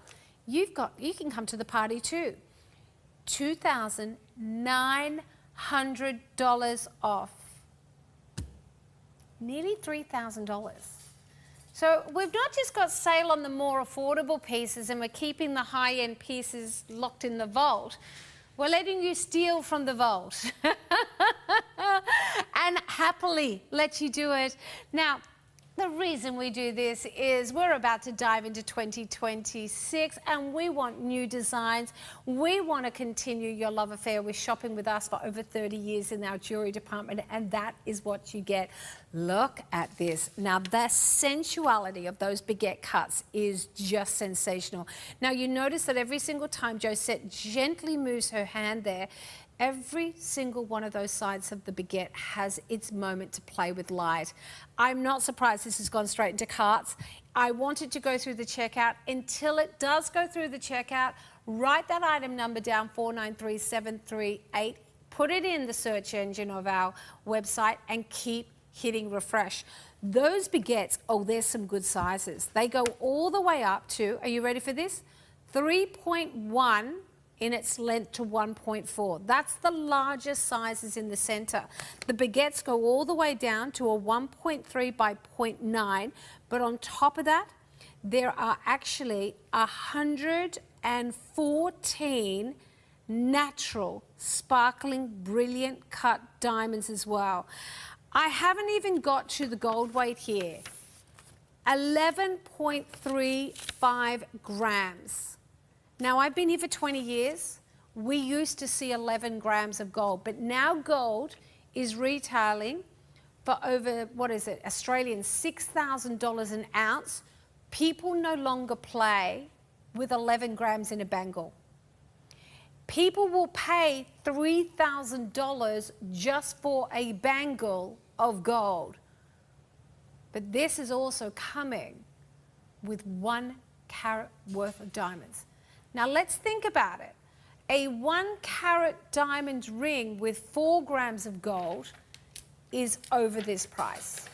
You can come to the party too. $2,900 off. Nearly $3,000. So we've not just got sale on the more affordable pieces and we're keeping the high-end pieces locked in the vault. We're letting you steal from the vault and happily let you do it. Now, the reason we do this is we're about to dive into 2026 and we want new designs. We want to continue your love affair with shopping with us for over 30 years in our jewelry department, and that is what you get. Look at this. Now, the sensuality of those baguette cuts is just sensational. Now, you notice that every single time Josette gently moves her hand there, every single one of those sides of the baguette has its moment to play with light. I'm not surprised this has gone straight into carts. I wanted to go through the checkout. Until it does go through the checkout, write that item number down, 493738. Put it in the search engine of our website and keep hitting refresh. Those baguettes, oh, there's some good sizes. They go all the way up to, are you ready for this? 3.1 in its length to 1.4. That's the largest sizes in the center. The baguettes go all the way down to a 1.3 by 0.9, but on top of that, there are actually 114 natural, sparkling, brilliant cut diamonds as well. I haven't even got to the gold weight here. 11.35 grams. Now, I've been here for 20 years. We used to see 11 grams of gold, but now gold is retailing for over, what is it, Australian $6,000 an ounce. People no longer play with 11 grams in a bangle. People will pay $3,000 just for a bangle of gold. But this is also coming with 1 carat worth of diamonds. Now let's think about it. A 1 carat diamond ring with 4 grams of gold is over this price.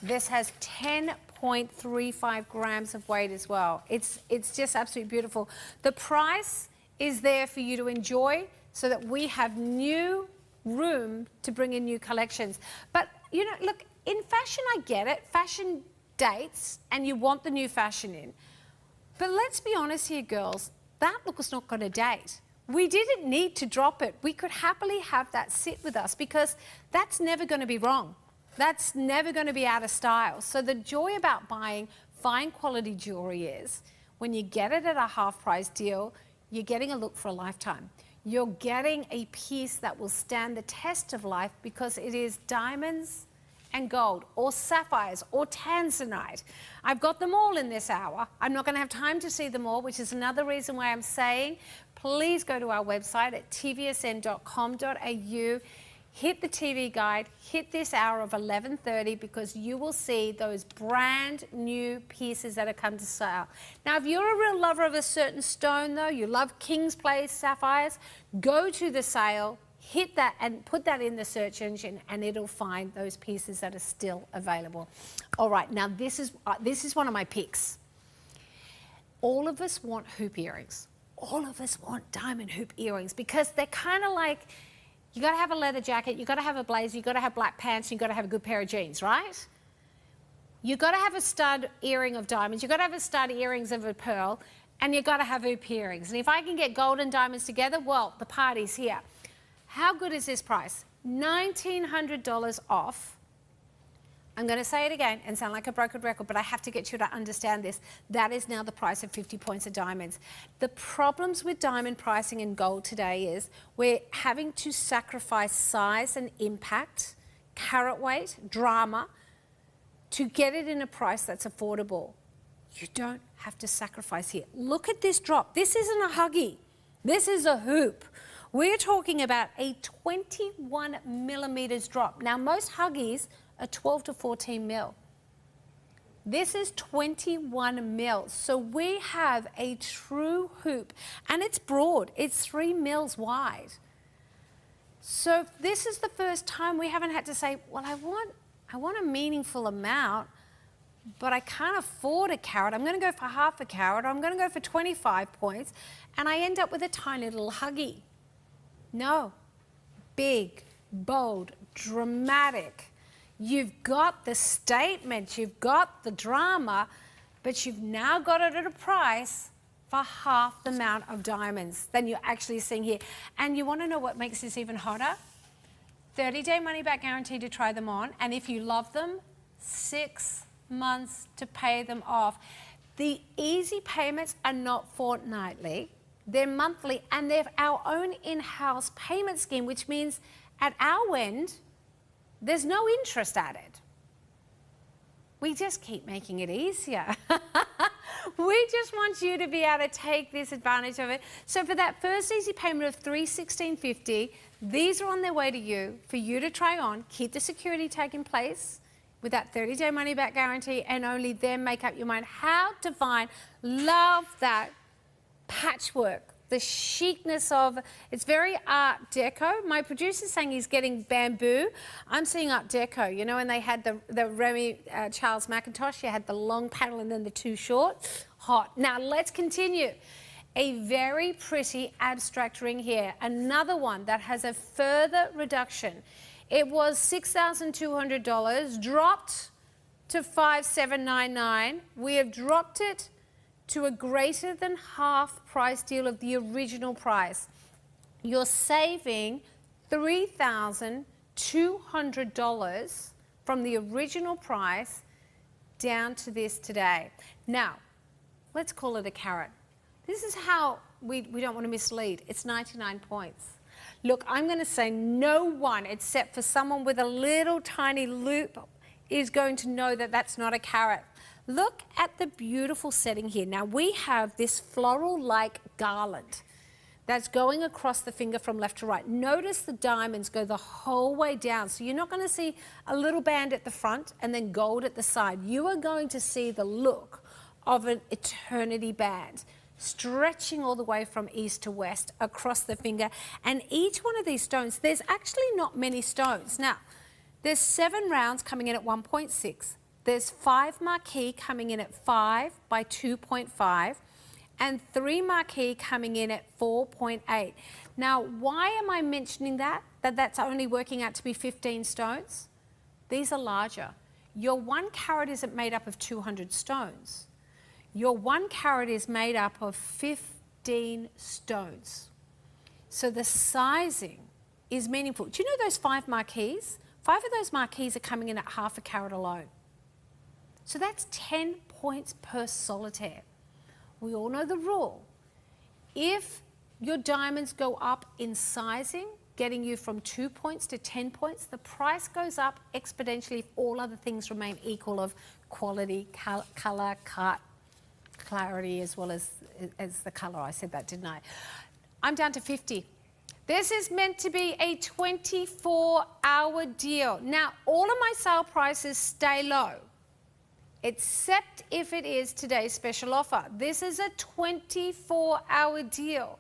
This has 10.35 grams of weight as well. It's just absolutely beautiful. The price is there for you to enjoy so that we have new room to bring in new collections. But, you know, look, in fashion, I get it. Fashion dates and you want the new fashion in. But let's be honest here, girls. That look is not going to date. We didn't need to drop it. We could happily have that sit with us because that's never going to be wrong. That's never going to be out of style. So the joy about buying fine quality jewelry is when you get it at a half price deal, you're getting a look for a lifetime. You're getting a piece that will stand the test of life because it is diamonds and gold, or sapphires, or tanzanite. I've got them all in this hour. I'm not going to have time to see them all, which is another reason why I'm saying, please go to our website at tvsn.com.au, hit the TV guide, hit this hour of 11:30 because you will see those brand new pieces that have come to sale. Now, if you're a real lover of a certain stone though, you love King's Place sapphires, go to the sale, hit that and put that in the search engine and it'll find those pieces that are still available. All right, now this is one of my picks. All of us want hoop earrings. All of us want diamond hoop earrings because they're kind of like, you got to have a leather jacket, you got to have a blazer, you got to have black pants, you got to have a good pair of jeans, right? You got to have a stud earring of diamonds, you got to have a stud earrings of a pearl, and you got to have hoop earrings. And if I can get gold and diamonds together, well, the party's here. How good is this price? $1,900 off. I'm going to say it again and sound like a broken record, but I have to get you to understand this. That is now the price of 50 points of diamonds. The problems with diamond pricing in gold today is we're having to sacrifice size and impact, carat weight, drama, to get it in a price that's affordable. You don't have to sacrifice here. Look at this drop. This isn't a huggy. This is a hoop. We're talking about a 21 millimeters drop. Now, most huggies are 12 to 14 mil. This is 21 mil. So we have a true hoop and it's broad. It's 3 mils wide. So this is the first time we haven't had to say, well, I want a meaningful amount, but I can't afford a carat. I'm going to go for half a carat, or I'm going to go for 25 points, and I end up with a tiny little huggy. No, big, bold, dramatic. You've got the statement, you've got the drama, but you've now got it at a price for half the amount of diamonds than you're actually seeing here. And you want to know what makes this even hotter? 30-day money-back guarantee to try them on, and if you love them, 6 months to pay them off. The easy payments are not fortnightly, they're monthly, and they're our own in-house payment scheme, which means at our end, there's no interest added. We just keep making it easier. We just want you to be able to take this advantage of it. So for that first easy payment of $316.50, these are on their way to you for you to try on, keep the security tag in place with that 30-day money-back guarantee, and only then make up your mind how to find. Love that patchwork, the chicness of, it's very Art Deco. My producer's saying he's getting bamboo. I'm seeing Art Deco, you know, and they had the Remy Charles McIntosh, you had the long panel and then the two short. Hot. Now let's continue. A very pretty abstract ring here. Another one that has a further reduction. It was $6,200, dropped to $5,799. We have dropped it to a greater than half price deal of the original price. You're saving $3,200 from the original price down to this today. Now, let's call it a carrot. This is how we don't want to mislead. It's 99 points. Look, I'm going to say no one except for someone with a little tiny loop is going to know that that's not a carrot. Look at the beautiful setting here. Now we have this floral-like garland that's going across the finger from left to right. Notice the diamonds go the whole way down. So you're not going to see a little band at the front and then gold at the side. You are going to see the look of an eternity band stretching all the way from east to west across the finger. And each one of these stones, there's actually not many stones. Now, there's 7 rounds coming in at 1.6. There's 5 marquee coming in at 5 by 2.5 and 3 marquee coming in at 4.8. Now, why am I mentioning that? That's only working out to be 15 stones? These are larger. Your 1 carat isn't made up of 200 stones. Your 1 carat is made up of 15 stones. So the sizing is meaningful. Do you know those 5 marquees? 5 of those marquees are coming in at half a carat alone. So that's 10 points per solitaire. We all know the rule. If your diamonds go up in sizing, getting you from 2 points to 10 points, the price goes up exponentially if all other things remain equal of quality, colour, cut, clarity, as well as the colour. I said that, didn't I? I'm down to 50. This is meant to be a 24-hour deal. Now, all of my sale prices stay low, except if it is today's special offer. This is a 24-hour deal.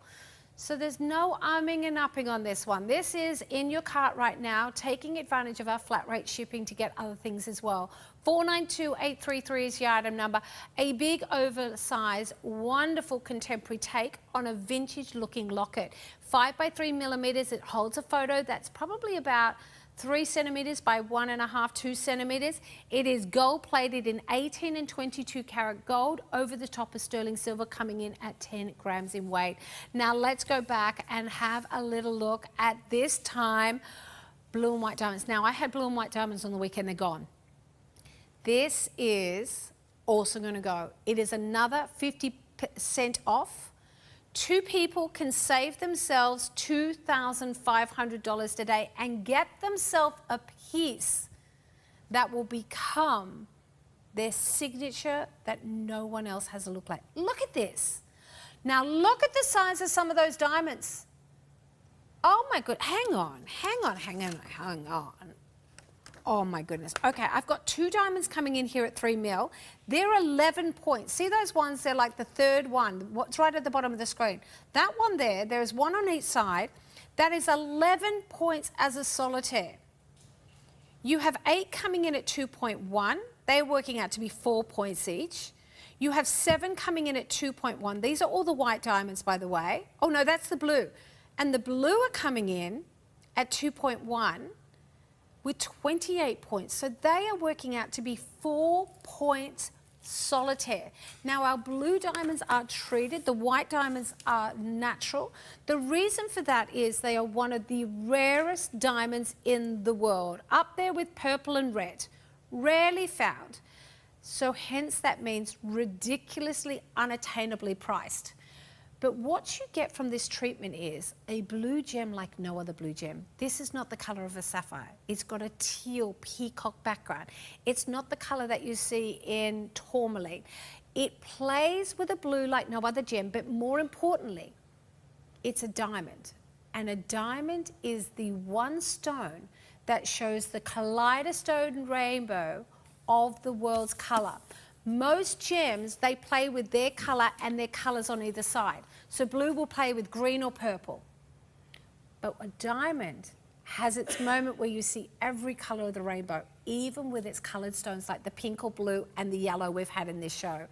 So there's no umming and upping on this one. This is in your cart right now, taking advantage of our flat rate shipping to get other things as well. 492833 is your item number. A big oversized, wonderful contemporary take on a vintage looking locket. 5 by 3 millimeters, it holds a photo that's probably about 3 centimeters by 1.5, 2 centimeters. It is gold plated in 18 and 22 karat gold over the top of sterling silver, coming in at 10 grams in weight. Now let's go back and have a little look at this time blue and white diamonds. Now I had blue and white diamonds on the weekend, they're gone. This is also going to go. It is another 50% off. 2 people can save themselves $2,500 today and get themselves a piece that will become their signature that no one else has a look like. Look at this. Now look at the size of some of those diamonds. Oh my good, hang on. Oh my goodness. Okay, I've got 2 diamonds coming in here at 3 mil. They're 11 points. See those ones? They're like the third one. What's right at the bottom of the screen? That one there's 1 on each side. That is 11 points as a solitaire. You have 8 coming in at 2.1. They're working out to be 4 points each. You have 7 coming in at 2.1. These are all the white diamonds, by the way. Oh no, that's the blue. And the blue are coming in at 2.1. with 28 points. So they are working out to be 4 points solitaire. Now our blue diamonds are treated, the white diamonds are natural. The reason for that is they are one of the rarest diamonds in the world, up there with purple and red, rarely found. So hence that means ridiculously unattainably priced. But what you get from this treatment is a blue gem like no other blue gem. This is not the color of a sapphire. It's got a teal peacock background. It's not the color that you see in tourmaline. It plays with a blue like no other gem, but more importantly, it's a diamond. And a diamond is the one stone that shows the kaleidoscope rainbow of the world's color. Most gems, they play with their color and their colors on either side. So blue will play with green or purple. But a diamond has its moment where you see every color of the rainbow, even with its colored stones like the pink or blue and the yellow we've had in this show.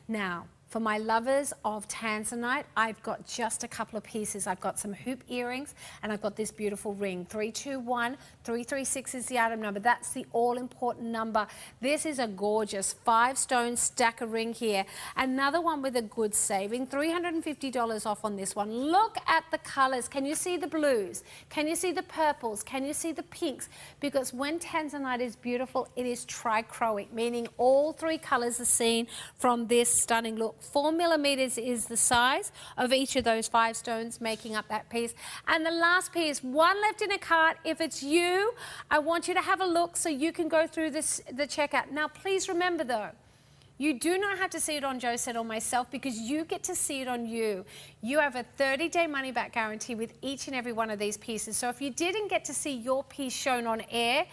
Now, for my lovers of tanzanite, I've got just a couple of pieces. I've got some hoop earrings and I've got this beautiful ring. 321 336 is the item number. That's the all-important number. This is a gorgeous 5-stone stacker ring here. Another one with a good saving, $350 off on this one. Look at the colors. Can you see the blues? Can you see the purples? Can you see the pinks? Because when tanzanite is beautiful, it is trichroic, meaning all 3 colors are seen from this stunning look. 4 millimeters is the size of each of those 5 stones making up that piece. And the last piece, one left in a cart. If it's you, I want you to have a look so you can go through the checkout. Now, please remember though, you do not have to see it on Josette or myself because you get to see it on you. You have a 30-day money-back guarantee with each and every one of these pieces. So if you didn't get to see your piece shown on air,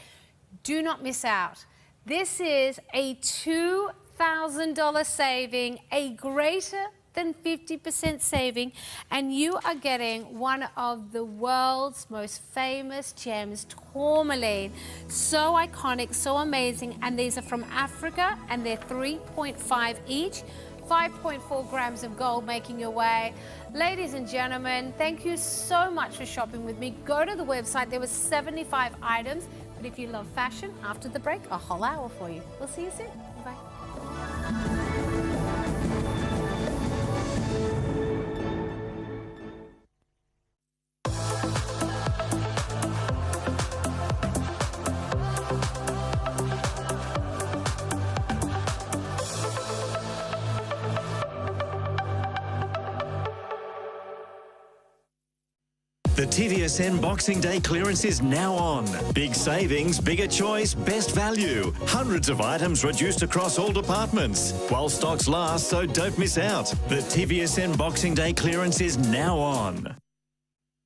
do not miss out. This is a $2,000 saving, a greater than 50% saving, and you are getting one of the world's most famous gems, tourmaline. So iconic, so amazing, and these are from Africa, and they're 3.5 each. 5.4 grams of gold making your way. Ladies and gentlemen, thank you so much for shopping with me. Go to the website. There were 75 items, but if you love fashion, after the break, a whole hour for you. We'll see you soon. Bye. The TVSN Boxing Day clearance is now on. Big savings, bigger choice, best value. Hundreds of items reduced across all departments. While stocks last, so don't miss out. The TVSN Boxing Day clearance is now on.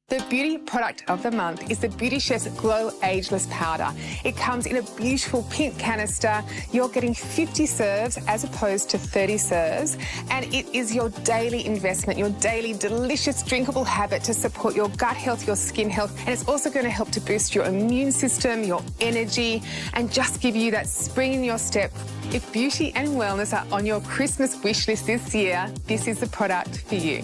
The beauty product of the month is the Beauty Chef's Glow Ageless Powder. It comes in a beautiful pink canister. You're getting 50 serves as opposed to 30 serves. And it is your daily investment, your daily delicious drinkable habit to support your gut health, your skin health. And it's also going to help to boost your immune system, your energy, and just give you that spring in your step. If beauty and wellness are on your Christmas wish list this year, this is the product for you.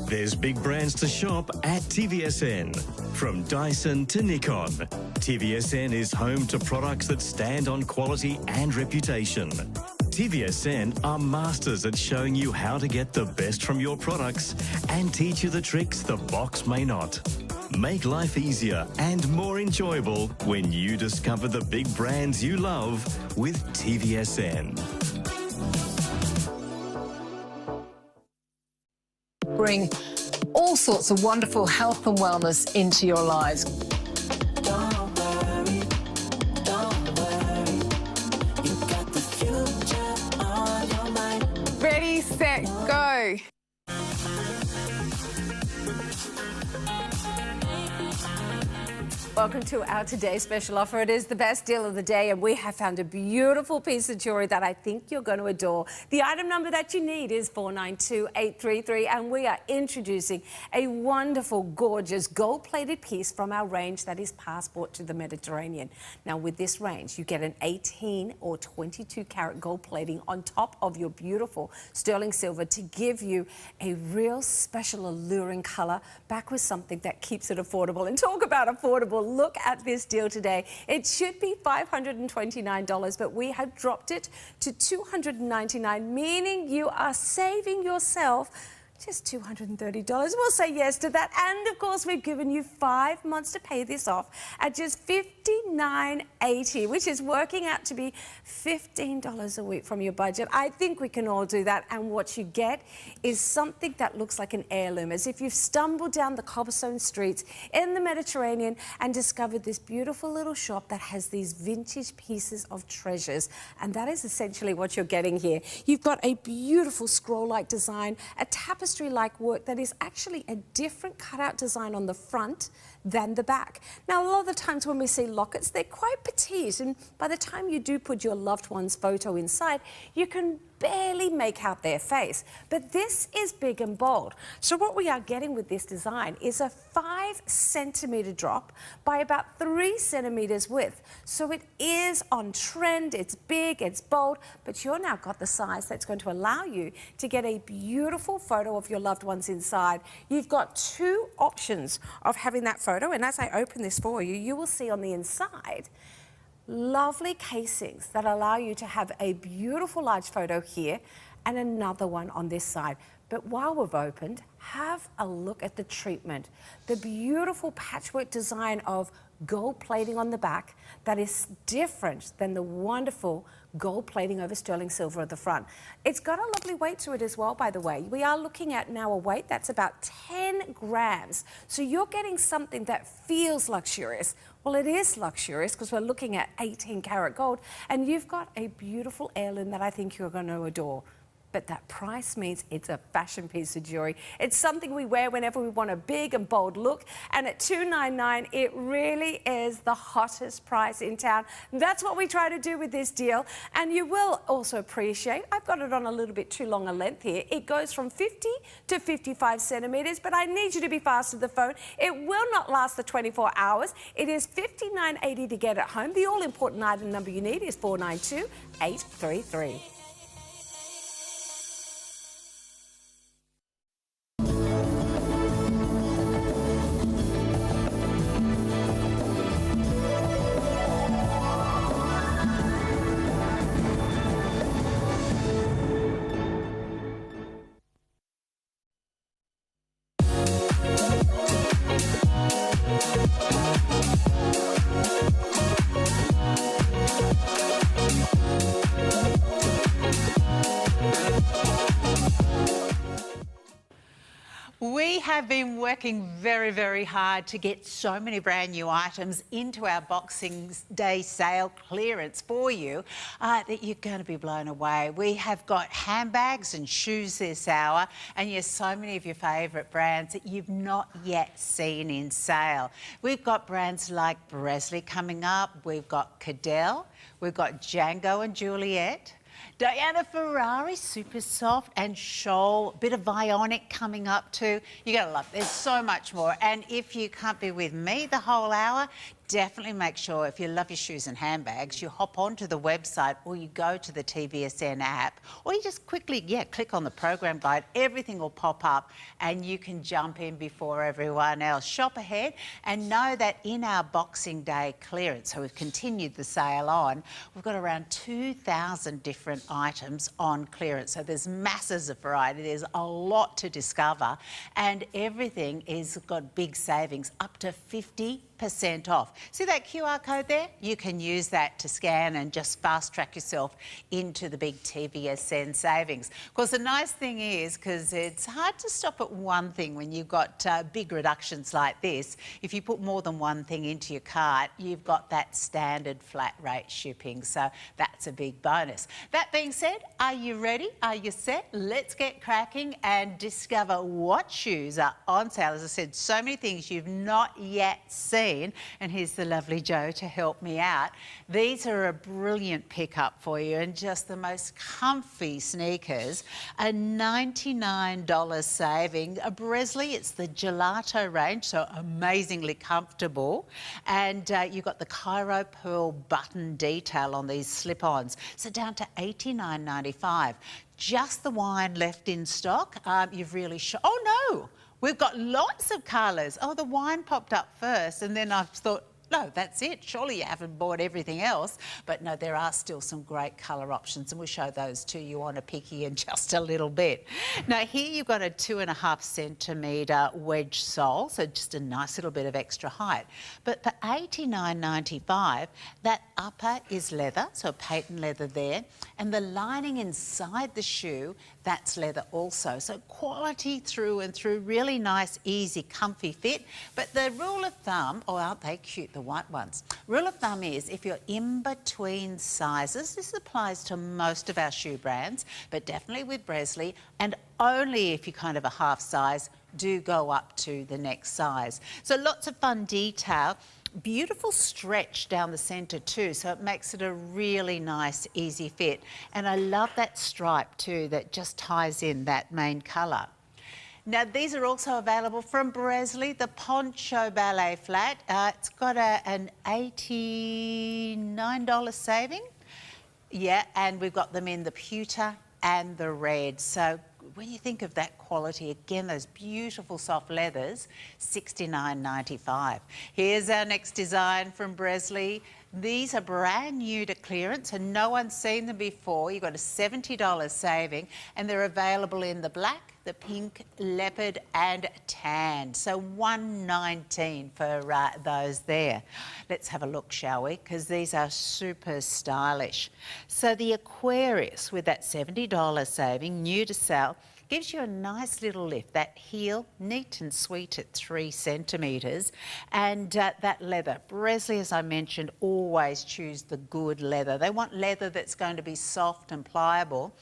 There's big brands to shop at TVSN. From Dyson to Nikon, TVSN is home to products that stand on quality and reputation. TVSN are masters at showing you how to get the best from your products and teach you the tricks the box may not. Make life easier and more enjoyable when you discover the big brands you love with TVSN. Bring all sorts of wonderful health and wellness into your lives. Don't worry, you got the future on your mind. Ready, set, go. Welcome to our today's special offer. It is the best deal of the day, and we have found a beautiful piece of jewellery that I think you're going to adore. The item number that you need is 492833, and we are introducing a wonderful, gorgeous, gold-plated piece from our range that is Passport to the Mediterranean. Now, with this range, you get an 18 or 22 karat gold plating on top of your beautiful sterling silver to give you a real special, alluring colour, back with something that keeps it affordable. And talk about affordable. Look at this deal today. It should be $529, but we have dropped it to $299, meaning you are saving yourself just $230. We'll say yes to that. And of course, we've given you 5 months to pay this off at just $59.80, which is working out to be $15 a week from your budget. I think we can all do that. And what you get is something that looks like an heirloom, as if you've stumbled down the cobblestone streets in the Mediterranean and discovered this beautiful little shop that has these vintage pieces of treasures. And that is essentially what you're getting here. You've got a beautiful scroll-like design, a tapestry-like work that is actually a different cutout design on the front than the back. Now, a lot of the times when we see lockets, they're quite petite, and by the time you do put your loved one's photo inside, you can barely make out their face. But this is big and bold. So what we are getting with this design is a 5 centimetre drop by about 3 centimetres width. So it is on trend, it's big, it's bold, but you're now got the size that's going to allow you to get a beautiful photo of your loved ones inside. You've got 2 options of having that photo, and as I open this for you, you will see on the inside lovely casings that allow you to have a beautiful large photo here and another one on this side. But while we've opened, have a look at the treatment. The beautiful patchwork design of gold plating on the back that is different than the wonderful gold plating over sterling silver at the front. It's got a lovely weight to it as well, by the way. We are looking at now a weight that's about 10 grams. So you're getting something that feels luxurious. Well, it is luxurious because we're looking at 18 karat gold, and you've got a beautiful heirloom that I think you're going to adore. But that price means it's a fashion piece of jewellery. It's something we wear whenever we want a big and bold look. And at $299, it really is the hottest price in town. That's what we try to do with this deal. And you will also appreciate, I've got it on a little bit too long a length here. It goes from 50 to 55 centimetres, but I need you to be fast to the phone. It will not last the 24 hours. It is $59.80 to get it home. The all-important item number you need is 492833. We have been working very, very hard to get so many brand new items into our Boxing Day sale clearance for you that you're going to be blown away. We have got handbags and shoes this hour, and yes, so many of your favourite brands that you've not yet seen in sale. We've got brands like Bresley coming up, we've got Cadell, we've got Django and Juliet, Diana Ferrari, super soft, and Scholl, bit of Vionic coming up too. You're going to love it. There's so much more. And if you can't be with me the whole hour, definitely make sure, if you love your shoes and handbags, you hop onto the website or you go to the TVSN app, or you just quickly, click on the program guide. Everything will pop up and you can jump in before everyone else. Shop ahead and know that in our Boxing Day clearance, so we've continued the sale on, we've got around 2,000 different items on clearance. So there's masses of variety. There's a lot to discover, and everything is got big savings, up to 50% off. See that QR code there? You can use that to scan and just fast track yourself into the big TVSN savings. Of course, the nice thing is, because it's hard to stop at one thing when you've got big reductions like this, if you put more than one thing into your cart, you've got that standard flat rate shipping. So that's a big bonus. That being said, are you ready? Are you set? Let's get cracking and discover what shoes are on sale. As I said, so many things you've not yet seen seen, and here's the lovely Joe to help me out. These are a brilliant pickup for you and just the most comfy sneakers. A $99 saving. A Bresley, it's the gelato range, so amazingly comfortable. And you've got the Cairo pearl button detail on these slip-ons. So down to $89.95. Just the wine left in stock. You've really oh no, we've got lots of colours. Oh, the wine popped up first, and then I thought, no, that's it. Surely you haven't bought everything else. But no, there are still some great colour options, and we'll show those to you on a picky in just a little bit. Now, here you've got a 2.5 centimetre wedge sole, so just a nice little bit of extra height. But for $89.95, that upper is leather, so patent leather there, and the lining inside the shoe, that's leather also. So quality through and through, really nice, easy, comfy fit. But the rule of thumb, oh, aren't they cute, the white ones? Rule of thumb is if you're in between sizes, this applies to most of our shoe brands, but definitely with Bresley, and only if you're kind of a half size, do go up to the next size. So lots of fun detail. Beautiful stretch down the centre too, so it makes it a really nice, easy fit. And I love that stripe too that just ties in that main colour. Now, these are also available from Bresley, the Poncho Ballet Flat. It's got an $89 saving. Yeah, and we've got them in the pewter and the red. So when you think of that quality, again, those beautiful soft leathers, $69.95. Here's our next design from Bresley. These are brand new to clearance and no one's seen them before. You've got a $70 saving and they're available in the black, the pink, leopard and tan. So $119 for those there. Let's have a look, shall we? Because these are super stylish. So the Aquarius with that $70 saving, new to sell, gives you a nice little lift. That heel, neat and sweet at 3 centimetres. And that leather. Bresley, as I mentioned, always choose the good leather. They want leather that's going to be soft and pliable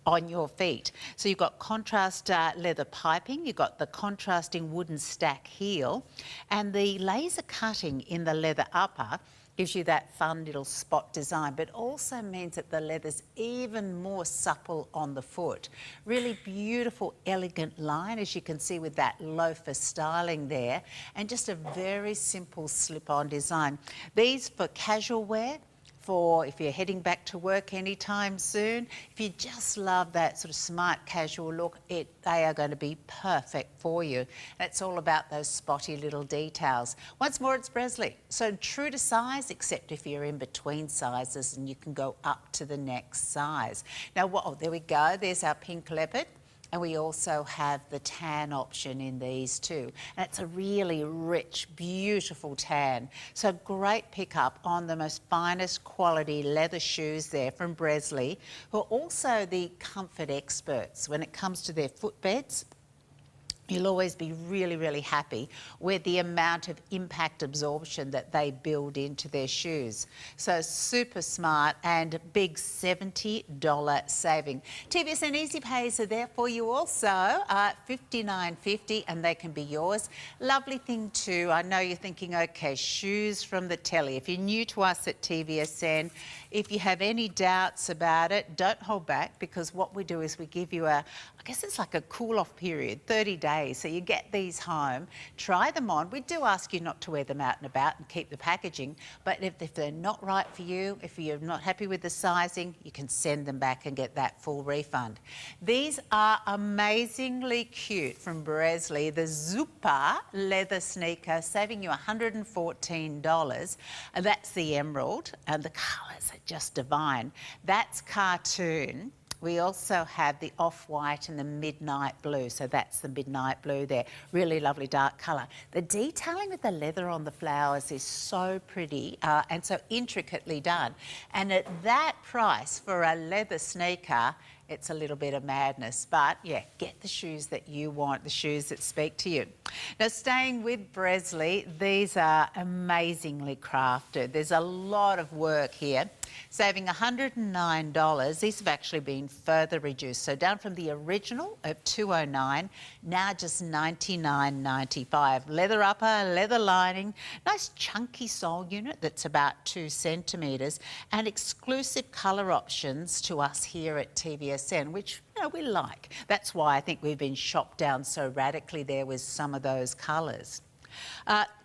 on your feet. So you've got contrast leather piping, you've got the contrasting wooden stack heel, and the laser cutting in the leather upper gives you that fun little spot design, but also means that the leather's even more supple on the foot. Really beautiful, elegant line, as you can see with that loafer styling there, and just a very simple slip-on design. These for casual wear, for if you're heading back to work anytime soon, if you just love that sort of smart casual look, they are going to be perfect for you. That's all about those spotty little details. Once more, it's Bresley. So true to size, except if you're in between sizes and you can go up to the next size. Now, oh, there we go. There's our pink leopard. And we also have the tan option in these too. And it's a really rich, beautiful tan. So great pickup on the most finest quality leather shoes there from Bresley, who are also the comfort experts when it comes to their footbeds. You'll always be really, really happy with the amount of impact absorption that they build into their shoes. So super smart and big $70 saving. TVSN Easy Pays are there for you also, $59.50, and they can be yours. Lovely thing too, I know you're thinking, okay, shoes from the telly. If you're new to us at TVSN, if you have any doubts about it, don't hold back, because what we do is we give you I guess it's like a cool-off period, 30 days. So you get these home, try them on. We do ask you not to wear them out and about and keep the packaging, but if they're not right for you, if you're not happy with the sizing, you can send them back and get that full refund. These are amazingly cute from Bresley, the Zuppa leather sneaker, saving you $114. And that's the emerald, and the colours are just divine. That's cartoon. We also have the off-white and the midnight blue. So that's the midnight blue there. Really lovely dark colour. The detailing with the leather on the flowers is so pretty and so intricately done. And at that price for a leather sneaker, it's a little bit of madness. But yeah, get the shoes that you want, the shoes that speak to you. Now, staying with Bresley, these are amazingly crafted. There's a lot of work here. saving $109. These have actually been further reduced. So down from the original of $209, now just $99.95. Leather upper, leather lining, nice chunky sole unit that's about 2 centimetres, and exclusive colour options to us here at TVSN, which we like. That's why I think we've been shopped down so radically there with some of those colours.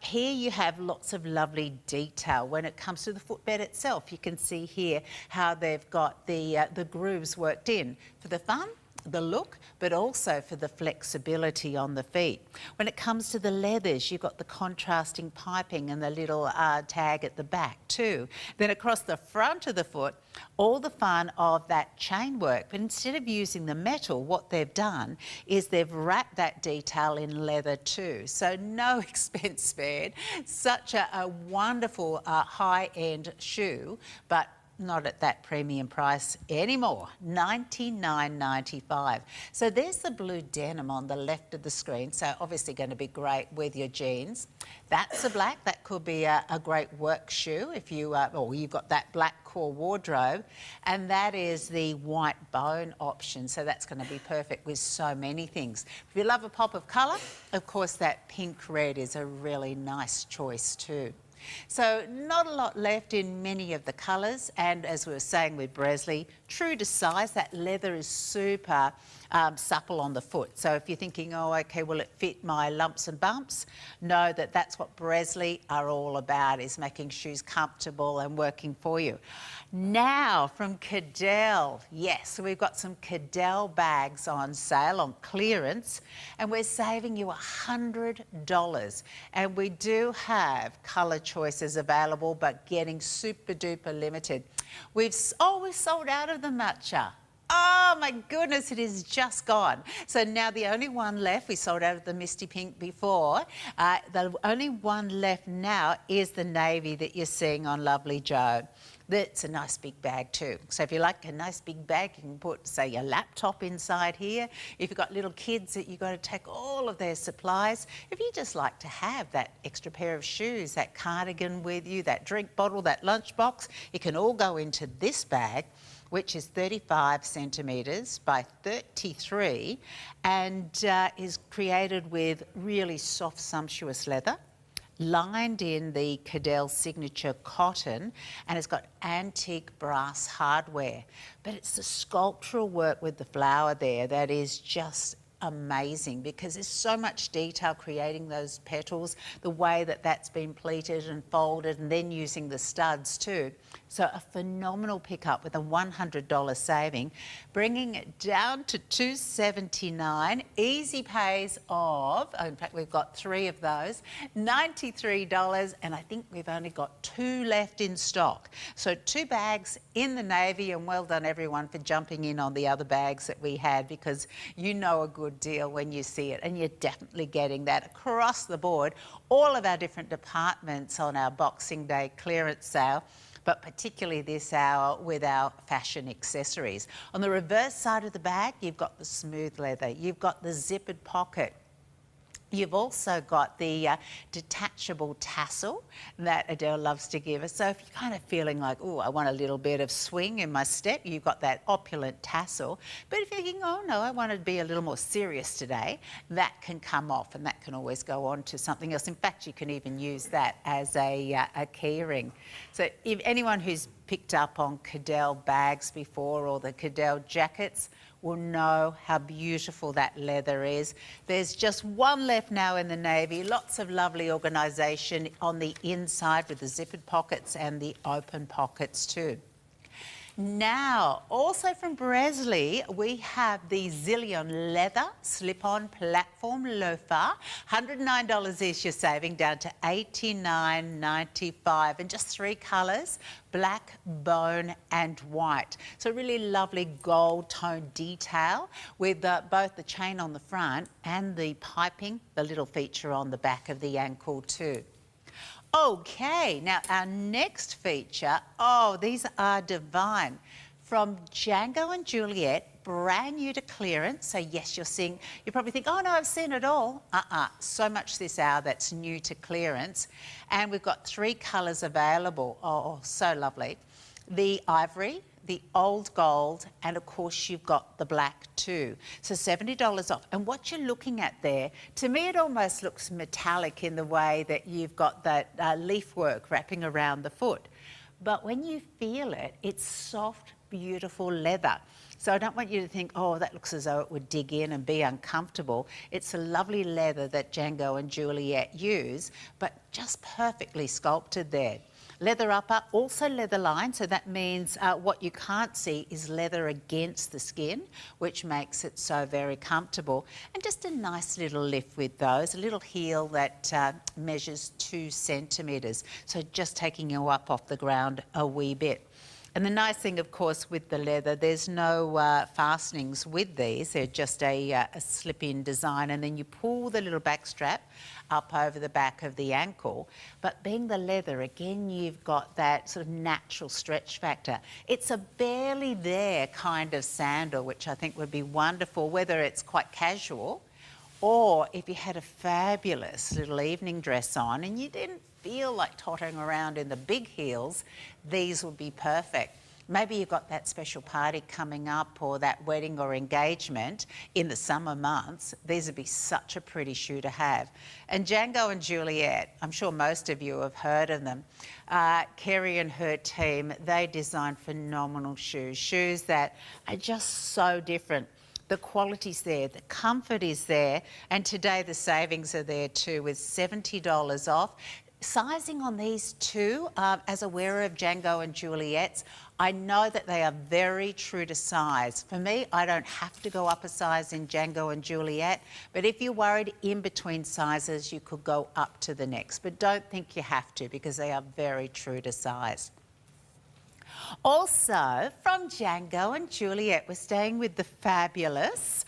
Here you have lots of lovely detail when it comes to the footbed itself. You can see here how they've got the grooves worked in for the fun, the look, but also for the flexibility on the feet. When it comes to the leathers, you've got the contrasting piping and the little tag at the back too. Then across the front of the foot, all the fun of that chain work, but instead of using the metal, what they've done is they've wrapped that detail in leather too. So no expense spared. Such a wonderful high-end shoe, but not at that premium price anymore, $99.95. So there's the blue denim on the left of the screen, so obviously going to be great with your jeans. That's the black. That could be a great work shoe if you, or you've got that black core wardrobe. And that is the white bone option, so that's going to be perfect with so many things. If you love a pop of colour, of course that pink red is a really nice choice too. So not a lot left in many of the colours, and as we were saying with Bresley, true to size, that leather is super supple on the foot. So if you're thinking, oh, okay, will it fit my lumps and bumps? Know that that's what Bresley are all about, is making shoes comfortable and working for you. Now from Cadell, yes, we've got some Cadell bags on sale on clearance, and we're saving you $100. And we do have colour choices available, but getting super duper limited. We've sold out of the matcha. Oh my goodness, it is just gone. So now the only one left, we sold out of the misty pink before, the only one left now is the navy that you're seeing on Lovely Joe. That's a nice big bag too. So if you like a nice big bag, you can put, say, your laptop inside here. If you've got little kids that you've got to take all of their supplies. If you just like to have that extra pair of shoes, that cardigan with you, that drink bottle, that lunchbox, it can all go into this bag, which is 35 centimetres by 33 and is created with really soft, sumptuous leather, lined in the Cadell signature cotton, and it's got antique brass hardware. But it's the sculptural work with the flower there that is just amazing, because there's so much detail creating those petals, the way that that's been pleated and folded, and then using the studs too. So a phenomenal pickup with a $100 saving, bringing it down to $279. Easy pays of, in fact we've got 3 of those, $93, and I think we've only got 2 left in stock. So 2 bags in the navy, and well done everyone for jumping in on the other bags that we had, because you know a good deal when you see it, and you're definitely getting that across the board. All of our different departments on our Boxing Day clearance sale, but particularly this hour with our fashion accessories. On the reverse side of the bag, you've got the smooth leather, you've got the zippered pocket. You've also got the detachable tassel that Adele loves to give us. So if you're kind of feeling like, oh, I want a little bit of swing in my step, you've got that opulent tassel. But if you're thinking, oh no, I want to be a little more serious today, that can come off, and that can always go on to something else. In fact, you can even use that as a key ring. So if anyone who's picked up on Cadell bags before, or the Cadell jackets, will know how beautiful that leather is. There's just 1 left now in the navy. Lots of lovely organisation on the inside with the zippered pockets and the open pockets too. Now, also from Bresley, we have the Zillion leather slip-on platform loafer. $109 is your saving, down to $89.95, and just 3 colours, black, bone and white. So really lovely gold tone detail with both the chain on the front and the piping, the little feature on the back of the ankle too. Okay, now our next feature, oh, these are divine. From Django and Juliet, brand new to clearance. So yes, you probably think, oh no, I've seen it all. So much this hour that's new to clearance. And we've got 3 colours available. Oh, so lovely. the ivory, the old gold, and of course you've got the black too. So $70 off. And what you're looking at there, to me it almost looks metallic in the way that you've got that leaf work wrapping around the foot. But when you feel it, it's soft, beautiful leather. So I don't want you to think, oh, that looks as though it would dig in and be uncomfortable. It's a lovely leather that Django and Juliet use, but just perfectly sculpted there. Leather upper, also leather lined, so that means what you can't see is leather against the skin, which makes it so very comfortable. And just a nice little lift with those, a little heel that measures 2 centimetres, so just taking you up off the ground a wee bit. And the nice thing, of course, with the leather, there's no fastenings with these. They're just a slip-in design, and then you pull the little back strap up over the back of the ankle. But being the leather, again, you've got that sort of natural stretch factor. It's a barely there kind of sandal, which I think would be wonderful, whether it's quite casual or if you had a fabulous little evening dress on and you didn't feel like tottering around in the big heels, these would be perfect. Maybe you've got that special party coming up or that wedding or engagement in the summer months. These would be such a pretty shoe to have. And Django and Juliet, I'm sure most of you have heard of them. Kerry and her team, they design phenomenal shoes, shoes that are just so different. The quality's there, the comfort is there, and today the savings are there too with $70 off. Sizing on these too, as a wearer of Django and Juliet's, I know that they are very true to size. For me, I don't have to go up a size in Django and Juliet, but if you're worried in between sizes, you could go up to the next. But don't think you have to because they are very true to size. Also, from Django and Juliet, we're staying with the fabulous.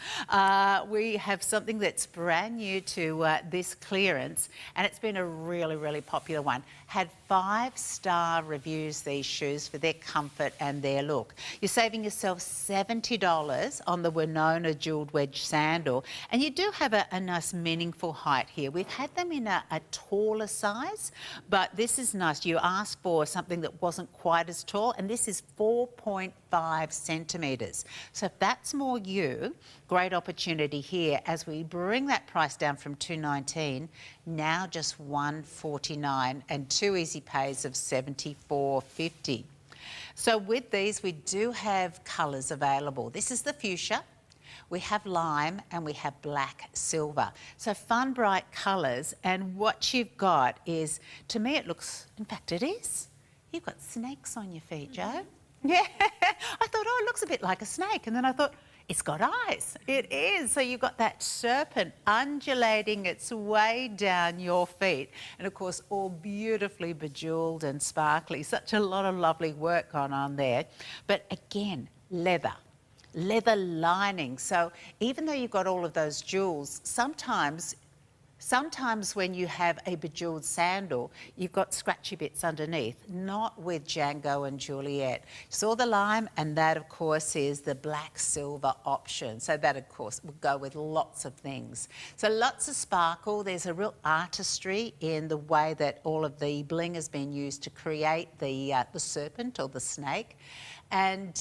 We have something that's brand new to this clearance, and it's been a really, really popular one. Had 5-star reviews, these shoes, for their comfort and their look. You're saving yourself $70 on the Winona jewelled wedge sandal, and you do have a nice meaningful height here. We've had them in a taller size, but this is nice. You asked for something that wasn't quite as tall, and this is 4.5 centimetres. So if that's more you, great opportunity here as we bring that price down from $219, now just $149, and 2 easy pays of $74.50. So with these, we do have colours available. This is the fuchsia. We have lime and we have black silver. So fun, bright colours, and what you've got is, to me it looks, in fact it is, you've got snakes on your feet, Jo. Yeah, I thought, oh, it looks a bit like a snake, and then I thought, it's got eyes. It is. So you've got that serpent undulating its way down your feet. And of course, all beautifully bejewelled and sparkly. Such a lot of lovely work gone on there. But again, leather lining. So even though you've got all of those jewels, sometimes when you have a bejewelled sandal, you've got scratchy bits underneath. Not with Django and Juliet. Saw the lime, and that, of course, is the black silver option. So that, of course, will go with lots of things. So lots of sparkle. There's a real artistry in the way that all of the bling has been used to create the serpent or the snake. And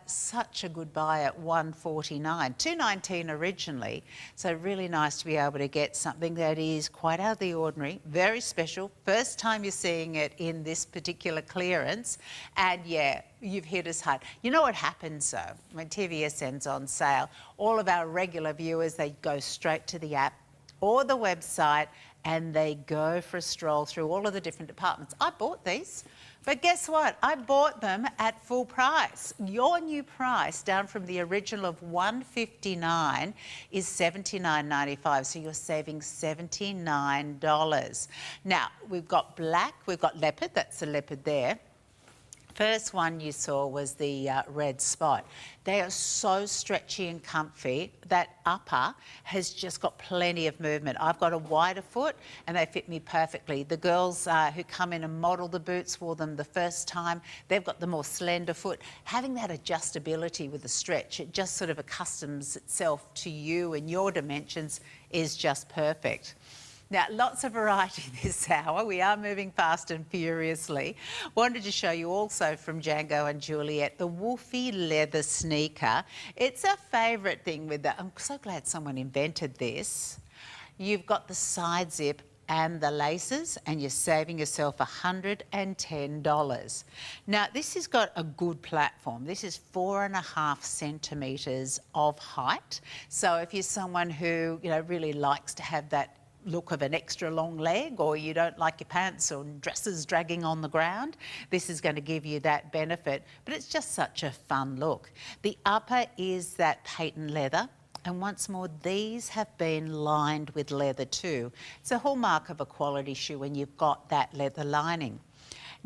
such a good buy at $149, $219 originally. So really nice to be able to get something that is quite out of the ordinary, very special. First time you're seeing it in this particular clearance. And yeah, you've hit us hard. You know what happens though, when TVSN's on sale, all of our regular viewers, they go straight to the app or the website and they go for a stroll through all of the different departments. I bought these. But guess what? I bought them at full price. Your new price, down from the original of $159, is $79.95. So you're saving $79. Now, we've got black, we've got leopard. That's the leopard there. First one you saw was the red spot. They are so stretchy and comfy. That upper has just got plenty of movement. I've got a wider foot and they fit me perfectly. The girls who come in and model the boots wore them the first time. They've got the more slender foot. Having that adjustability with the stretch, it just sort of accustoms itself to you and your dimensions is just perfect. Now, lots of variety this hour. We are moving fast and furiously. Wanted to show you also from Django and Juliet the woofy leather sneaker. It's a favourite thing with that. I'm so glad someone invented this. You've got the side zip and the laces, and you're saving yourself $110. Now, this has got a good platform. This is 4.5 centimetres of height. So if you're someone who, really likes to have that look of an extra long leg, or you don't like your pants or dresses dragging on the ground, this is going to give you that benefit. But it's just such a fun look. The upper is that patent leather. And once more, these have been lined with leather too. It's a hallmark of a quality shoe when you've got that leather lining.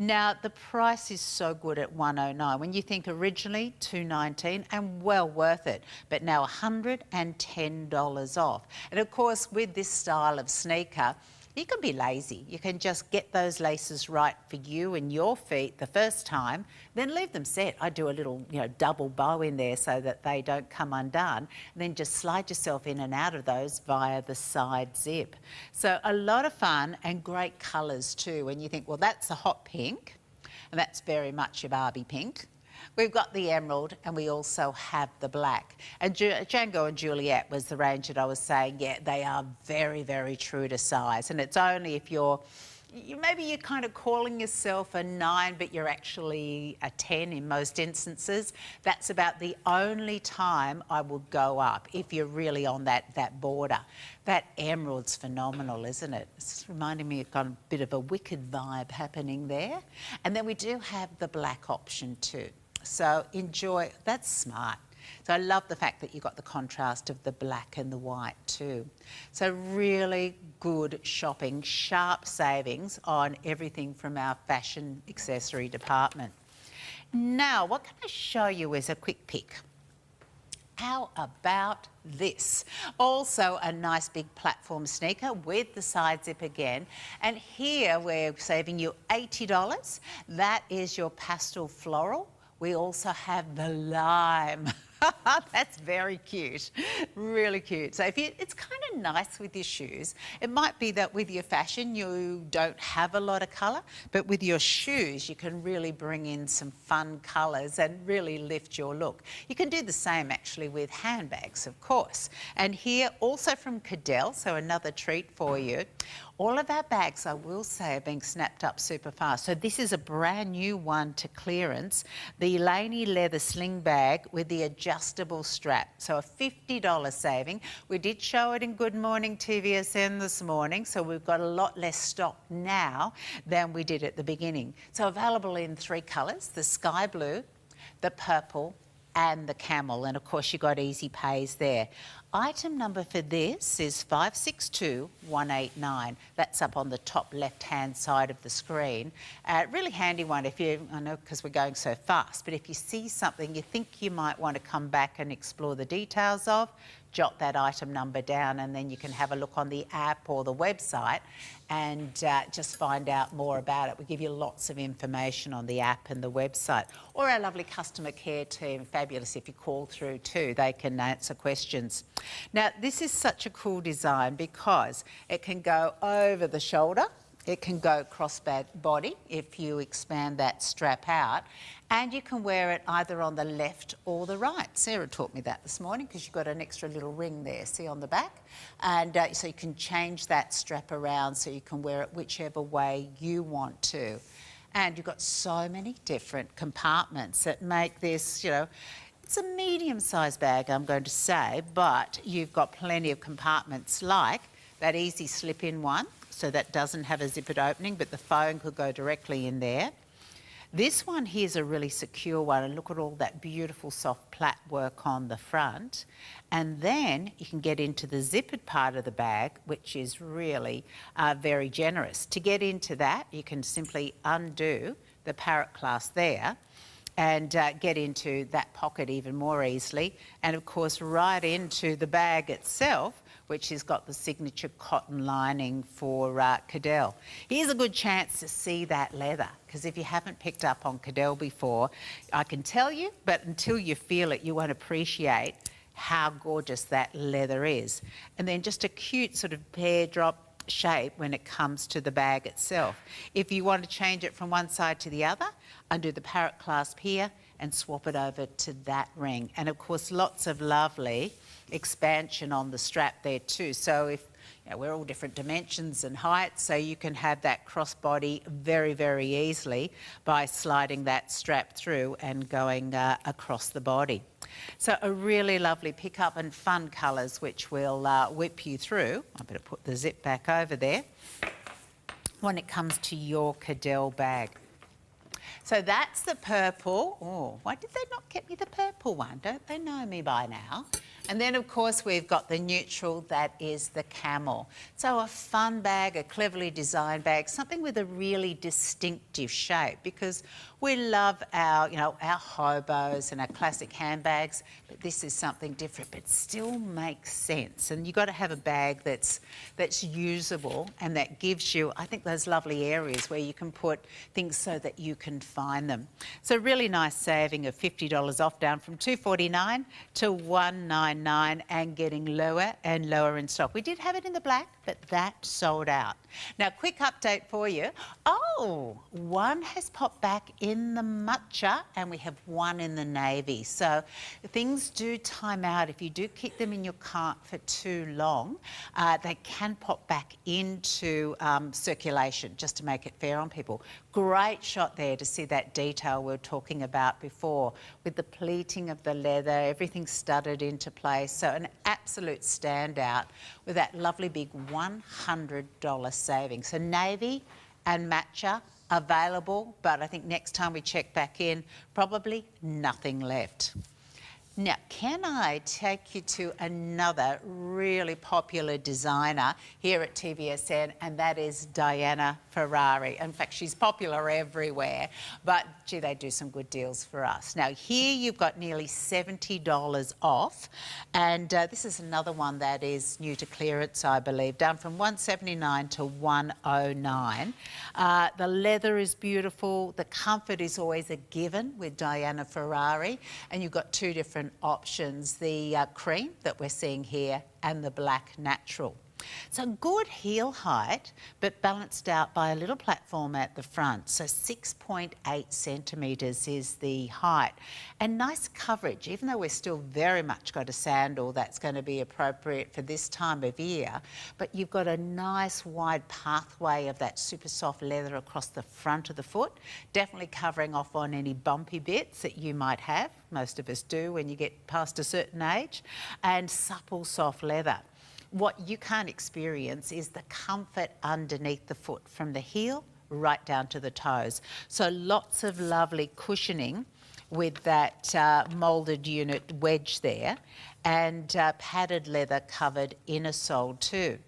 Now, the price is so good at $109. When you think originally $219, and well worth it, but now $110 off. And of course, with this style of sneaker, you can be lazy. You can just get those laces right for you and your feet the first time, then leave them set. I do a little, double bow in there so that they don't come undone, and then just slide yourself in and out of those via the side zip. So a lot of fun and great colours too. When you think, well, that's a hot pink, and that's very much your Barbie pink. We've got the emerald, and we also have the black. And Django and Juliet was the range that I was saying, yeah, they are very, very true to size. And it's only if maybe you're kind of calling yourself a 9, but you're actually a 10 in most instances. That's about the only time I would go up, if you're really on that border. That emerald's phenomenal, isn't it? It's reminding me of kind of a bit of a Wicked vibe happening there. And then we do have the black option too. So enjoy, that's smart. So I love the fact that you got the contrast of the black and the white too. So really good shopping, sharp savings on everything from our fashion accessory department. Now, what can I show you as a quick pick? How about this? Also a nice big platform sneaker with the side zip again. And here we're saving you $80. That is your pastel floral. We also have the lime. That's very cute, really cute. So it's kind of nice with your shoes. It might be that with your fashion you don't have a lot of colour, but with your shoes you can really bring in some fun colours and really lift your look. You can do the same actually with handbags, of course. And here also from Cadell, so another treat for you. All of our bags, I will say, are being snapped up super fast. So this is a brand new one to clearance, the Laney leather sling bag with the adjustable strap. So a $50 saving. We did show it in Good Morning TVSN this morning, so we've got a lot less stock now than we did at the beginning. So available in 3 colours, the sky blue, the purple, and the camel, and of course you got easy pays there. Item number for this is 562189. That's up on the top left-hand side of the screen. Really handy one if I know because we're going so fast, but if you see something you think you might want to come back and explore the details of, jot that item number down, and then you can have a look on the app or the website and just find out more about it. We give you lots of information on the app and the website. Or our lovely customer care team, fabulous if you call through too. They can answer questions. Now, this is such a cool design because it can go over the shoulder, it can go cross body if you expand that strap out, and you can wear it either on the left or the right. Sarah taught me that this morning because you've got an extra little ring there, see on the back? And so you can change that strap around so you can wear it whichever way you want to. And you've got so many different compartments that make this, it's a medium-sized bag, I'm going to say, but you've got plenty of compartments like that easy slip-in one, so that doesn't have a zippered opening, but the phone could go directly in there. This one here is a really secure one, and look at all that beautiful soft plait work on the front. And then you can get into the zippered part of the bag, which is really very generous. To get into that, you can simply undo the parrot clasp there and get into that pocket even more easily. And of course, right into the bag itself, which has got the signature cotton lining for Cadell. Here's a good chance to see that leather, because if you haven't picked up on Cadell before, I can tell you, but until you feel it, you won't appreciate how gorgeous that leather is. And then just a cute sort of pear drop shape when it comes to the bag itself. If you want to change it from one side to the other, undo the parrot clasp here and swap it over to that ring. And of course, lots of lovely expansion on the strap there too. So if we're all different dimensions and heights, so you can have that crossbody very, very easily by sliding that strap through and going across the body. So a really lovely pickup and fun colours which we'll whip you through. I better put the zip back over there when it comes to your Cadell bag. So that's the purple. Oh, why did they not get me the purple one? Don't they know me by now? And then, of course, we've got the neutral, that is the camel. So a fun bag, a cleverly designed bag, something with a really distinctive shape, because we love our, our hobos and our classic handbags, but this is something different, but still makes sense. And you've got to have a bag that's usable and that gives you, I think, those lovely areas where you can put things so that you can find them. So really nice saving of $50 off, down from $249 to $199, and getting lower and lower in stock. We did have it in the black, but that sold out. Now, quick update for you. Oh, one has popped back in the matcha and we have one in the navy. So things do time out. If you do keep them in your cart for too long, they can pop back into circulation, just to make it fair on people. Great shot there to see that detail we were talking about before, with the pleating of the leather, everything studded into place. So an absolute standout with that lovely big $100 saving. So navy and matcha available, but I think next time we check back in, probably nothing left. Now, can I take you to another really popular designer here at TVSN, and that is Diana Ferrari. In fact, she's popular everywhere, but gee, they do some good deals for us. Now, here you've got nearly $70 off, and this is another one that is new to clearance, I believe, down from $179 to $109. The leather is beautiful. The comfort is always a given with Diana Ferrari, and you've got two different options, the cream that we're seeing here and the black natural. So good heel height, but balanced out by a little platform at the front. So 6.8 centimetres is the height. And nice coverage, even though we're still very much got a sandal that's going to be appropriate for this time of year. But you've got a nice wide pathway of that super soft leather across the front of the foot, definitely covering off on any bumpy bits that you might have. Most of us do when you get past a certain age. And supple soft leather. What you can't experience is the comfort underneath the foot, from the heel right down to the toes. So lots of lovely cushioning with that moulded unit wedge there, and padded leather covered inner sole too.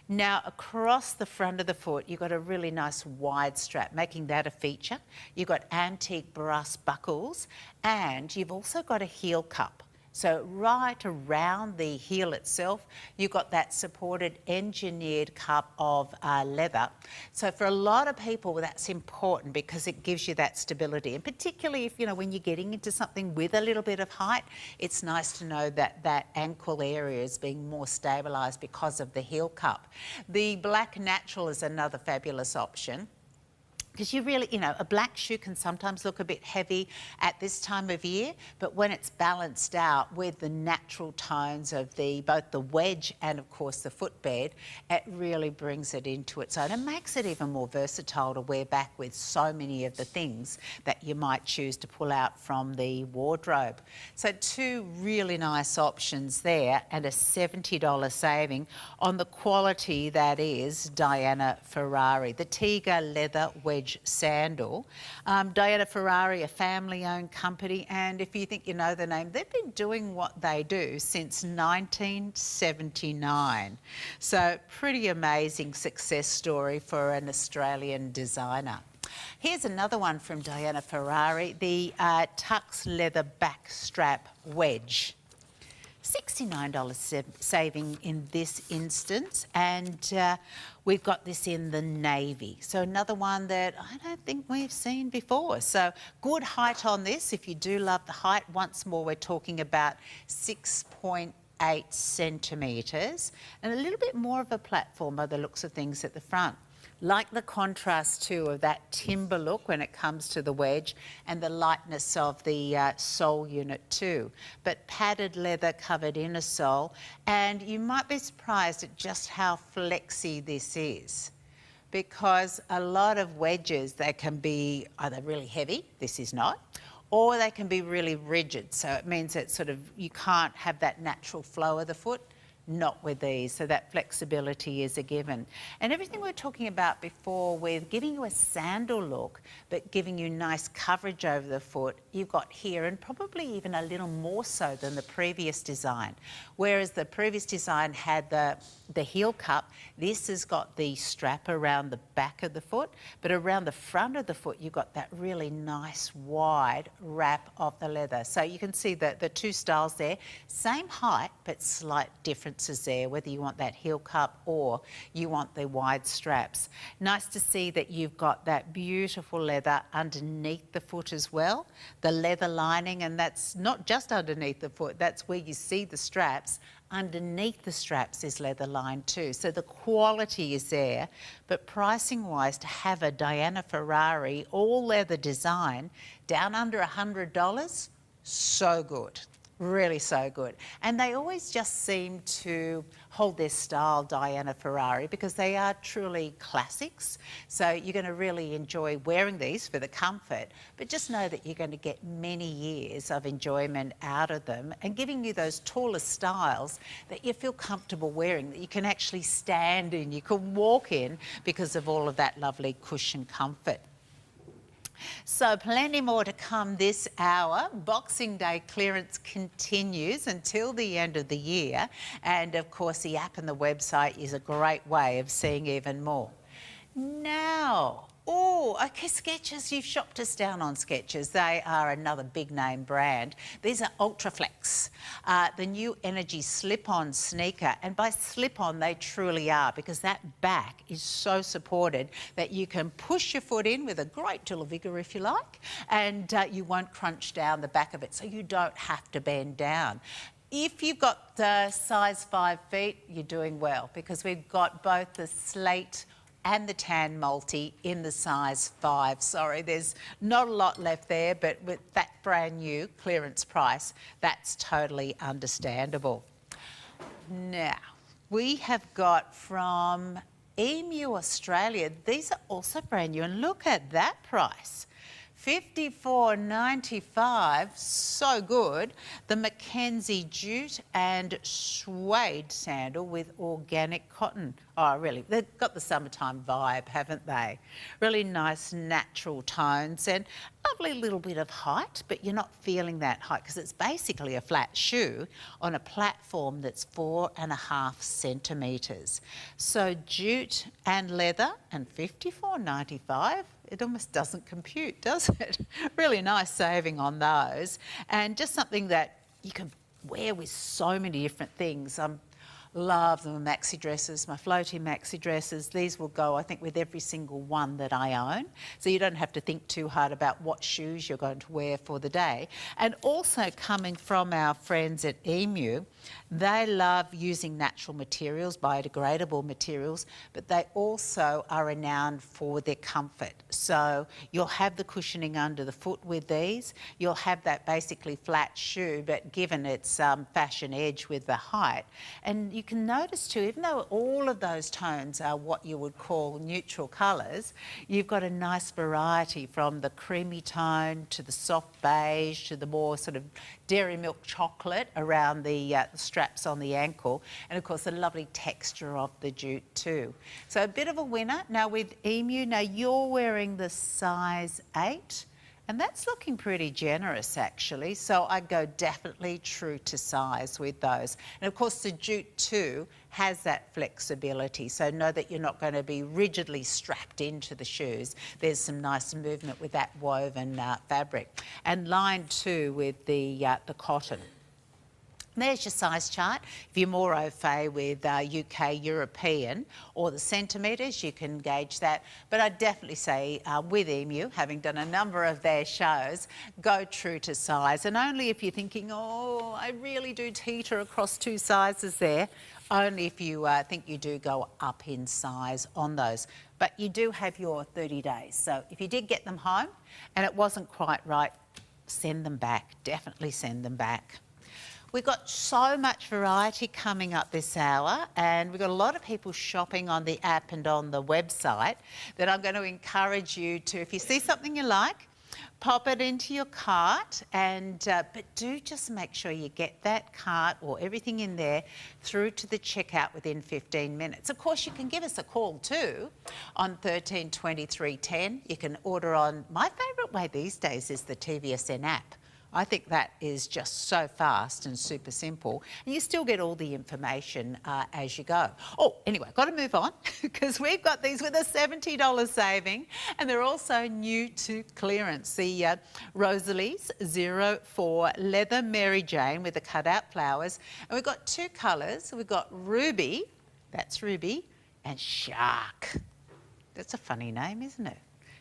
Now, across the front of the foot, you've got a really nice wide strap, making that a feature. You've got antique brass buckles, and you've also got a heel cup. So right around the heel itself, you've got that supported engineered cup of leather. So for a lot of people, that's important because it gives you that stability. And particularly if, when you're getting into something with a little bit of height, it's nice to know that that ankle area is being more stabilised because of the heel cup. The black natural is another fabulous option. Because you really, a black shoe can sometimes look a bit heavy at this time of year, but when it's balanced out with the natural tones of both the wedge and, of course, the footbed, it really brings it into its own and makes it even more versatile to wear back with so many of the things that you might choose to pull out from the wardrobe. So two really nice options there, and a $70 saving on the quality that is Diana Ferrari. The Tiga leather wedge sandal. Diana Ferrari, a family-owned company, and if you think you know the name, they've been doing what they do since 1979. So pretty amazing success story for an Australian designer. Here's another one from Diana Ferrari, the Tux leather back strap wedge. $69 saving in this instance, and we've got this in the navy. So another one that I don't think we've seen before. So good height on this. If you do love the height, once more we're talking about 6.8 58 centimetres and a little bit more of a platform by the looks of things at the front. Like the contrast too of that timber look when it comes to the wedge and the lightness of the sole unit too. But padded leather covered inner sole, and you might be surprised at just how flexy this is, because a lot of wedges, they can be either really heavy, this is not, or they can be really rigid. So it means that sort of you can't have that natural flow of the foot. Not with these, so that flexibility is a given. And everything we were talking about before with giving you a sandal look, but giving you nice coverage over the foot, you've got here, and probably even a little more so than the previous design. Whereas the previous design had the heel cup, this has got the strap around the back of the foot, but around the front of the foot, you've got that really nice wide wrap of the leather. So you can see the two styles there, same height, but slight differences there, whether you want that heel cup or you want the wide straps. Nice to see that you've got that beautiful leather underneath the foot as well, the leather lining, and that's not just underneath the foot, that's where you see the straps. Underneath the straps is leather lined too, so the quality is there. But pricing wise, to have a Diana Ferrari all leather design down under $100, so good. Really so good. And they always just seem to hold their style, Diana Ferrari, because they are truly classics. So you're going to really enjoy wearing these for the comfort, but just know that you're going to get many years of enjoyment out of them and giving you those taller styles that you feel comfortable wearing, that you can actually stand in, you can walk in because of all of that lovely cushion comfort. So plenty more to come this hour. Boxing Day clearance continues until the end of the year. And of course, the app and the website is a great way of seeing even more. Now, okay, Skechers, you've shopped us down on Skechers. They are another big name brand. These are Ultraflex, the new energy slip-on sneaker. And by slip-on, they truly are, because that back is so supported that you can push your foot in with a great deal of vigour if you like, and you won't crunch down the back of it, so you don't have to bend down. If you've got size 5 feet, you're doing well, because we've got both the slate and the tan multi in the size 5. Sorry, there's not a lot left there, but with that brand new clearance price, that's totally understandable. Now, we have got from Emu Australia, these are also brand new, and look at that price. $54.95, so good. The Mackenzie jute and suede sandal with organic cotton. Oh, really, they've got the summertime vibe, haven't they? Really nice natural tones and lovely little bit of height, but you're not feeling that height because it's basically a flat shoe on a platform that's 4.5 centimetres. So jute and leather and $54.95. It almost doesn't compute, does it? Really nice saving on those. And just something that you can wear with so many different things. Love the maxi dresses, my floaty maxi dresses. These will go, I think, with every single one that I own. So you don't have to think too hard about what shoes you're going to wear for the day. And also coming from our friends at Emu, they love using natural materials, biodegradable materials, but they also are renowned for their comfort. So you'll have the cushioning under the foot with these. You'll have that basically flat shoe, but given its fashion edge with the height. And you can notice too, even though all of those tones are what you would call neutral colours, you've got a nice variety from the creamy tone to the soft beige to the more sort of dairy milk chocolate around the straps on the ankle, and of course the lovely texture of the jute too. So a bit of a winner. Now with Emu, now you're wearing the size 8. And that's looking pretty generous actually, so I'd go definitely true to size with those. And of course the jute too has that flexibility, so know that you're not going to be rigidly strapped into the shoes. There's some nice movement with that woven fabric. And lined too with the cotton. There's your size chart. If you're more au fait with UK European or the centimetres, you can gauge that. But I'd definitely say with Emu, having done a number of their shows, go true to size. And only if you're thinking, oh, I really do teeter across two sizes there, only if you think you do go up in size on those. But you do have your 30 days. So if you did get them home and it wasn't quite right, send them back. Definitely send them back. We've got so much variety coming up this hour, and we've got a lot of people shopping on the app and on the website that I'm going to encourage you to, if you see something you like, pop it into your cart, and but do just make sure you get that cart or everything in there through to the checkout within 15 minutes. Of course, you can give us a call too on 13 23 10. You can order on, my favourite way these days is the TVSN app. I think that is just so fast and super simple, and you still get all the information as you go. Oh, anyway, got to move on because we've got these with a $70 saving, and they're also new to clearance. The Rosalie's 04 Leather Mary Jane with the cutout flowers, and we've got two colours. We've got Ruby, that's Ruby, and Shark. That's a funny name, isn't it?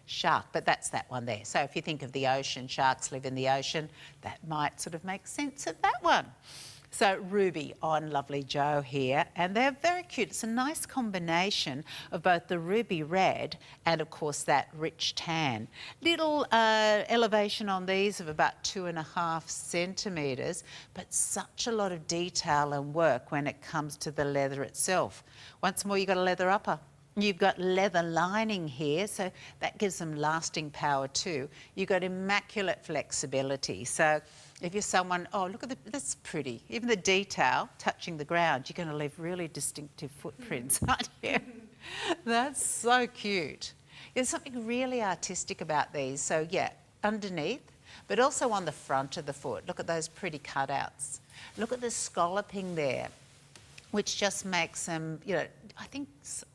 Shark, but that's that one there. So if you think of the ocean, sharks live in the ocean, that might sort of make sense of that one. So Ruby on Lovely Joe here, and they're very cute. It's a nice combination of both the ruby red and of course that rich tan. Little elevation on these of about 2.5 centimetres, but such a lot of detail and work when it comes to the leather itself. Once more, you've got a leather upper. You've got leather lining here, so that gives them lasting power too. You've got immaculate flexibility. So if you're someone, oh, look at that's pretty. Even the detail touching the ground, you're going to leave really distinctive footprints, aren't you? That's so cute. There's something really artistic about these. So yeah, underneath, but also on the front of the foot. Look at those pretty cutouts. Look at the scalloping there, which just makes them, you know, I think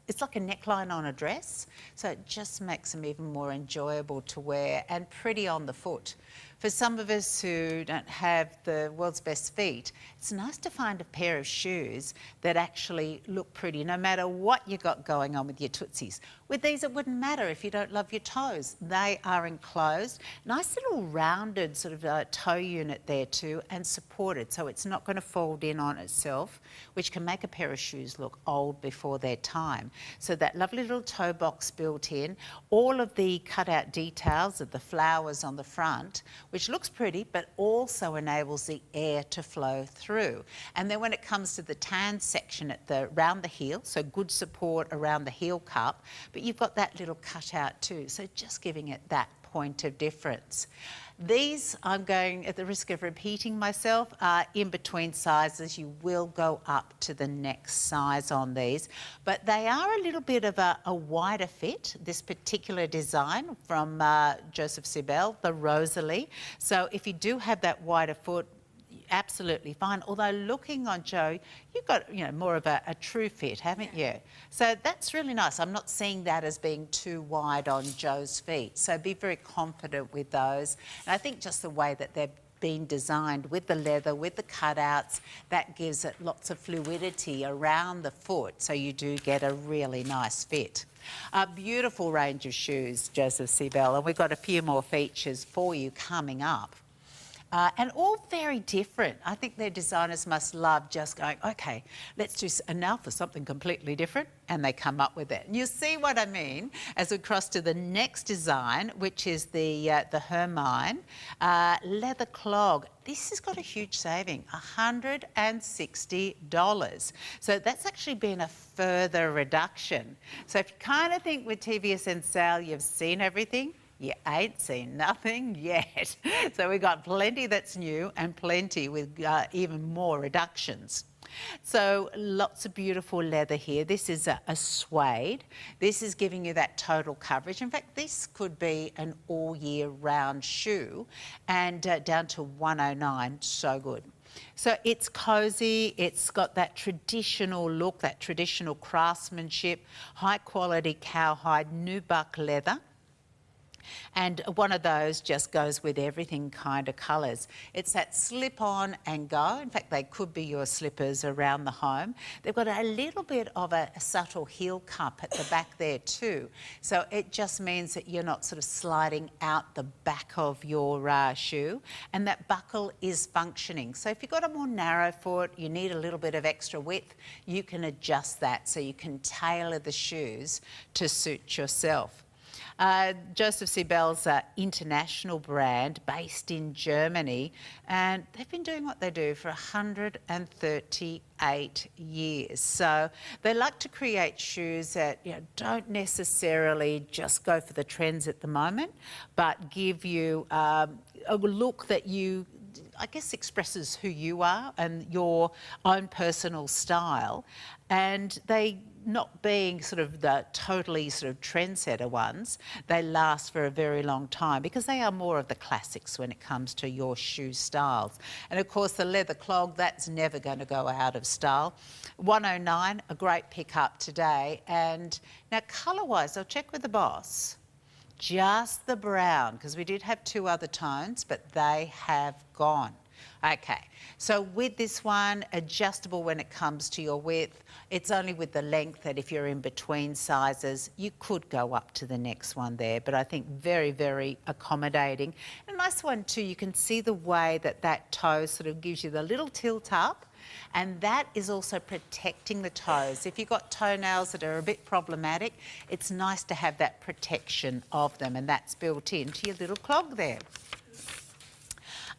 it's like a neckline on a dress, so it just makes them even more enjoyable to wear and pretty on the foot. For some of us who don't have the world's best feet, it's nice to find a pair of shoes that actually look pretty, no matter what you got going on with your tootsies. With these, it wouldn't matter if you don't love your toes. They are enclosed. Nice little rounded sort of toe unit there too, and supported, so it's not going to fold in on itself, which can make a pair of shoes look old before their time. So that lovely little toe box built in, all of the cutout details of the flowers on the front, which looks pretty, but also enables the air to flow through. And then when it comes to the tan section around the heel, so good support around the heel cup, but you've got that little cutout too, so just giving it that point of difference. These, I'm going, at the risk of repeating myself, are in between sizes. You will go up to the next size on these, but they are a little bit of a wider fit, this particular design from Joseph Sibel, the Rosalie. So if you do have that wider foot, absolutely fine. Although looking on Joe, you've got, you know, more of a true fit, haven't you? So that's really nice. I'm not seeing that as being too wide on Joe's feet. So be very confident with those. And I think just the way that they've been designed with the leather, with the cutouts, that gives it lots of fluidity around the foot. So you do get a really nice fit. A beautiful range of shoes, Joseph Sibel, and we've got a few more features for you coming up. And all very different. I think their designers must love just going, okay, let's do now for something completely different, and they come up with it. And you'll see what I mean as we cross to the next design, which is the Hermine leather clog. This has got a huge saving, $160. So that's actually been a further reduction. So if you kind of think with TVSN sale, you've seen everything, you ain't seen nothing yet. So we've got plenty that's new and plenty with even more reductions. So lots of beautiful leather here. This is a suede. This is giving you that total coverage. In fact, this could be an all year round shoe, and down to $109, so good. So it's cosy, it's got that traditional look, that traditional craftsmanship, high quality cowhide nubuck leather. And one of those just goes with everything kind of colours. It's that slip on and go. In fact, they could be your slippers around the home. They've got a little bit of a subtle heel cup at the back there too. So it just means that you're not sort of sliding out the back of your shoe, and that buckle is functioning. So if you've got a more narrow foot, you need a little bit of extra width, you can adjust that so you can tailor the shoes to suit yourself. Joseph Siebel's international brand based in Germany, and they've been doing what they do for 138 years. So they like to create shoes that don't necessarily just go for the trends at the moment, but give you a look that I guess expresses who you are and your own personal style, and they not being sort of the totally sort of trendsetter ones, they last for a very long time because they are more of the classics when it comes to your shoe styles. And of course the leather clog, that's never going to go out of style. 109, a great pickup today. And now colour-wise, I'll check with the boss. Just the brown, because we did have 2 other tones, but they have gone. Okay, so with this one, adjustable when it comes to your width. It's only with the length that if you're in between sizes, you could go up to the next one there, but I think very, very accommodating. A nice one too, you can see the way that that toe sort of gives you the little tilt up, and that is also protecting the toes. If you've got toenails that are a bit problematic, it's nice to have that protection of them, and that's built into your little clog there.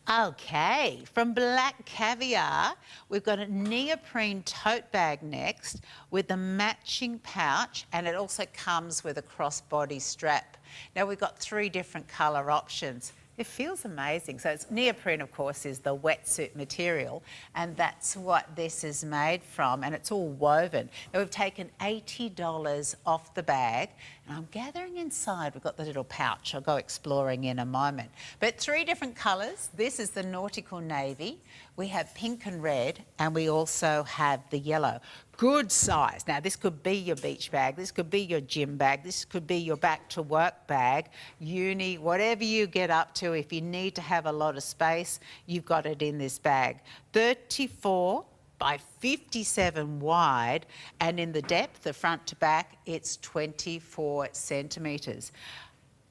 Okay, from Black Caviar, we've got a neoprene tote bag next with the matching pouch, and it also comes with a crossbody strap. Now we've got 3 different colour options. It feels amazing. So it's neoprene, of course, is the wetsuit material, and that's what this is made from, and it's all woven. Now we've taken $80 off the bag, and I'm gathering inside, we've got the little pouch. I'll go exploring in a moment. But 3 different colours. This is the nautical navy. We have pink and red, and we also have the yellow. Good size. Now, this could be your beach bag, this could be your gym bag, this could be your back to work bag, uni, whatever you get up to. If you need to have a lot of space, you've got it in this bag. 34 by 57 wide, and in the depth, the front to back, it's 24 centimetres.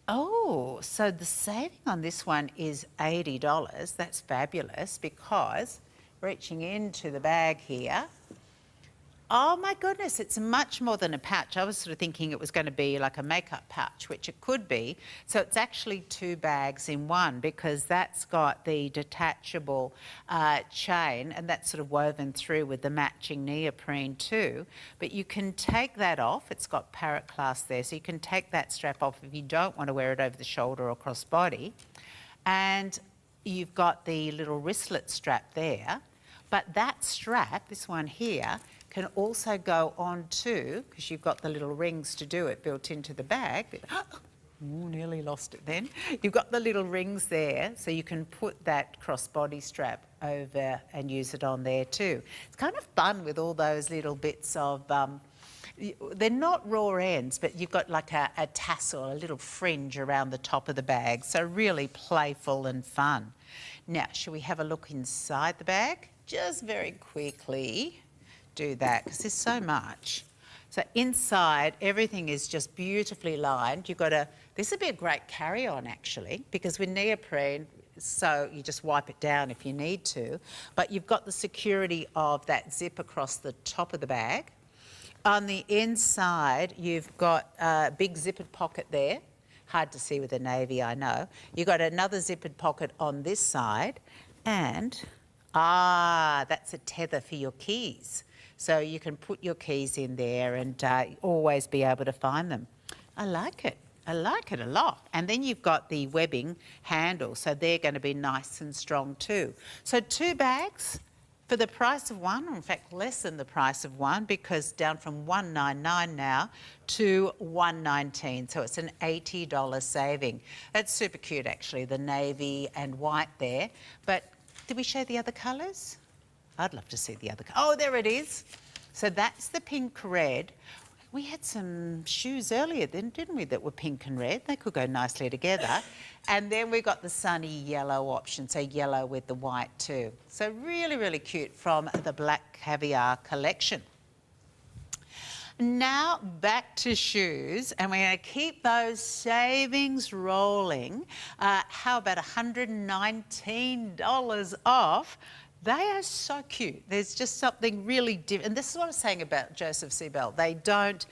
Oh, so the saving on this one is $80. That's fabulous, because reaching into the bag here, oh my goodness, it's much more than a pouch. I was sort of thinking it was going to be like a makeup pouch, which it could be. So it's actually 2 bags in one, because that's got the detachable chain, and that's sort of woven through with the matching neoprene too. But you can take that off. It's got parrot clasp there, so you can take that strap off if you don't want to wear it over the shoulder or cross body. And you've got the little wristlet strap there. But that strap, this one here, can also go on too, because you've got the little rings to do it built into the bag. Ooh, nearly lost it then. You've got the little rings there, so you can put that crossbody strap over and use it on there too. It's kind of fun with all those little bits of, they're not raw ends, but you've got like a tassel, a little fringe around the top of the bag. So really playful and fun. Now, shall we have a look inside the bag? Just very quickly do that, because there's so much. So inside, everything is just beautifully lined. You've got this would be a great carry-on actually, because with neoprene, so you just wipe it down if you need to, but you've got the security of that zip across the top of the bag. On the inside, you've got a big zippered pocket there. Hard to see with the navy, I know. You've got another zippered pocket on this side, and that's a tether for your keys. So you can put your keys in there and always be able to find them. I like it. I like it a lot. And then you've got the webbing handle, so they're going to be nice and strong too. So 2 bags for the price of one, or in fact less than the price of one, because down from $199 now to $119. So it's an $80 saving. That's super cute actually, the navy and white there. But did we show the other colours? I'd love to see the other. Oh, there it is. So that's the pink red. We had some shoes earlier then, didn't we, that were pink and red? They could go nicely together. And then we got the sunny yellow option, so yellow with the white too. So really, really cute from the Black Caviar collection. Now back to shoes, and we're going to keep those savings rolling. How about $119 off? They are so cute. There's just something really different. And this is what I was saying about Joseph C. Bell. They don't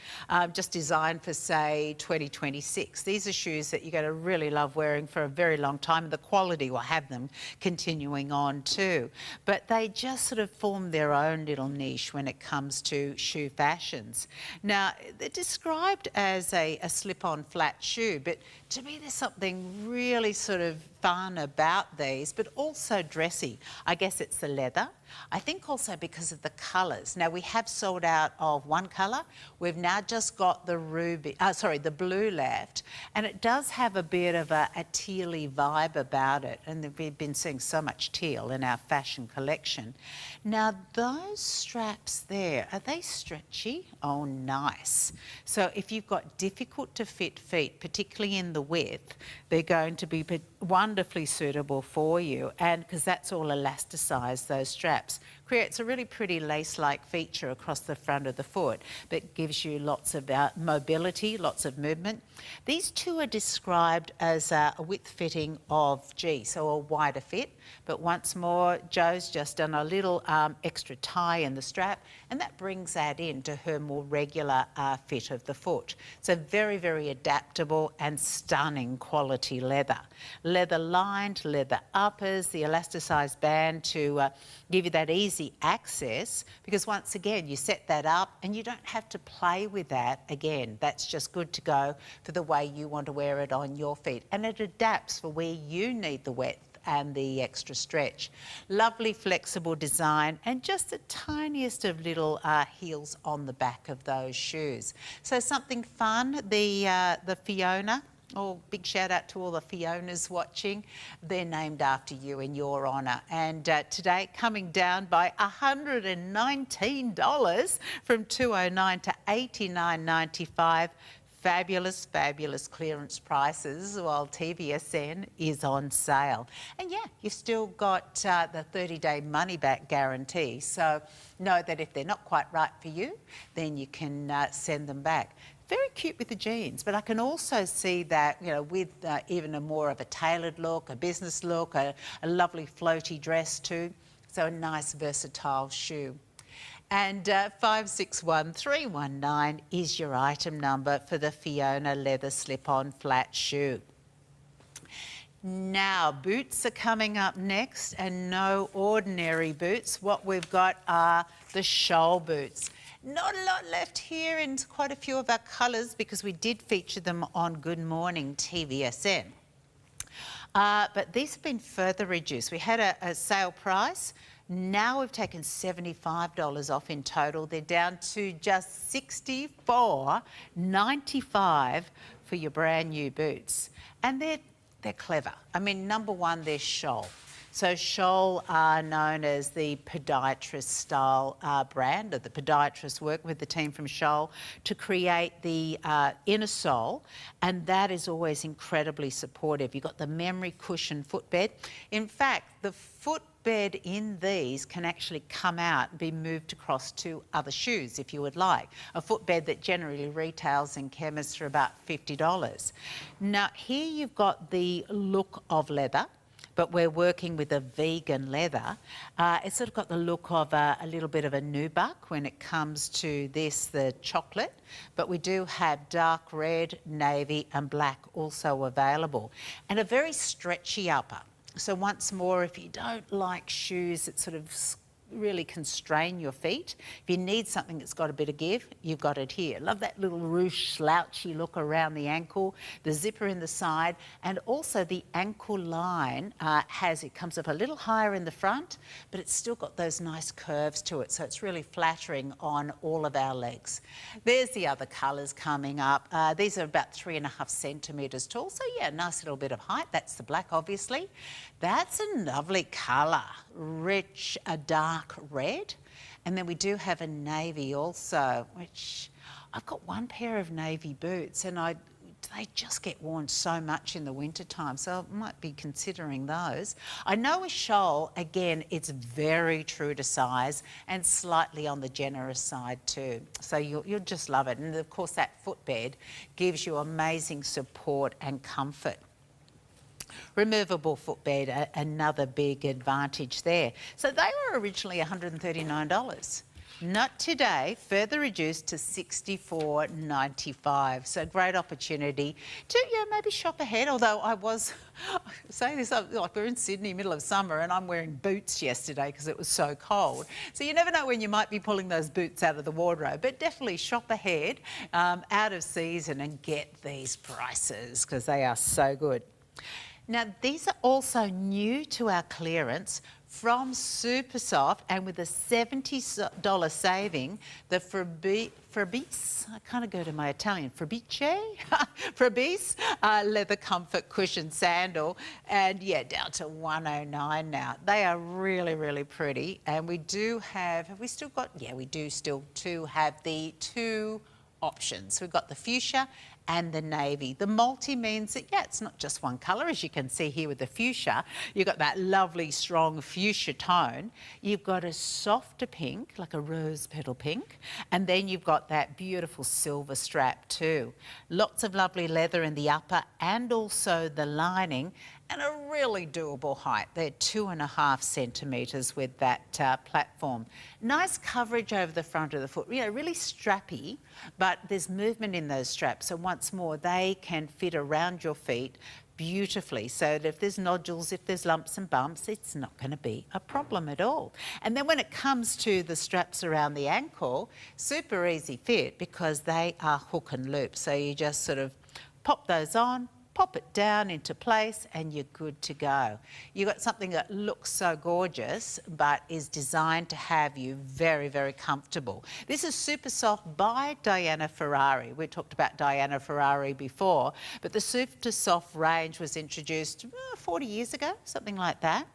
just design for, say, 2026. These are shoes that you're going to really love wearing for a very long time, and the quality will have them continuing on too. But they just sort of form their own little niche when it comes to shoe fashions. Now, they're described as a slip-on flat shoe, but to me there's something really sort of fun about these, but also dressy. I guess it's the leather. I think also because of the colours. Now, we have sold out of one colour. We've now just got the the blue left, and it does have a bit of a tealy vibe about it, and we've been seeing so much teal in our fashion collection. Now, those straps there, are they stretchy? Oh, nice. So if you've got difficult to fit feet, particularly in the width, they're going to be wonderfully suitable for you, and because that's all elasticized, those straps. Creates a really pretty lace-like feature across the front of the foot that gives you lots of mobility, lots of movement. These two are described as a width fitting of G, so a wider fit. But once more, Jo's just done a little extra tie in the strap, and that brings that into her more regular fit of the foot. So very, very adaptable and stunning quality leather. Leather lined, leather uppers, the elasticized band to give you that easy access, because once again you set that up and you don't have to play with that again. That's just good to go for the way you want to wear it on your feet, and it adapts for where you need the width and the extra stretch. Lovely flexible design, and just the tiniest of little heels on the back of those shoes. So something fun. The Fiona. Oh, big shout out to all the Fionas watching. They're named after you in your honour. And today, coming down by $119 from $209 to $89.95. Fabulous, fabulous clearance prices while TVSN is on sale. And yeah, you've still got the 30-day money-back guarantee. So know that if they're not quite right for you, then you can send them back. Very cute with the jeans, but I can also see that, you know, with even a more of a tailored look, a business look, a lovely floaty dress too. So a nice versatile shoe. And 561319 is your item number for the Fiona leather slip-on flat shoe. Now, boots are coming up next, and no ordinary boots. What we've got are the shoal boots. Not a lot left here in quite a few of our colours because we did feature them on Good Morning TVSN. But these have been further reduced. We had a sale price. Now we've taken $75 off in total. They're down to just $64.95 for your brand new boots. And they're clever. I mean, number one, they're shoal. So Shoal are known as the podiatrist style brand, or the podiatrists work with the team from Shoal to create the inner sole, and that is always incredibly supportive. You've got the memory cushion footbed. In fact, the footbed in these can actually come out and be moved across to other shoes if you would like. A footbed that generally retails in chemists for about $50. Now here you've got the look of leather, but we're working with a vegan leather. It's sort of got the look of a little bit of a nubuck when it comes to this, the chocolate, but we do have dark red, navy and black also available, and a very stretchy upper. So once more, if you don't like shoes that sort of really constrain your feet, if you need something that's got a bit of give, you've got it here. Love that little ruche slouchy look around the ankle, the zipper in the side, and also the ankle line it comes up a little higher in the front, but it's still got those nice curves to it, so it's really flattering on all of our legs. There's the other colours coming up. These are about 3.5 centimetres tall, so yeah, nice little bit of height. That's the black, obviously. That's a lovely colour, rich, a dark red. And then we do have a navy also, which I've got one pair of navy boots and they just get worn so much in the winter time, so I might be considering those. I know a shawl, again, it's very true to size and slightly on the generous side too. So you'll just love it. And of course that footbed gives you amazing support and comfort. Removable footbed, another big advantage there. So they were originally $139. Not today, further reduced to $64.95. So great opportunity to maybe shop ahead. Although I was saying this, like we're in Sydney, middle of summer, and I'm wearing boots yesterday because it was so cold. So you never know when you might be pulling those boots out of the wardrobe. But definitely shop ahead, out of season, and get these prices because they are so good. Now, these are also new to our clearance from Super Soft, and with a $70 saving, the Fabrice, I kind of go to my Italian, Fabrice leather comfort cushion sandal, and down to $109 now. They are really, really pretty, and we do have we still got, we do still have the two options. We've got the fuchsia and the navy. The multi means that, it's not just one colour, as you can see here with the fuchsia. You've got that lovely, strong fuchsia tone. You've got a softer pink, like a rose petal pink, and then you've got that beautiful silver strap too. Lots of lovely leather in the upper and also the lining, and a really doable height. They're 2.5 centimetres with that platform. Nice coverage over the front of the foot, really strappy, but there's movement in those straps. So once more, they can fit around your feet beautifully, so that if there's nodules, if there's lumps and bumps, it's not going to be a problem at all. And then when it comes to the straps around the ankle, super easy fit because they are hook and loop. So you just sort of pop those on, pop it down into place, and you're good to go. You've got something that looks so gorgeous, but is designed to have you very, very comfortable. This is Super Soft by Diana Ferrari. We talked about Diana Ferrari before, but the Super Soft range was introduced 40 years ago, something like that.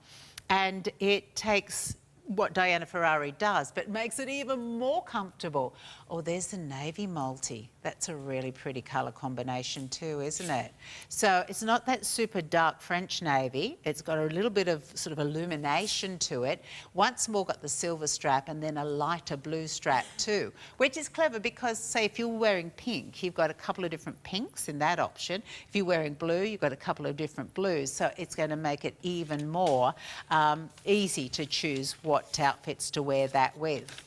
And it takes what Diana Ferrari does, but makes it even more comfortable. Oh, there's the navy multi. That's a really pretty colour combination too, isn't it? So it's not that super dark French navy. It's got a little bit of sort of illumination to it. Once more got the silver strap and then a lighter blue strap too, which is clever because, say, if you're wearing pink, you've got a couple of different pinks in that option. If you're wearing blue, you've got a couple of different blues. So it's going to make it even more easy to choose what outfits to wear that with.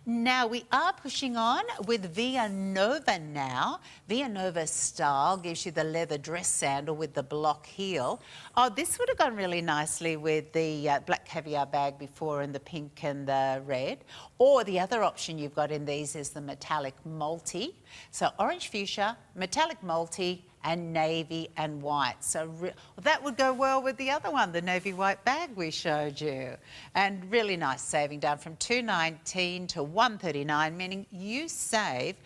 Now we are pushing on with Via Nova now. Via Nova style gives you the leather dress sandal with the block heel. Oh, this would have gone really nicely with the black caviar bag before and the pink and the red. Or the other option you've got in these is the metallic multi. So orange fuchsia, metallic multi, and navy and white. So that would go well with the other one, the navy white bag we showed you. And really nice saving, down from $219 to $139, meaning you save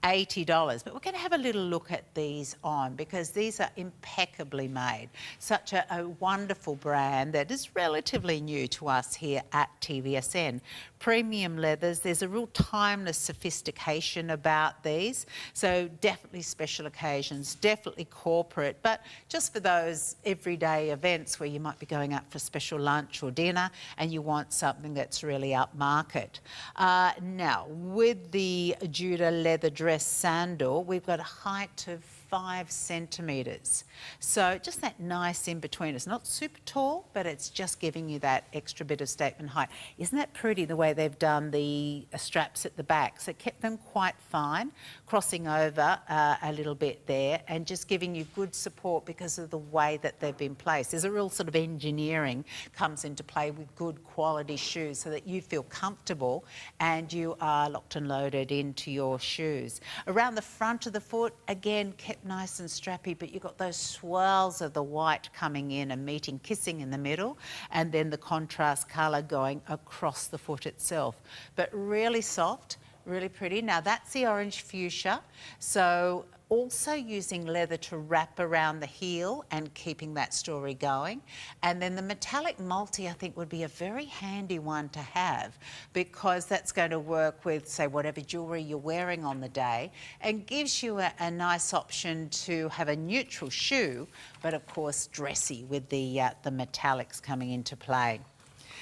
$80. But we're going to have a little look at these on because these are impeccably made. Such a wonderful brand that is relatively new to us here at TVSN. Premium leathers, there's a real timeless sophistication about these. So definitely special occasions, definitely corporate, but just for those everyday events where you might be going out for special lunch or dinner and you want something that's really upmarket. Now, with the Judah leather dress sandal, we've got a height of 5 centimetres. So just that nice in between. It's not super tall, but it's just giving you that extra bit of statement height. Isn't that pretty the way they've done the straps at the back? So it kept them quite fine, crossing over a little bit there and just giving you good support because of the way that they've been placed. There's a real sort of engineering comes into play with good quality shoes so that you feel comfortable and you are locked and loaded into your shoes. Around the front of the foot, again, kept nice and strappy, but you've got those swirls of the white coming in and meeting, kissing in the middle, and then the contrast colour going across the foot itself. But really soft, really pretty. Now that's the orange fuchsia. So also using leather to wrap around the heel and keeping that story going. And then the metallic multi, I think, would be a very handy one to have, because that's going to work with, say, whatever jewellery you're wearing on the day, and gives you a nice option to have a neutral shoe, but of course dressy with the metallics coming into play.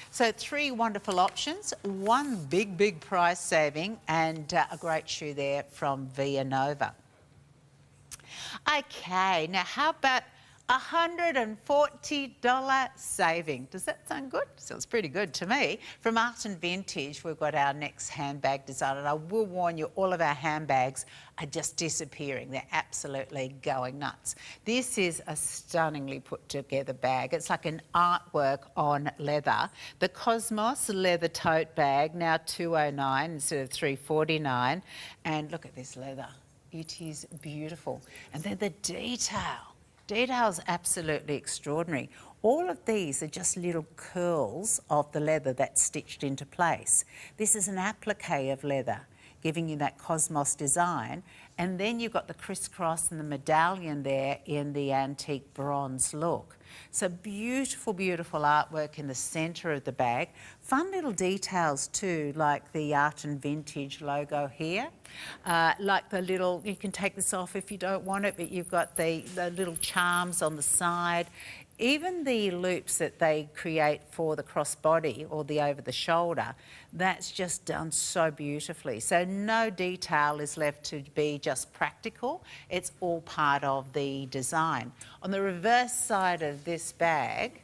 So 3 wonderful options, 1 big price saving, and a great shoe there from Via Nova. Okay, now how about $140 saving? Does that sound good? Sounds pretty good to me. From Art and Vintage, we've got our next handbag design, and I will warn you, all of our handbags are just disappearing. They're absolutely going nuts. This is a stunningly put together bag. It's like an artwork on leather. The Cosmos leather tote bag, now $209 instead of $349. And look at this leather. It is beautiful. And then the detail. Detail's absolutely extraordinary. All of these are just little curls of the leather that's stitched into place. This is an applique of leather, giving you that Cosmos design. And then you've got the crisscross and the medallion there in the antique bronze look. So beautiful, beautiful artwork in the centre of the bag. Fun little details too, like the Art and Vintage logo here. Like the little, you can take this off if you don't want it, but you've got the little charms on the side. Even the loops that they create for the crossbody or the over the shoulder, that's just done so beautifully. So no detail is left to be just practical. It's all part of the design. On the reverse side of this bag,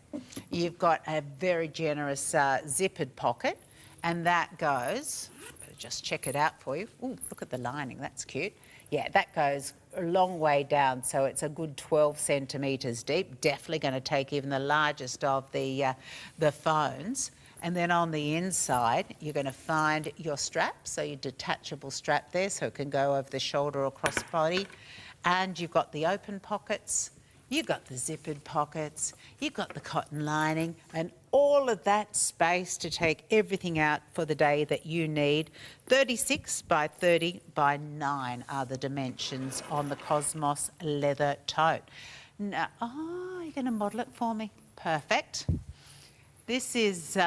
you've got a very generous zippered pocket, and that goes, just check it out for you. Ooh, look at the lining, that's cute. Yeah, that goes a long way down, so it's a good 12 centimetres deep. Definitely going to take even the largest of the phones. And then on the inside, you're going to find your strap, so your detachable strap there, so it can go over the shoulder or crossbody. And you've got the open pockets, you've got the zippered pockets, you've got the cotton lining, and all of that space to take everything out for the day that you need. 36 by 30 by 9 are the dimensions on the Cosmos leather tote. Now, oh, you're going to model it for me? Perfect. This is,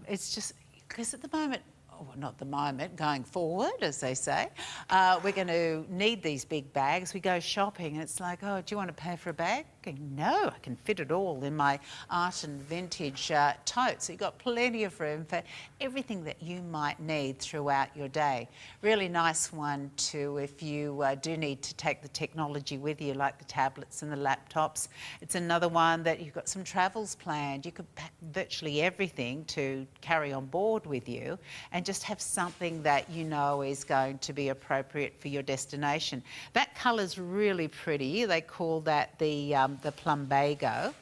it's just, because at the moment, well, not the moment, going forward, as they say, we're going to need these big bags. We go shopping and it's like, oh, do you want to pay for a bag? No, I can fit it all in my Art and Vintage tote. So you've got plenty of room for everything that you might need throughout your day. Really nice one too if you do need to take the technology with you, like the tablets and the laptops. It's another one that you've got some travels planned. You could pack virtually everything to carry on board with you and just have something that you know is going to be appropriate for your destination. That colour's really pretty. They call that the plumbago,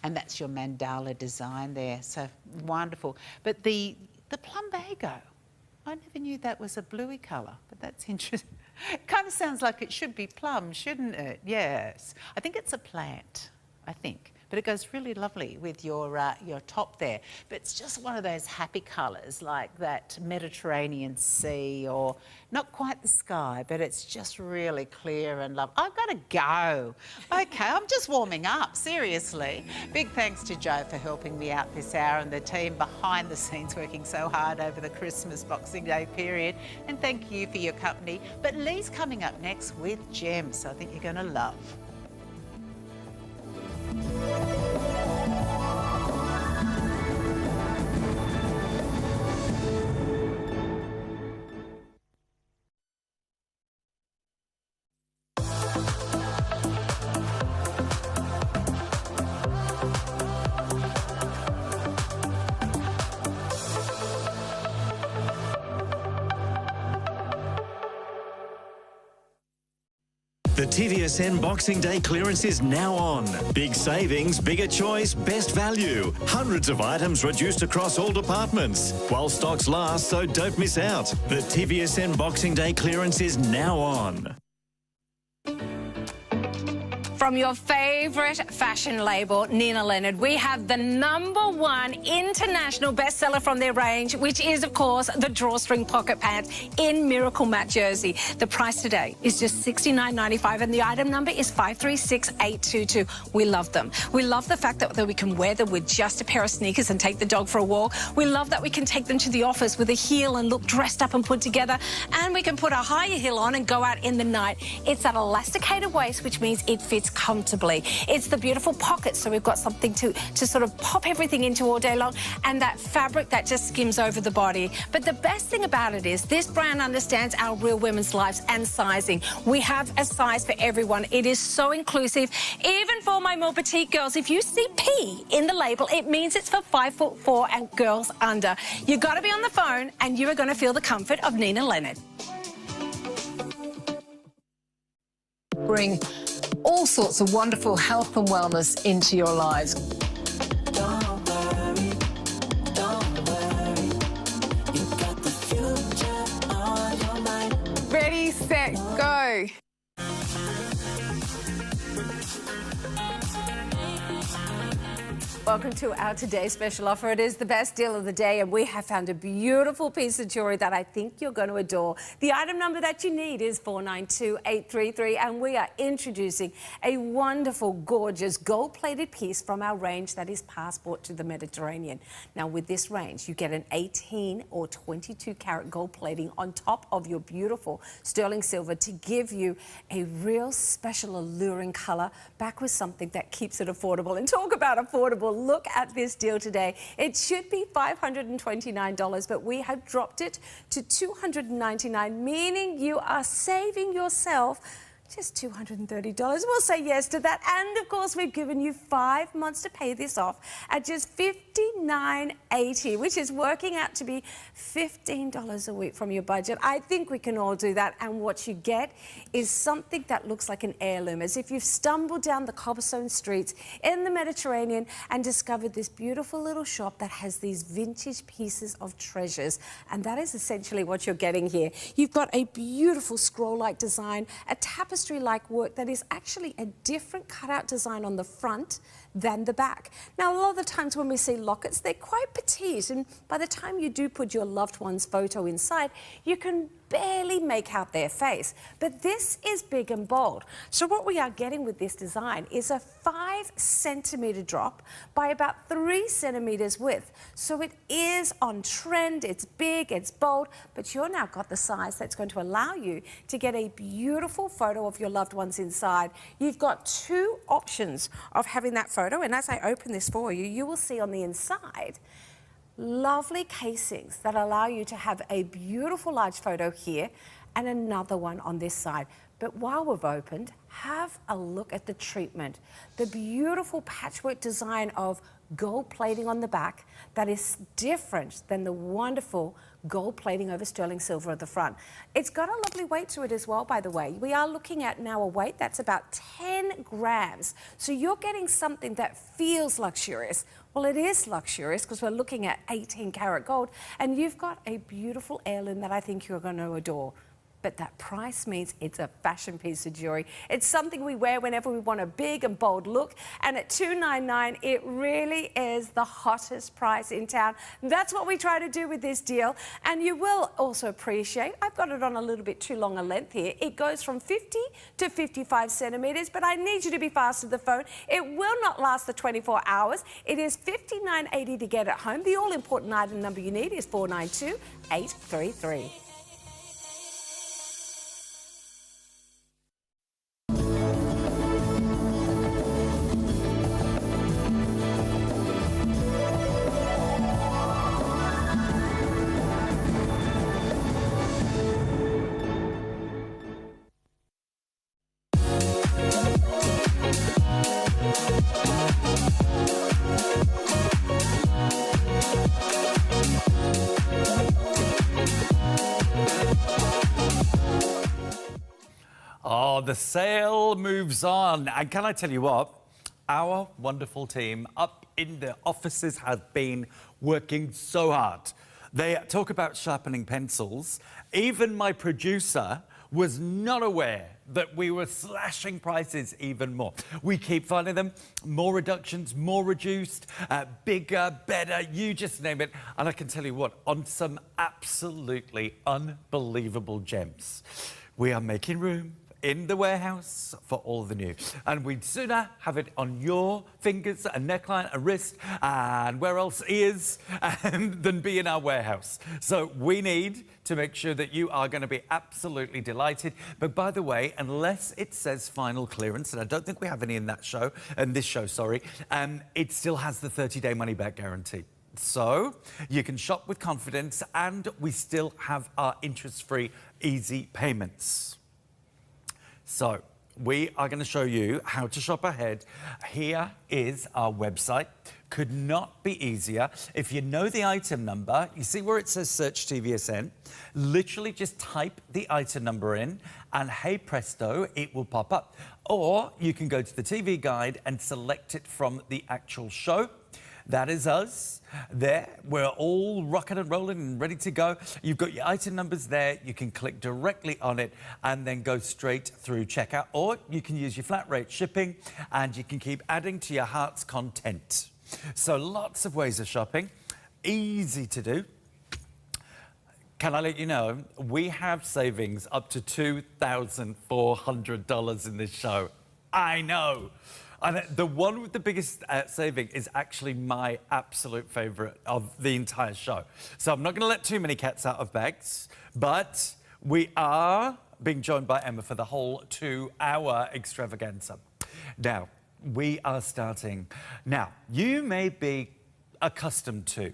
and that's your mandala design there. So wonderful. But the plumbago, I never knew that was a bluey colour, but that's interesting. It kind of sounds like it should be plum, shouldn't it? Yes. I think it's a plant, I think. But it goes really lovely with your top there. But it's just one of those happy colours, like that Mediterranean Sea, or not quite the sky, but it's just really clear and lovely. I've got to go. Okay, I'm just warming up, seriously. Big thanks to Joe for helping me out this hour, and the team behind the scenes working so hard over the Christmas Boxing Day period. And thank you for your company. But Lee's coming up next with gems, so I think you're going to love. The TVSN Boxing Day clearance is now on. Big savings, bigger choice, best value. Hundreds of items reduced across all departments. While stocks last, so don't miss out. The TVSN Boxing Day clearance is now on. From your favourite fashion label, Nina Leonard, we have the #1 international bestseller from their range, which is, of course, the drawstring pocket pants in Miracle Matte Jersey. The price today is just $69.95 and the item number is 536822. We love them. We love the fact that we can wear them with just a pair of sneakers and take the dog for a walk. We love that we can take them to the office with a heel and look dressed up and put together, and we can put a higher heel on and go out in the night. It's that elasticated waist, which means it fits comfortably. It's the beautiful pockets, so we've got something to sort of pop everything into all day long, and that fabric that just skims over the body. But the best thing about it is this brand understands our real women's lives and sizing. We have a size for everyone. It is so inclusive. Even for my more petite girls, if you see P in the label, it means it's for 5'4" and girls under. You got to be on the phone and you are going to feel the comfort of Nina Leonard. Bring all sorts of wonderful health and wellness into your lives. Don't worry, you got the future on your mind. Ready, set, go. Welcome to our today's special offer. It is the best deal of the day, and we have found a beautiful piece of jewellery that I think you're going to adore. The item number that you need is 492833, and we are introducing a wonderful, gorgeous, gold-plated piece from our range that is passport to the Mediterranean. Now, with this range, you get an 18 or 22 karat gold plating on top of your beautiful sterling silver to give you a real special, alluring colour, back with something that keeps it affordable. And talk about affordable. Look at this deal today. It should be $529, but we have dropped it to $299, meaning you are saving yourself just $230. We'll say yes to that. And of course, we've given you 5 months to pay this off at just $59.80, which is working out to be $15 a week from your budget. I think we can all do that. And what you get is something that looks like an heirloom, as if you've stumbled down the cobblestone streets in the Mediterranean and discovered this beautiful little shop that has these vintage pieces of treasures. And that is essentially what you're getting here. You've got a beautiful scroll-like design, a tapestry-like work that is actually a different cutout design on the front than the back. Now, a lot of the times when we see lockets, they're quite petite, and by the time you do put your loved one's photo inside, you can barely make out their face. But this is big and bold. So what we are getting with this design is a 5 centimetre drop by about 3 centimetres width. So it is on trend, it's big, it's bold, but you've now got the size that's going to allow you to get a beautiful photo of your loved ones inside. You've got 2 options of having that photo, and as I open this for you, you will see on the inside lovely casings that allow you to have a beautiful large photo here and another one on this side. But while we've opened, have a look at the treatment. The beautiful patchwork design of gold plating on the back that is different than the wonderful gold plating over sterling silver at the front. It's got a lovely weight to it as well, by the way. We are looking at now a weight that's about 10 grams. So you're getting something that feels luxurious. Well, it is luxurious because we're looking at 18 karat gold, and you've got a beautiful heirloom that I think you're going to adore. But that price means it's a fashion piece of jewellery. It's something we wear whenever we want a big and bold look. And at $299, it really is the hottest price in town. That's what we try to do with this deal. And you will also appreciate, I've got it on a little bit too long a length here. It goes from 50 to 55 centimetres, but I need you to be fast with the phone. It will not last the 24 hours. It is $59.80 to get it home. The all-important item number you need is 492833. Oh, the sale moves on. And can I tell you what? Our wonderful team up in the offices have been working so hard. They talk about sharpening pencils. Even my producer was not aware that we were slashing prices even more. We keep finding them, more reductions, more reduced, bigger, better, you just name it. And I can tell you what, on some absolutely unbelievable gems, we are making room in the warehouse for all the new. And we'd sooner have it on your fingers, a neckline, a wrist, and where else, ears, than be in our warehouse. So we need to make sure that you are going to be absolutely delighted. But by the way, unless it says final clearance, and I don't think we have any in that show, this show, sorry, it still has the 30-day money-back guarantee. So you can shop with confidence, and we still have our interest-free easy payments. So we are going to show you how to shop ahead. Here is our website. Could not be easier. If you know the item number, you see where it says search TVSN, literally just type the item number in and hey presto, it will pop up. Or you can go to the TV guide and select it from the actual show. That is us. There, we're all rocking and rolling and ready to go. You've got your item numbers there. You can click directly on it and then go straight through checkout. Or you can use your flat rate shipping and you can keep adding to your heart's content. So lots of ways of shopping. Easy to do. Can I let you know, we have savings up to $2,400 in this show. I know. And the one with the biggest saving is actually my absolute favourite of the entire show. So I'm not going to let too many cats out of bags, but we are being joined by Emma for the whole 2-hour extravaganza. Now, we are starting. Now, you may be accustomed to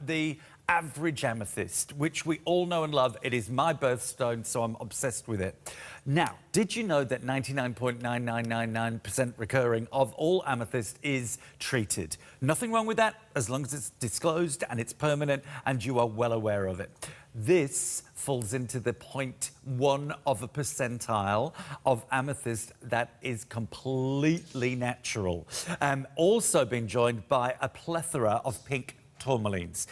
the average amethyst, which we all know and love. It is my birthstone, so I'm obsessed with it. Now, did you know that 99.9999% recurring of all amethyst is treated? Nothing wrong with that, as long as it's disclosed and it's permanent and you are well aware of it. This falls into the 0.1 of a percentile of amethyst that is completely natural. Also being joined by a plethora of pink tourmalines.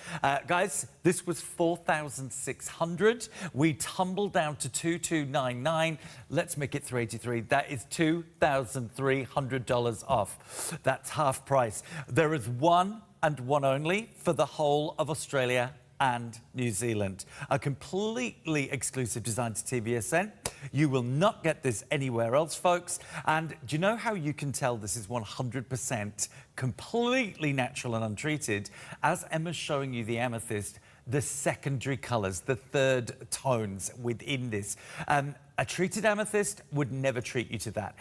Guys, this was $4,600. We tumbled down to $2,299. Let's make it $383. That is $2,300 off. That's half price. There is one and one only for the whole of Australia and New Zealand. A completely exclusive design to TVSN. You will not get this anywhere else, folks. And do you know how you can tell this is 100% completely natural and untreated? As Emma's showing you the amethyst, the secondary colours, the third tones within this. A treated amethyst would never treat you to that.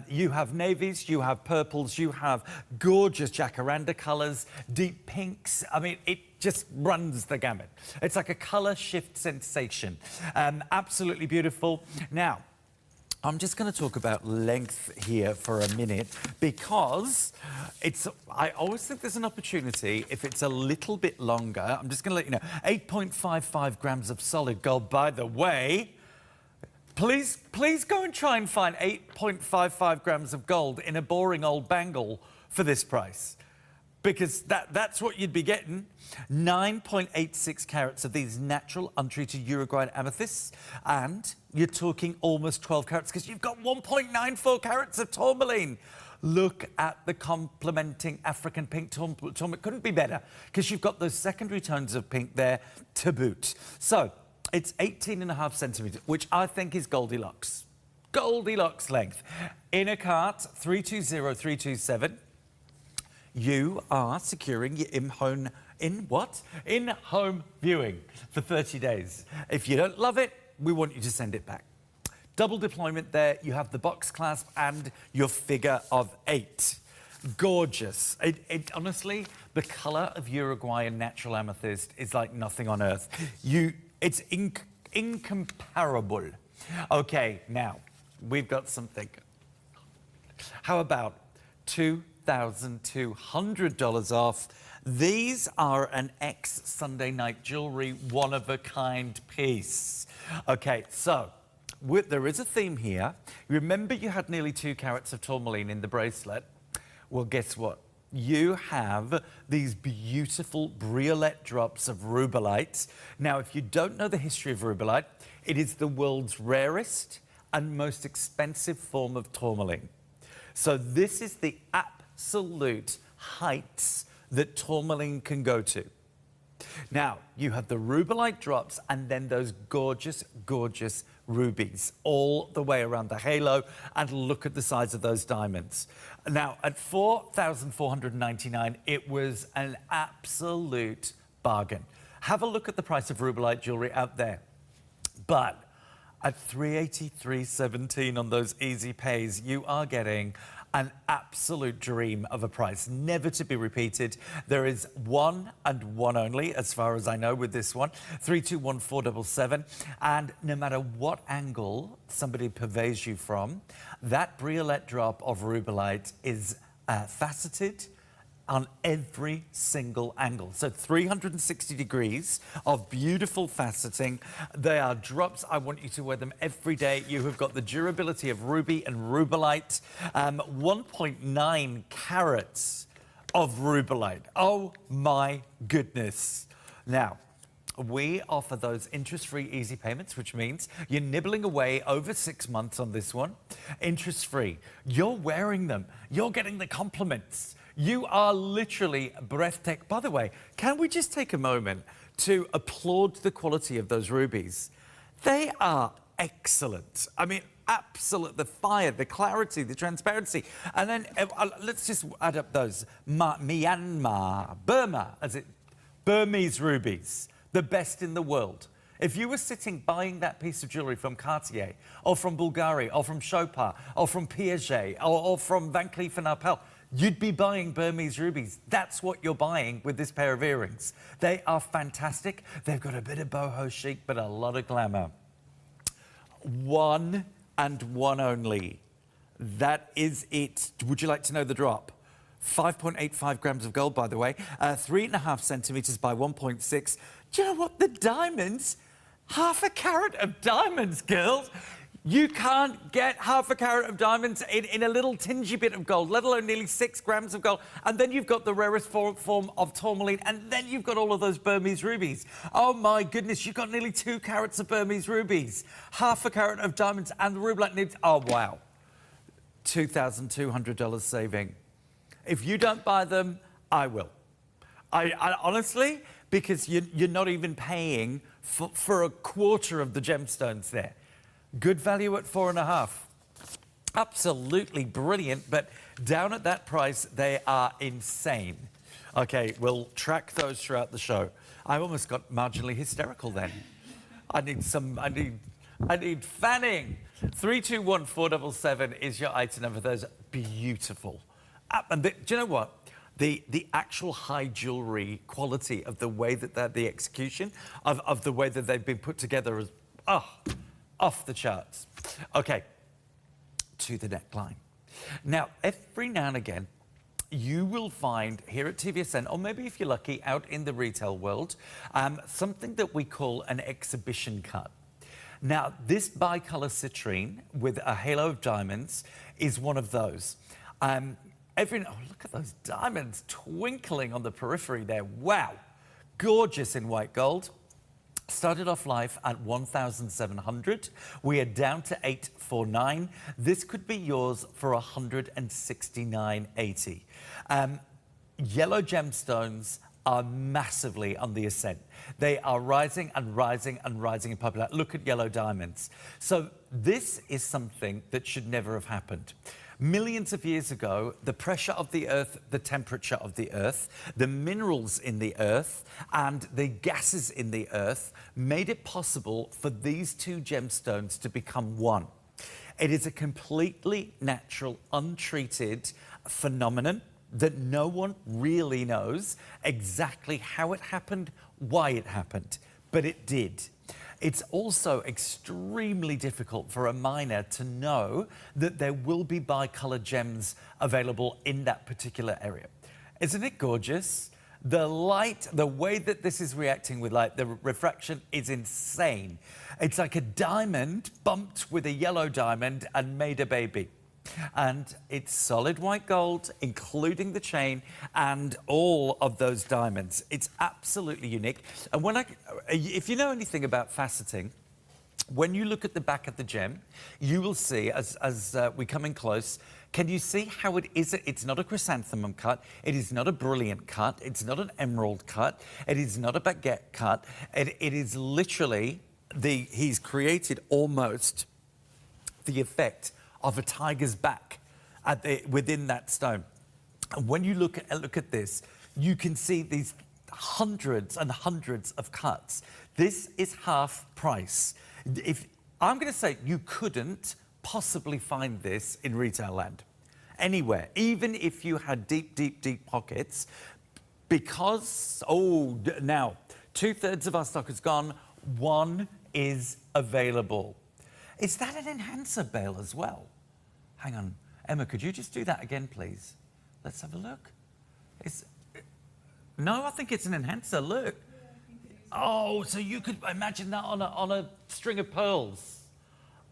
You have navies, you have purples, you have gorgeous jacaranda colours, deep pinks. I mean, it just runs the gamut. It's like a colour shift sensation. Absolutely beautiful. Now, I'm just going to talk about length here for a minute because I always think there's an opportunity if it's a little bit longer. I'm just going to let you know, 8.55 grams of solid gold. By the way, please go and try and find 8.55 grams of gold in a boring old bangle for this price. Because that's what you'd be getting. 9.86 carats of these natural, untreated Uruguayan amethysts. And you're talking almost 12 carats because you've got 1.94 carats of tourmaline. Look at the complementing African pink tourmaline. Couldn't be better because you've got those secondary tones of pink there to boot. So it's 18.5 centimetres, which I think is Goldilocks. Goldilocks length. In a cart, 320327. You are securing your in-home viewing for 30 days. If you don't love it, we want you to send it back. Double deployment there. You have the box clasp and your figure of 8. Gorgeous. Honestly, the colour of Uruguayan natural amethyst is like nothing on earth. It's incomparable. Okay, now, we've got something. How about $2,200 off? These are an ex-Sunday night jewellery, one-of-a-kind piece. Okay, so there is a theme here. Remember you had nearly 2 carats of tourmaline in the bracelet? Well, guess what? you have these beautiful briolette drops of rubellite. Now, if you don't know the history of rubellite, it is the world's rarest and most expensive form of tourmaline. So this is the absolute heights that tourmaline can go to. Now, you have the rubellite drops and then those gorgeous, gorgeous rubies all the way around the halo, and look at the size of those diamonds. Now, at $4,499, it was an absolute bargain. Have a look at the price of rubellite jewellery out there. But at $383.17 on those easy pays, you are getting an absolute dream of a price, never to be repeated. There is one and one only, as far as I know, with this one, 321477. And no matter what angle somebody purveys you from, that briolette drop of rubellite is faceted on every single angle. So 360 degrees of beautiful faceting. They are drops. I want you to wear them every day. You have got the durability of ruby and rubellite. 1.9 carats of rubellite. Oh my goodness. Now, we offer those interest-free easy payments, which means you're nibbling away over 6 months on this one. Interest-free. You're wearing them. You're getting the compliments. You are literally breathtaking. By the way, can we just take a moment to applaud the quality of those rubies? They are excellent. I mean, absolute. The fire, the clarity, the transparency. And then let's just add up those. Myanmar, Burma, Burmese rubies, the best in the world. If you were sitting buying that piece of jewellery from Cartier, or from Bulgari, or from Chopin, or from Piaget, or from Van Cleef & Arpels, you'd be buying Burmese rubies. That's what you're buying with this pair of earrings. They are fantastic. They've got a bit of boho chic, but a lot of glamour. One and one only. That is it. Would you like to know the drop? 5.85 grams of gold, by the way. 3.5 centimetres by 1.6. Do you know what? The diamonds, half a carat of diamonds, girls. You can't get half a carat of diamonds in a little tingy bit of gold, let alone nearly 6 grams of gold. And then you've got the rarest form of tourmaline, and then you've got all of those Burmese rubies. Oh my goodness, you've got nearly 2 carats of Burmese rubies, half a carat of diamonds, and the rubellite nibs. Oh wow, $2,200 saving. If you don't buy them, I will. I honestly, because you're not even paying for a quarter of the gemstones there. Good value at 4.5. Absolutely brilliant, but down at that price, they are insane. Okay, we'll track those throughout the show. I almost got marginally hysterical then. I need fanning. 321477 is your item number. Those are beautiful. And do you know what? The actual high jewellery quality of the way that the execution of the way that they've been put together is, off the charts. Okay, to the neckline. Now, every now and again, you will find here at TVSN, or maybe if you're lucky, out in the retail world, something that we call an exhibition cut. Now, this bicolour citrine with a halo of diamonds is one of those. Oh, look at those diamonds twinkling on the periphery there. Wow, gorgeous in white gold. Started off live at 1,700. We are down to 849. This could be yours for 169.80. Yellow gemstones are massively on the ascent. They are rising and rising and rising in popularity. Look at yellow diamonds. So this is something that should never have happened. Millions of years ago, the pressure of the earth, the temperature of the earth, the minerals in the earth, and the gases in the earth made it possible for these two gemstones to become one. It is a completely natural, untreated phenomenon that no one really knows exactly how it happened, why it happened, but it did. It's also extremely difficult for a miner to know that there will be bicolour gems available in that particular area. Isn't it gorgeous? The light, the way that this is reacting with light, the refraction is insane. It's like a diamond bumped with a yellow diamond and made a baby. And it's solid white gold, including the chain and all of those diamonds. It's absolutely unique. And if you know anything about faceting, when you look at the back of the gem, you will see, as we come in close, can you see how it is? It's not a chrysanthemum cut. It is not a brilliant cut. It's not an emerald cut. It is not a baguette cut. It is literally, he's created almost the effect of a tiger's back within that stone. And when you look at this, you can see these hundreds and hundreds of cuts. This is half price. I'm going to say you couldn't possibly find this in retail land anywhere, even if you had deep, deep, deep pockets, because, now 2/3 of our stock is gone, one is available. Is that an enhancer bail as well? Hang on. Emma, could you just do that again, please? Let's have a look. No, I think it's an enhancer. Look. Oh, so you could imagine that on a string of pearls.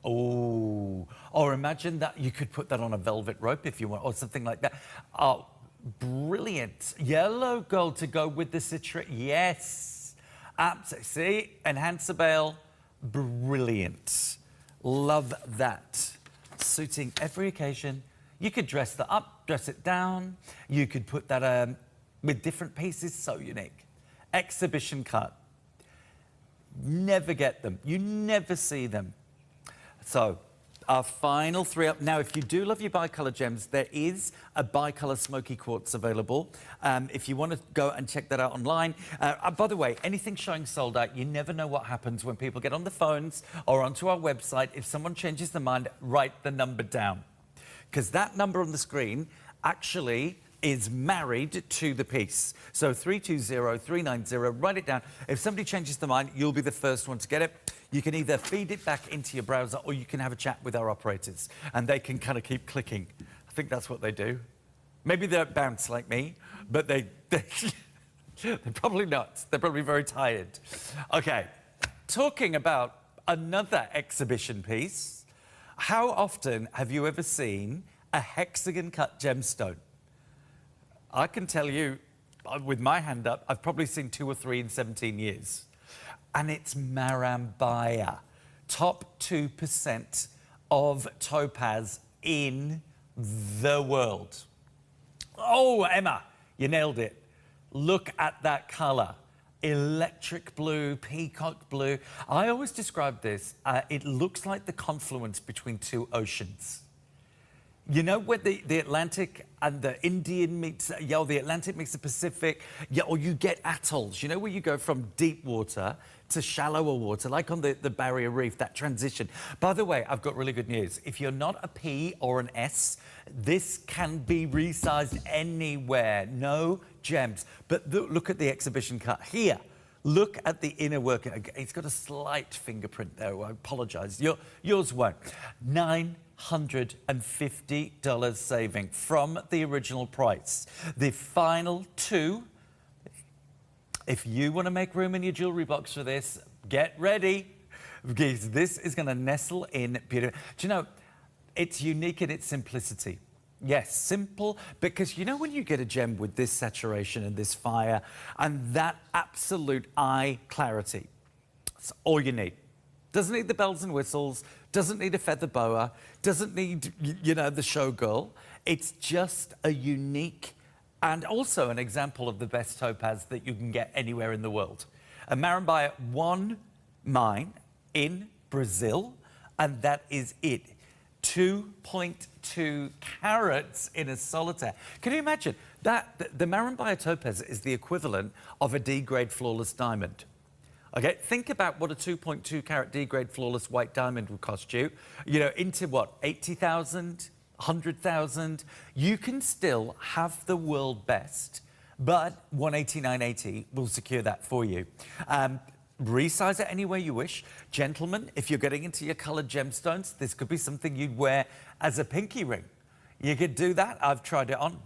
Oh, or imagine that you could put that on a velvet rope if you want, or something like that. Oh, brilliant. Yellow gold to go with the citrus. Yes. Absolutely. See, enhancer bail, brilliant. Love that. Suiting every occasion. You could dress that up, dress it down. You could put that with different pieces. So unique. Exhibition cut. Never get them. You never see them. So our final three up. Now, if you do love your bicolor gems, there is a bicolor smoky quartz available. If you want to go and check that out online. By the way, anything showing sold out, you never know what happens when people get on the phones or onto our website. If someone changes their mind, write the number down. Because that number on the screen actually is married to the piece. So 320390, write it down. If somebody changes their mind, you'll be the first one to get it. You can either feed it back into your browser or you can have a chat with our operators and they can kind of keep clicking. I think that's what they do. Maybe they don't bounce like me, but they're probably not. They're probably very tired. Okay, talking about another exhibition piece, how often have you ever seen a hexagon cut gemstone? I can tell you, with my hand up, I've probably seen 2 or 3 in 17 years. And it's Marambaya. Top 2% of topaz in the world. Oh, Emma, you nailed it. Look at that colour. Electric blue, peacock blue. I always describe this, it looks like the confluence between 2 oceans. You know where the Atlantic and the Indian meets, or the Atlantic meets the Pacific, or you get atolls, you know, where you go from deep water to shallower water, like on the Barrier Reef, that transition. By the way, I've got really good news. If you're not a P or an S, this can be resized anywhere, no gems. But look at the exhibition cut here. Look at the inner working. It's got a slight fingerprint there, I apologise. Yours won't. $950 saving from the original price. The final 2, if you want to make room in your jewellery box for this, get ready, because this is going to nestle in beautiful. Do you know, it's unique in its simplicity. Yes, simple, because you know when you get a gem with this saturation and this fire and that absolute eye clarity, it's all you need. Doesn't need the bells and whistles, doesn't need a feather boa, doesn't need, you know, the showgirl. It's just a unique and also an example of the best topaz that you can get anywhere in the world. A Marambaya one mine in Brazil, and that is it. 2.2 carats in a solitaire. Can you imagine that? The Marambaya topaz is the equivalent of a D-grade flawless diamond. Okay, think about what a 2.2 carat D-grade flawless white diamond would cost you. You know, into what, 80,000, 100,000? You can still have the world best, but 189.80 will secure that for you. Resize it any way you wish. Gentlemen, if you're getting into your coloured gemstones, this could be something you'd wear as a pinky ring. You could do that. I've tried it on.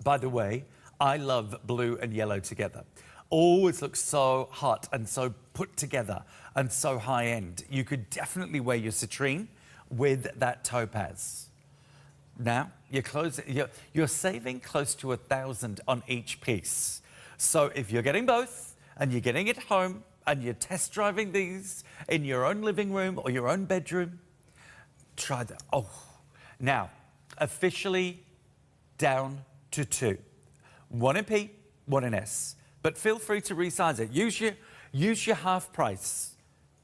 By the way, I love blue and yellow together. Always looks so hot and so put together and so high-end. You could definitely wear your citrine with that topaz. Now, you're saving close to $1,000 on each piece. So if you're getting both and you're getting it home and you're test driving these in your own living room or your own bedroom, try that. Oh, now, officially down to 2. 1 in P, 1 in S. But feel free to resize it. Use your half price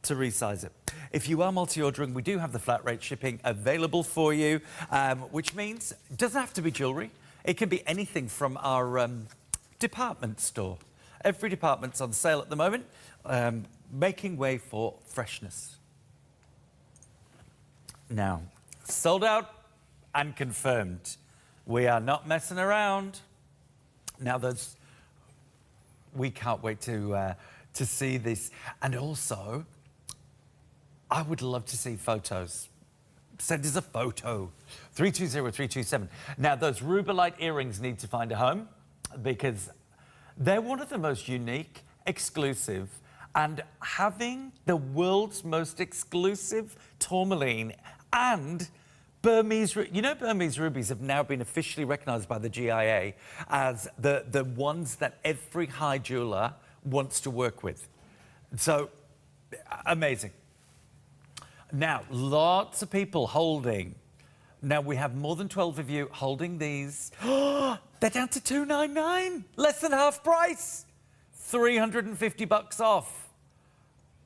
to resize it. If you are multi-ordering, we do have the flat rate shipping available for you, which means it doesn't have to be jewellery. It can be anything from our department store. Every department's on sale at the moment, making way for freshness. Now, sold out and confirmed. We are not messing around. Now, we can't wait to see this. And also, I would love to see photos. Send us a photo. 320-327. Now, those Rubelite earrings need to find a home because they're one of the most unique, exclusive, and having the world's most exclusive tourmaline and Burmese, Burmese rubies have now been officially recognised by the GIA as the ones that every high jeweller wants to work with. So, amazing. Now, lots of people holding. Now, we have more than 12 of you holding these. They're down to $299, less than half price. $350 off.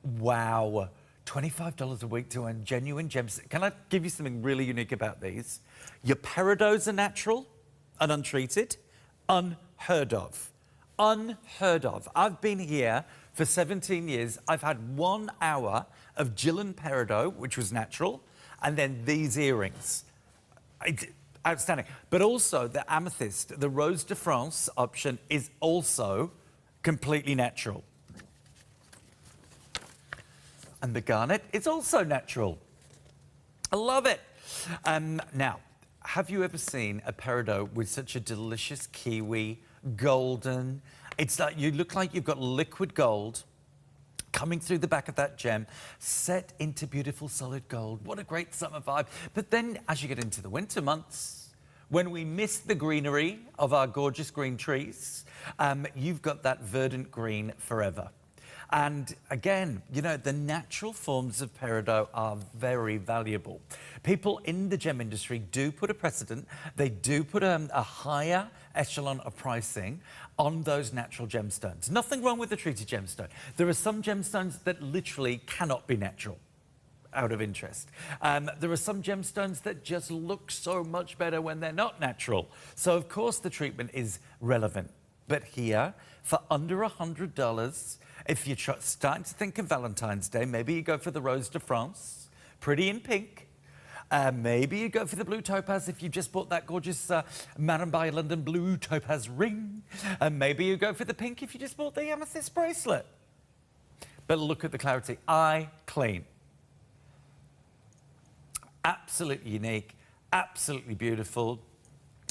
Wow. $25 a week to earn genuine gems. Can I give you something really unique about these? Your peridots are natural and untreated. Unheard of. Unheard of. I've been here for 17 years. I've had 1 hour of Gillen peridot, which was natural, and then these earrings. Outstanding. But also the amethyst, the Rose de France option is also completely natural. And the garnet is also natural. I love it. Now, have you ever seen a peridot with such a delicious kiwi, golden? It's like you look like you've got liquid gold coming through the back of that gem, set into beautiful solid gold. What a great summer vibe. But then as you get into the winter months, when we miss the greenery of our gorgeous green trees, you've got that verdant green forever. And again, the natural forms of peridot are very valuable. People in the gem industry do put a precedent. They do put a higher echelon of pricing on those natural gemstones. Nothing wrong with the treated gemstone. There are some gemstones that literally cannot be natural, out of interest. There are some gemstones that just look so much better when they're not natural. So, of course, the treatment is relevant. But here, for under $100, if you're starting to think of Valentine's Day, maybe you go for the Rose de France, pretty in pink. Maybe you go for the blue topaz if you just bought that gorgeous Madame by London blue topaz ring. And maybe you go for the pink if you just bought the amethyst bracelet. But look at the clarity. Eye clean. Absolutely unique, absolutely beautiful.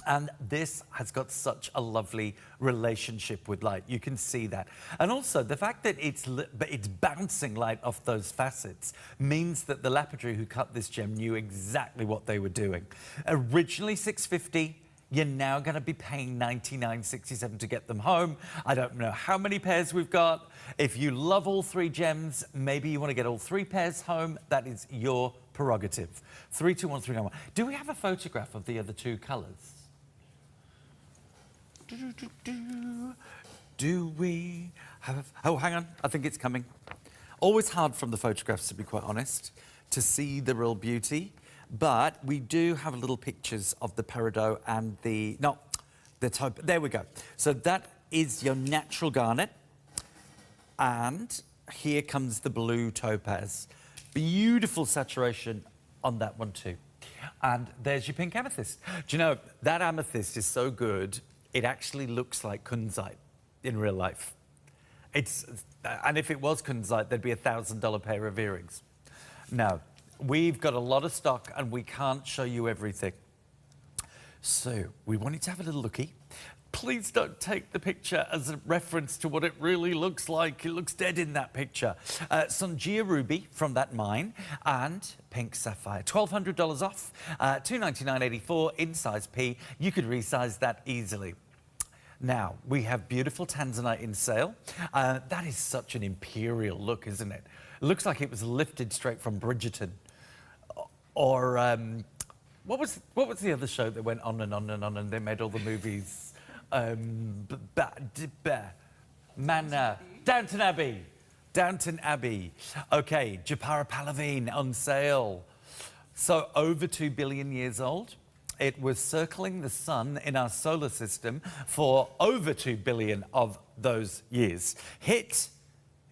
And this has got such a lovely relationship with light. You can see that. And also the fact that it's bouncing light off those facets means that the lapidary who cut this gem knew exactly what they were doing. Originally $650, you're now going to be paying $99.67 to get them home. I don't know how many pairs we've got. If you love all 3 gems, maybe you want to get all 3 pairs home. That is your prerogative. 321-391. Do we have a photograph of the other 2 colours? Do we have... Oh, hang on. I think it's coming. Always hard from the photographs, to be quite honest, to see the real beauty. But we do have little pictures of the peridot and the... No, the taupe. There we go. So that is your natural garnet. And here comes the blue topaz. Beautiful saturation on that one too. And there's your pink amethyst. Do you know, that amethyst is so good, it actually looks like kunzite in real life. And if it was kunzite, there'd be a $1,000 pair of earrings. No, we've got a lot of stock and we can't show you everything. So we wanted to have a little looky. Please don't take the picture as a reference to what it really looks like. It looks dead in that picture. Sungia Ruby from that mine and Pink Sapphire. $1,200 off, $299.84 in size P. You could resize that easily. Now, we have beautiful Tanzanite in sale. That is such an imperial look, isn't it? It looks like it was lifted straight from Bridgerton. Or, what was the other show that went on and on and on and they made all the movies? Downton Abbey. Downton Abbey. Okay, Japara Palavine on sale. So over 2 billion years old. It was circling the sun in our solar system for over 2 billion of those years. Hit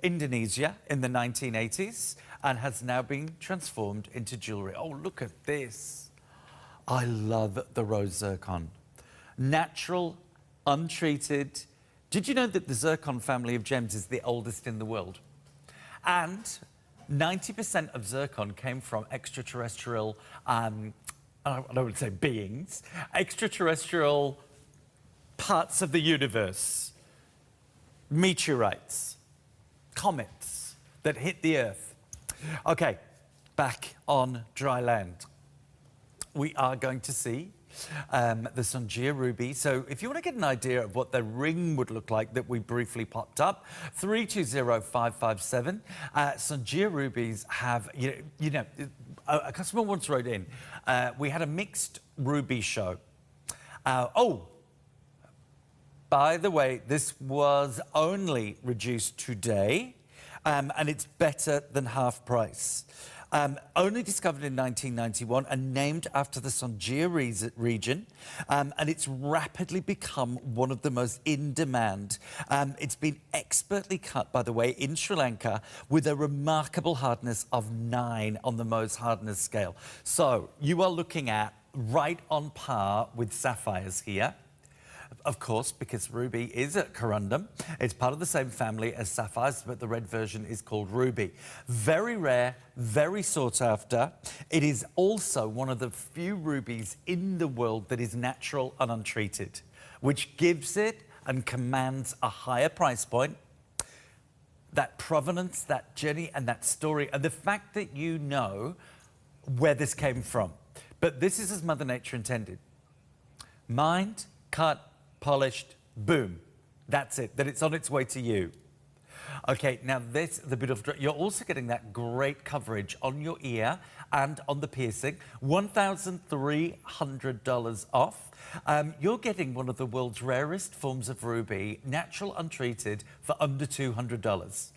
Indonesia in the 1980s and has now been transformed into jewellery. Oh, look at this. I love the rose zircon. Natural, untreated. Did you know that the zircon family of gems is the oldest in the world? And 90% of zircon came from extraterrestrial, I would say beings, extraterrestrial parts of the universe, meteorites, comets that hit the Earth. Okay, back on dry land. We are going to see the Sungia Ruby. So if you want to get an idea of what the ring would look like that we briefly popped up, 320557. Sungia Rubies have, you know, a customer once wrote in, we had a mixed ruby show. Oh, by the way, this was only reduced today, and it's better than half price. Only discovered in 1991 and named after the Sungia region, and it's rapidly become one of the most in-demand. It's been expertly cut, by the way, in Sri Lanka with a remarkable hardness of 9 on the Mohs hardness scale. So you are looking at right on par with sapphires here. Of course, because ruby is a corundum. It's part of the same family as sapphires, but the red version is called ruby. Very rare, very sought after. It is also one of the few rubies in the world that is natural and untreated, which gives it and commands a higher price point. That provenance, that journey, and that story, and the fact that you know where this came from. But this is as Mother Nature intended. Mined, cut, polished, boom. That's it, that it's on its way to you. Okay, now this, the beautiful, you're also getting that great coverage on your ear and on the piercing, $1,300 off. You're getting one of the world's rarest forms of ruby, natural, untreated, for under $200.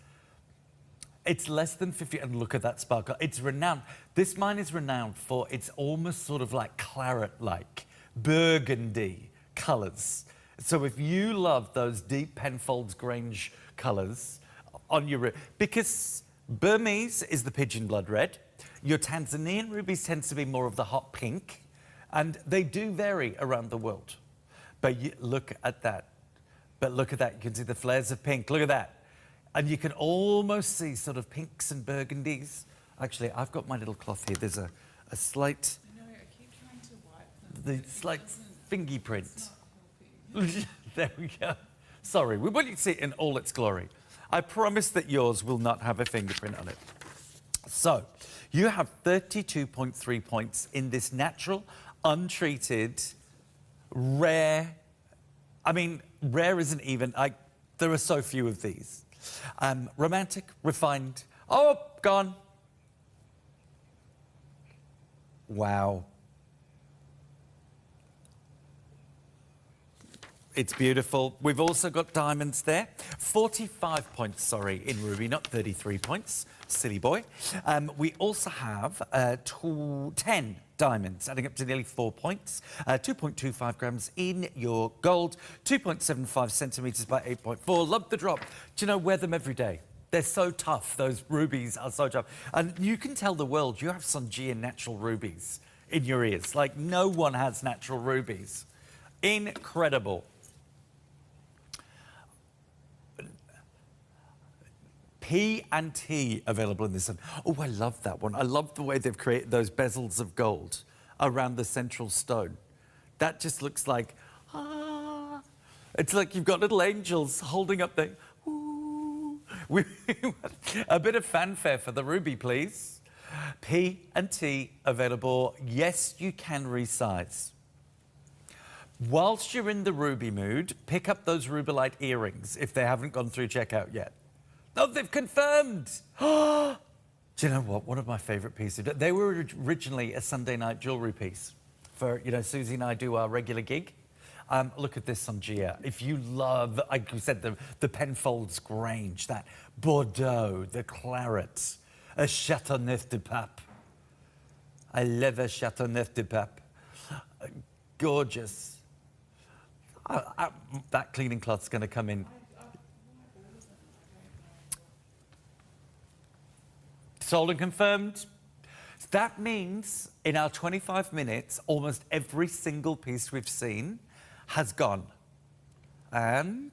It's less than 50, and look at that sparkle. It's renowned. This mine is renowned for its almost sort of like claret-like, burgundy colours. So if you love those deep Penfolds Grange colours on your... Because Burmese is the pigeon blood red, your Tanzanian rubies tends to be more of the hot pink, and they do vary around the world. But you, look at that. But look at that, you can see the flares of pink, look at that. And you can almost see sort of pinks and burgundies. Actually, I've got my little cloth here. There's a slight... I know, I keep trying to wipe them. The slight fingy print. There we go. Sorry, we want you to see it in all its glory. I promise that yours will not have a fingerprint on it. So, you have 32.3 points in this natural, untreated, rare... I mean, rare isn't even... there are so few of these. Romantic, refined... Oh, gone. Wow. It's beautiful. We've also got diamonds there. 45 points, sorry, in ruby, not 33 points. Silly boy. We also have 10 diamonds, adding up to nearly 4 points. 2.25 grams in your gold, 2.75 centimetres by 8.4. Love the drop. Do you know, wear them every day. They're so tough. Those rubies are so tough. And you can tell the world you have Sungia natural rubies in your ears. Like, no one has natural rubies. Incredible. P&T available in this one. Oh, I love that one. I love the way they've created those bezels of gold around the central stone. That just looks like, it's like you've got little angels holding up the, a bit of fanfare for the ruby, please. P&T available. Yes, you can resize. Whilst you're in the ruby mood, pick up those Rubelite earrings if they haven't gone through checkout yet. Oh, they've confirmed. Do you know what? One of my favourite pieces. They were originally a Sunday night jewellery piece for, you know, Susie and I do our regular gig. Look at this on Gia. If you love, like you said, the Penfolds Grange, that Bordeaux, the claret, a Chateauneuf de Pape. I love a Chateauneuf de Pape. Gorgeous. That cleaning cloth's going to come in. Sold and confirmed. That means in our 25 minutes, almost every single piece we've seen has gone. And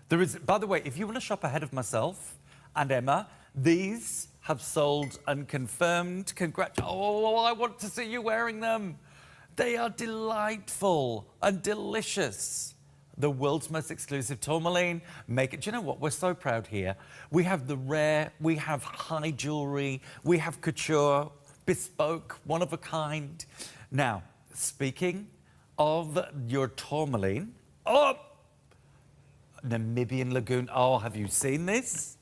there is, by the way, if you want to shop ahead of myself and Emma, these have sold and confirmed. Oh, I want to see you wearing them. They are delightful and delicious. The world's most exclusive tourmaline. Make it. Do you know what? We're so proud here. We have the rare, we have high jewellery, we have couture, bespoke, one of a kind. Now, speaking of your tourmaline, oh, Namibian Lagoon. Oh, have you seen this?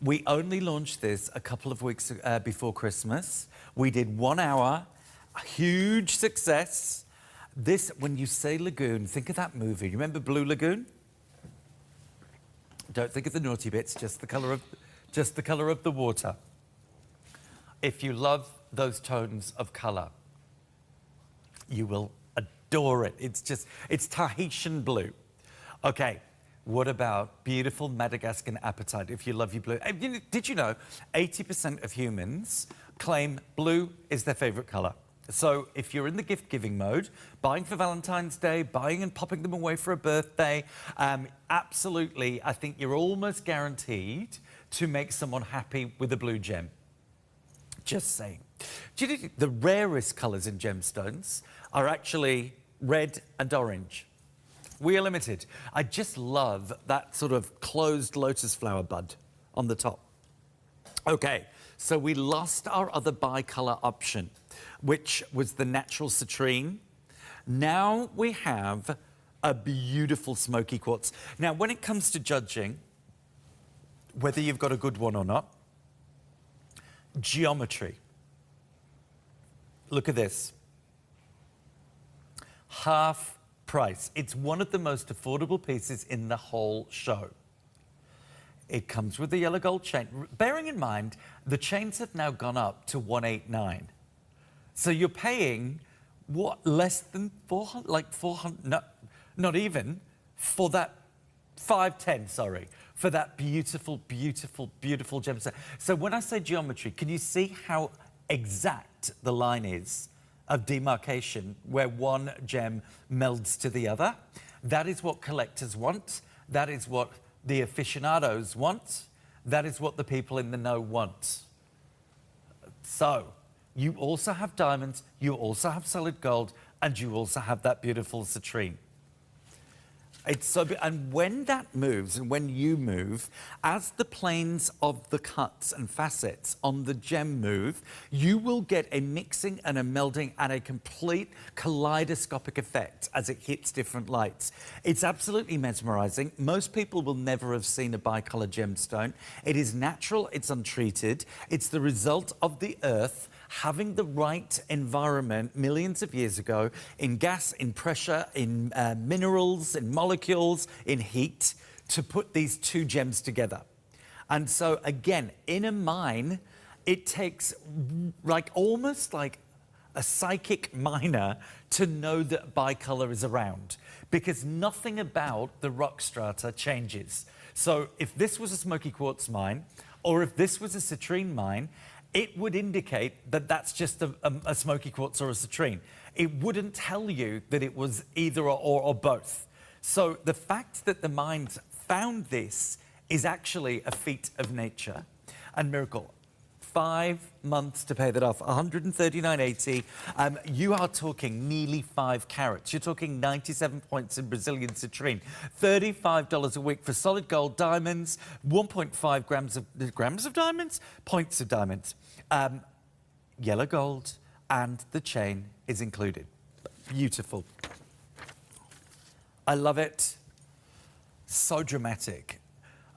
We only launched this a couple of weeks before Christmas. We did 1 hour, a huge success. This, when you say lagoon, think of that movie. You remember Blue Lagoon? Don't think of the naughty bits, just the colour of the water. If you love those tones of colour, you will adore it. It's Tahitian blue. Okay, what about beautiful Madagascan apatite? If you love your blue. Did you know 80% of humans claim blue is their favourite colour? So if you're in the gift-giving mode, buying for Valentine's Day, buying and popping them away for a birthday, absolutely, I think you're almost guaranteed to make someone happy with a blue gem. Just saying. Do you know the rarest colours in gemstones are actually red and orange? We are limited. I just love that sort of closed lotus flower bud on the top. Okay, so we lost our other bi-colour option, which was the natural citrine. Now we have a beautiful smoky quartz. Now, when it comes to judging whether you've got a good one or not, geometry. Look at this. Half price. It's one of the most affordable pieces in the whole show. It comes with the yellow gold chain. Bearing in mind, the chains have now gone up to 189. So you're paying, what, less than 400, like 400, no, not even, for that, 510, sorry, for that beautiful, beautiful, beautiful gemstone. So when I say geometry, can you see how exact the line is of demarcation where one gem melds to the other? That is what collectors want. That is what the aficionados want. That is what the people in the know want. So, you also have diamonds, you also have solid gold, and you also have that beautiful citrine. It's so, and when that moves, and when you move, as the planes of the cuts and facets on the gem move, you will get a mixing and a melding and a complete kaleidoscopic effect as it hits different lights. It's absolutely mesmerizing. Most people will never have seen a bicolor gemstone. It is natural, it's untreated. It's the result of the earth having the right environment millions of years ago in gas, in pressure, in minerals, in molecules, in heat, to put these two gems together. And so, again, in a mine, it takes like almost like a psychic miner to know that bicolor is around, because nothing about the rock strata changes. So if this was a smoky quartz mine, or if this was a citrine mine, it would indicate that that's just a smoky quartz or a citrine. It wouldn't tell you that it was either or both. So the fact that the mines found this is actually a feat of nature and miracle. 5 months to pay that off, 139.80. You are talking nearly 5 carats. You're talking 97 points in Brazilian citrine, $35 a week for solid gold diamonds, 1.5 grams of diamonds, points of diamonds, yellow gold, and the chain is included. Beautiful. I love it. So dramatic.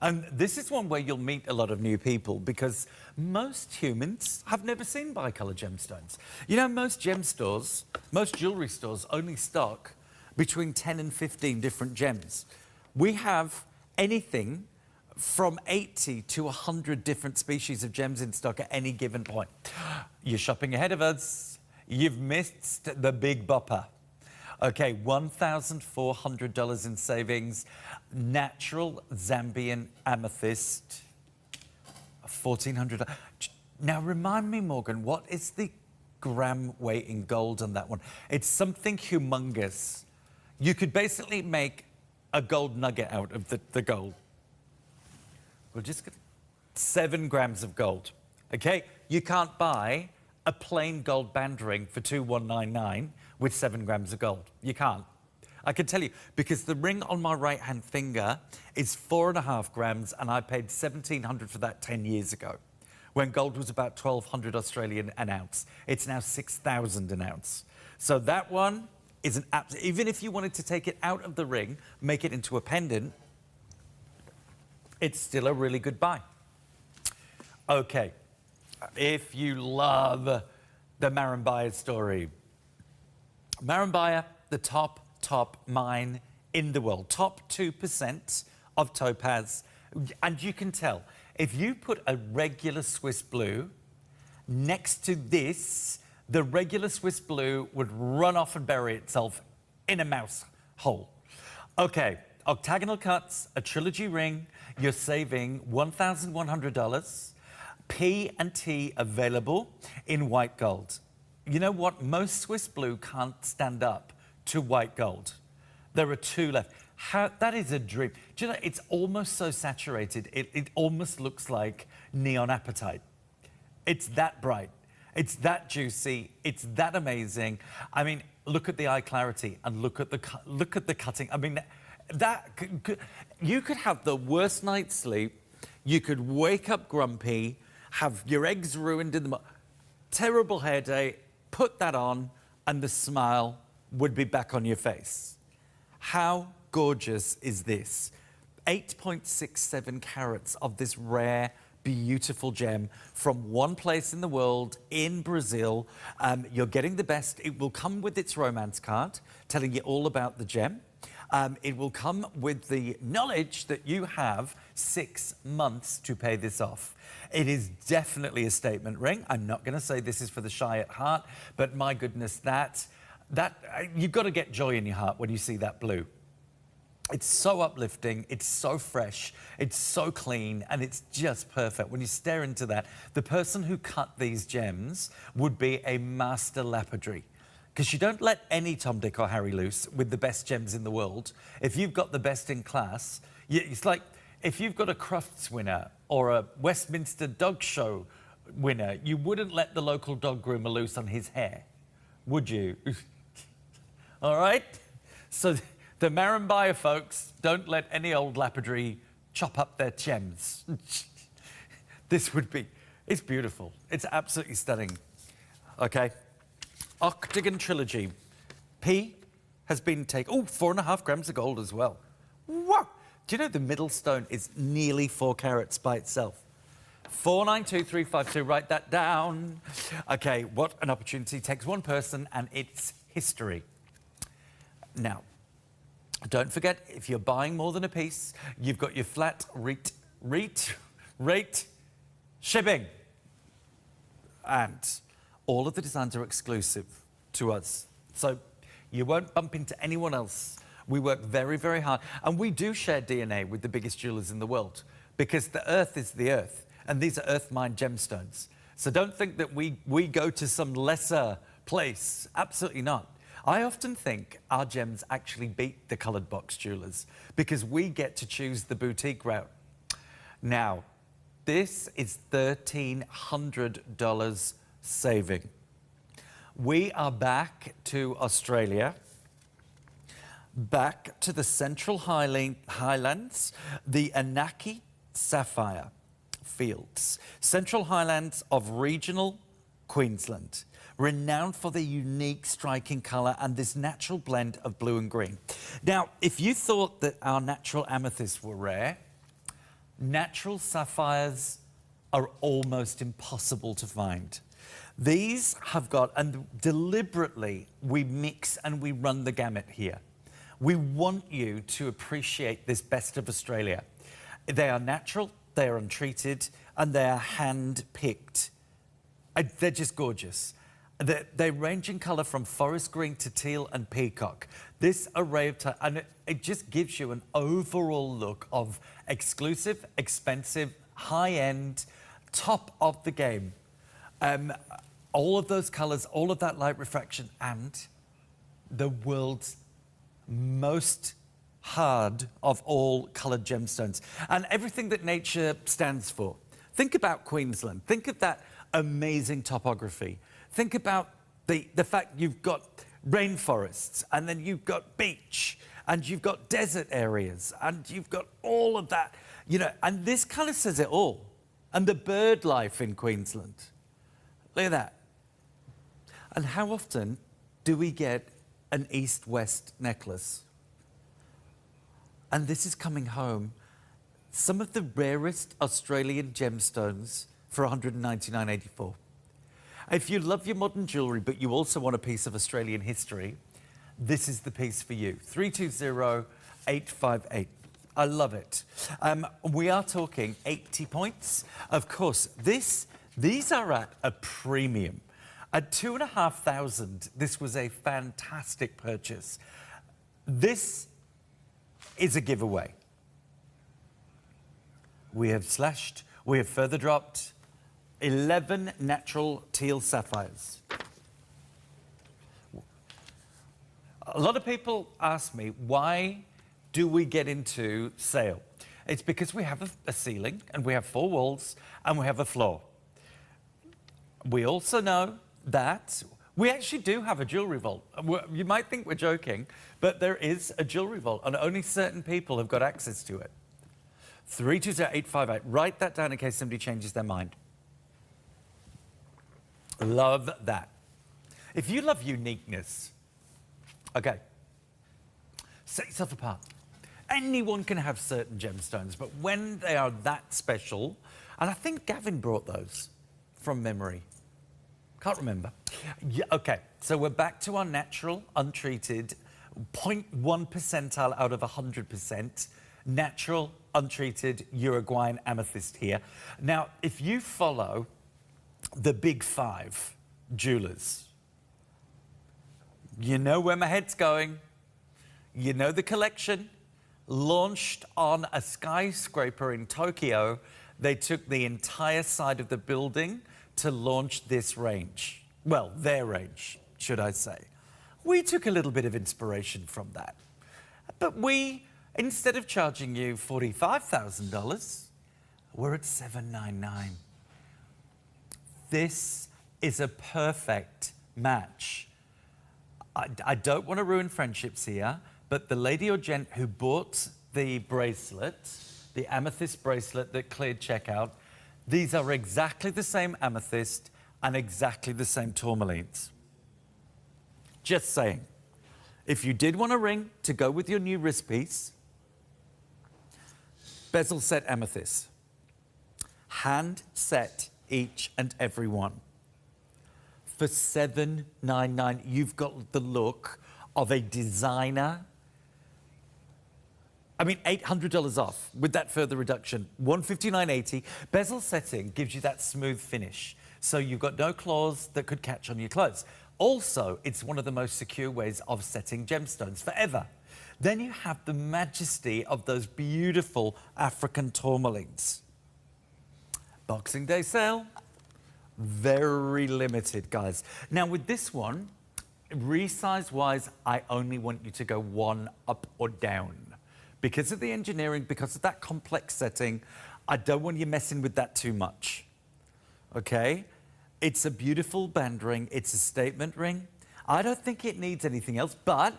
And this is one where you'll meet a lot of new people because most humans have never seen bicolor gemstones. You know, most gem stores, most jewellery stores only stock between 10 and 15 different gems. We have anything from 80 to 100 different species of gems in stock at any given point. You're shopping ahead of us. You've missed the big bopper. Okay, $1,400 in savings. Natural Zambian amethyst, $1,400. Now, remind me, Morgan, what is the gram weight in gold on that one? It's something humongous. You could basically make a gold nugget out of the gold. We'll just get 7 grams of gold. Okay, you can't buy a plain gold band ring for $2,199 with 7 grams of gold. You can't. I can tell you, because the ring on my right-hand finger is 4.5 grams, and I paid $1,700 for that 10 years ago, when gold was about 1,200 Australian an ounce. It's now 6,000 an ounce. So that one is an absolute, even if you wanted to take it out of the ring, make it into a pendant, it's still a really good buy. Okay, if you love the Marimbaya story, Marimbaya, the top mine in the world, top 2% of topaz. And you can tell, if you put a regular Swiss blue next to this, the regular Swiss blue would run off and bury itself in a mouse hole. Okay, octagonal cuts, a trilogy ring, you're saving $1,100. P&T available in white gold. You know what? Most Swiss blue can't stand up to white gold. There are 2 left. That is a dream. Do you know, it's almost so saturated, it almost looks like neon apatite. It's that bright. It's that juicy. It's that amazing. I mean, look at the eye clarity and look at the cutting. I mean, you could have the worst night's sleep. You could wake up grumpy, have your eggs ruined in the terrible hair day, put that on, and the smile would be back on your face. How gorgeous is this? 8.67 carats of this rare, beautiful gem from one place in the world, in Brazil. You're getting the best. It will come with its romance card, telling you all about the gem. It will come with the knowledge that you have 6 months to pay this off. It is definitely a statement ring. I'm not going to say this is for the shy at heart, but my goodness, that you've got to get joy in your heart when you see that blue. It's so uplifting, it's so fresh, it's so clean, and it's just perfect. When you stare into that, the person who cut these gems would be a master lapidary. Because you don't let any Tom, Dick or Harry loose with the best gems in the world. If you've got the best in class, it's like if you've got a Crufts winner or a Westminster Dog Show winner, you wouldn't let the local dog groomer loose on his hair, would you? All right? So the Marimbaya folks, don't let any old lapidary chop up their gems. This would be, it's beautiful. It's absolutely stunning. Okay? Octagon Trilogy. P has been taken. Oh, 4.5 grams of gold as well. Wow! Do you know the middle stone is nearly 4 carats by itself? 492352. Write that down. Okay, what an opportunity. Takes one person and it's history. Now, don't forget, if you're buying more than a piece, you've got your flat rate shipping. And all of the designs are exclusive to us. So you won't bump into anyone else. We work very, very hard. And we do share DNA with the biggest jewelers in the world because the earth is the earth. And these are earth-mined gemstones. So don't think that we go to some lesser place. Absolutely not. I often think our gems actually beat the coloured box jewellers because we get to choose the boutique route. Now, This is $1,300 saving. We are back to Australia, back to the Central Highlands, the Anaki Sapphire Fields, Central Highlands of regional Queensland, renowned for their unique striking colour and this natural blend of blue and green. Now, if you thought that our natural amethysts were rare, natural sapphires are almost impossible to find. These have got, and deliberately we mix and we run the gamut here. We want you to appreciate this best of Australia. They are natural, they are untreated, and they are hand-picked. They're just gorgeous. They range in colour from forest green to teal and peacock. This array of, and it just gives you an overall look of exclusive, expensive, high-end, top of the game. All of those colours, all of that light refraction, and the world's most hard of all coloured gemstones. And everything that nature stands for. Think about Queensland. Think of that amazing topography. Think about the fact you've got rainforests, and then you've got beach, and you've got desert areas, and you've got all of that, you know, and this kind of says it all. And the bird life in Queensland. Look at that. And how often do we get an east-west necklace? And this is coming home. Some of the rarest Australian gemstones for $199.84. If you love your modern jewellery, but you also want a piece of Australian history, this is the piece for you. 320858. I love it. We are talking 80 points. Of course, these are at a premium. At $2,500, this was a fantastic purchase. This is a giveaway. We have slashed, we have further dropped 11 natural teal sapphires. A lot of people ask me, why do we get into sale? It's because we have a ceiling, and we have 4 walls, and we have a floor. We also know that we actually do have a jewellery vault. You might think we're joking, but there is a jewellery vault, and only certain people have got access to it. 320858. Write that down in case somebody changes their mind. Love that. If you love uniqueness, okay, set yourself apart. Anyone can have certain gemstones, but when they are that special, and I think Gavin brought those from memory. Can't remember. Yeah, okay, so we're back to our natural, untreated, 0.1 percentile out of 100%, natural, untreated Uruguayan amethyst here. Now, if you follow the big 5 jewelers, you know where my head's going. You know the collection. Launched on a skyscraper in Tokyo, they took the entire side of the building to launch this range. Well, their range, should I say. We took a little bit of inspiration from that. But we, instead of charging you $45,000, we're at $799. This is a perfect match. I don't want to ruin friendships here, but the lady or gent who bought the bracelet, the amethyst bracelet that cleared checkout, these are exactly the same amethyst and exactly the same tourmalines. Just saying. If you did want a ring to go with your new wrist piece, bezel set amethyst. Hand set each and every one. For $799, you've got the look of a designer. I mean, $800 off with that further reduction. $159.80. Bezel setting gives you that smooth finish, so you've got no claws that could catch on your clothes. Also, it's one of the most secure ways of setting gemstones forever. Then you have the majesty of those beautiful African tourmalines. Boxing Day sale. Very limited, guys. Now, with this one, resize-wise, I only want you to go 1 up or down. Because of the engineering, because of that complex setting, I don't want you messing with that too much, okay? It's a beautiful band ring. It's a statement ring. I don't think it needs anything else, but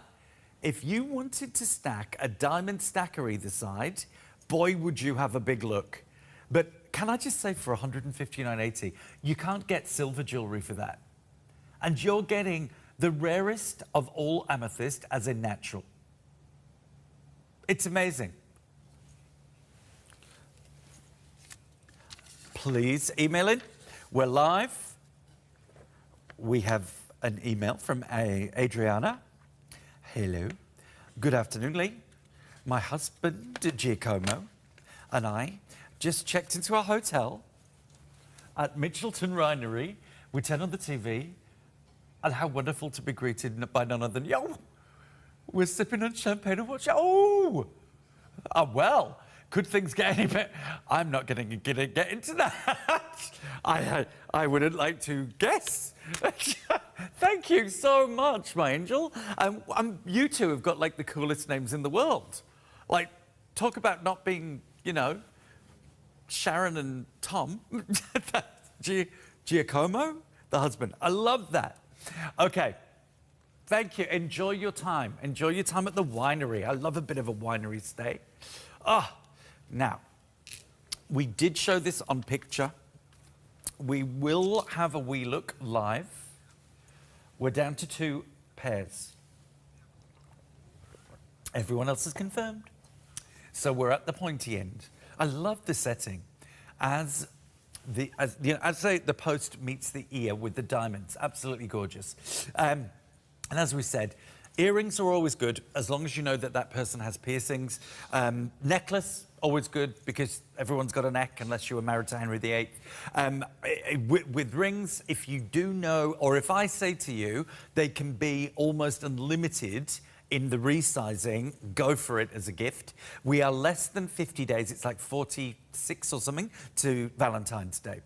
if you wanted to stack a diamond stacker either side, boy, would you have a big look. But can I just say, for $159.80, you can't get silver jewellery for that. And you're getting the rarest of all amethyst as a natural. It's amazing. Please email in. We're live. We have an email from Adriana. Hello. Good afternoon, Lee. My husband, Giacomo, and I just checked into our hotel at Mitchelton Winery. We turned on the TV, and how wonderful to be greeted by none other than, yo, we're sipping on champagne and watching. Oh, well, could things get any better? I'm not going to get into that. I wouldn't like to guess. Thank you so much, my angel. You two have got like the coolest names in the world. Like, talk about not being, you know, Sharon and Tom. Giacomo, the husband. I love that. Okay. Thank you. Enjoy your time. Enjoy your time at the winery. I love a bit of a winery stay. Now, we did show this on picture. We will have a wee look live. We're down to 2 pairs. Everyone else is confirmed. So we're at the pointy end. I love the setting. As the post meets the ear with the diamonds. Absolutely gorgeous. And as we said, earrings are always good, as long as you know that that person has piercings. Necklace, always good, because everyone's got a neck, unless you were married to Henry VIII. With rings, if you do know, or if I say to you, they can be almost unlimited in the resizing, go for it as a gift. We are less than 50 days, it's like 46 or something, to Valentine's Day.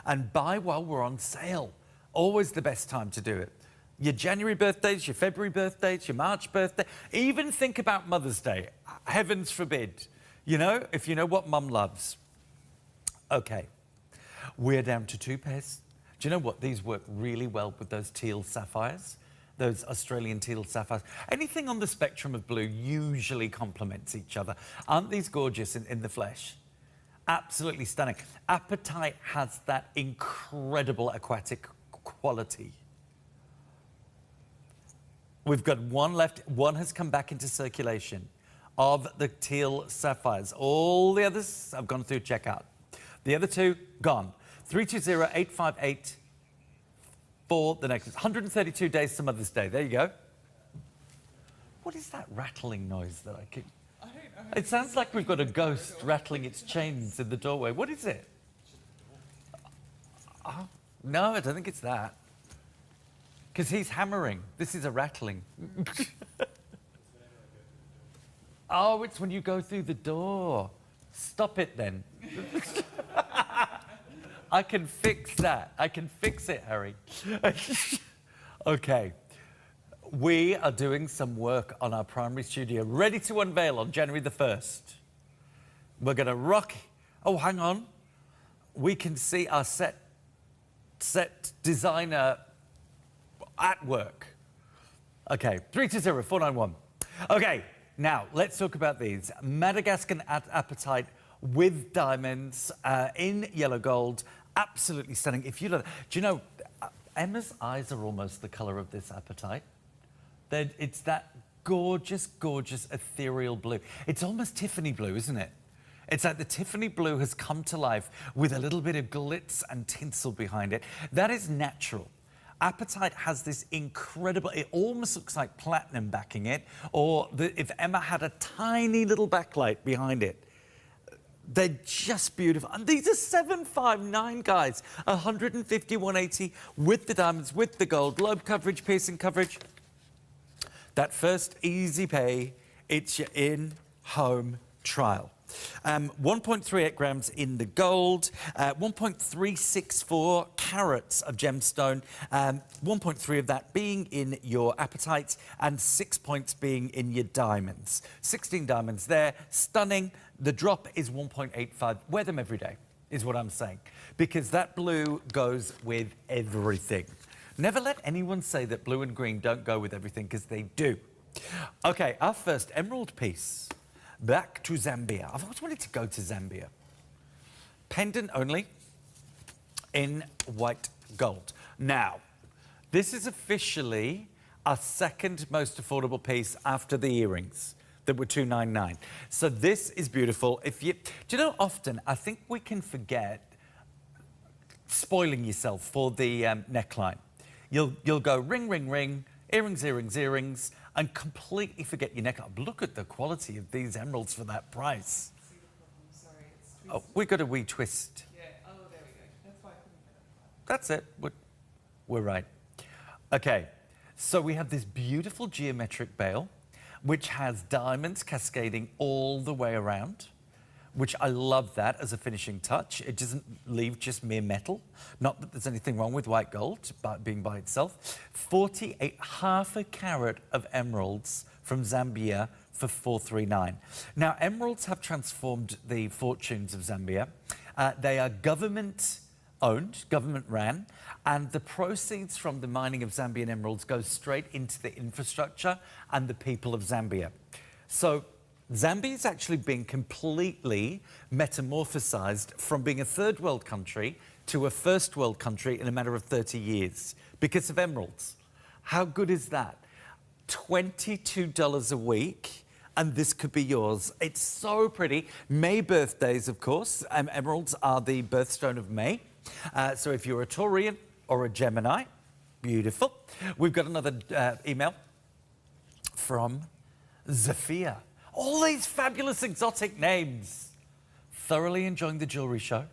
And buy while we're on sale. Always the best time to do it. Your January birthdays, your February birthdays, your March birthday. Even think about Mother's Day. Heavens forbid. You know, if you know what Mum loves. Okay, we're down to 2 pairs. Do you know what? These work really well with those teal sapphires, those Australian teal sapphires. Anything on the spectrum of blue usually complements each other. Aren't these gorgeous in the flesh? Absolutely stunning. Apatite has that incredible aquatic quality. We've got 1 left. 1 has come back into circulation of the teal sapphires. All the others have gone through checkout. The other 2, gone. 320-858 for the next 132 days to Mother's Day. There you go. What is that rattling noise that I keep? I don't know. It sounds like we've got a ghost rattling its chains in the doorway. What is it? Oh, no, I don't think it's that. Because he's hammering. This is a rattling. Oh, it's when you go through the door. Stop it then. I can fix that. I can fix it, Harry. Okay. We are doing some work on our primary studio, ready to unveil on January the 1st. We're going to rock. Oh, hang on. We can see our set designer at work. Okay, 320-491. Okay, now let's talk about these. Madagascan apatite with diamonds in yellow gold. Absolutely stunning. If you look, do you know, Emma's eyes are almost the colour of this apatite. It's that gorgeous, gorgeous ethereal blue. It's almost Tiffany blue, isn't it? It's like the Tiffany blue has come to life with a little bit of glitz and tinsel behind it. That is natural. Apatite has this incredible, it almost looks like platinum backing it, or if Emma had a tiny little backlight behind it. They're just beautiful. And these are 759, guys. 151.80 with the diamonds, with the gold, lobe coverage, piercing coverage. That first easy pay, it's your in-home trial. 1.38 grams in the gold, 1.364 carats of gemstone, 1.3 of that being in your apatite, and 6 points being in your diamonds. 16 diamonds there, stunning. The drop is 1.85. Wear them every day, is what I'm saying, because that blue goes with everything. Never let anyone say that blue and green don't go with everything, because they do. Okay, our first emerald piece. Back to Zambia. I've always wanted to go to Zambia. Pendant only in white gold. Now, this is officially our second most affordable piece after the earrings that were $299. So this is beautiful. Do you know, often I think we can forget spoiling yourself for the neckline. You'll go ring, ring, ring, earrings, earrings, earrings, and completely forget your neckline. Look at the quality of these emeralds for that price. Sorry, it's Oh, we got a wee twist. Yeah, oh, there we go. That's why I couldn't get it. That's it. We're right. Okay, so we have this beautiful geometric bail, which has diamonds cascading all the way around, which I love that as a finishing touch. It doesn't leave just mere metal. Not that there's anything wrong with white gold being by itself. 48, half a carat of emeralds from Zambia for $439. Now, emeralds have transformed the fortunes of Zambia. They are government-owned, government-ran, and the proceeds from the mining of Zambian emeralds go straight into the infrastructure and the people of Zambia. So Zambia's actually been completely metamorphosized from being a third world country to a first world country in a matter of 30 years because of emeralds. How good is that? $22 a week, and this could be yours. It's so pretty. May birthdays, of course. Emeralds are the birthstone of May. So if you're a Taurian or a Gemini, beautiful. We've got another email from Zafia. All these fabulous exotic names. Thoroughly enjoying the jewellery show.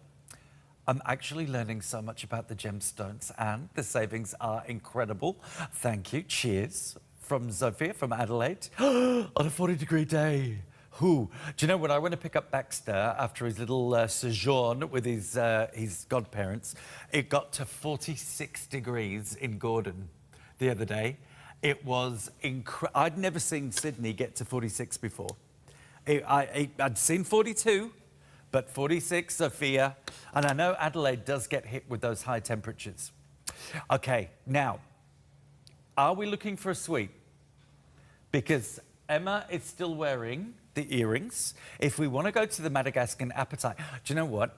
I'm actually learning so much about the gemstones, and the savings are incredible. Thank you. Cheers. From Zofia, from Adelaide. On a 40-degree day. Who? Do you know, when I went to pick up Baxter after his little sojourn with his godparents, it got to 46 degrees in Gordon the other day. It was incredible. I'd never seen Sydney get to 46 before. I'd seen 42, but 46, Sophia. And I know Adelaide does get hit with those high temperatures. Okay, now, are we looking for a sweep? Because Emma is still wearing the earrings. If we want to go to the Madagascan appetite, do you know what?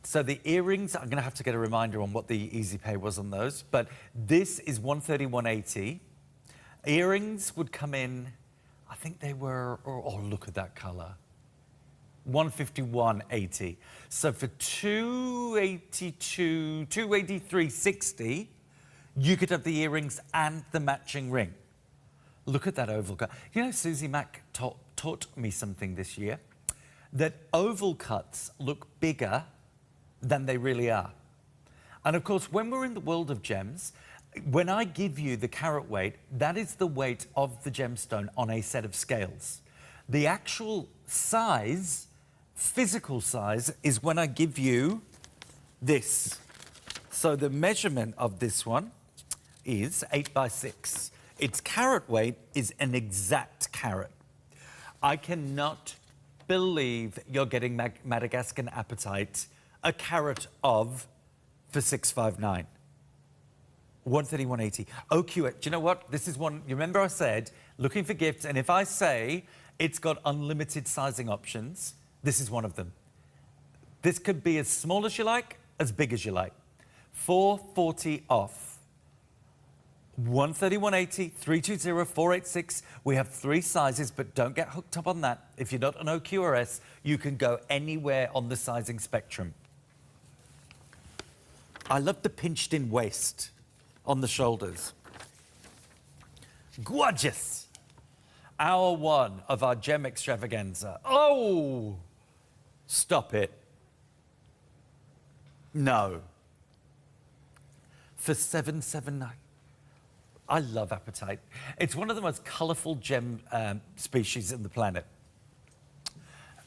So the earrings, I'm going to have to get a reminder on what the easy pay was on those, but this is $131.80. Earrings would come in, I think they were, oh, look at that colour. $151.80. So for $283.60, you could have the earrings and the matching ring. Look at that oval cut. You know, Susie Mack taught me something this year, that oval cuts look bigger than they really are. And of course, when we're in the world of gems, when I give you the carat weight, that is the weight of the gemstone on a set of scales. The actual size, physical size, is when I give you this. So the measurement of this one is 8 by 6. Its carat weight is an exact carat. I cannot believe you're getting Madagascan appetite, a carat of, for $659. $131.80. OQ, do you know what? This is one, you remember I said, looking for gifts, and if I say it's got unlimited sizing options, this is one of them. This could be as small as you like, as big as you like. $440 off. $131.80, 320-486. We have 3 sizes, but don't get hooked up on that. If you're not an OQ or S, you can go anywhere on the sizing spectrum. I love the pinched-in waist on the shoulders. Gorgeous. Hour one of our gem extravaganza. Oh, stop it. No. For $779. I love apatite. It's one of the most colourful gem species on the planet.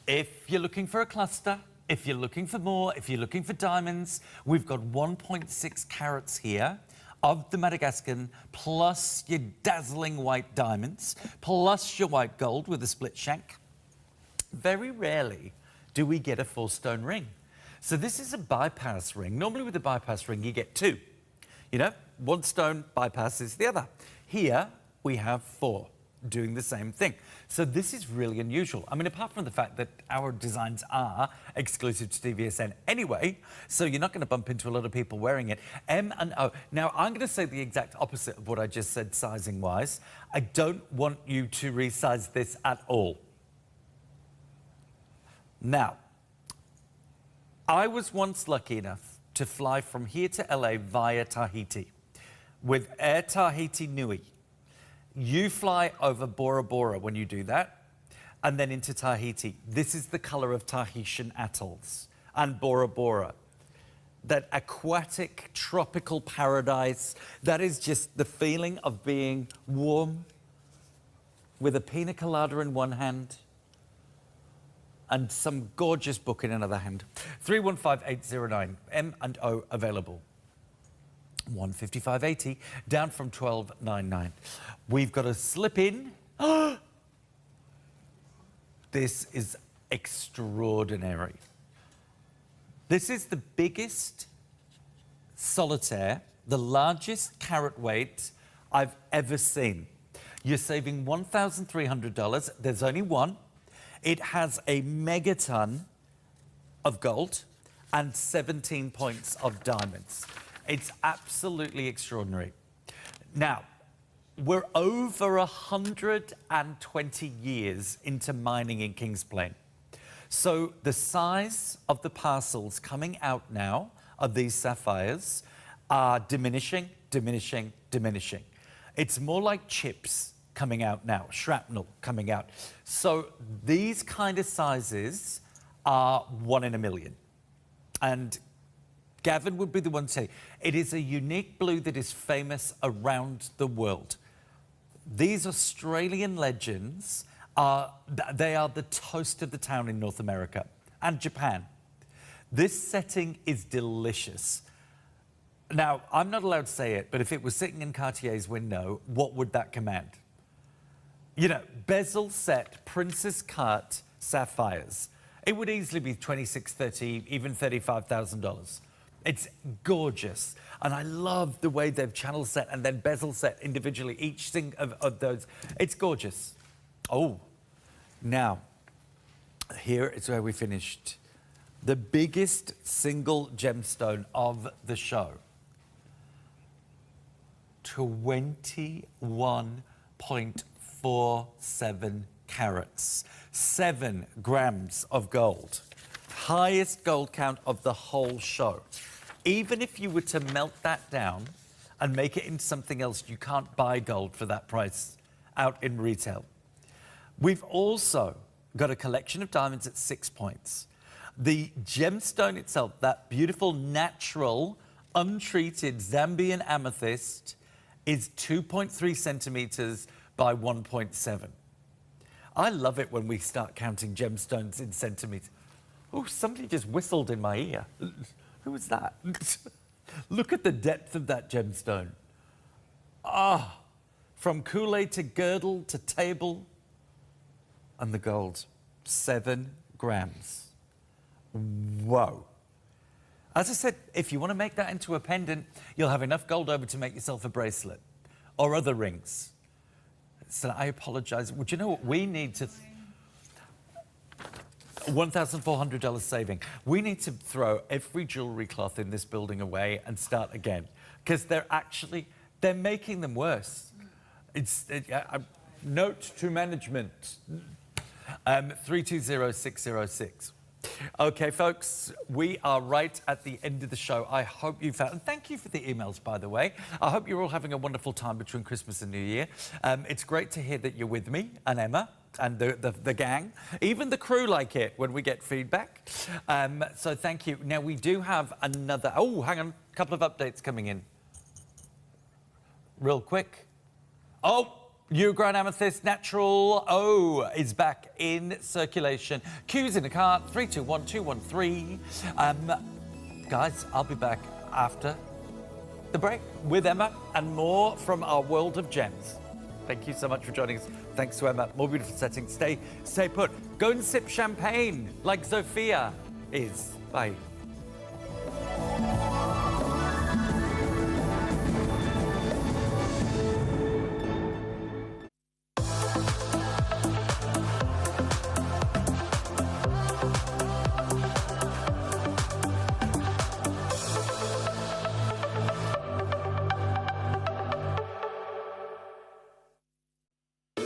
If you're looking for a cluster, if you're looking for more, if you're looking for diamonds, we've got 1.6 carats here of the Madagascan, plus your dazzling white diamonds, plus your white gold with a split shank. Very rarely do we get a 4-stone ring. So this is a bypass ring. Normally with a bypass ring, you get 2. You know, 1 stone bypasses the other. Here, we have 4 doing the same thing. So this is really unusual. I mean, apart from the fact that our designs are exclusive to TVSN anyway, so you're not going to bump into a lot of people wearing it. M and O. Now, I'm going to say the exact opposite of what I just said sizing-wise. I don't want you to resize this at all. Now, I was once lucky enough to fly from here to LA via Tahiti with Air Tahiti Nui. You fly over Bora Bora when you do that, and then into Tahiti. This is the colour of Tahitian atolls and Bora Bora. That aquatic, tropical paradise. That is just the feeling of being warm with a pina colada in one hand and some gorgeous book in another hand. 315809, M&O available. 155.80, down from 12.99. We've got a slip in. This is extraordinary. This is the biggest solitaire, the largest carat weight I've ever seen. You're saving $1,300. There's only one. It has a megaton of gold and 17 points of diamonds. It's absolutely extraordinary. Now, we're over 120 years into mining in Kings Plain. So the size of the parcels coming out now of these sapphires are diminishing, diminishing, diminishing. It's more like chips coming out now, shrapnel coming out. So these kind of sizes are 1 in a million. And Gavin would be the one to say, it is a unique blue that is famous around the world. These Australian legends they are the toast of the town in North America and Japan. This setting is delicious. Now, I'm not allowed to say it, but if it was sitting in Cartier's window, what would that command? You know, bezel set, princess cut sapphires. It would easily be $26,000, $30,000, even $35,000. It's gorgeous. And I love the way they've channel set and then bezel set individually, each thing of those. It's gorgeous. Oh, now, here is where we finished. The biggest single gemstone of the show. 21.47 carats. 7 grams of gold. Highest gold count of the whole show. Even if you were to melt that down and make it into something else, you can't buy gold for that price out in retail. We've also got a collection of diamonds at 6 points. The gemstone itself, that beautiful, natural, untreated Zambian amethyst, is 2.3 centimetres by 1.7. I love it when we start counting gemstones in centimetres. Oh, somebody just whistled in my ear. Who was that? Look at the depth of that gemstone. Ah, from Kool-Aid to girdle to table. And the gold, 7 grams. Whoa. As I said, if you want to make that into a pendant, you'll have enough gold over to make yourself a bracelet or other rings. So I apologize. Would you know what we need to... $1,400 saving. We need to throw every jewellery cloth in this building away and start again. Because they're making them worse. Note to management. 320606. Okay, folks, we are right at the end of the show. I hope you found... And thank you for the emails, by the way. I hope you're all having a wonderful time between Christmas and New Year. It's great to hear that you're with me and Emma and the gang. Even the crew like it when we get feedback. So thank you. Now, we do have another... Oh, hang on. A couple of updates coming in. Real quick. Oh, Uruguayan Amethyst Natural O is back in circulation. Queues in the cart, 321213. Guys, I'll be back after the break with Emma and more from our world of gems. Thank you so much for joining us. Thanks to Emma. More beautiful settings. Stay put. Go and sip champagne like Sophia is. Bye.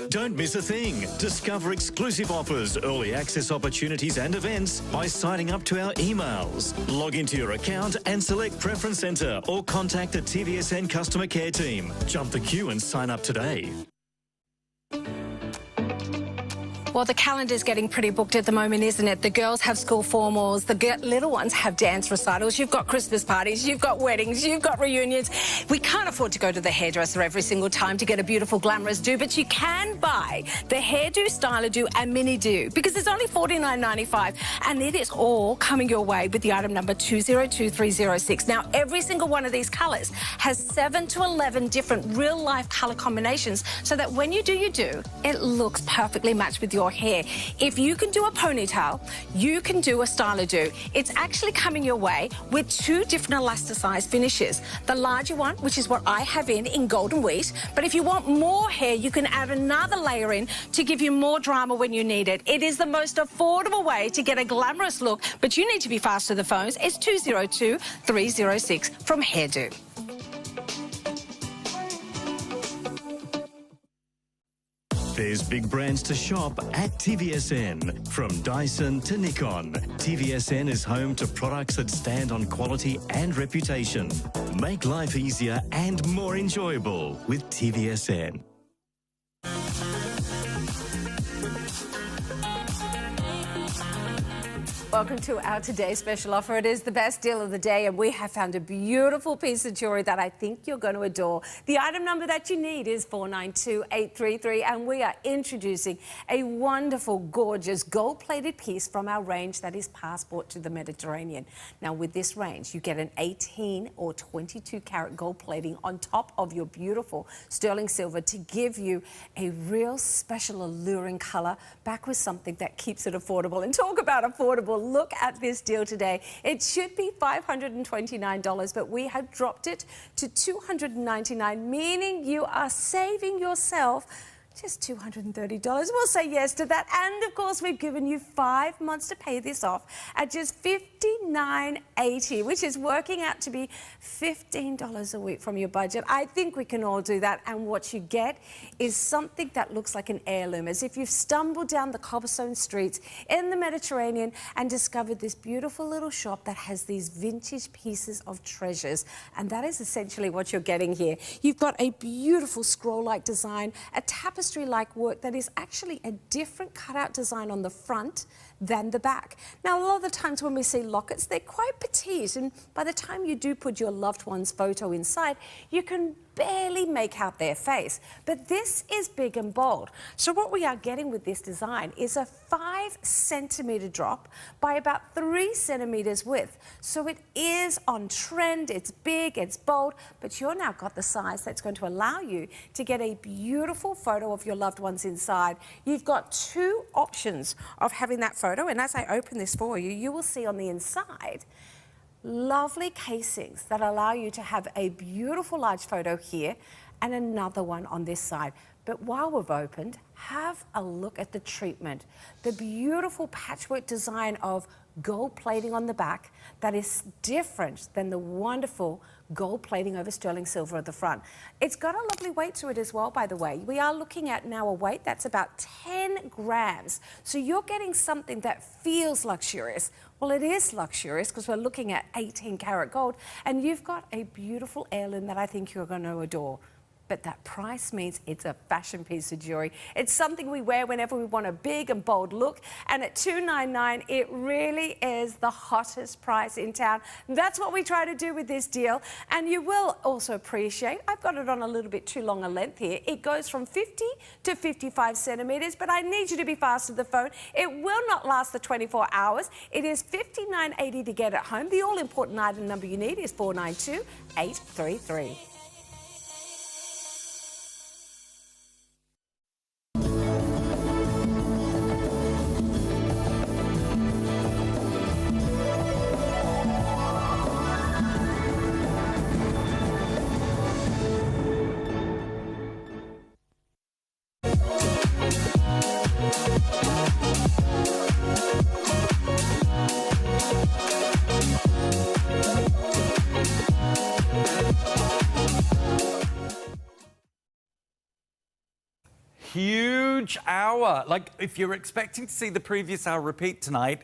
Don't miss a thing. Discover exclusive offers, early access opportunities and events by signing up to our emails. Log into your account and select Preference Centre or contact the TVSN customer care team. Jump the queue and sign up today. Well, the calendar's getting pretty booked at the moment, isn't it? The girls have school formals, the little ones have dance recitals, you've got Christmas parties, you've got weddings, you've got reunions. We can't afford to go to the hairdresser every single time to get a beautiful, glamorous do, but you can buy the hairdo, styler do and mini do because it's only $49.95 and it is all coming your way with the item number 202306. Now, every single one of these colours has 7 to 11 different real-life colour combinations so that when you do your do, it looks perfectly matched with your hair. If you can do a ponytail, you can do a styler do. It's actually coming your way with 2 different elasticized finishes. The larger one, which is what I have in golden wheat, but if you want more hair, you can add another layer in to give you more drama when you need it. It is the most affordable way to get a glamorous look, but you need to be fast to the phones. It's 202306 from Hairdo. There's big brands to shop at TVSN. From Dyson to Nikon, TVSN is home to products that stand on quality and reputation. Make life easier and more enjoyable with TVSN. Welcome to our today's special offer. It is the best deal of the day and we have found a beautiful piece of jewellery that I think you're going to adore. The item number that you need is 492833 and we are introducing a wonderful, gorgeous gold-plated piece from our range that is Passport to the Mediterranean. Now with this range, you get an 18 or 22 carat gold plating on top of your beautiful sterling silver to give you a real special alluring colour back with something that keeps it affordable. And talk about affordable. Look at this deal today. It should be $529, but we have dropped it to $299, meaning you are saving yourself just $230. We'll say yes to that. And of course, we've given you 5 months to pay this off at just $59.80, which is working out to be $15 a week from your budget. I think we can all do that. And what you get is something that looks like an heirloom, as if you've stumbled down the cobblestone streets in the Mediterranean and discovered this beautiful little shop that has these vintage pieces of treasures. And that is essentially what you're getting here. You've got a beautiful scroll-like design, a tapestry-like work that is actually a different cutout design on the front than the back. Now, a lot of the times when we see lockets, they're quite petite, and by the time you do put your loved one's photo inside, you can barely make out their face. But this is big and bold. So what we are getting with this design is a 5 centimetre drop by about 3 centimetres width. So it is on trend, it's big, it's bold, but you're now got the size that's going to allow you to get a beautiful photo of your loved ones inside. You've got 2 options of having that photo, and as I open this for you, you will see on the inside lovely casings that allow you to have a beautiful large photo here and another one on this side. But while we've opened, have a look at the treatment. The beautiful patchwork design of gold plating on the back that is different than the wonderful gold plating over sterling silver at the front. It's got a lovely weight to it as well, by the way. We are looking at now a weight that's about 10 grams. So you're getting something that feels luxurious. Well, it is luxurious because we're looking at 18 karat gold, and you've got a beautiful heirloom that I think you're going to adore. but that price means it's a fashion piece of jewellery. It's something we wear whenever we want a big and bold look, and at $299, it really is the hottest price in town. That's what we try to do with this deal, and you will also appreciate, I've got it on a little bit too long a length here. It goes from 50 to 55 centimetres, but I need you to be fast with the phone. It will not last the 24 hours. It is $59.80 to get it home. The all-important item number you need is 492833. Huge hour. Like, if you're expecting to see the previous hour repeat tonight,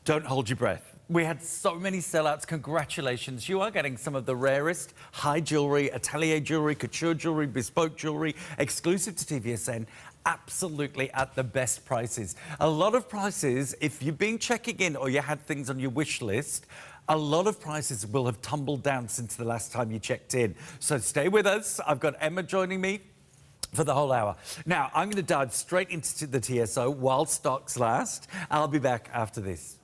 don't hold your breath. We had so many sellouts. Congratulations. You are getting some of the rarest high jewellery, atelier jewellery, couture jewellery, bespoke jewellery, exclusive to TVSN, absolutely at the best prices. A lot of prices, if you've been checking in or you had things on your wish list, a lot of prices will have tumbled down since the last time you checked in. So stay with us. I've got Emma joining me for the whole hour. Now, I'm going to dive straight into the TSO while stocks last. I'll be back after this.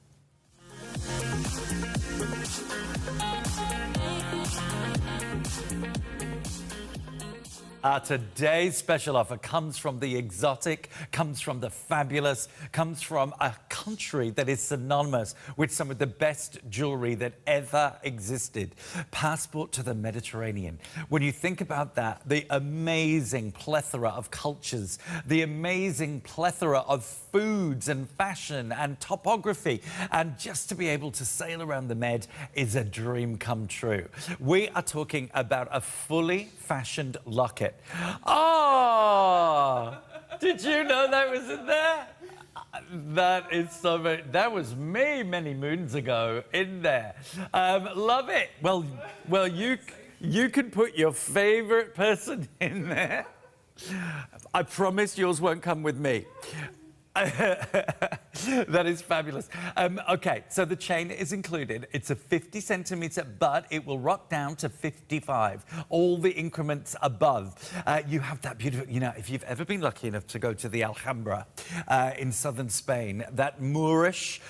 Today's special offer comes from the exotic, comes from the fabulous, comes from a country that is synonymous with some of the best jewellery that ever existed. Passport to the Mediterranean. When you think about that, the amazing plethora of cultures, the amazing plethora of foods and fashion and topography, and just to be able to sail around the Med is a dream come true. We are talking about a fully fashioned locket. Oh, did you know that was in there? That is so very, that was me many moons ago in there. Love it. Well, you can put your favourite person in there. I promise yours won't come with me. That is fabulous. Okay, so the chain is included. It's a 50 centimetre, but it will rock down to 55. All the increments above. You have that beautiful, you know, if you've ever been lucky enough to go to the Alhambra in southern Spain, that Moorish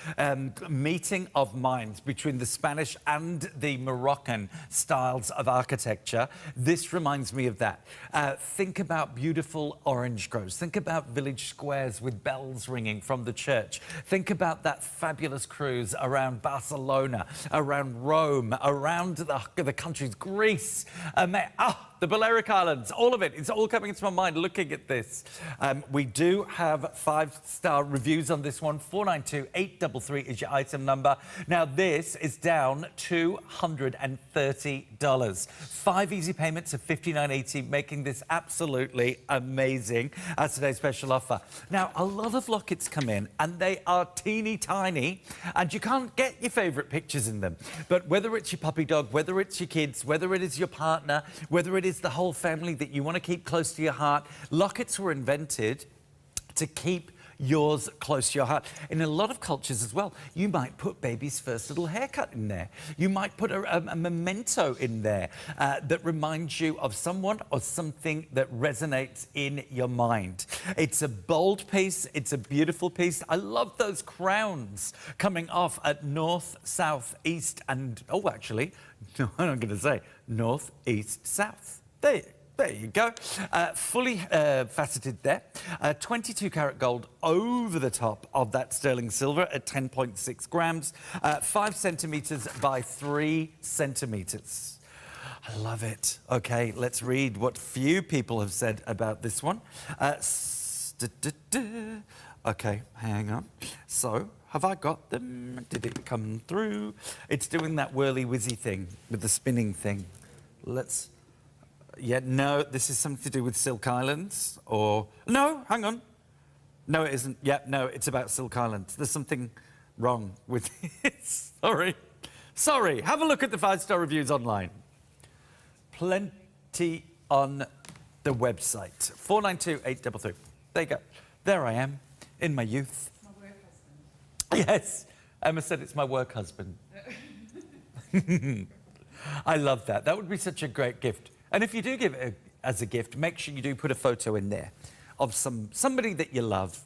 meeting of minds between the Spanish and the Moroccan styles of architecture, this reminds me of that. Think about beautiful orange groves. Think about village squares with bells ringing from the church. Think about that fabulous cruise around Barcelona, around Rome, around the countries, Greece, the Balearic Islands, all of it. It's all coming into my mind looking at this. We do have 5-star reviews on this one. 492833 is your item number. Now, this is down $230. 5 easy payments of $59.80, making this absolutely amazing as today's special offer. Now, a lot of lockets come in and they are teeny tiny and you can't get your favourite pictures in them. But whether it's your puppy dog, whether it's your kids, whether it is your partner, whether it is the whole family that you want to keep close to your heart, lockets were invented to keep yours close to your heart. In a lot of cultures as well, you might put baby's first little haircut in there. You might put a memento in there that reminds you of someone or something that resonates in your mind. It's a bold piece. It's a beautiful piece. I love those crowns coming off at north, south, east, and, oh, actually, no, I'm going to say north, east, south. There you go. Fully faceted there. 22 karat gold over the top of that sterling silver at 10.6 grams. 5 centimetres by 3 centimetres. I love it. Okay, let's read what few people have said about this one. Okay, hang on. So, have I got them? Did it come through? It's doing that whirly-whizzy thing with the spinning thing. Let's... Yeah, no, this is something to do with Silk Islands, or... No, hang on. No, it isn't. Yeah, no, it's about Silk Islands. There's something wrong with it. Sorry. Have a look at the 5-star reviews online. Plenty on the website. 492-833. There you go. There I am, in my youth. My work husband. Yes, Emma said it's my work husband. I love that. That would be such a great gift. And if you do give it as a gift, make sure you do put a photo in there of somebody that you love.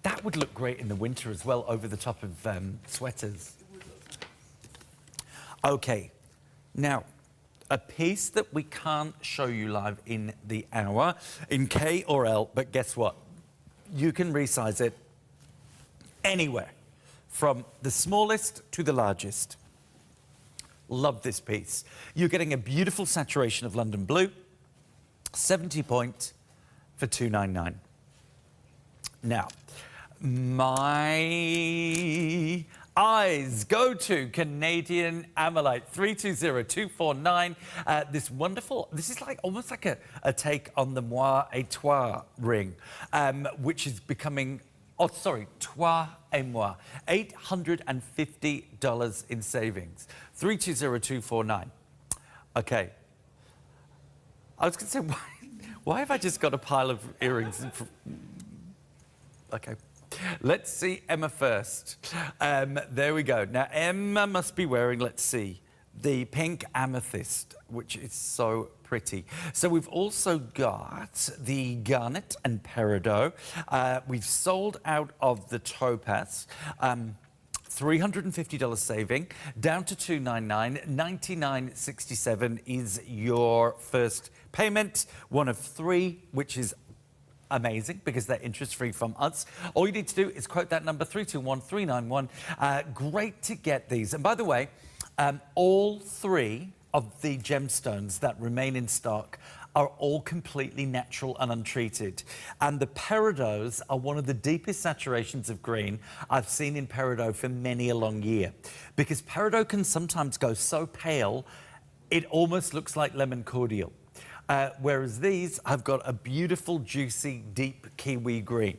That would look great in the winter as well, over the top of sweaters. Okay, now, a piece that we can't show you live in the hour, in K or L, but guess what? You can resize it anywhere, from the smallest to the largest. Love this piece. You're getting a beautiful saturation of London blue, 70 point for $299. Now, my eyes go to Canadian Amalite 320249. This wonderful, this is like almost like a take on the Moi et Toi ring, which is becoming, oh, sorry, Toi et Moi. $850 in savings. 320249. Okay. I was going to say, why have I just got a pile of earrings? Okay. Let's see Emma first. There we go. Now, Emma must be wearing, let's see, the pink amethyst, which is so pretty. So we've also got the garnet and peridot. We've sold out of the topaz. $350 saving, down to $299. $99.67 is your first payment. One of three, which is amazing because they're interest-free from us. All you need to do is quote that number, 321391. Great to get these. And by the way, all three of the gemstones that remain in stock are all completely natural and untreated. And the peridots are one of the deepest saturations of green I've seen in peridot for many a long year. Because peridot can sometimes go so pale, it almost looks like lemon cordial. Whereas these have got a beautiful, juicy, deep kiwi green.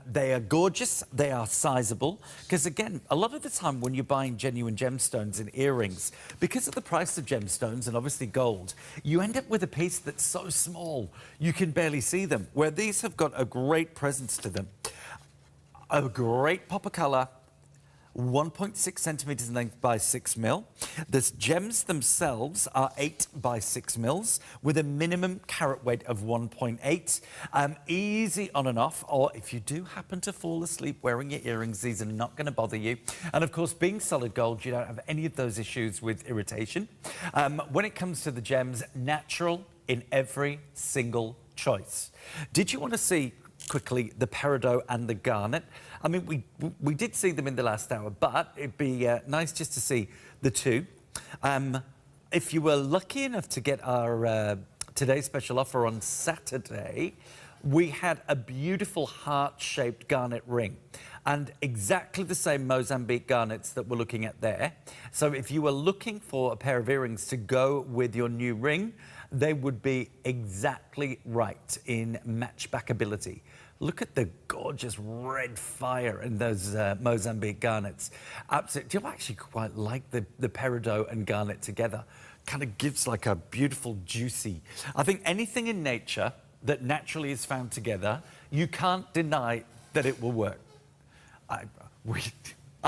They are gorgeous, they are sizable, because again, a lot of the time when you're buying genuine gemstones and earrings, because of the price of gemstones and obviously gold, you end up with a piece that's so small, you can barely see them, where these have got a great presence to them. A great pop of colour, 1.6 centimetres in length by 6 mil. The gems themselves are 8 by 6 mils with a minimum carat weight of 1.8. Easy on and off, or if you do happen to fall asleep wearing your earrings, these are not going to bother you. And of course, being solid gold, you don't have any of those issues with irritation. When it comes to the gems, natural in every single choice. Did you want to see quickly the peridot and the garnet? I mean, we did see them in the last hour, but it'd be nice just to see the two. If you were lucky enough to get our today's special offer on Saturday, we had a beautiful heart-shaped garnet ring and exactly the same Mozambique garnets that we're looking at there. So if you were looking for a pair of earrings to go with your new ring, they would be exactly right in matchbackability. Look at the gorgeous red fire in those Mozambique garnets. Absolutely. Do you actually quite like the peridot and garnet together? Kind of gives like a beautiful, juicy. I think anything in nature that naturally is found together, you can't deny that it will work. I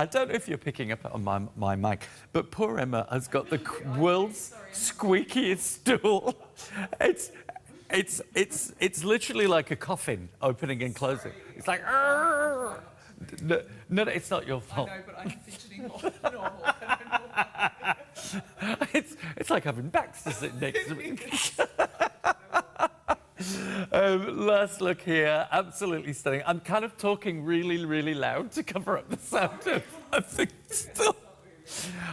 don't know if you're picking up on my mic, but poor Emma has got the world's squeakiest stool. It's literally like a coffin opening and closing. It's like, no, it's not your fault. I know, but I'm fidgeting more than normal. I don't know. It's like having Baxter sitting next to me. Last look here, absolutely stunning. I'm kind of talking really, really loud to cover up the sound of the stool.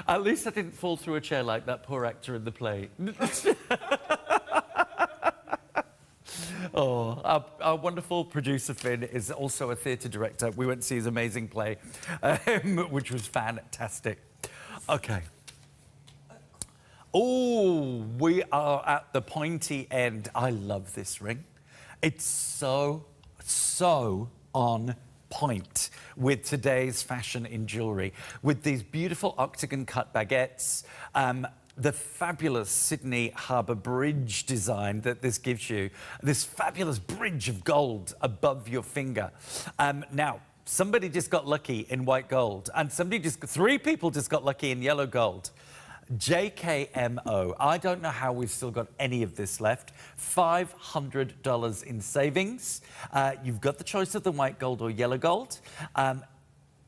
At least I didn't fall through a chair like that poor actor in the play. Oh, our wonderful producer, Finn, is also a theatre director. We went to see his amazing play, which was fantastic. Okay. Oh, we are at the pointy end. I love this ring. It's so on point with today's fashion in jewellery, with these beautiful octagon cut baguettes. the fabulous Sydney Harbour Bridge design that this gives you, this fabulous bridge of gold above your finger. Now, somebody just got lucky in white gold, and three people just got lucky in yellow gold. JKMO. I don't know how we've still got any of this left. $500 in savings. You've got the choice of the white gold or yellow gold.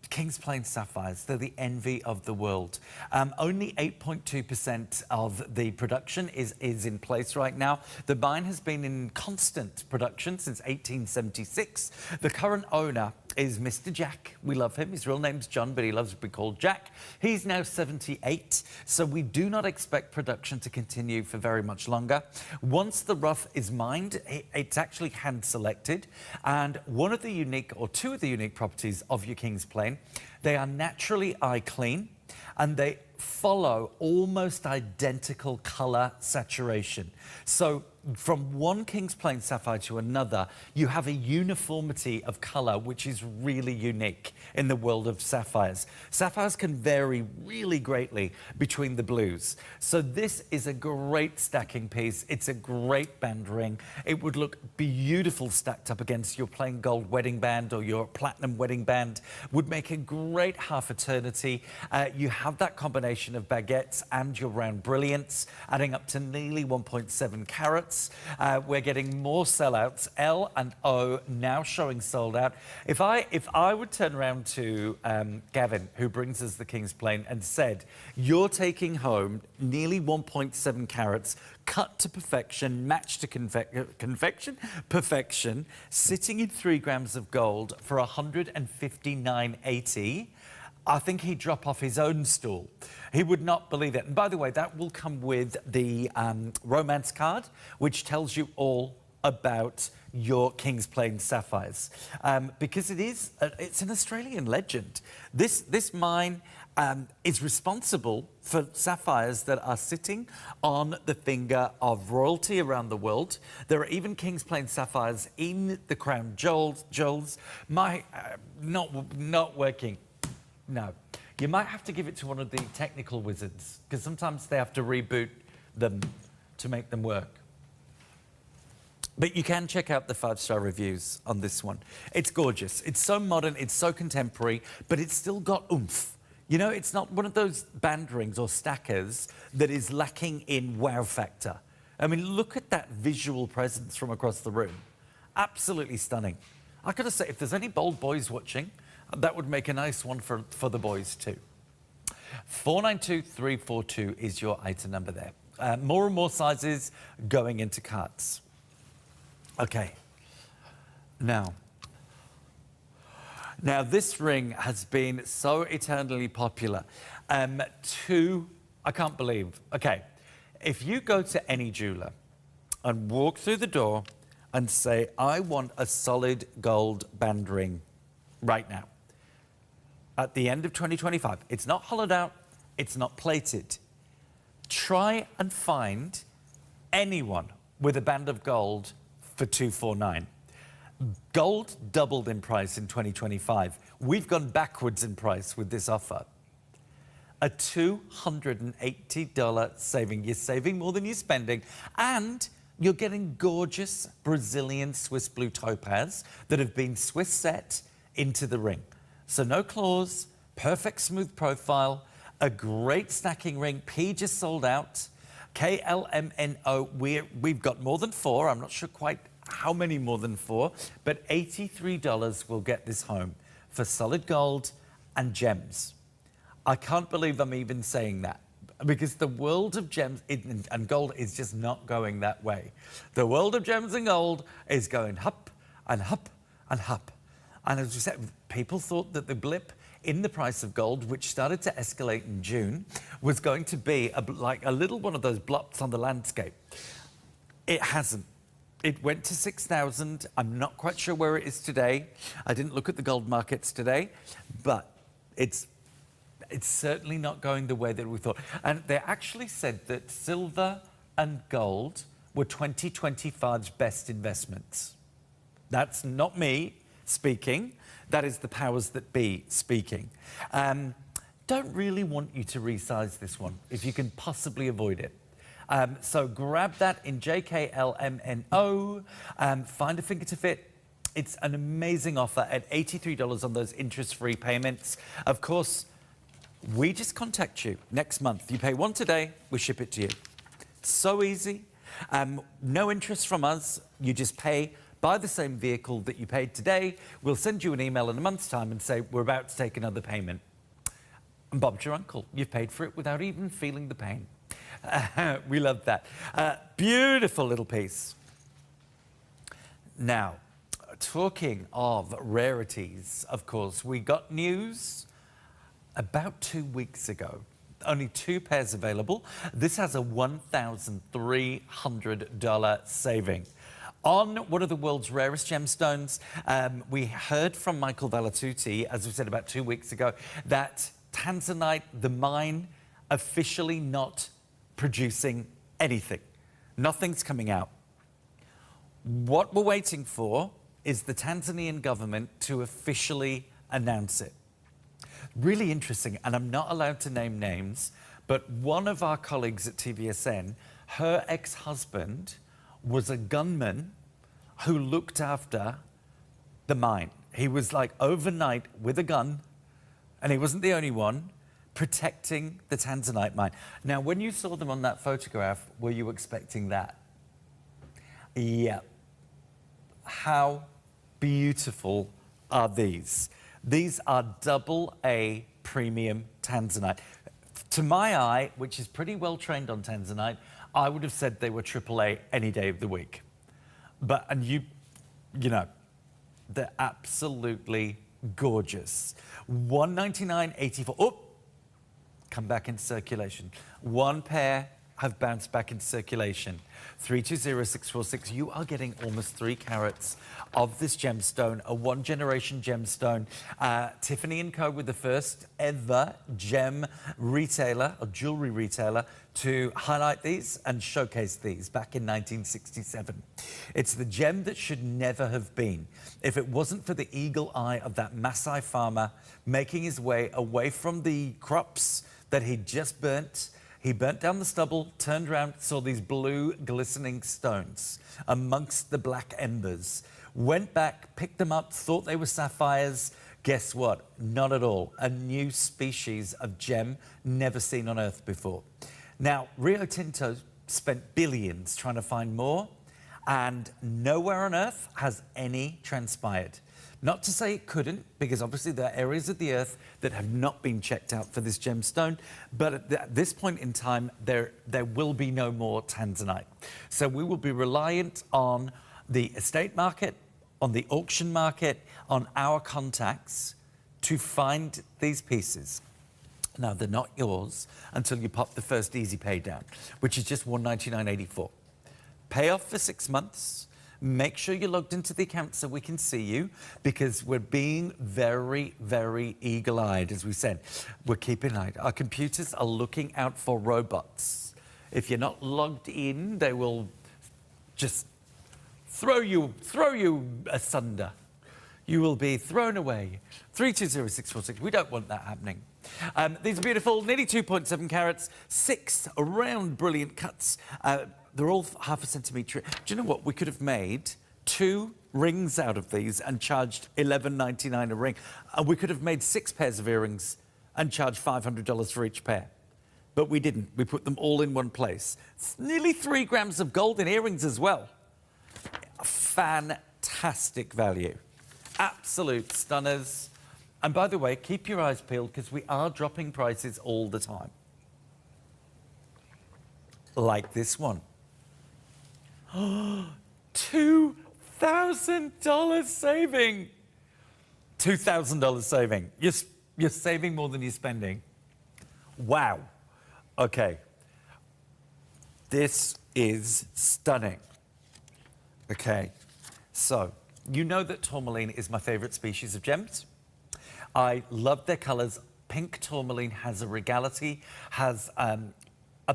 King's Plain sapphires, they're the envy of the world. Only 8.2% of the production is in place right now. The mine has been in constant production since 1876. The current owner is Mr. Jack. We love him. His real name's John, but he loves to be called Jack. He's now 78, so we do not expect production to continue for very much longer. Once the rough is mined, it's actually hand-selected, and one of the unique, or two of the unique properties of your King's Plain, they are naturally eye clean, and they follow almost identical colour saturation. So from one King's Plain sapphire to another, you have a uniformity of colour, which is really unique in the world of sapphires. Sapphires can vary really greatly between the blues. So this is a great stacking piece. It's a great band ring. It would look beautiful stacked up against your plain gold wedding band or your platinum wedding band. Would make a great half eternity. You have that combination of baguettes and your round brilliants, adding up to nearly 1.7 carats. We're getting more sellouts. L and O now showing sold out. If I would turn around to Gavin, who brings us the King's Plain, and said, you're taking home nearly 1.7 carats, cut to perfection, matched to perfection, sitting in 3 grams of gold for $159.80, I think he'd drop off his own stool. He would not believe it. And by the way, that will come with the romance card, which tells you all about your King's Plain sapphires, because it's an Australian legend. This mine is responsible for sapphires that are sitting on the finger of royalty around the world. There are even King's Plain sapphires in the crown jewels. Not working. No, you might have to give it to one of the technical wizards, because sometimes they have to reboot them to make them work. But you can check out the 5-star reviews on this one. It's gorgeous. It's so modern, it's so contemporary, but it's still got oomph. You know, it's not one of those band rings or stackers that is lacking in wow factor. I mean, look at that visual presence from across the room. Absolutely stunning. I gotta say, if there's any bold boys watching, that would make a nice one for the boys too. 492342 is your item number there. More and more sizes going into carts. Okay. Now this ring has been so eternally popular. I can't believe. Okay, if you go to any jeweler and walk through the door and say, I want a solid gold band ring right now, at the end of 2025. It's not hollowed out, it's not plated. Try and find anyone with a band of gold for $249. Gold doubled in price in 2025. We've gone backwards in price with this offer. A $280 saving. You're saving more than you're spending, and you're getting gorgeous Brazilian Swiss blue topaz that have been Swiss set into the ring. So no claws, perfect smooth profile, a great stacking ring. P just sold out. KLMNO, we've got more than 4. I'm not sure quite how many more than 4, but $83 will get this home for solid gold and gems. I can't believe I'm even saying that, because the world of gems and gold is just not going that way. The world of gems and gold is going up and up and up. And as we said, people thought that the blip in the price of gold, which started to escalate in June, was going to be like a little one of those blops on the landscape. It hasn't. It went to 6,000. I'm not quite sure where it is today. I didn't look at the gold markets today, but it's certainly not going the way that we thought. And they actually said that silver and gold were 2025's best investments. That's not me speaking. That is the powers that be speaking. don't really want you to resize this one if you can possibly avoid it. So grab that in JKLMNO, find a finger to fit. It's an amazing offer at $83 on those interest-free payments. Of course, we just contact you next month. You pay one today, we ship it to you. So easy. No interest from us. You just pay by the same vehicle that you paid today. We'll send you an email in a month's time and say, we're about to take another payment. And Bob's your uncle. You've paid for it without even feeling the pain. We love that. Beautiful little piece. Now, talking of rarities, of course, we got news about 2 weeks ago. Only 2 pairs available. This has a $1,300 saving. On one of the world's rarest gemstones, we heard from Michael Valatutti, as we said about 2 weeks ago, that Tanzanite, the mine, officially not producing anything. Nothing's coming out. What we're waiting for is the Tanzanian government to officially announce it. Really interesting, and I'm not allowed to name names, but one of our colleagues at TVSN, her ex-husband was a gunman who looked after the mine. He was like overnight with a gun, and he wasn't the only one, protecting the Tanzanite mine. Now, when you saw them on that photograph, were you expecting that? Yeah. How beautiful are these? These are AA premium Tanzanite. To my eye, which is pretty well trained on Tanzanite, I would have said they were AAA any day of the week. But, and you know, they're absolutely gorgeous. $199.84. Oh, come back into circulation. 1 pair have bounced back into circulation. 320646. You are getting almost 3 carats of this gemstone, a 1-generation gemstone. Tiffany & Co. were the first ever gem retailer, or jewelry retailer, to highlight these and showcase these back in 1967. It's the gem that should never have been. If it wasn't for the eagle eye of that Maasai farmer making his way away from the crops that he'd just burnt, he burnt down the stubble, turned around, saw these blue glistening stones amongst the black embers, went back, picked them up, thought they were sapphires. Guess what? Not at all. A new species of gem never seen on Earth before. Now, Rio Tinto spent billions trying to find more, and nowhere on Earth has any transpired. Not to say it couldn't, because obviously there are areas of the Earth that have not been checked out for this gemstone, but at this point in time, there will be no more Tanzanite. So we will be reliant on the estate market, on the auction market, on our contacts to find these pieces. Now, they're not yours until you pop the first easy pay down, which is just $199.84. Pay off for 6 months. Make sure you're logged into the account so we can see you, because we're being very, very eagle-eyed, as we said. We're keeping an eye. Our computers are looking out for robots. If you're not logged in, they will just throw you asunder. You will be thrown away. 320646. We don't want that happening. These are beautiful, nearly 2.7 carats, 6 round, brilliant cuts. They're all ½ a centimetre. Do you know what? We could have made 2 rings out of these and charged $11.99 a ring. And we could have made 6 pairs of earrings and charged $500 for each pair. But we didn't. We put them all in one place. It's nearly 3 grams of gold in earrings as well. Fantastic value. Absolute stunners. And by the way, keep your eyes peeled, because we are dropping prices all the time. Like this one. $2,000 saving. $2,000 saving. You're saving more than you're spending. Wow. Okay. This is stunning. Okay. So, you know that tourmaline is my favorite species of gems. I love their colors. Pink tourmaline has a regality, has a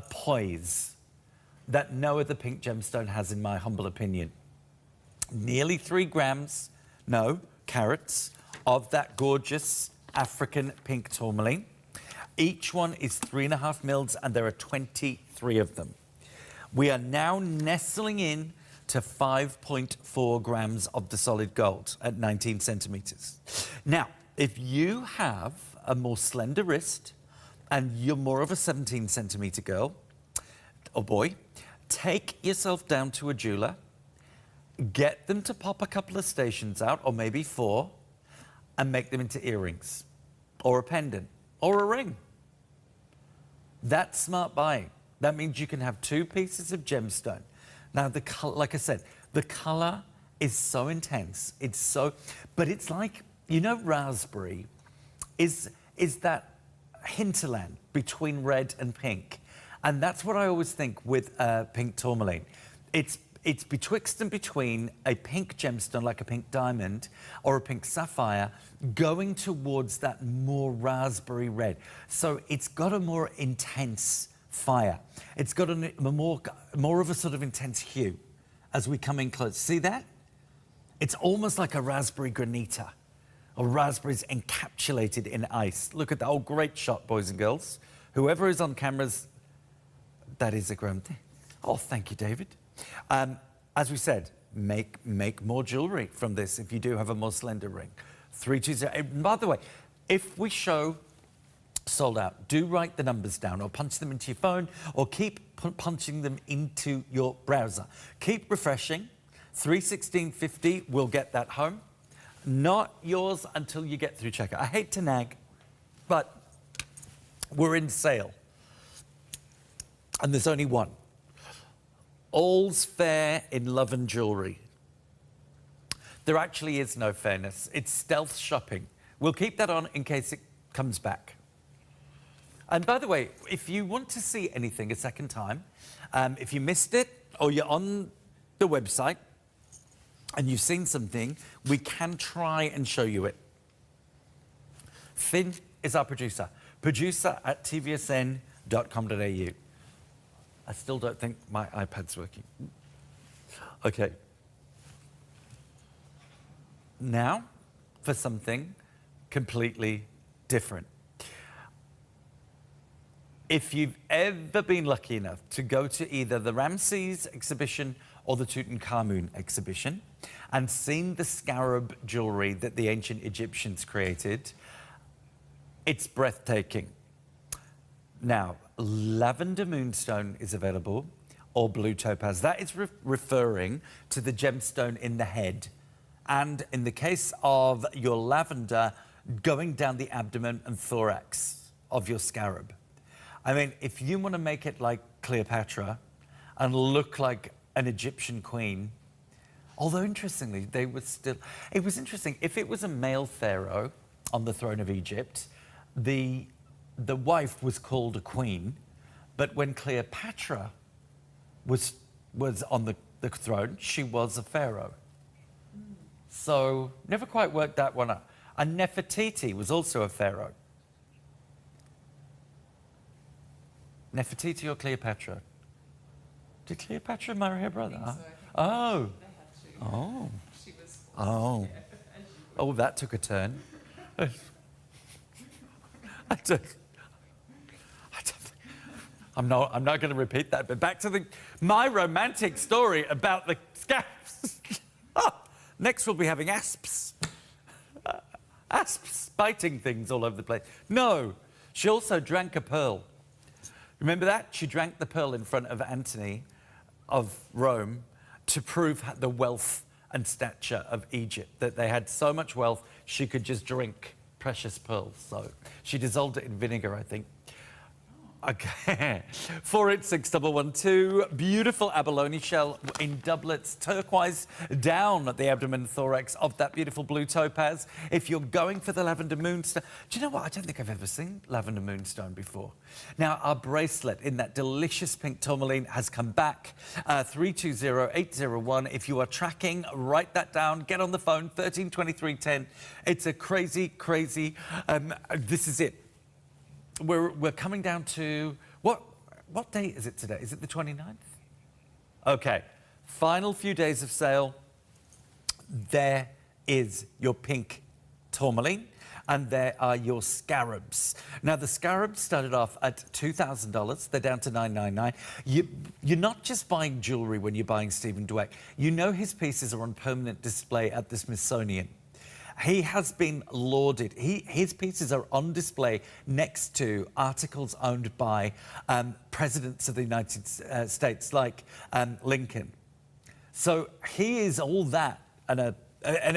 poise that no other pink gemstone has, in my humble opinion. Nearly 3 grams, no, carats, of that gorgeous African pink tourmaline. Each one is 3.5 mils, and there are 23 of them. We are now nestling in to 5.4 grams of the solid gold at 19 centimeters. Now, if you have a more slender wrist and you're more of a 17 centimeter girl or boy, take yourself down to a jeweler, get them to pop a couple of stations out, or maybe 4, and make them into earrings or a pendant or a ring. That's smart buying. That means you can have 2 pieces of gemstone. Now, the color, like I said, the color is so intense. It's so, but it's like, you know, raspberry is that hinterland between red and pink. And that's what I always think with pink tourmaline. It's betwixt and between a pink gemstone, like a pink diamond, or a pink sapphire, going towards that more raspberry red. So it's got a more intense fire. It's got a more of a sort of intense hue as we come in close. See that? It's almost like a raspberry granita, or raspberries encapsulated in ice. Look at that. Oh, great shot, boys and girls. Whoever is on cameras, that is a grand thing. Oh, thank you, David. As we said, make more jewellery from this if you do have a more slender ring. 320. By the way, if we show sold out, do write the numbers down or punch them into your phone, or keep punching them into your browser. Keep refreshing. 316.50 will get that home. Not yours until you get through checkout. I hate to nag, but we're in sale. And there's only one. All's fair in love and jewellery. There actually is no fairness. It's stealth shopping. We'll keep that on in case it comes back. And by the way, if you want to see anything a second time, if you missed it or you're on the website and you've seen something, we can try and show you it. Finn is our producer. Producer at tvsn.com.au. I still don't think my iPad's working. Okay. Now for something completely different. If you've ever been lucky enough to go to either the Ramses exhibition or the Tutankhamun exhibition and seen the scarab jewellery that the ancient Egyptians created, it's breathtaking. Now, lavender moonstone is available, or blue topaz. That is referring to the gemstone in the head. And in the case of your lavender, going down the abdomen and thorax of your scarab. I mean, if you want to make it like Cleopatra and look like an Egyptian queen, although interestingly, they were still... It was interesting, if it was a male pharaoh on the throne of Egypt, the wife was called a queen, but when Cleopatra was on the throne, she was a pharaoh. So, never quite worked that one out. And Nefertiti was also a pharaoh. Nefertiti or Cleopatra? Did Cleopatra marry her brother? So. Oh. They had to. Oh. She was. Oh. Yeah. Oh, that took a turn. I'm not going to repeat that, but back to my romantic story about the scabs. Next, we'll be having asps. Asps biting things all over the place. No, she also drank a pearl. Remember that? She drank the pearl in front of Antony of Rome to prove the wealth and stature of Egypt, that they had so much wealth she could just drink precious pearls. So she dissolved it in vinegar, I think. Okay, 486112, beautiful abalone shell in doublets, turquoise down at the abdomen and thorax of that beautiful blue topaz. If you're going for the lavender moonstone, do you know what? I don't think I've ever seen lavender moonstone before. Now, our bracelet in that delicious pink tourmaline has come back, 320801. If you are tracking, write that down, get on the phone, 132310. It's a crazy, crazy, this is it. We're coming down to, what date is it today? Is it the 29th? Okay, final few days of sale. There is your pink tourmaline. and there are your scarabs. Now, the scarabs started off at $2,000. They're down to $999. You're not just buying jewellery when you're buying Stephen Dweck. You know his pieces are on permanent display at the Smithsonian. He has been lauded. His pieces are on display next to articles owned by presidents of the United States, like Lincoln. So he is all that, and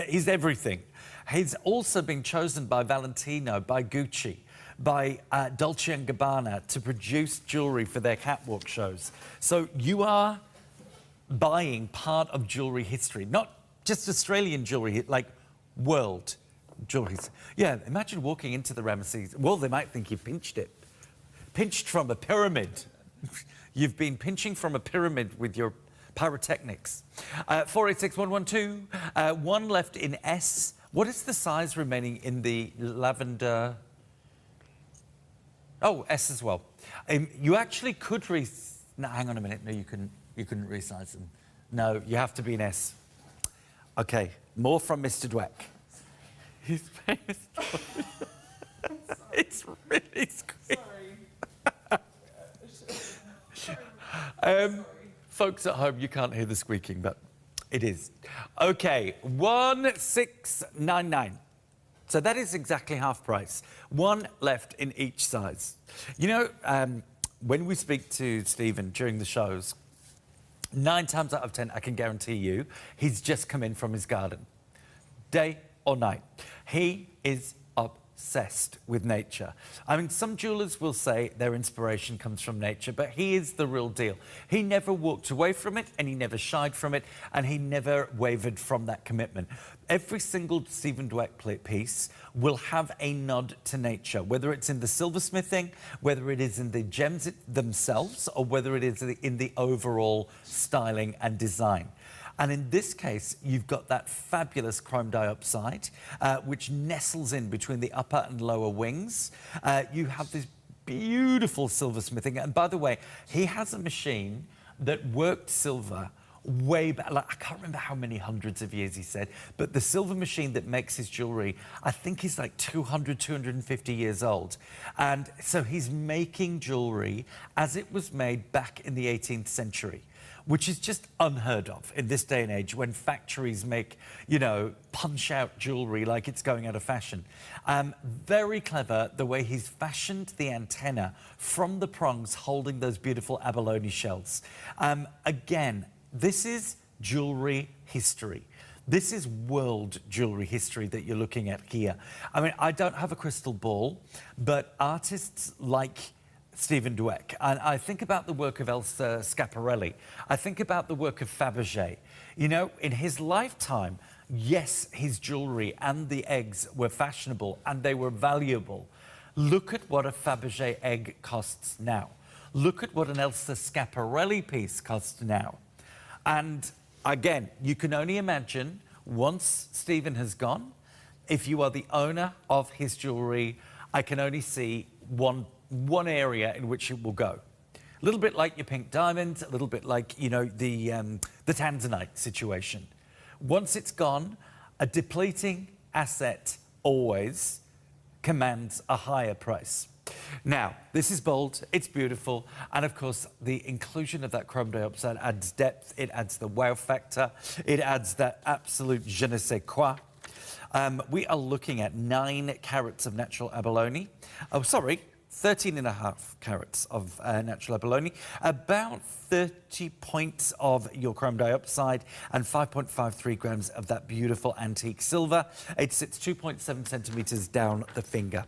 he's everything. He's also been chosen by Valentino, by Gucci, by Dolce & Gabbana to produce jewellery for their catwalk shows. So you are buying part of jewellery history, not just Australian jewellery, like world jewellery. Yeah, imagine walking into the Ramesses. Well, they might think you pinched it. Pinched from a pyramid. You've been pinching from a pyramid with your pyrotechnics. 486112, one left in S. What is the size remaining in the lavender? Oh, S as well. You actually could no, hang on a minute. No, you couldn't resize them. No, you have to be in S. Okay, more from Mr. Dweck. His famous. It's really squeaky. Folks at home, you can't hear the squeaking, but it is. Okay, 1699. So that is exactly half price. One left in each size. You know, when we speak to Stephen during the shows, 9 times out of 10, I can guarantee you, he's just come in from his garden. Day or night. He is obsessed with nature. I mean, some jewelers will say their inspiration comes from nature, but he is the real deal. He never walked away from it, and he never shied from it, and he never wavered from that commitment. Every single Stephen Dweck piece will have a nod to nature, whether it's in the silversmithing, whether it is in the gems themselves, or whether it is in the overall styling and design. And in this case, you've got that fabulous chrome dioxide, which nestles in between the upper and lower wings. You have this beautiful silversmithing. And by the way, he has a machine that worked silver way back, like, I can't remember how many hundreds of years he said, but the silver machine that makes his jewellery, I think is like 200, 250 years old. And so he's making jewellery as it was made back in the 18th century, which is just unheard of in this day and age when factories make, you know, punch-out jewellery like it's going out of fashion. Very clever the way he's fashioned the antenna from the prongs holding those beautiful abalone shells. Again, this is jewellery history. This is world jewellery history that you're looking at here. I mean, I don't have a crystal ball, but artists like Stephen Dweck, and I think about the work of Elsa Schiaparelli. I think about the work of Fabergé. You know, in his lifetime, yes, his jewellery and the eggs were fashionable and they were valuable. Look at what a Fabergé egg costs now. Look at what an Elsa Schiaparelli piece costs now. And again, you can only imagine, once Stephen has gone, if you are the owner of his jewellery, I can only see one area in which it will go. A little bit like your pink diamonds, a little bit like, you know, the Tanzanite situation. Once it's gone, a depleting asset always commands a higher price. Now, this is bold, it's beautiful, and of course, the inclusion of that chrome dioxide adds depth, it adds the wow factor, it adds that absolute je ne sais quoi. We are looking at 9 carats of natural abalone. Oh, sorry, 13.5 carats of natural abalone, about 30 points of your chrome dioxide, and 5.53 grams of that beautiful antique silver. It sits 2.7 centimetres down the finger.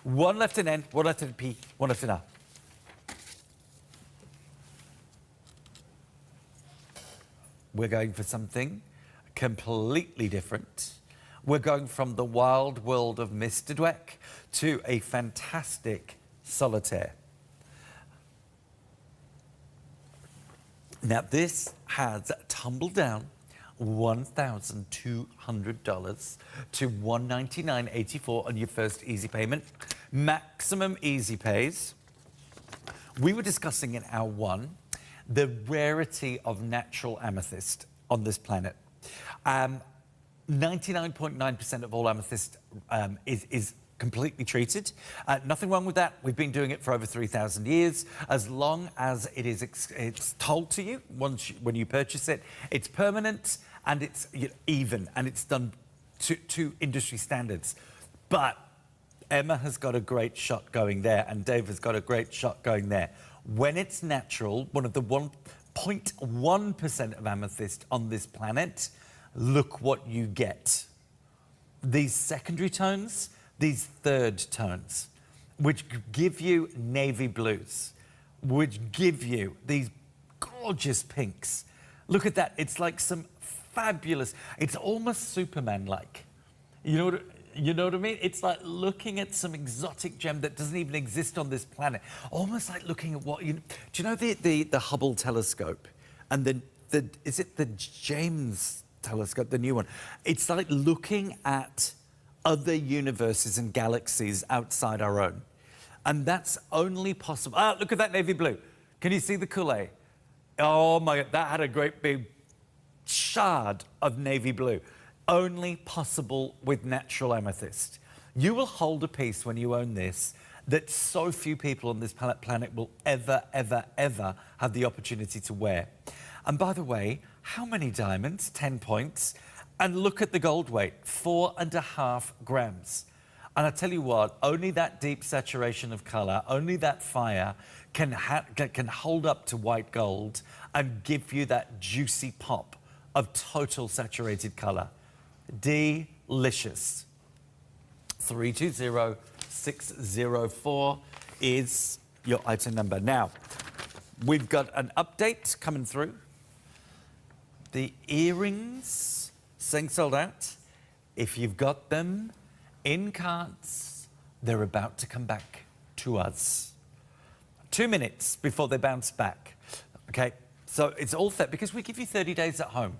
One left in N, one left in P, one left in R. We're going for something completely different. We're going from the wild world of Mr. Dweck to a fantastic solitaire. Now, this has tumbled down $1,200 to $199.84 on your first easy payment. Maximum easy pays. We were discussing in hour 1 the rarity of natural amethyst on this planet. 99.9% of all amethyst is completely treated. Nothing wrong with that. We've been doing it for over 3,000 years. As long as it is it's told to you when you purchase it, it's permanent and it's even and it's done to industry standards. But Emma has got a great shot going there and Dave has got a great shot going there. When it's natural, one of the 1.1% of amethyst on this planet, look what you get. These secondary tones, these third tones, which give you navy blues, which give you these gorgeous pinks. Look at that. It's like some fabulous, it's almost Superman-like. You know what I mean? It's like looking at some exotic gem that doesn't even exist on this planet. Almost like looking at what, do you know the Hubble telescope? And is it the James telescope, the new one? It's like looking at other universes and galaxies outside our own. And that's only possible. Ah, look at that navy blue. Can you see the Kool-Aid? Oh my God, that had a great big shard of navy blue. Only possible with natural amethyst. You will hold a piece when you own this that so few people on this planet will ever, ever, ever have the opportunity to wear. And by the way, how many diamonds? 10 points. And look at the gold weight, 4.5 grams. And I tell you what, only that deep saturation of colour, only that fire can hold up to white gold and give you that juicy pop of total saturated colour. Delicious. 320604 is your item number. Now, we've got an update coming through. The earrings saying sold out. If you've got them in carts, they're about to come back to us. 2 minutes before they bounce back. Okay, so it's all set because we give you 30 days at home.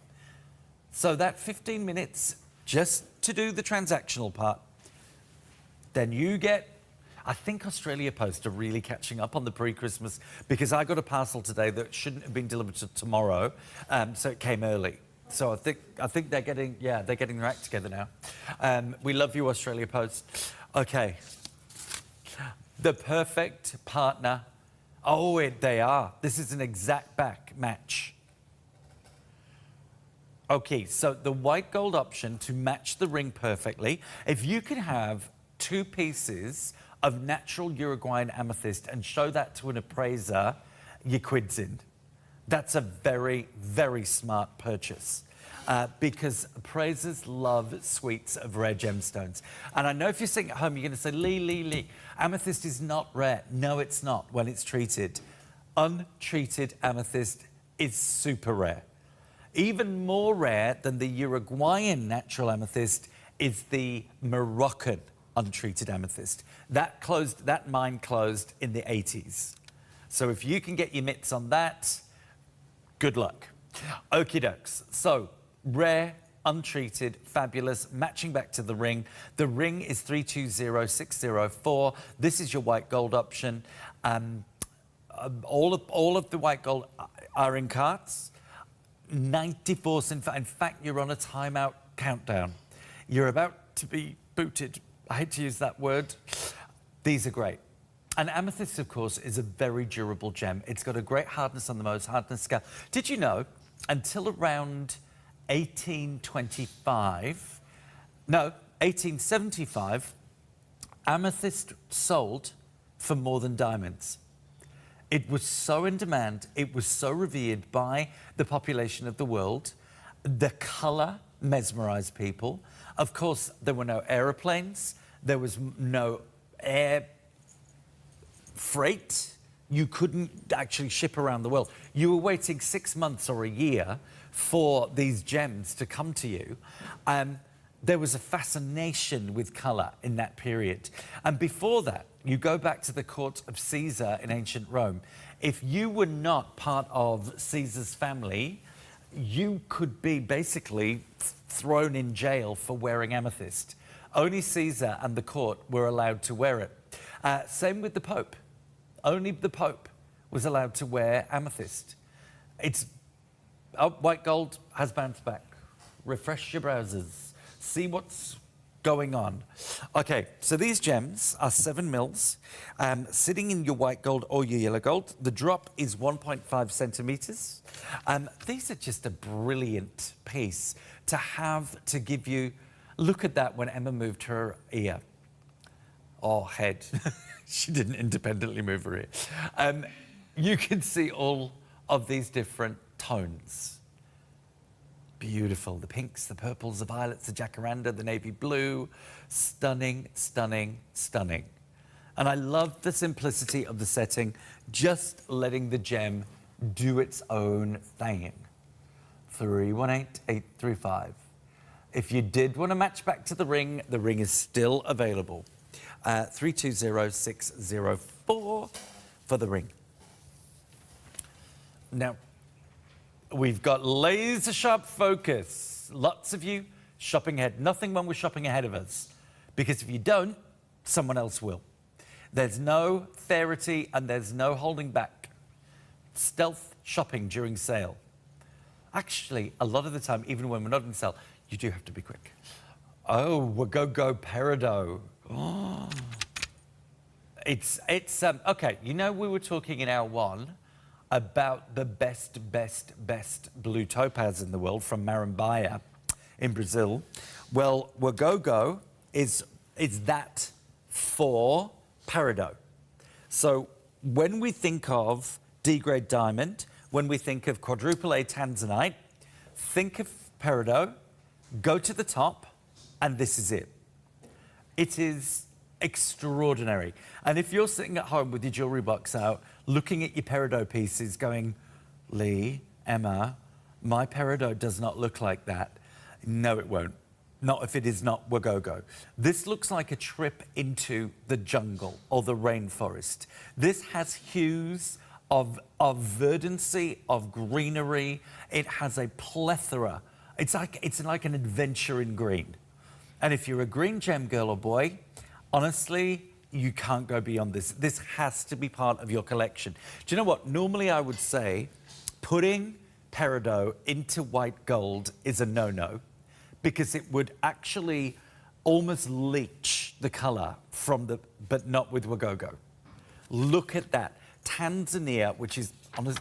So that 15 minutes just to do the transactional part. Then you get, I think Australia Post are really catching up on the pre-Christmas because I got a parcel today that shouldn't have been delivered to tomorrow, so it came early. So I think they're getting their act together now. We love you, Australia Post. Okay, the perfect partner. Oh, they are. This is an exact back match. Okay, so the white gold option to match the ring perfectly. If you could have 2 pieces of natural Uruguayan amethyst and show that to an appraiser, your quid's in. That's a very, very smart purchase because appraisers love suites of rare gemstones. And I know if you're sitting at home, you're going to say, Lee, amethyst is not rare. No, it's not when it's treated. Untreated amethyst is super rare. Even more rare than the Uruguayan natural amethyst is the Moroccan untreated amethyst. That mine closed in the 80s. So if you can get your mitts on that, good luck. Okie dokes. So rare, untreated, fabulous, matching back to the ring. The ring is 320604. This is your white gold option. All of the white gold are in carts. 94 cents. In fact, you're on a timeout countdown. You're about to be booted. I hate to use that word. These are great. And amethyst, of course, is a very durable gem. It's got a great hardness on the Mohs hardness scale. Did you know, until around 1875, amethyst sold for more than diamonds. It was so in demand, it was so revered by the population of the world. The colour mesmerised people. Of course, there were no aeroplanes. There was no air freight. You couldn't actually ship around the world. You were waiting 6 months or a year for these gems to come to you. There was a fascination with colour in that period. And before that, you go back to the court of Caesar in ancient Rome. If you were not part of Caesar's family, you could be basically thrown in jail for wearing amethyst. Only Caesar and the court were allowed to wear it. Same with the Pope. Only the Pope was allowed to wear amethyst. White gold has bounced back. Refresh your browsers. See what's going on. Okay, so these gems are 7 mils, sitting in your white gold or your yellow gold. The drop is 1.5 centimeters. These are just a brilliant piece to have to give you. Look at that when Emma moved her ear. Or head. She didn't independently move her ear. You can see all of these different tones. Beautiful. The pinks, the purples, the violets, the jacaranda, the navy blue. Stunning, stunning, stunning. And I love the simplicity of the setting, just letting the gem do its own thing. 318835. If you did want to match back to the ring is still available. 320604 for the ring. Now, we've got laser sharp focus. Lots of you shopping ahead. Nothing wrong with shopping ahead of us, because if you don't, someone else will. There's no fairity and there's no holding back. Stealth shopping during sale. Actually, a lot of the time, even when we're not in sale, you do have to be quick. Oh, Wagogo Peridot. Oh. It's okay, you know, we were talking in hour 1 about the best blue topaz in the world from Marambaia in Brazil. Well, Wagogo is that for peridot. So when we think of D-grade diamond, when we think of quadruple A tanzanite, think of peridot, go to the top, and this is it. It is extraordinary. And if you're sitting at home with your jewellery box out, looking at your peridot pieces going, Lee, Emma, my peridot does not look like that. No, it won't. Not if it is not Wagogo. This looks like a trip into the jungle or the rainforest. This has hues of verdancy, of greenery. It has a plethora. It's like an adventure in green. And if you're a green gem girl or boy, honestly, you can't go beyond this. This has to be part of your collection. Do you know what? Normally I would say putting peridot into white gold is a no-no, because it would actually almost leach the colour from the, but not with Wagogo. Look at that. Tanzania, which is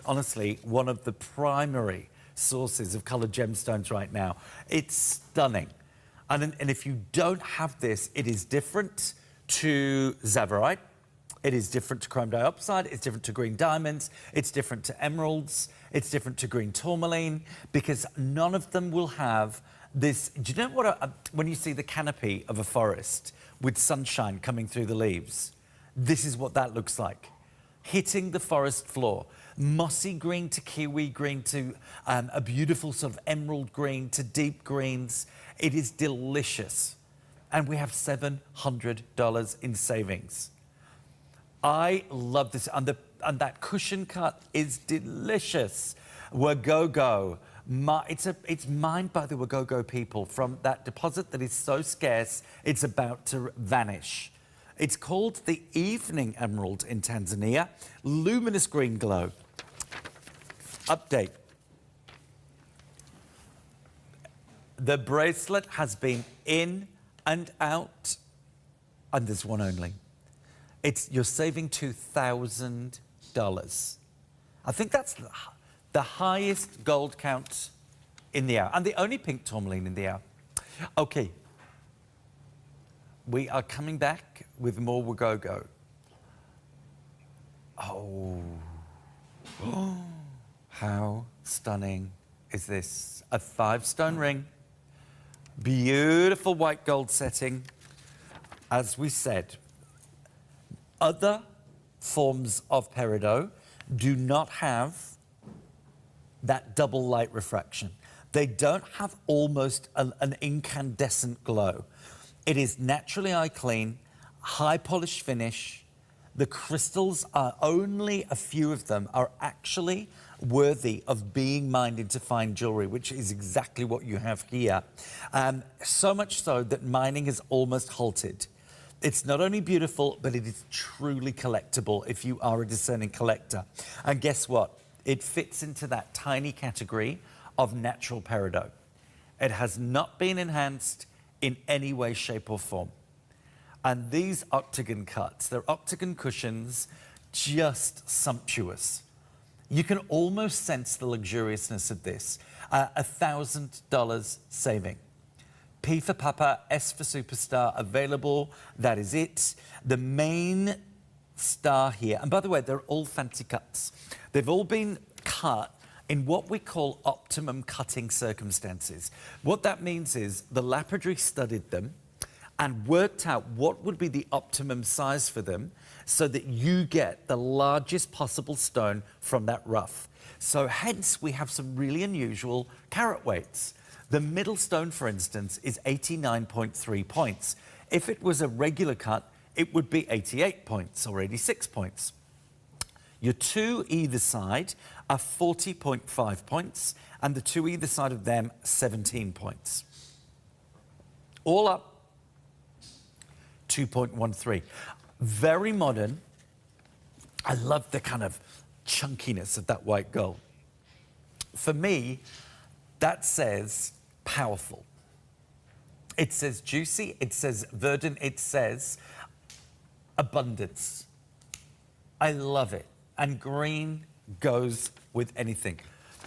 honestly one of the primary sources of coloured gemstones right now. It's stunning. And if you don't have this, it is different to Zavarite, it is different to chrome dioxide, it's different to green diamonds, it's different to emeralds, it's different to green tourmaline, because none of them will have this. Do you know what, when you see the canopy of a forest with sunshine coming through the leaves, this is what that looks like. Hitting the forest floor. Mossy green to kiwi green to a beautiful sort of emerald green to deep greens. It is delicious. And we have $700 in savings. I love this. And that cushion cut is delicious. Wagogo. It's mined by the Wagogo people from that deposit that is so scarce, it's about to vanish. It's called the Evening Emerald in Tanzania. Luminous green glow. Update. The bracelet has been in and out, and there's one only. You're saving $2,000. I think that's the highest gold count in the hour, and the only pink tourmaline in the hour. Okay. We are coming back with more Wagogo. Oh. How stunning is this? A 5-stone ring. Beautiful white gold setting. As we said, other forms of peridot do not have that double light refraction. They don't have almost an incandescent glow. It is naturally eye clean, high polished finish. The crystals are only a few of them are actually worthy of being mined into fine jewellery, which is exactly what you have here. So much so that mining has almost halted. It's not only beautiful, but it is truly collectible if you are a discerning collector. And guess what? It fits into that tiny category of natural peridot. It has not been enhanced. in any way, shape or form. And these octagon cuts, they're octagon cushions, just sumptuous. You can almost sense the luxuriousness of this. $1,000 saving. P for Papa, S for Superstar, available. That is it. The main star here, and by the way, they're all fancy cuts. They've all been cut in what we call optimum cutting circumstances. What that means is the lapidary studied them and worked out what would be the optimum size for them so that you get the largest possible stone from that rough. So hence we have some really unusual carat weights. The middle stone, for instance, is 89.3 points. If it was a regular cut, it would be 88 points or 86 points. Your two either side are 40.5 points, and the two either side of them, 17 points. All up, 2.13. Very modern. I love the kind of chunkiness of that white gold. For me, that says powerful. It says juicy, it says verdant, it says abundance. I love it. And green goes with anything.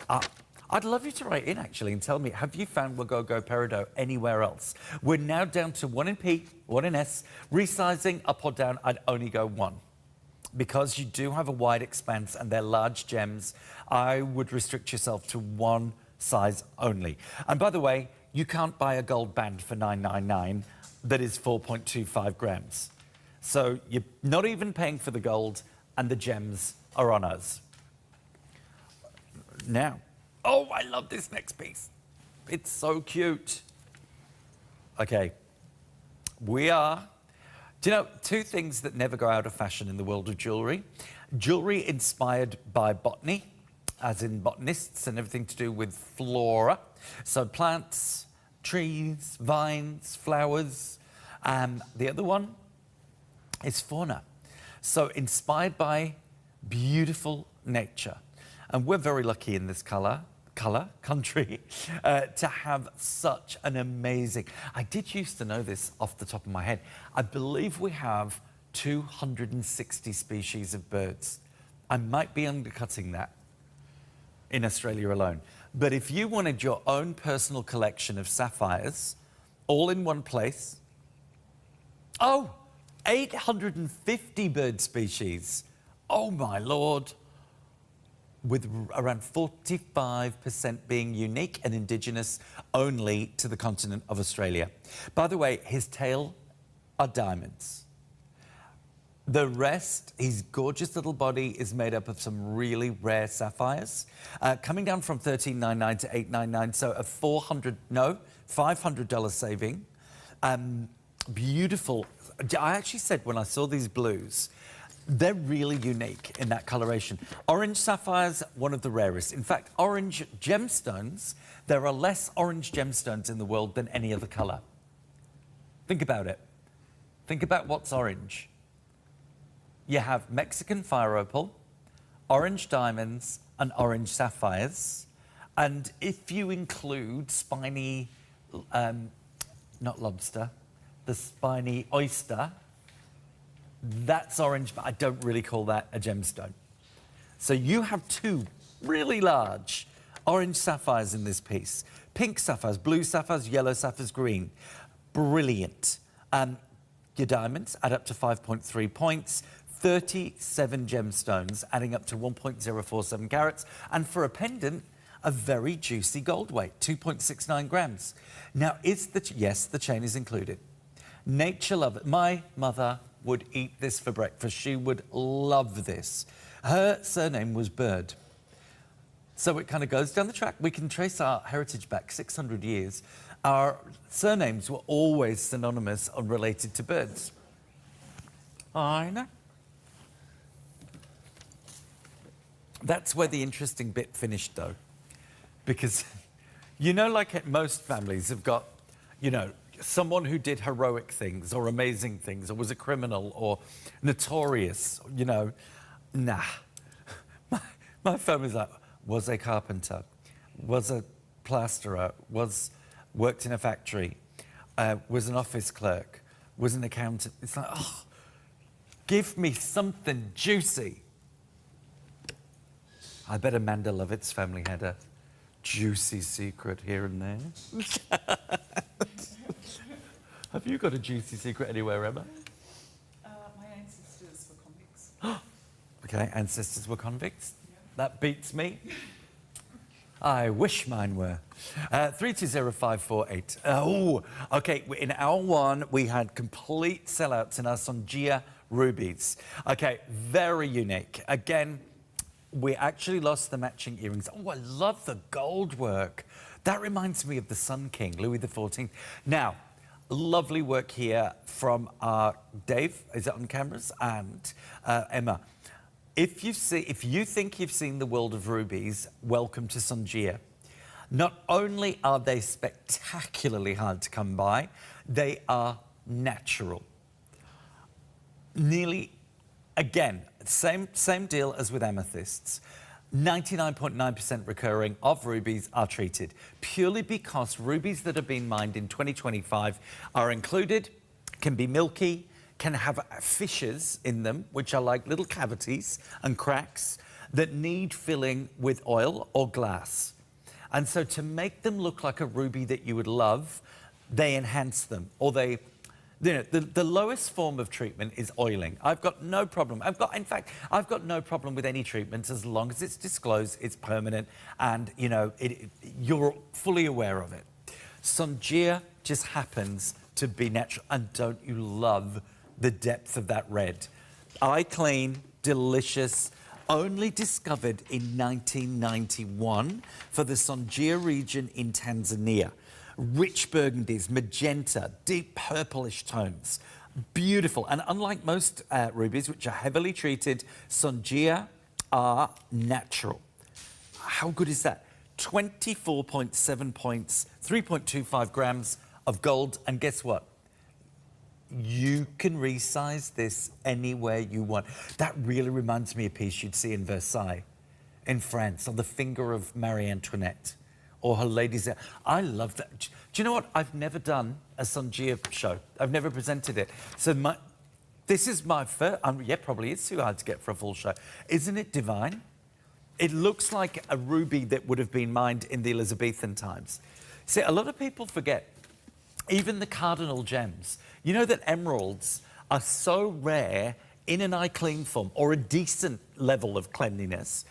I'd love you to write in, actually, and tell me, have you found Wagogo Peridot anywhere else? We're now down to 1 in P, 1 in S. Resizing, up or down, I'd only go 1. Because you do have a wide expanse and they're large gems, I would restrict yourself to 1 size only. And by the way, you can't buy a gold band for $9.99 that is 4.25 grams. So you're not even paying for the gold, and the gems are on us. Now, oh, I love this next piece. It's so cute. Okay, we are, do you know, 2 things that never go out of fashion in the world of jewellery. Jewellery inspired by botany, as in botanists, and everything to do with flora. So plants, trees, vines, flowers. The other one is fauna. So inspired by beautiful nature. And we're very lucky in this country to have such an amazing... I did used to know this off the top of my head. I believe we have 260 species of birds. I might be undercutting that in Australia alone. But if you wanted your own personal collection of sapphires, all in one place, 850 bird species. Oh my Lord. With around 45% being unique and indigenous only to the continent of Australia. By the way, his tail are diamonds. The rest, his gorgeous little body is made up of some really rare sapphires, coming down from $13.99 to $8.99, so a $500 saving. Beautiful. I actually said when I saw these blues, they're really unique in that coloration. Orange sapphires, one of the rarest. In fact, orange gemstones, there are less orange gemstones in the world than any other colour. Think about it. Think about what's orange. You have Mexican fire opal, orange diamonds, and orange sapphires. And if you include spiny, not lobster, the spiny oyster, that's orange, but I don't really call that a gemstone. So you have 2 really large orange sapphires in this piece. Pink sapphires, blue sapphires, yellow sapphires, green. Brilliant. Your diamonds add up to 5.3 points, 37 gemstones, adding up to 1.047 carats. And for a pendant, a very juicy gold weight, 2.69 grams. Now, yes, the chain is included. Nature love it. My mother would eat this for breakfast. She would love this. Her surname was Bird. So it kind of goes down the track. We can trace our heritage back 600 years. Our surnames were always synonymous or related to birds. I know. That's where the interesting bit finished, though. Because, you know, like most families have got, you know, someone who did heroic things or amazing things or was a criminal or notorious, you know. Nah. My family's like, was a carpenter, was a plasterer, worked in a factory. was an office clerk, was an accountant. It's like, oh, give me something juicy. I bet Amanda Lovett's family had a juicy secret here and there. Have you got a juicy secret anywhere, Emma? My ancestors were convicts. Okay, ancestors were convicts. Yeah. That beats me. I wish mine were. 320548. Oh, okay. In hour one, we had complete sellouts in our Songia rubies. Okay, very unique. Again, we actually lost the matching earrings. Oh, I love the gold work. That reminds me of the Sun King, Louis XIV. Now, lovely work here from Dave, is it on cameras? And Emma. If you think you've seen the world of rubies, welcome to Songia. Not only are they spectacularly hard to come by, they are natural. Nearly, again, same deal as with amethysts. 99.9% recurring of rubies are treated purely because rubies that have been mined in 2025 are included, can be milky, can have fissures in them, which are like little cavities and cracks that need filling with oil or glass. And so to make them look like a ruby that you would love, they enhance them, or they, you know, the lowest form of treatment is oiling. I've got no problem. In fact, I've got no problem with any treatment as long as it's disclosed, it's permanent, and, you know, you're fully aware of it. Songia just happens to be natural, and don't you love the depth of that red? Eye clean, delicious, only discovered in 1991 for the Songia region in Tanzania. Rich burgundies, magenta, deep purplish tones. Beautiful. And unlike most rubies, which are heavily treated, Songia are natural. How good is that? 24.7 points, 3.25 grams of gold. And guess what? You can resize this anywhere you want. That really reminds me of a piece you'd see in Versailles, in France, on the finger of Marie Antoinette, or her ladies. I love that. Do you know what? I've never done a Songia show. I've never presented it. So this is my first. Yeah, probably it's too hard to get for a full show. Isn't it divine? It looks like a ruby that would have been mined in the Elizabethan times. See, a lot of people forget, even the cardinal gems. You know that emeralds are so rare in an eye clean form or a decent level of cleanliness.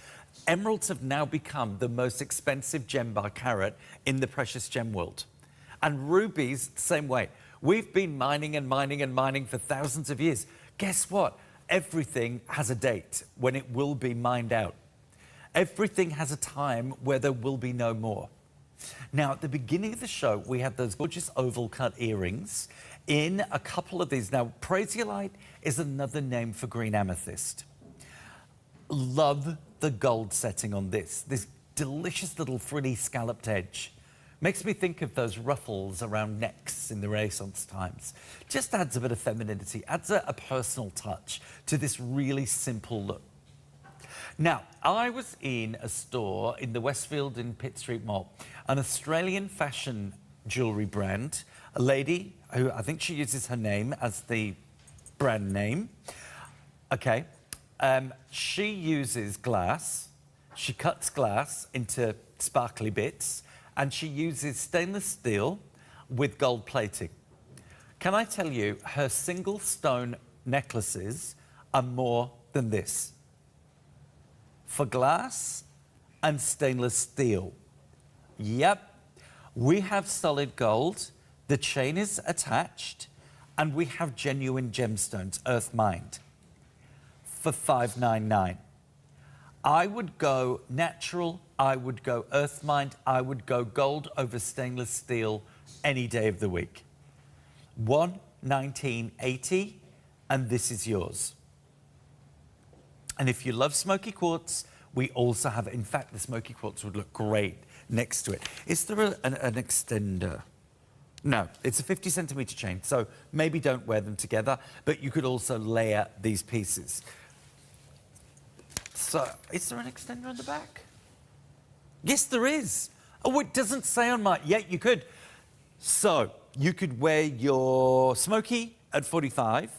Emeralds have now become the most expensive gem by carat in the precious gem world. And rubies, same way. We've been mining and mining and mining for thousands of years. Guess what? Everything has a date when it will be mined out. Everything has a time where there will be no more. Now, at the beginning of the show, we had those gorgeous oval cut earrings in a couple of these. Now, prasiolite is another name for green amethyst. Love the gold setting on this delicious little frilly scalloped edge. Makes me think of those ruffles around necks in the Renaissance times. Just adds a bit of femininity, adds a personal touch to this really simple look. Now, I was in a store in the Westfield in Pitt Street Mall, an Australian fashion jewellery brand, a lady who I think she uses her name as the brand name. Okay, she uses glass, she cuts glass into sparkly bits, and she uses stainless steel with gold plating. Can I tell you, her single stone necklaces are more than this. For glass and stainless steel. Yep, we have solid gold, the chain is attached, and we have genuine gemstones, earth mined, for $599. I would go natural, I would go earth mined, I would go gold over stainless steel any day of the week. $119.80, and this is yours. And if you love smoky quartz, we also have, in fact, the smoky quartz would look great next to it. Is there an extender? No, it's a 50 centimetre chain, so maybe don't wear them together, but you could also layer these pieces. So, is there an extender on the back? Yes, there is. Oh, it doesn't say on mine. Yeah, you could. So, You could wear your smoky at 45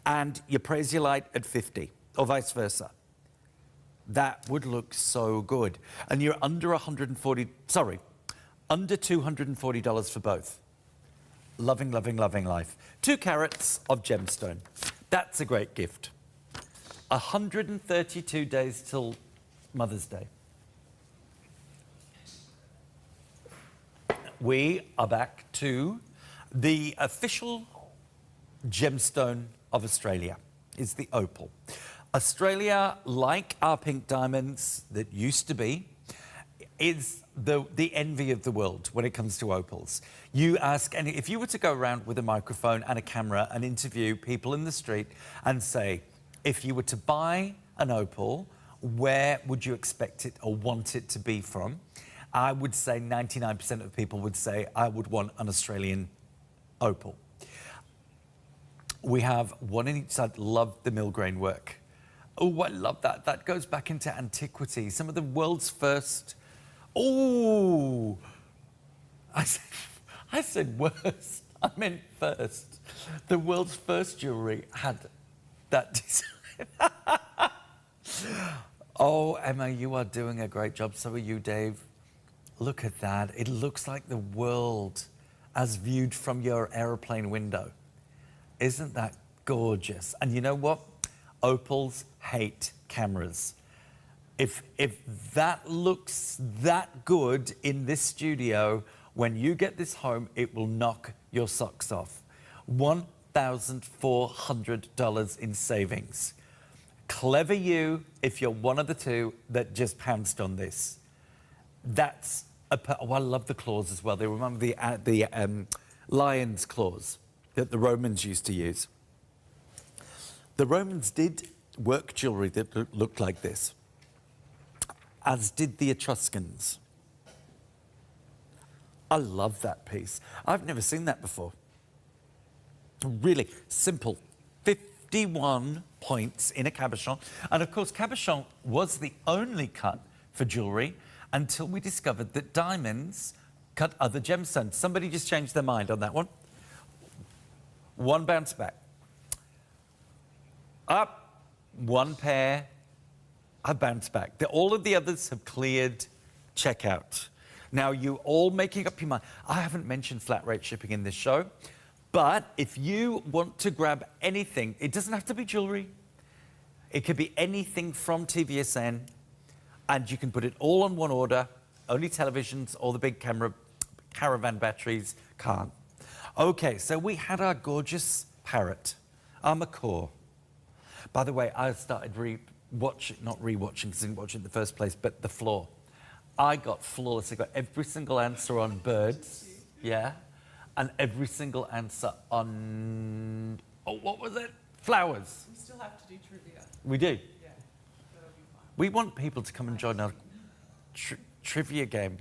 and your Prasiolite at 50, or vice versa. That would look so good. And you're under under $240 for both. Loving, loving, loving life. 2 carats of gemstone. That's a great gift. 132 days till Mother's Day. We are back to the official gemstone of Australia. Is the opal. Australia, like our pink diamonds that used to be, is the envy of the world when it comes to opals. You ask, and if you were to go around with a microphone and a camera and interview people in the street and say, if you were to buy an opal, where would you expect it or want it to be from? I would say 99% of people would say, I would want an Australian opal. We have one in each side. Love the mill grain work. Oh, I love that. That goes back into antiquity. Some of the world's first... Oh! I said worst. I meant first. The world's first jewellery had that design. Oh, Emma, you are doing a great job. So are you, Dave. Look at that. It looks like the world as viewed from your aeroplane window. Isn't that gorgeous? And you know what? Opals hate cameras. If that looks that good in this studio, when you get this home, it will knock your socks off. $1,400 in savings. Clever you if you're one of the two that just pounced on this. That's oh, I love the claws as well. They remember the lion's claws that the Romans used to use. The Romans did work jewellery that looked like this, as did the Etruscans. I love that piece. I've never seen that before. Really simple. 51 points in a cabochon. And of course, cabochon was the only cut for jewellery until we discovered that diamonds cut other gemstones. Somebody just changed their mind on that one. One bounce back. Up, one pair, a bounce back. All of the others have cleared checkout. Now, you all making up your mind. I haven't mentioned flat rate shipping in this show, but if you want to grab anything, it doesn't have to be jewellery. It could be anything from TVSN, and you can put it all on one order. Only televisions or the big caravan batteries can't. Okay, so we had our gorgeous parrot, our macaw. By the way, I started not rewatching because I didn't watch it in the first place, but the floor. I got flawless. I got every single answer on birds, yeah, and every single answer on, oh, what was it? Flowers. We still have to do trivia. We do? Yeah, that'll be fun. We want people to come and join our trivia game.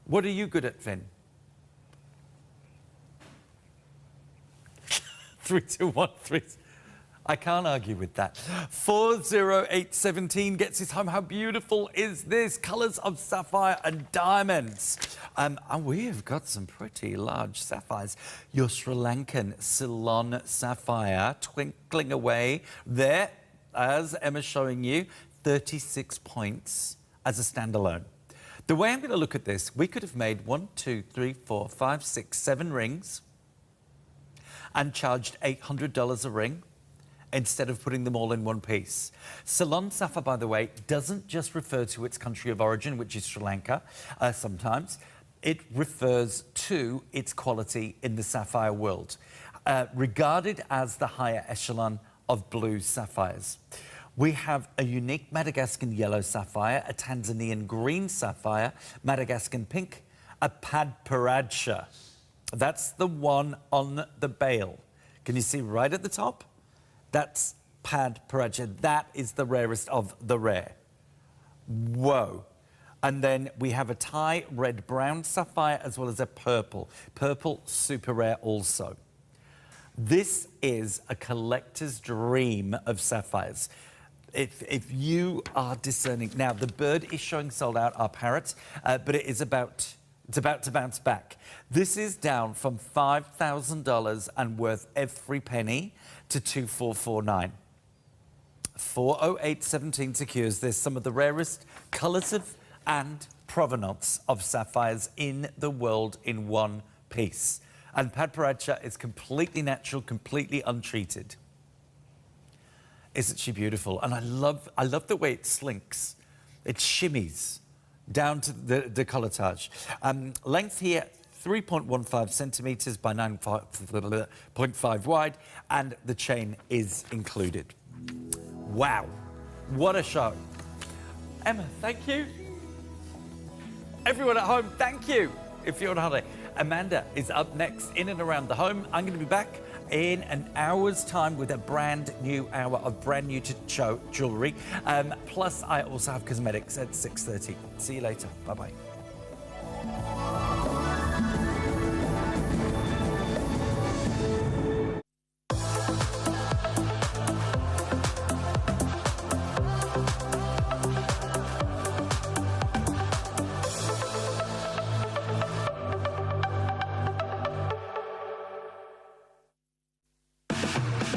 What are you good at, Finn? 3, 2, 1, 3. I can't argue with that. 40817 gets his home. How beautiful is this? Colours of sapphire and diamonds. And we have got some pretty large sapphires. Your Sri Lankan Ceylon sapphire twinkling away there, as Emma's showing you, 36 points as a standalone. The way I'm going to look at this, we could have made 1, 2, 3, 4, 5, 6, 7 rings and charged $800 a ring, instead of putting them all in one piece. Ceylon sapphire, by the way, doesn't just refer to its country of origin, which is Sri Lanka, sometimes. It refers to its quality in the sapphire world, regarded as the higher echelon of blue sapphires. We have a unique Madagascan yellow sapphire, a Tanzanian green sapphire, Madagascan pink, a Padparadsha. That's the one on the bale. Can you see right at the top? That's Padparadsha. That is the rarest of the rare. Whoa. And then we have a Thai red-brown sapphire as well as a purple. Purple, super rare also. This is a collector's dream of sapphires. If you are discerning... Now, the bird is showing sold out, our parrot, but it is about It's about to bounce back. This is down from $5,000 and worth every penny to $2,449. 40817 secures this. Some of the rarest colours of and provenance of sapphires in the world in one piece. And Padparacha is completely natural, completely untreated. Isn't she beautiful? And I love the way it slinks. It shimmies down to the decolletage. Length here, 3.15 centimetres by 9.5 wide, and the chain is included. Wow, what a show. Emma, thank you. Everyone at home, thank you if you're on holiday. Amanda is up next in and around the home. I'm going to be back in an hour's time with a brand new hour of brand new show jewellery. Plus, I also have cosmetics at 6:30. See you later. Bye-bye.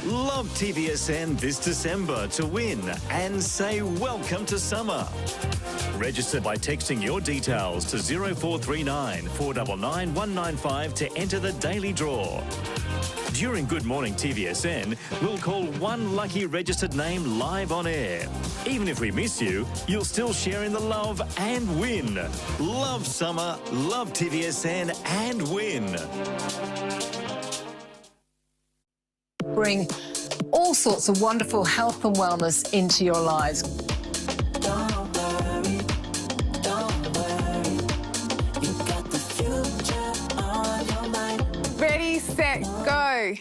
Love TVSN this December to win and say welcome to summer. Register by texting your details to 0439 499 195 to enter the daily draw. During Good Morning TVSN, we'll call one lucky registered name live on air. Even if we miss you, you'll still share in the love and win. Love summer, love TVSN and win. Bring all sorts of wonderful health and wellness into your lives. Don't worry, you got the future on your mind. Ready, set, go.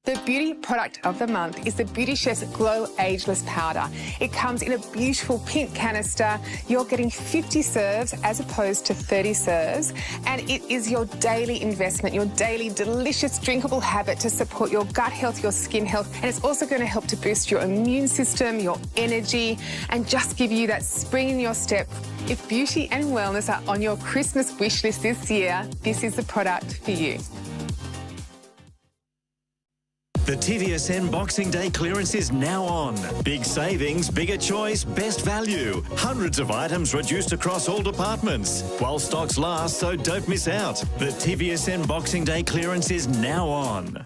The beauty product of the month is the Beauty Chef's Glow Ageless Powder. It comes in a beautiful pink canister. You're getting 50 serves as opposed to 30 serves. And it is your daily investment, your daily delicious drinkable habit to support your gut health, your skin health. And it's also going to help to boost your immune system, your energy, and just give you that spring in your step. If beauty and wellness are on your Christmas wish list this year, this is the product for you. The TVSN Boxing Day clearance is now on. Big savings, bigger choice, best value. Hundreds of items reduced across all departments. While stocks last, so don't miss out. The TVSN Boxing Day clearance is now on.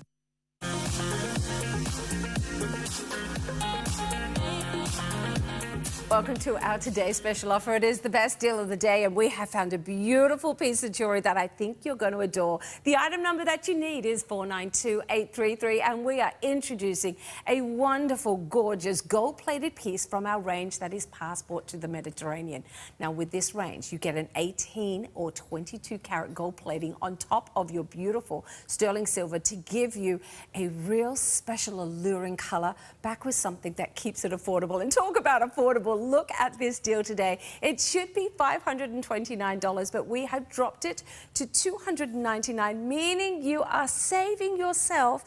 Welcome to our today's special offer. It is the best deal of the day, and we have found a beautiful piece of jewellery that I think you're going to adore. The item number that you need is 492833, and we are introducing a wonderful, gorgeous, gold-plated piece from our range that is Passport to the Mediterranean. Now, with this range, you get an 18 or 22 carat gold plating on top of your beautiful sterling silver to give you a real special, alluring colour, back with something that keeps it affordable. And talk about affordable. Look at this deal today. It should be $529, but we have dropped it to $299, meaning you are saving yourself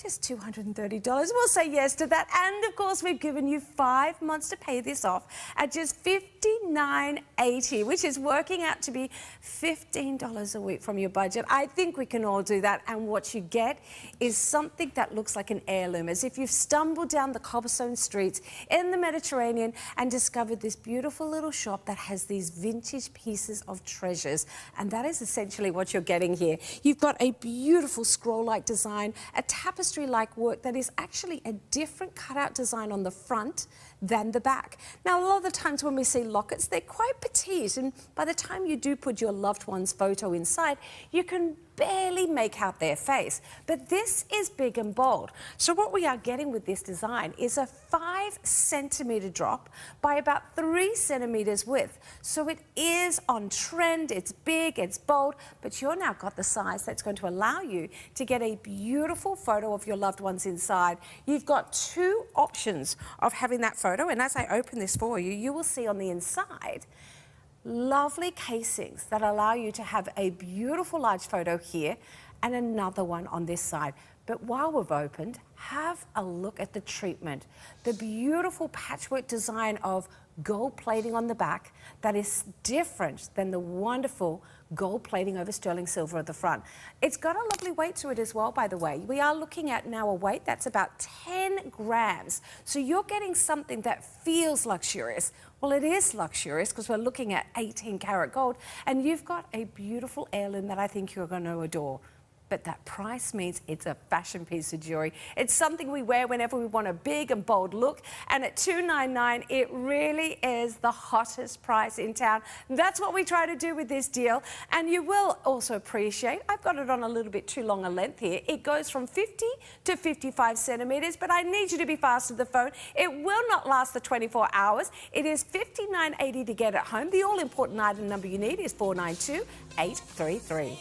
just $230. We'll say yes to that. And of course, we've given you 5 months to pay this off at just $59.80, which is working out to be $15 a week from your budget. I think we can all do that. And what you get is something that looks like an heirloom, as if you've stumbled down the cobblestone streets in the Mediterranean and discovered this beautiful little shop that has these vintage pieces of treasures. And that is essentially what you're getting here. You've got a beautiful scroll-like design, a tapestry-like work that is actually a different cutout design on the front than the back. Now, a lot of the times when we see lockets, they're quite petite, and by the time you do put your loved one's photo inside, you can barely make out their face. But this is big and bold. So what we are getting with this design is a 5 centimetre drop by about 3 centimetres width. So it is on trend, it's big, it's bold, but you're now got the size that's going to allow you to get a beautiful photo of your loved ones inside. You've got 2 options of having that photo, and as I open this for you, you will see on the inside lovely casings that allow you to have a beautiful large photo here and another one on this side. But while we've opened, have a look at the treatment. The beautiful patchwork design of gold plating on the back that is different than the wonderful gold plating over sterling silver at the front. It's got a lovely weight to it as well, by the way. We are looking at now a weight that's about 10 grams. So you're getting something that feels luxurious. Well, it is luxurious because we're looking at 18 karat gold, and you've got a beautiful heirloom that I think you're going to adore. But that price means it's a fashion piece of jewelry. It's something we wear whenever we want a big and bold look. And at $299, it really is the hottest price in town. That's what we try to do with this deal. And you will also appreciate, I've got it on a little bit too long a length here. It goes from 50 to 55 centimetres, but I need you to be fast to the phone. It will not last the 24 hours. It is $59.80 to get it home. The all-important item number you need is 492833.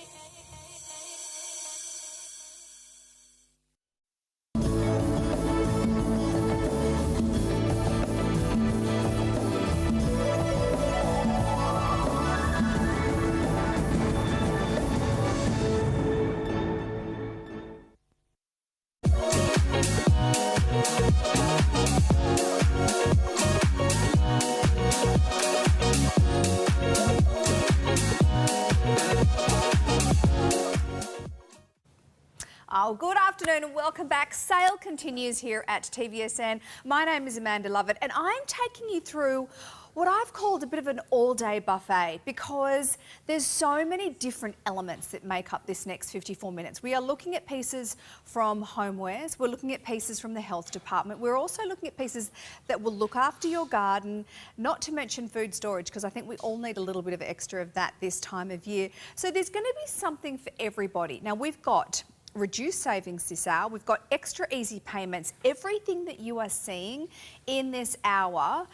Oh, good afternoon and welcome back. Sale continues here at TVSN. My name is Amanda Lovett and I'm taking you through what I've called a bit of an all-day buffet because there's so many different elements that make up this next 54 minutes. We are looking at pieces from homewares, we're looking at pieces from the health department, we're also looking at pieces that will look after your garden, not to mention food storage, because I think we all need a little bit of extra of that this time of year. So there's going to be something for everybody. Now we've got reduced savings this hour. We've got extra easy payments. Everything that you are seeing in this hour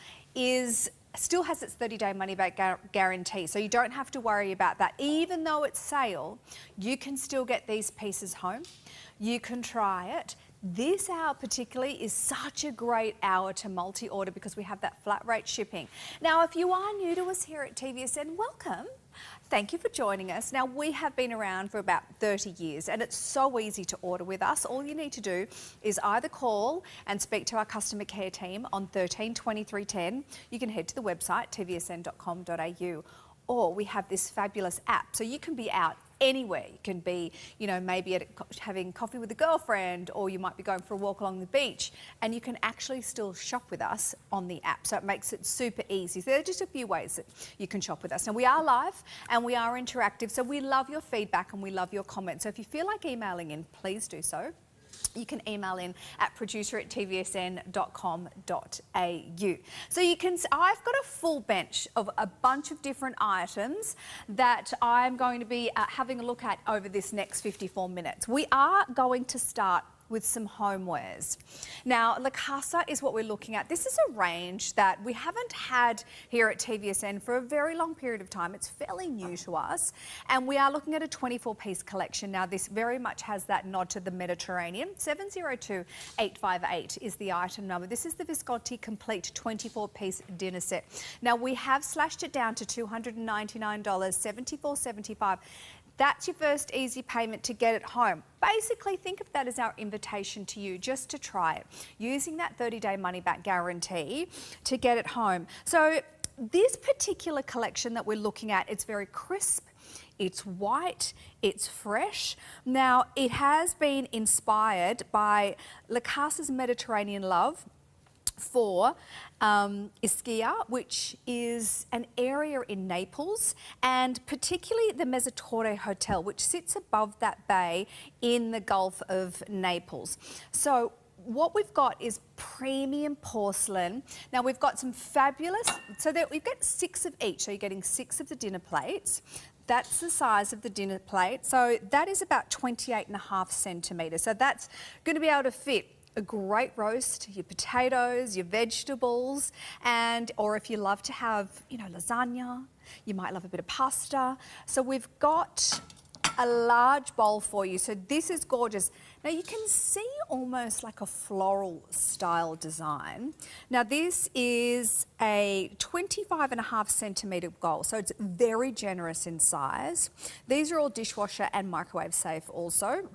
still has its 30-day money-back guarantee, so you don't have to worry about that. Even though it's sale, you can still get these pieces home. You can try it. This hour particularly is such a great hour to multi-order because we have that flat rate shipping. Now, if you are new to us here at TVSN, welcome. Thank you for joining us. Now, we have been around for about 30 years and it's so easy to order with us. All you need to do is either call and speak to our customer care team on 13 23 10. You can head to the website tvsn.com.au, or we have this fabulous app. So you can be out anywhere. You can be, maybe having coffee with a girlfriend, or you might be going for a walk along the beach, and you can actually still shop with us on the app. So it makes it super easy. So there are just a few ways that you can shop with us. Now we are live and we are interactive, so we love your feedback and we love your comments. So if you feel like emailing in, please do so. You can email in at producer@tvsn.com.au. So I've got a full bench of a bunch of different items that I'm going to be having a look at over this next 54 minutes. We are going to start with some homewares. Now, La Casa is what we're looking at. This is a range that we haven't had here at TVSN for a very long period of time. It's fairly new to us, and we are looking at a 24-piece collection. Now, this very much has that nod to the Mediterranean. 702858 is the item number. This is the Visconti Complete 24-piece dinner set. Now, we have slashed it down to $299, $74.75. That's your first easy payment to get it home. Basically, think of that as our invitation to you just to try it, using that 30-day money-back guarantee to get it home. So this particular collection that we're looking at, it's very crisp, it's white, it's fresh. Now, it has been inspired by La Casa's Mediterranean love for Ischia, which is an area in Naples, and particularly the Mezzatorre Hotel, which sits above that bay in the Gulf of Naples. So what we've got is premium porcelain. Now we've got some fabulous, so that we've got 6 of each, so you're getting 6 of the dinner plates. That's the size of the dinner plate. So that is about 28.5 centimetres. So that's going to be able to fit a great roast, your potatoes, your vegetables, or if you love to have, lasagna, you might love a bit of pasta. So we've got a large bowl for you. So this is gorgeous. Now you can see almost like a floral style design. Now this is a 25.5 centimetre bowl, so it's very generous in size. These are all dishwasher and microwave safe also.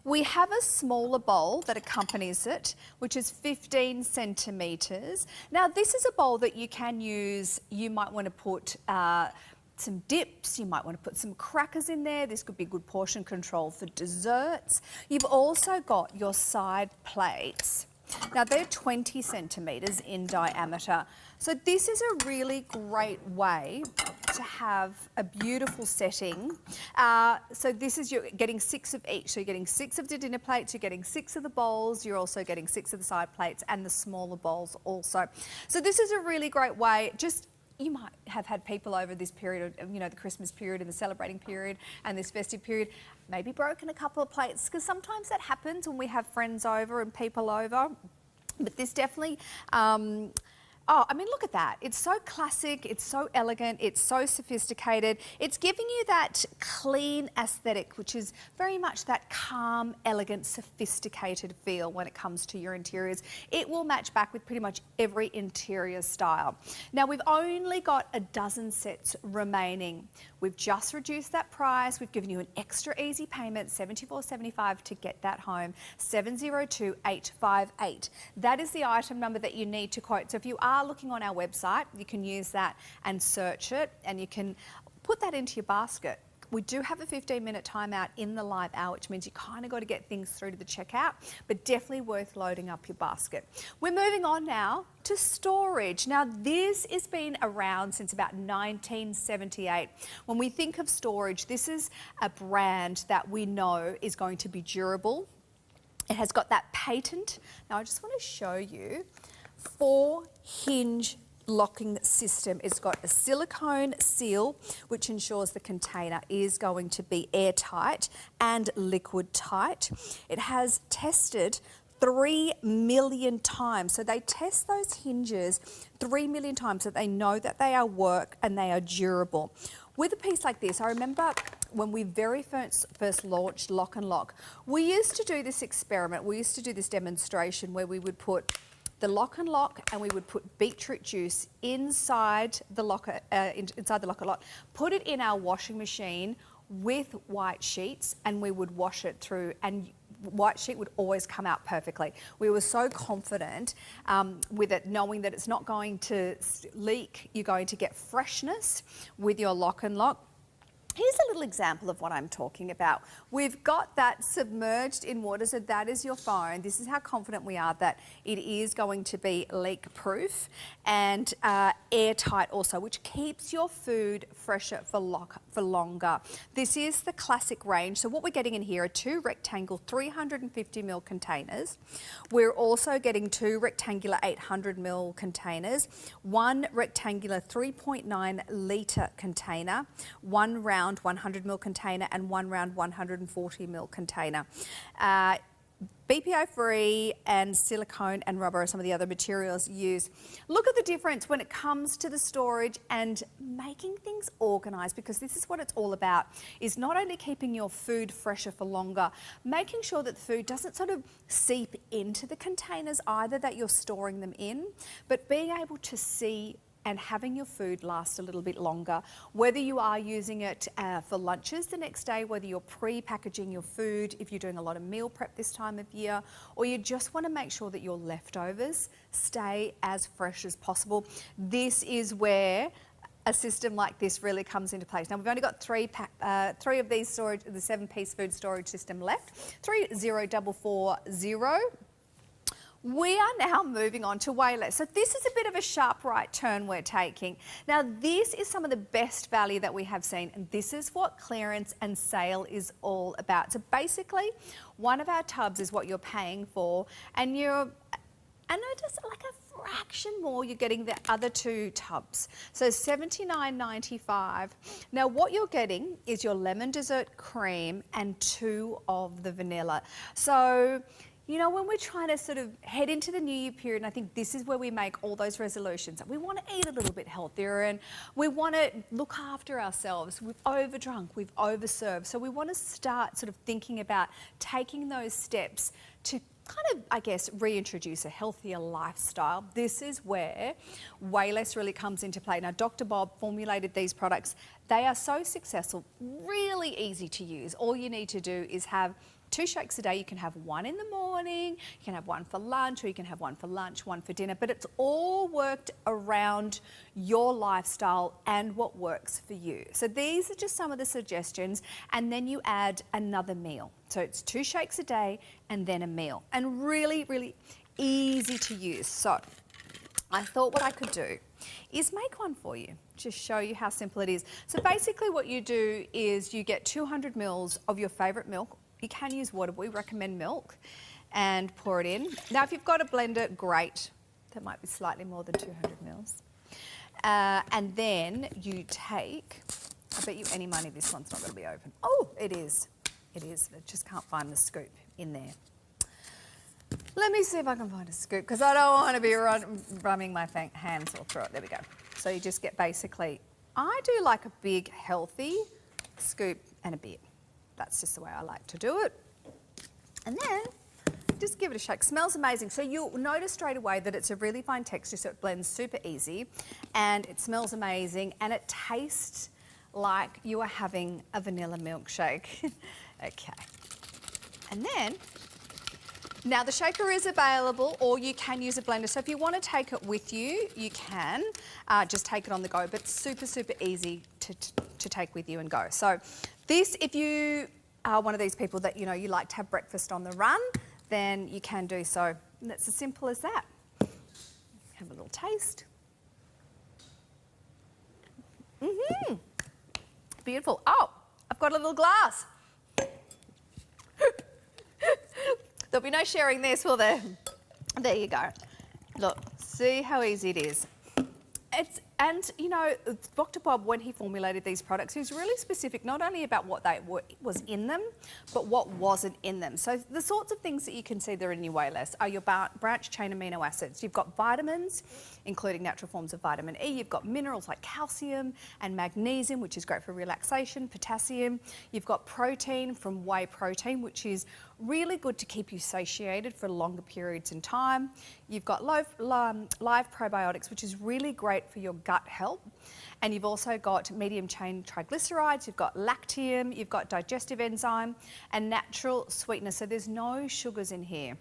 We have a smaller bowl that accompanies it, which is 15 centimetres. Now, this is a bowl that you can use. You might want to put some dips, you might want to put some crackers in there. This could be good portion control for desserts. You've also got your side plates. Now, they're 20 centimetres in diameter. So this is a really great way to have a beautiful setting. So this is, you're getting 6 of each. So you're getting 6 of the dinner plates, you're getting 6 of the bowls, you're also getting 6 of the side plates and the smaller bowls also. So this is a really great way. You might have had people over this period of, the Christmas period and the celebrating period and this festive period, maybe broken a couple of plates, because sometimes that happens when we have friends over and people over. But this definitely, look at that. It's so classic, it's so elegant, it's so sophisticated. It's giving you that clean aesthetic, which is very much that calm, elegant, sophisticated feel when it comes to your interiors. It will match back with pretty much every interior style. Now, we've only got a dozen sets remaining. We've just reduced that price. We've given you an extra easy payment, $74.75 to get that home, 702858. That is the item number that you need to quote. So if you are looking on our website, you can use that and search it, and you can put that into your basket. We do have a 15-minute timeout in the live hour, which means you kind of got to get things through to the checkout, but definitely worth loading up your basket. We're moving on now to storage. Now, this has been around since about 1978. When we think of storage, this is a brand that we know is going to be durable. It has got that patent. Now, I just want to show you 4-hinge locking system. It's got a silicone seal, which ensures the container is going to be airtight and liquid tight. It has tested 3 million times. So they test those hinges 3 million times so they know that they are work and they are durable. With a piece like this, I remember when we very first launched Lock and Lock, we used to do this experiment, we used to do this demonstration where we would put the Lock and Lock and we would put beetroot juice inside the locker, inside the Lock and Lock, put it in our washing machine with white sheets, and we would wash it through, and white sheet would always come out perfectly. We were so confident with it, knowing that it's not going to leak, you're going to get freshness with your Lock and Lock. Here's a little example of what I'm talking about. We've got that submerged in water, so that is your phone. This is how confident we are that it is going to be leak-proof and airtight also, which keeps your food fresher for longer. This is the classic range. So what we're getting in here are 2 rectangle 350ml containers. We're also getting 2 rectangular 800ml containers, 1 rectangular 3.9 litre container, 1 round 100ml container and 1 round 140ml container. BPO free and silicone and rubber are some of the other materials used. Look at the difference when it comes to the storage and making things organised, because this is what it's all about, is not only keeping your food fresher for longer, making sure that the food doesn't sort of seep into the containers either that you're storing them in, but being able to see and having your food last a little bit longer. Whether you are using it for lunches the next day, whether you're pre-packaging your food, if you're doing a lot of meal prep this time of year, or you just want to make sure that your leftovers stay as fresh as possible, this is where a system like this really comes into place. Now, we've only got 3 of these storage, the 7-piece food storage system left, 30440. We are now moving on to way less. So this is a bit of a sharp right turn we're taking. Now, this is some of the best value that we have seen, and this is what clearance and sale is all about. So basically, one of our tubs is what you're paying for, and just like a fraction more, you're getting the other 2 tubs. So $79.95. Now, what you're getting is your lemon dessert cream and 2 of the vanilla. So, when we're trying to sort of head into the New Year period, and I think this is where we make all those resolutions. We want to eat a little bit healthier and we want to look after ourselves. We've overdrunk, we've overserved. So we want to start sort of thinking about taking those steps to kind of, I guess, reintroduce a healthier lifestyle. This is where way less really comes into play. Now, Dr. Bob formulated these products. They are so successful, really easy to use. All you need to do is have 2 shakes a day. You can have one in the morning, you can have one for lunch, or you can have one for lunch, one for dinner, but it's all worked around your lifestyle and what works for you. So these are just some of the suggestions, and then you add another meal. So it's 2 shakes a day and then a meal, and really, really easy to use. So I thought what I could do is make one for you, just show you how simple it is. So basically what you do is you get 200 mils of your favourite milk. You can use water, but we recommend milk, and pour it in. Now, if you've got a blender, great. That might be slightly more than 200 mils. And then you take, I bet you any money this one's not going to be open. Oh, it is. It is. I just can't find the scoop in there. Let me see if I can find a scoop, because I don't want to be rubbing my hands all through it. There we go. So you just get basically, I do like a big, healthy scoop and a bit. That's just the way I like to do it. And then just give it a shake. Smells amazing. So you'll notice straight away that it's a really fine texture, so it blends super easy, and it smells amazing, and it tastes like you are having a vanilla milkshake. Okay. And then, now the shaker is available, or you can use a blender. So if you want to take it with you, you can just take it on the go, but super, super easy to take with you and go. So this, if you are one of these people that, you know, you like to have breakfast on the run, then you can do so. And it's as simple as that. Have a little taste. Mm-hmm. Beautiful. Oh, I've got a little glass. There'll be no sharing this, will there? There you go. Look, see how easy it is. And you know, Dr. Bob, when he formulated these products, he was really specific not only about what was in them, but what wasn't in them. So the sorts of things that you can see that are in your way list are your branch chain amino acids. You've got vitamins, including natural forms of vitamin E. You've got minerals like calcium and magnesium, which is great for relaxation, potassium. You've got protein from whey protein, which is really good to keep you satiated for longer periods in time. You've got live probiotics, which is really great for your gut health. And you've also got medium chain triglycerides, you've got lactium, you've got digestive enzyme and natural sweetener. So there's no sugars in here.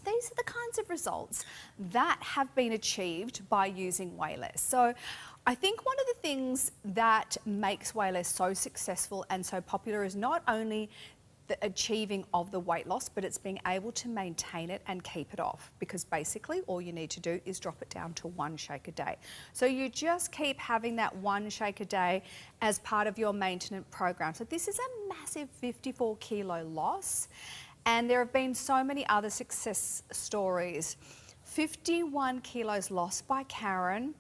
These are the kinds of results that have been achieved by using Wayless. So I think one of the things that makes Wayless so successful and so popular is not only the achieving of the weight loss, but it's being able to maintain it and keep it off, because basically all you need to do is drop it down to 1 shake a day. So you just keep having that 1 shake a day as part of your maintenance program. So this is a massive 54 kilo loss, and there have been so many other success stories. 51 kilos lost by Karen.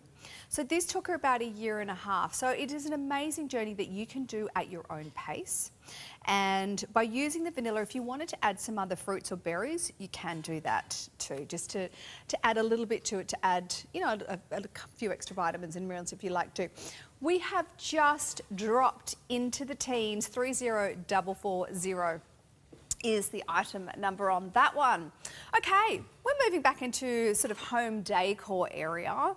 So this took her about 1.5 years. So it is an amazing journey that you can do at your own pace. And by using the vanilla, if you wanted to add some other fruits or berries, you can do that too, just to add a little bit to it, to add, you know, a few extra vitamins and minerals if you like to. We have just dropped into the teens. 30440 is the item number on that one. Okay, we're moving back into sort of home decor area.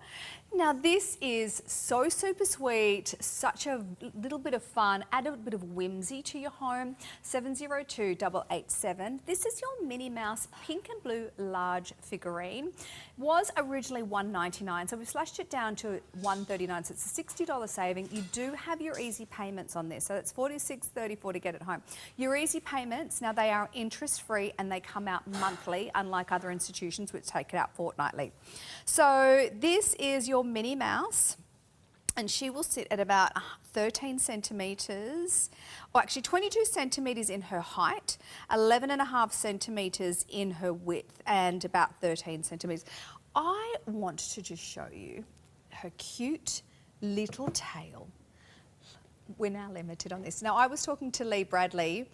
Now this is so super sweet, such a little bit of fun, add a bit of whimsy to your home. 702887. This is your Minnie Mouse pink and blue large figurine. Was originally $199, so we've slashed it down to $139, so it's a $60 saving. You do have your easy payments on this, so it's $46.34 to get it home. Your easy payments, now they are interest free and they come out monthly, unlike other institutions which take it out fortnightly. So this is your Minnie Mouse, and she will sit at about 13 centimetres, or actually 22 centimetres in her height, 11.5 centimetres in her width, and about 13 centimetres. I want to just show you her cute little tail. We're now limited on this. Now, I was talking to Lee Bradley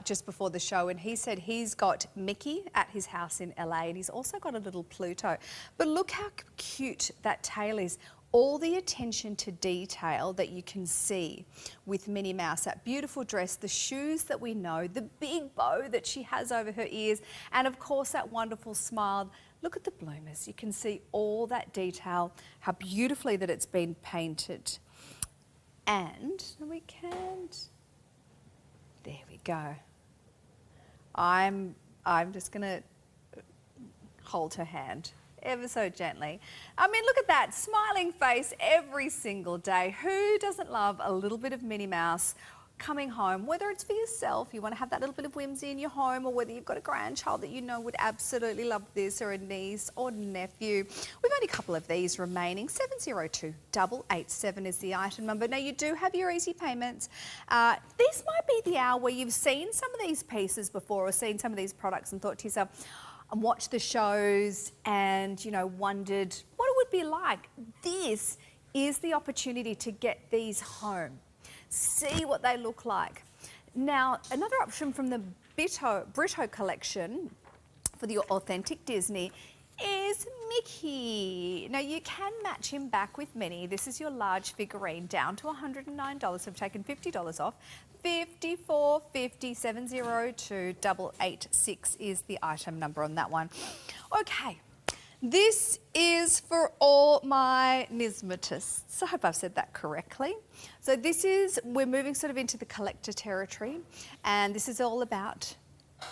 just before the show, and he said he's got Mickey at his house in LA, and he's also got a little Pluto. But look how cute that tail is. All the attention to detail that you can see with Minnie Mouse, that beautiful dress, the shoes that we know, the big bow that she has over her ears, and of course that wonderful smile. Look at the bloomers. You can see all that detail, how beautifully that it's been painted. And we can't, there we go. I'm just going to hold her hand ever so gently. I mean, look at that smiling face every single day. Who doesn't love a little bit of Minnie Mouse coming home, whether it's for yourself, you want to have that little bit of whimsy in your home, or whether you've got a grandchild that you know would absolutely love this, or a niece or nephew. We've only a couple of these remaining. 702887 is the item number. Now, you do have your easy payments. This might be the hour where you've seen some of these pieces before, or seen some of these products and thought to yourself, and watched the shows and, you know, wondered what it would be like. This is the opportunity to get these home. See what they look like. Now, another option from the Brito collection for the authentic Disney is Mickey. Now, you can match him back with Minnie. This is your large figurine down to $109. I've taken $50 off. $54.50, 702886 is the item number on that one. Okay. This is for all my Nismatists. I hope I've said that correctly. So we're moving sort of into the collector territory, and this is all about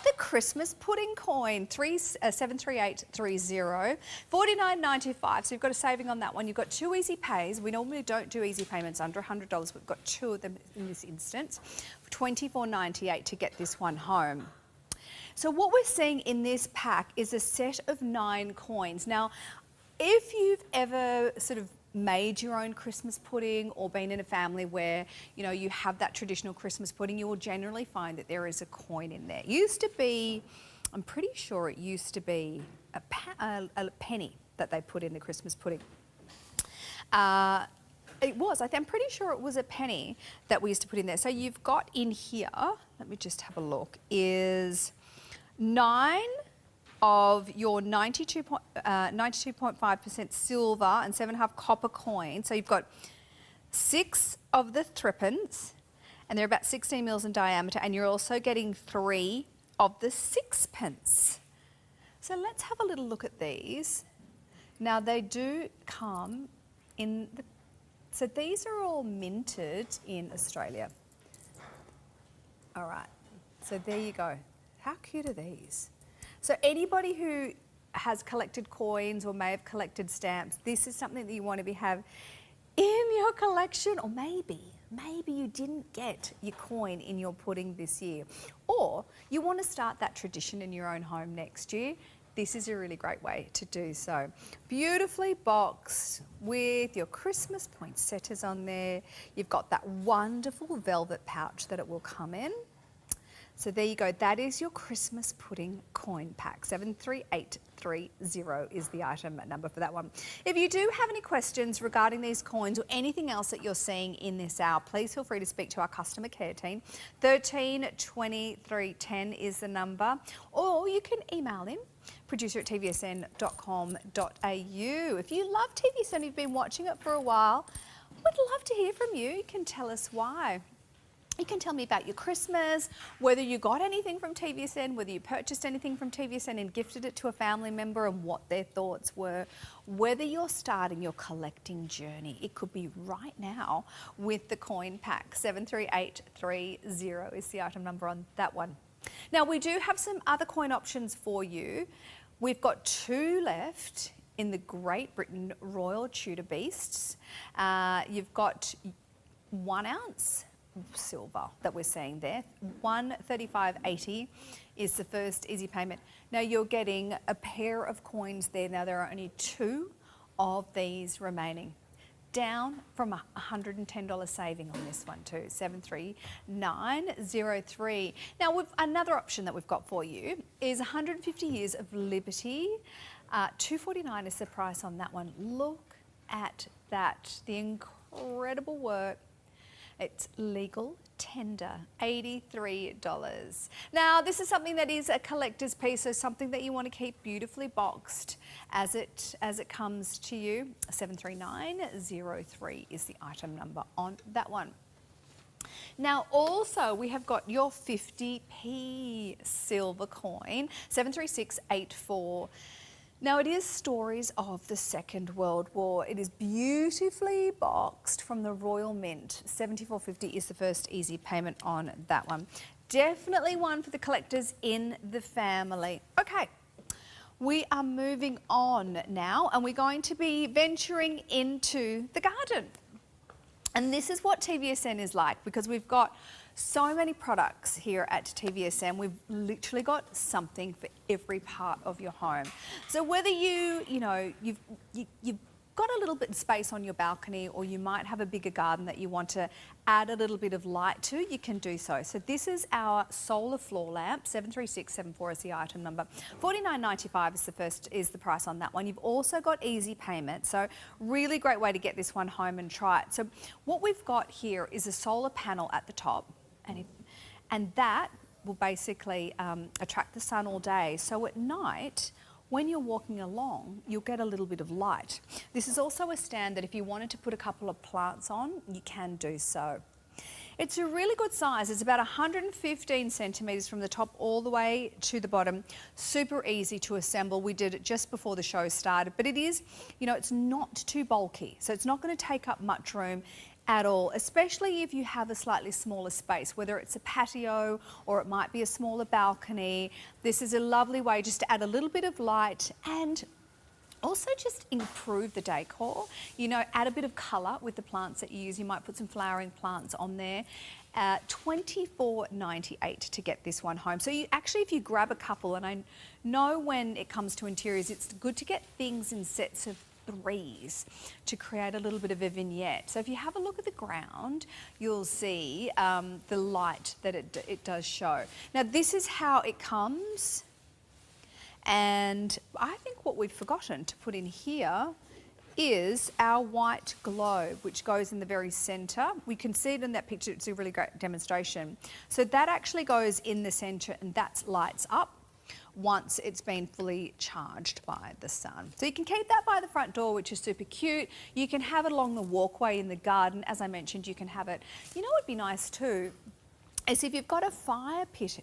the Christmas pudding coin, 73830, $49.95. So you've got a saving on that one. You've got 2 easy pays. We normally don't do easy payments under $100. We've got 2 of them in this instance, $24.98 to get this one home. So what we're seeing in this pack is a set of 9 coins. Now, if you've ever sort of made your own Christmas pudding or been in a family where, you know, you have that traditional Christmas pudding, you will generally find that there is a coin in there. It used to be, I'm pretty sure it used to be a penny that they put in the Christmas pudding. It was, I'm pretty sure it was a penny that we used to put in there. So you've got in here, let me just have a look, is 9 of your 92.5% silver and 7.5 copper coins. So you've got 6 of the threepence, and they're about 16 mils in diameter, and you're also getting 3 of the sixpence. So let's have a little look at these. Now, they do come in the... So these are all minted in Australia. All right, so there you go. How cute are these? So anybody who has collected coins or may have collected stamps, this is something that you want to have in your collection. Or maybe you didn't get your coin in your pudding this year, or you want to start that tradition in your own home next year. This is a really great way to do so. Beautifully boxed with your Christmas poinsettias on there. You've got that wonderful velvet pouch that it will come in. So there you go. That is your Christmas pudding coin pack. 73830 is the item number for that one. If you do have any questions regarding these coins or anything else that you're seeing in this hour, please feel free to speak to our customer care team. 132310 is the number, or you can email in, producer@tvsn.com.au. If you love TVSN, you've been watching it for a while, we'd love to hear from you. You can tell us why. You can tell me about your Christmas, whether you got anything from TVSN, whether you purchased anything from TVSN and gifted it to a family member and what their thoughts were, whether you're starting your collecting journey. It could be right now with the coin pack. 73830 is the item number on that one. Now, we do have some other coin options for you. We've got 2 left in the Great Britain Royal Tudor Beasts. You've got 1 ounce silver that we're seeing there. $135.80 is the first easy payment. Now, you're getting a pair of coins there. Now, there are only 2 of these remaining, down from a $110 saving on this one too. 73903. Now, another option that we've got for you is 150 years of Liberty. $249 is the price on that one. Look at that, the incredible work. It's legal tender, $83. Now, this is something that is a collector's piece, so something that you want to keep beautifully boxed as it comes to you. 73903 is the item number on that one. Now, also, we have got your 50p silver coin, 73684. Now, it is stories of the Second World War. It is beautifully boxed from the Royal Mint. $74.50 is the first easy payment on that one. definitely one for the collectors in the family. Okay. We are moving on now, and we're going to be venturing into the garden. And this is what TVSN is like, because we've got so many products here at TVSN. We've literally got something for every part of your home. So whether you've got a little bit of space on your balcony, or you might have a bigger garden that you want to add a little bit of light to, you can do so. So this is our solar floor lamp. 73674 is the item number. $49.95 is the price on that one. You've also got easy payment, so really great way to get this one home and try it. So what we've got here is a solar panel at the top, and that will basically attract the sun all day. So at night, when you're walking along, you'll get a little bit of light. This is also a stand that if you wanted to put a couple of plants on, you can do so. It's a really good size. It's about 115 centimetres from the top all the way to the bottom. Super easy to assemble. We did it just before the show started, but it is, it's not too bulky. So it's not going to take up much room at all, especially if you have a slightly smaller space, whether it's a patio or it might be a smaller balcony. This is a lovely way just to add a little bit of light and also just improve the decor. Add a bit of colour with the plants that you use. You might put some flowering plants on there. $24.98 to get this one home. So if you grab a couple, and I know when it comes to interiors, it's good to get things in sets of 3s to create a little bit of a vignette. So if you have a look at the ground, you'll see the light that it does show. Now this is how it comes, and I think what we've forgotten to put in here is our white globe, which goes in the very centre. We can see it in that picture. It's a really great demonstration. So that actually goes in the centre, and that lights up once it's been fully charged by the sun. So you can keep that by the front door, which is super cute. You can have it along the walkway in the garden. As I mentioned, you can have it. What would be nice too is if you've got a fire pit,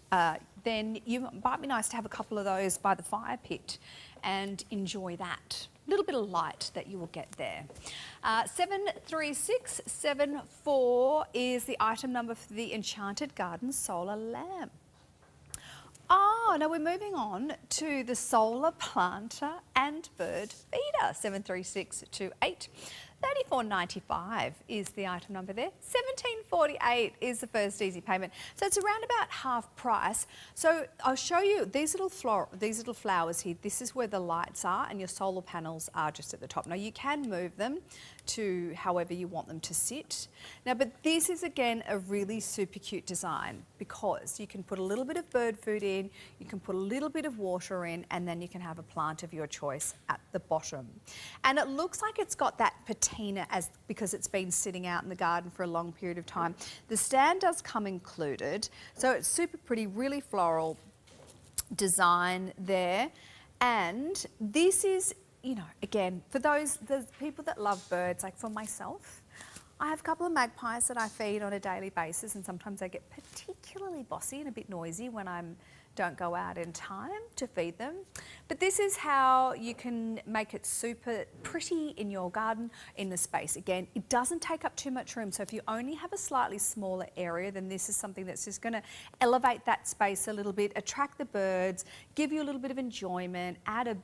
then it might be nice to have a couple of those by the fire pit and enjoy that. A little bit of light that you will get there. 73674 is the item number for the Enchanted Garden solar lamp. Oh, now we're moving on to the solar planter and bird feeder. 73628. $34.95 is the item number there. $17.48 is the first easy payment. So it's around about half price. So I'll show you these little flowers here. This is where the lights are, and your solar panels are just at the top. Now you can move them to however you want them to sit. Now, but this is again a really super cute design, because you can put a little bit of bird food in, you can put a little bit of water in, and then you can have a plant of your choice at the bottom. And it looks like it's got that patina because it's been sitting out in the garden for a long period of time. The stand does come included, so it's super pretty, really floral design there. And this is, again, for the people that love birds, like for myself, I have a couple of magpies that I feed on a daily basis, and sometimes they get particularly bossy and a bit noisy when I don't go out in time to feed them. But this is how you can make it super pretty in your garden, in the space. Again, it doesn't take up too much room, so if you only have a slightly smaller area, then this is something that's just going to elevate that space a little bit, attract the birds, give you a little bit of enjoyment, add a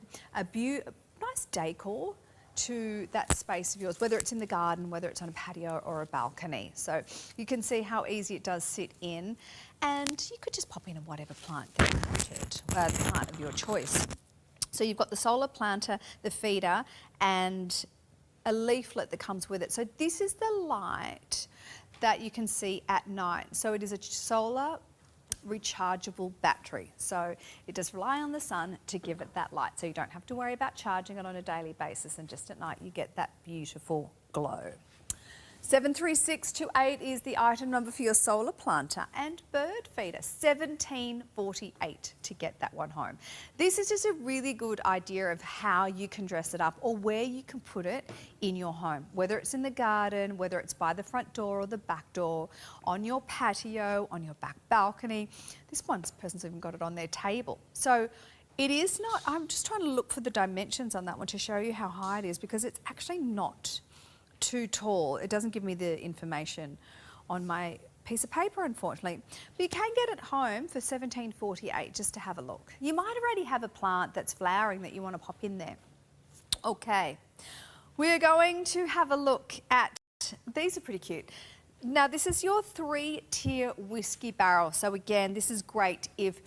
nice decor to that space of yours, whether it's in the garden, whether it's on a patio or a balcony. So you can see how easy it does sit in, and you could just pop in whatever plant that you wanted, the plant of your choice. So you've got the solar planter, the feeder, and a leaflet that comes with it. So this is the light that you can see at night. So it is a solar rechargeable battery, so it does rely on the sun to give it that light, so you don't have to worry about charging it on a daily basis, and just at night you get that beautiful glow. 73628 is the item number for your solar planter and bird feeder. $17.48 to get that one home. This is just a really good idea of how you can dress it up, or where you can put it in your home, whether it's in the garden, whether it's by the front door or the back door, on your patio, on your back balcony. This person's even got it on their table. So it is not, I'm just trying to look for the dimensions on that one to show you how high it is, because it's actually not too tall. It doesn't give me the information on my piece of paper, unfortunately. But you can get it home for $17.48 just to have a look. You might already have a plant that's flowering that you want to pop in there. Okay, we're going to have a look at, these are pretty cute. Now, this is your 3-tier whiskey barrel. So again, this is great if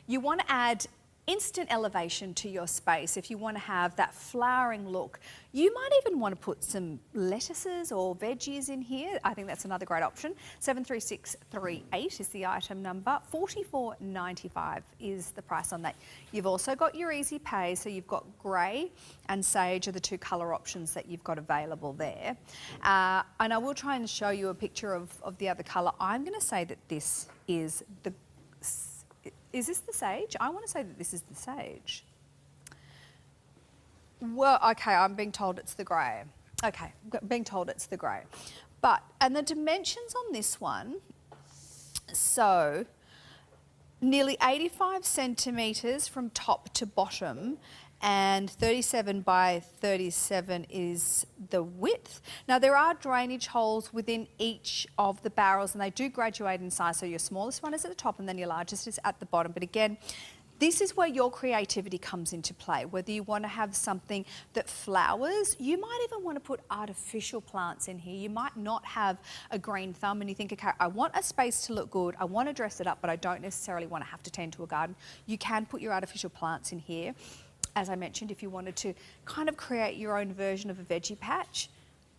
you want to add instant elevation to your space. If you want to have that flowering look, you might even want to put some lettuces or veggies in here. I think that's another great option. 73638 is the item number. $44.95 is the price on that. You've also got your easy pay, so you've got grey and sage are the two colour options that you've got available there. And I will try and show you a picture of the other colour. I'm going to say that this is the... Is this the sage? I want to say that this is the sage. Well, okay, I'm being told it's the grey. Okay, being told it's the grey. But, and the dimensions on this one, so nearly 85 centimetres from top to bottom, and 37 by 37 is the width. Now, there are drainage holes within each of the barrels, and they do graduate in size. So your smallest one is at the top and then your largest is at the bottom. But again, this is where your creativity comes into play. Whether you want to have something that flowers, you might even want to put artificial plants in here. You might not have a green thumb and you think, okay, I want a space to look good, I want to dress it up, but I don't necessarily want to have to tend to a garden. You can put your artificial plants in here. As I mentioned, if you wanted to kind of create your own version of a veggie patch,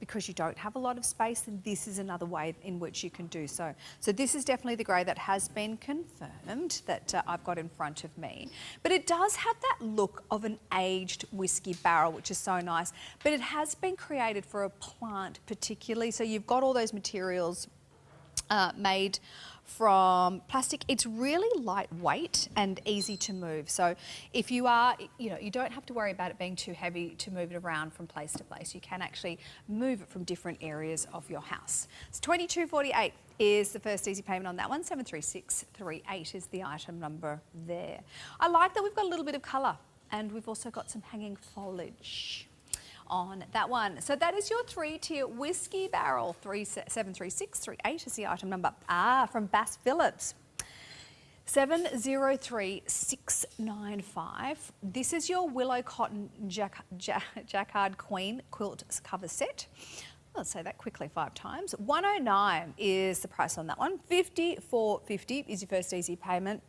because you don't have a lot of space, then this is another way in which you can do so. So this is definitely the grey that has been confirmed that I've got in front of me. But it does have that look of an aged whiskey barrel, which is so nice. But it has been created for a plant particularly. So you've got all those materials made from plastic. It's really lightweight and easy to move. So if you are, you don't have to worry about it being too heavy to move it around from place to place. You can actually move it from different areas of your house. So $22.48 is the first easy payment on that one. 73638 is the item number there. I like that we've got a little bit of colour and we've also got some hanging foliage on that one. So that is your 3-tier whiskey barrel. 73638 is the item number. From Bass Phillips. 703695. This is your Willow Cotton Jacquard Queen quilt cover set. Let's say that quickly 5 times. $109 is the price on that one. $54.50 is your first easy payment.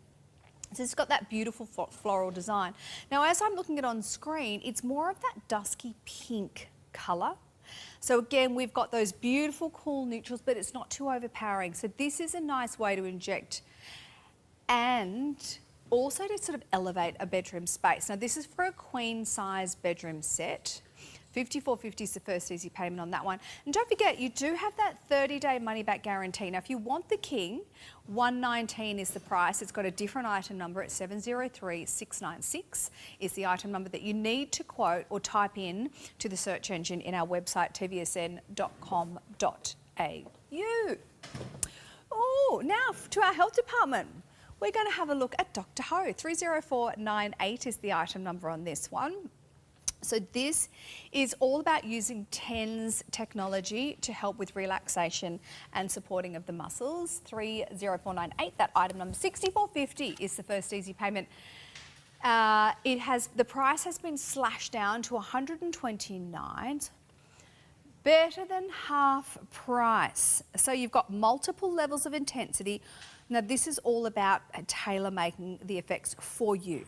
So it's got that beautiful floral design. Now, as I'm looking at it on screen, it's more of that dusky pink colour. So again, we've got those beautiful cool neutrals, but it's not too overpowering. So this is a nice way to inject and also to sort of elevate a bedroom space. Now, this is for a queen size bedroom set. $54.50 is the first easy payment on that one. And don't forget, you do have that 30-day money-back guarantee. Now, if you want the king, $119 is the price. It's got a different item number. It's 703696 is the item number that you need to quote or type in to the search engine in our website, tvsn.com.au. Oh, now to our health department. We're going to have a look at Dr. Ho. 30498 is the item number on this one. So this is all about using TENS technology to help with relaxation and supporting of the muscles. 30498, that item number. $64.50 is the first easy payment. The price has been slashed down to $129. Better than half price. So you've got multiple levels of intensity. Now this is all about tailor-making the effects for you.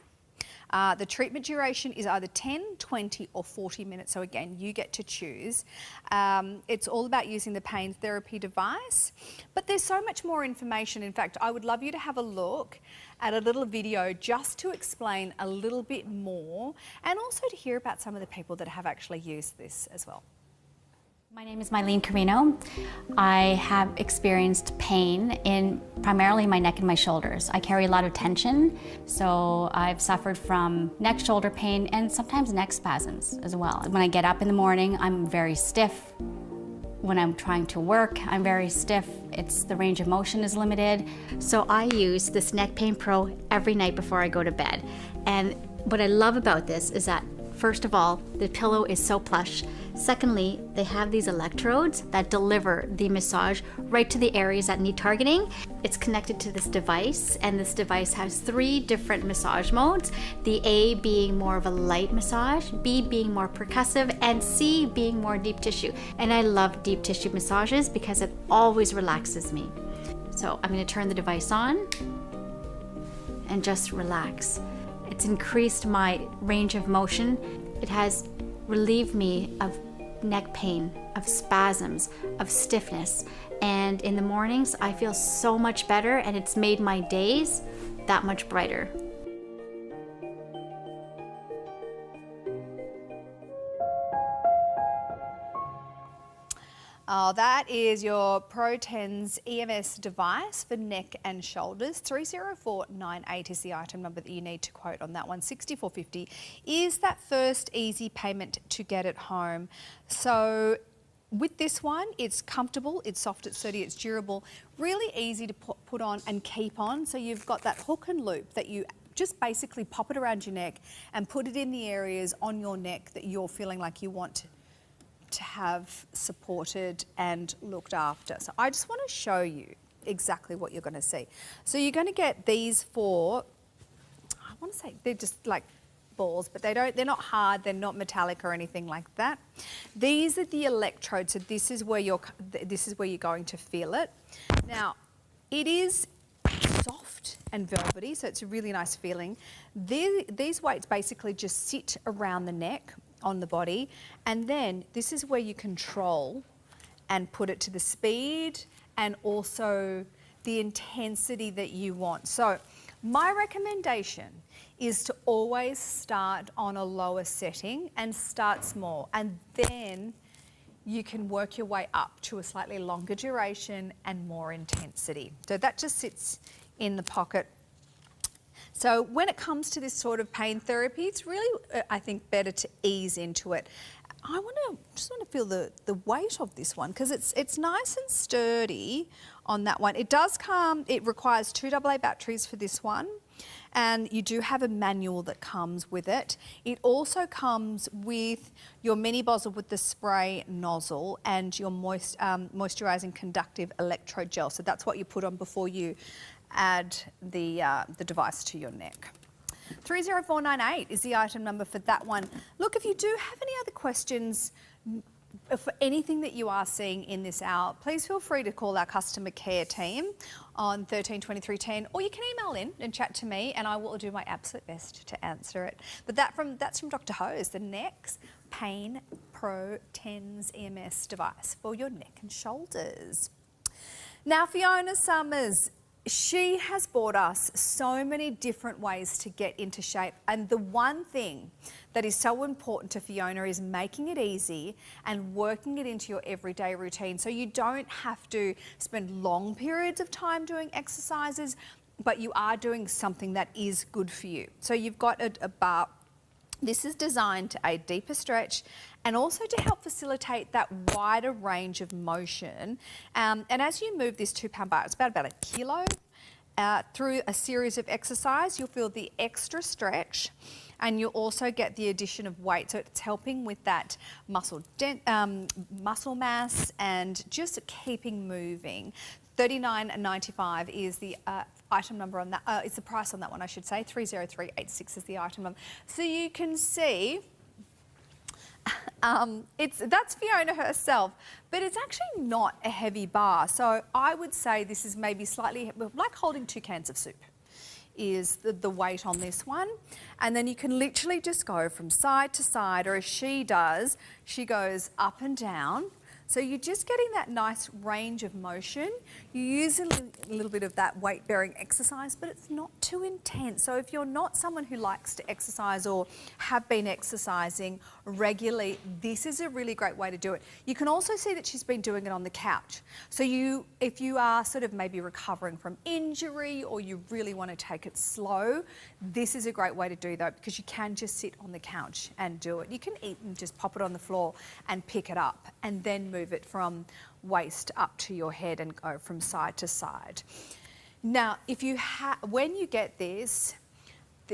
The treatment duration is either 10, 20 or 40 minutes. So again, you get to choose. It's all about using the pain therapy device, but there's so much more information. In fact, I would love you to have a look at a little video just to explain a little bit more and also to hear about some of the people that have actually used this as well. My name is Mylene Carino. I have experienced pain in primarily my neck and my shoulders. I carry a lot of tension, so I've suffered from neck, shoulder pain, and sometimes neck spasms as well. When I get up in the morning, I'm very stiff. When I'm trying to work, I'm very stiff. The range of motion is limited. So I use this Neck Pain Pro every night before I go to bed. And what I love about this is that First of all, the pillow is so plush. Secondly, they have these electrodes that deliver the massage right to the areas that need targeting. It's connected to this device, and this device has 3 different massage modes. The A being more of a light massage, B being more percussive, and C being more deep tissue. And I love deep tissue massages because it always relaxes me. So I'm going to turn the device on and just relax. It's increased my range of motion. It has relieved me of neck pain, of spasms, of stiffness. And in the mornings, I feel so much better, and it's made my days that much brighter. Oh, that is your Pro 10's EMS device for neck and shoulders. 30498 is the item number that you need to quote on that one. 6450 is that first easy payment to get it home. So with this one, it's comfortable, it's soft, it's sturdy, it's durable, really easy to put on and keep on. So you've got that hook and loop that you just basically pop it around your neck and put it in the areas on your neck that you're feeling like you want to have supported and looked after. So I just want to show you exactly what you're going to see. So you're going to get these 4, I want to say they're just like balls, but they're not hard, they're not metallic or anything like that. These are the electrodes, so this is where you're going to feel it. Now, it is soft and velvety, so it's a really nice feeling. These weights basically just sit around the neck on the body, and then this is where you control and put it to the speed and also the intensity that you want. So my recommendation is to always start on a lower setting and start small, and then you can work your way up to a slightly longer duration and more intensity. So that just sits in the pocket. So when it comes to this sort of pain therapy, it's really, I think, better to ease into it. I just want to feel the weight of this one, because it's nice and sturdy on that one. It does come, it requires 2 AA batteries for this one, and you do have a manual that comes with it. It also comes with your mini bottle with the spray nozzle and your moisturising conductive electrode gel. So that's what you put on before you add the device to your neck. 30498 is the item number for that one. Look, if you do have any other questions for anything that you are seeing in this hour, please feel free to call our customer care team on 132310, or you can email in and chat to me, and I will do my absolute best to answer it. But that's from Dr. Hose, the Next Pain Pro 10's EMS device for your neck and shoulders. Now, Fiona Summers, she has brought us so many different ways to get into shape, and the one thing that is so important to Fiona is making it easy and working it into your everyday routine, so you don't have to spend long periods of time doing exercises, but you are doing something that is good for you. So you've got a bar. This is designed to aid deeper stretch and also to help facilitate that wider range of motion. And as you move this 2-pound bar, it's about a kilo, through a series of exercise, you'll feel the extra stretch, and you'll also get the addition of weight. So it's helping with that muscle mass and just keeping moving. $39.95 is the item number on that. It's the price on that one, I should say. 30386 is the item number. So you can see that's Fiona herself, but it's actually not a heavy bar. So I would say this is maybe slightly like holding 2 cans of soup is the weight on this one. And then you can literally just go from side to side, or as she does, she goes up and down. So you're just getting that nice range of motion. You use a little bit of that weight-bearing exercise, but it's not too intense. So if you're not someone who likes to exercise or have been exercising regularly, this is a really great way to do it. You can also see that she's been doing it on the couch. So if you are sort of maybe recovering from injury, or you really want to take it slow, this is a great way to do that, because you can just sit on the couch and do it. You can even just pop it on the floor and pick it up, and then move it from waist up to your head and go from side to side. Now, when you get this,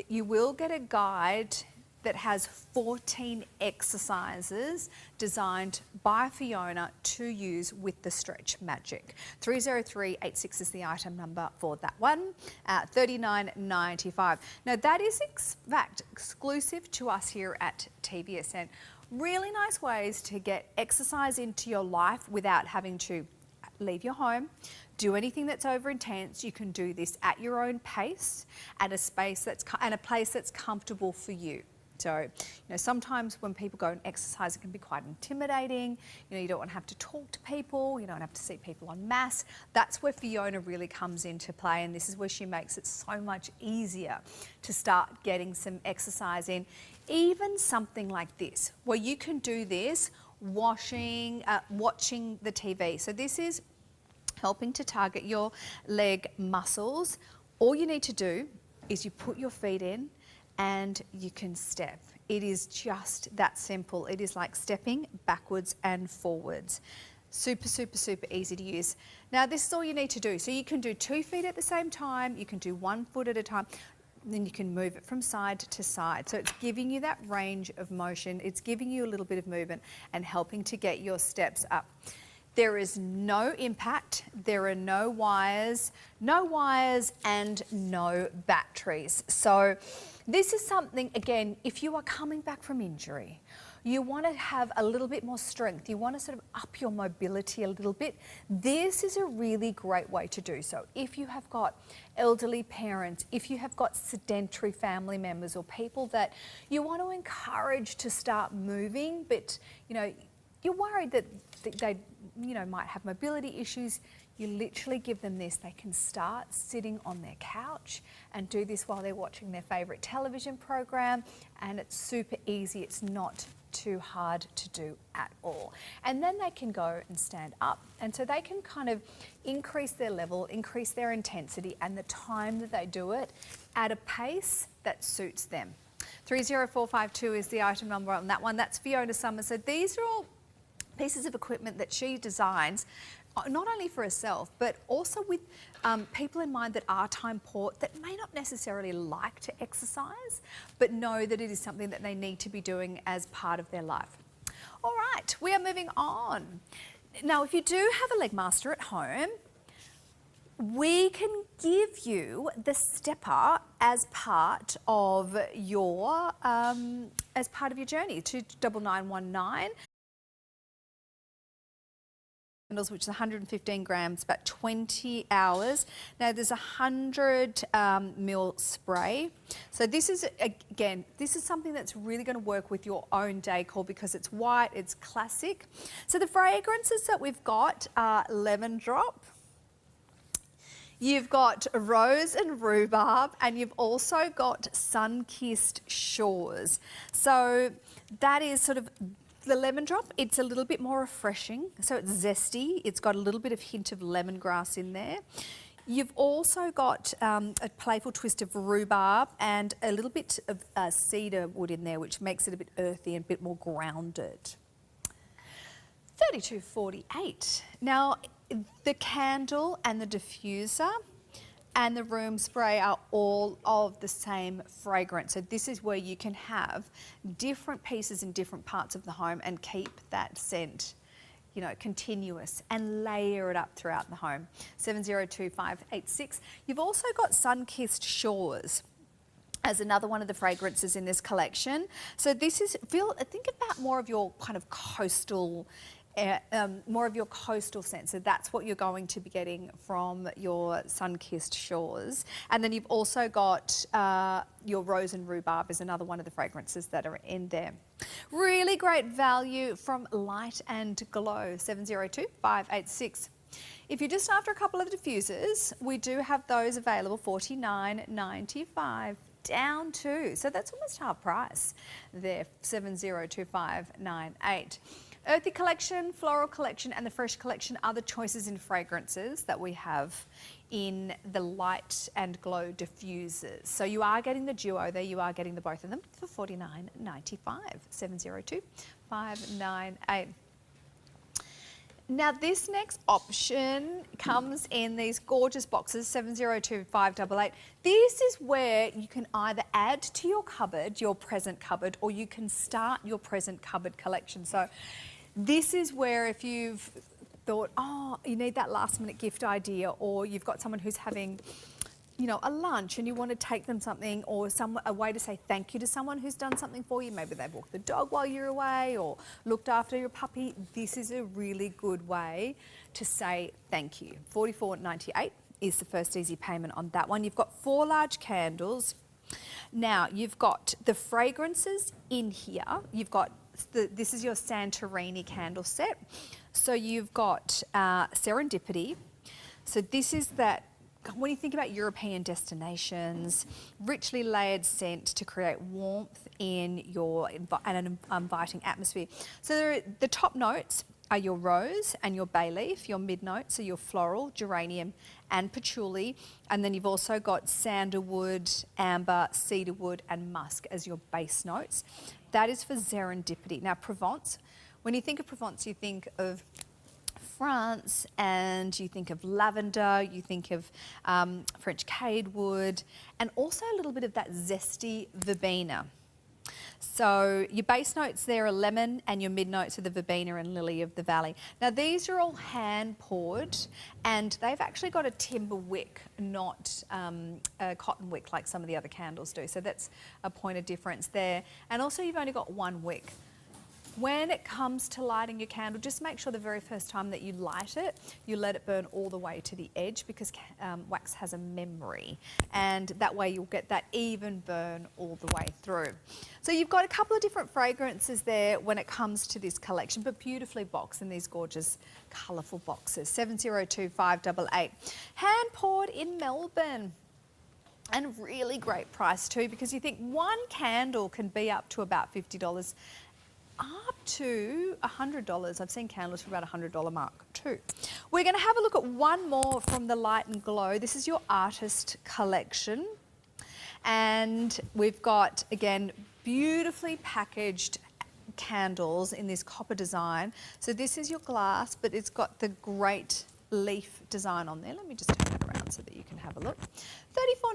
you will get a guide that has 14 exercises designed by Fiona to use with the stretch magic. 30386 is the item number for that one at $39.95. Now that is in fact exclusive to us here at TVSN. Really nice ways to get exercise into your life without having to leave your home, do anything that's over intense. You can do this at your own pace, at a space that's and a place that's comfortable for you. So, you know, sometimes when people go and exercise, it can be quite intimidating. You know, you don't want to have to talk to people. You don't have to see people en masse. That's where Fiona really comes into play, and this is where she makes it so much easier to start getting some exercise in. Even something like this, where you can do this watching the TV. So this is helping to target your leg muscles. All you need to do is you put your feet in and you can step. It is just that simple. It is like stepping backwards and forwards. Super, super, super easy to use. Now this is all you need to do. So you can do 2 feet at the same time, you can do 1 foot at a time, then you can move it from side to side. So it's giving you that range of motion, it's giving you a little bit of movement and helping to get your steps up. There is no impact, there are no wires and no batteries. So this is something, again, if you are coming back from injury, you want to have a little bit more strength, you want to sort of up your mobility a little bit, this is a really great way to do so. If you have got elderly parents, if you have got sedentary family members or people that you want to encourage to start moving, but you know, you're worried that they might have mobility issues, you literally give them this. They can start sitting on their couch and do this while they're watching their favourite television program, and it's super easy. It's not too hard to do at all. And then they can go and stand up, and so they can kind of increase their level, increase their intensity and the time that they do it at a pace that suits them. 30452 is the item number on that one. That's Fiona Summers. So these are all pieces of equipment that she designs not only for herself, but also with people in mind that are time poor, that may not necessarily like to exercise, but know that it is something that they need to be doing as part of their life. All right, we are moving on. Now, if you do have a leg master at home, we can give you the stepper as part of your journey to 9919. Which is 115 grams, about 20 hours. Now there's 100 ml spray. So this is, again, this is something that's really going to work with your own decor because it's white, it's classic. So the fragrances that we've got are lemon drop, you've got rose and rhubarb, and you've also got sun-kissed shores. So that is sort of the lemon drop. It's a little bit more refreshing, so it's zesty. It's got a little bit of hint of lemongrass in there. You've also got a playful twist of rhubarb and a little bit of cedar wood in there, which makes it a bit earthy and a bit more grounded. $32.48. Now, the candle and the diffuser and the room spray are all of the same fragrance. So this is where you can have different pieces in different parts of the home and keep that scent, you know, continuous and layer it up throughout the home. 702586. You've also got sun-kissed shores as another one of the fragrances in this collection. So this is, think about more of your kind of coastal scent. So that's what you're going to be getting from your sun-kissed shores. And then you've also got your rose and rhubarb is another one of the fragrances that are in there. Really great value from Light and Glow, 702586. If you're just after a couple of diffusers, we do have those available, $49.95 down to, so that's almost half price there, 702598. Earthy collection, floral collection and the fresh collection are the choices in fragrances that we have in the Light and Glow diffusers. So you are getting the duo there, you are getting the both of them for $49.95, 702598. Now, this next option comes in these gorgeous boxes, 702588. This is where you can either add to your cupboard, your present cupboard, or you can start your present cupboard collection. So this is where if you've thought, oh, you need that last minute gift idea, or you've got someone who's having, you know, a lunch and you want to take them something, or a way to say thank you to someone who's done something for you. Maybe they've walked the dog while you're away or looked after your puppy. This is a really good way to say thank you. $44.98 is the first easy payment on that one. You've got 4 large candles. Now, you've got the fragrances in here. You've got this is your Santorini candle set. So you've got Serendipity. So this is that, when you think about European destinations, richly layered scent to create warmth in and an inviting atmosphere. So the top notes are your rose and your bay leaf. Your mid notes are your floral, geranium and patchouli. And then you've also got sandalwood, amber, cedarwood and musk as your base notes. That is for Serendipity. Now, Provence, when you think of Provence, you think of France, and you think of lavender, you think of French cadewood, and also a little bit of that zesty verbena. So your base notes there are lemon, and your mid notes are the verbena and lily of the valley. Now these are all hand poured, and they've actually got a timber wick, not a cotton wick like some of the other candles do. So that's a point of difference there. And also you've only got 1 wick. When it comes to lighting your candle, just make sure the very first time that you light it, you let it burn all the way to the edge, because wax has a memory, and that way you'll get that even burn all the way through. So you've got a couple of different fragrances there when it comes to this collection, but beautifully boxed in these gorgeous colourful boxes. 702588. Hand poured in Melbourne. And really great price too, because you think 1 candle can be up to about $50. Up to $100. I've seen candles for about $100 mark too. We're going to have a look at one more from the Light and Glow. This is your artist collection. And we've got, again, beautifully packaged candles in this copper design. So this is your glass, but it's got the great leaf design on there. Let me just turn that around so that you can have a look.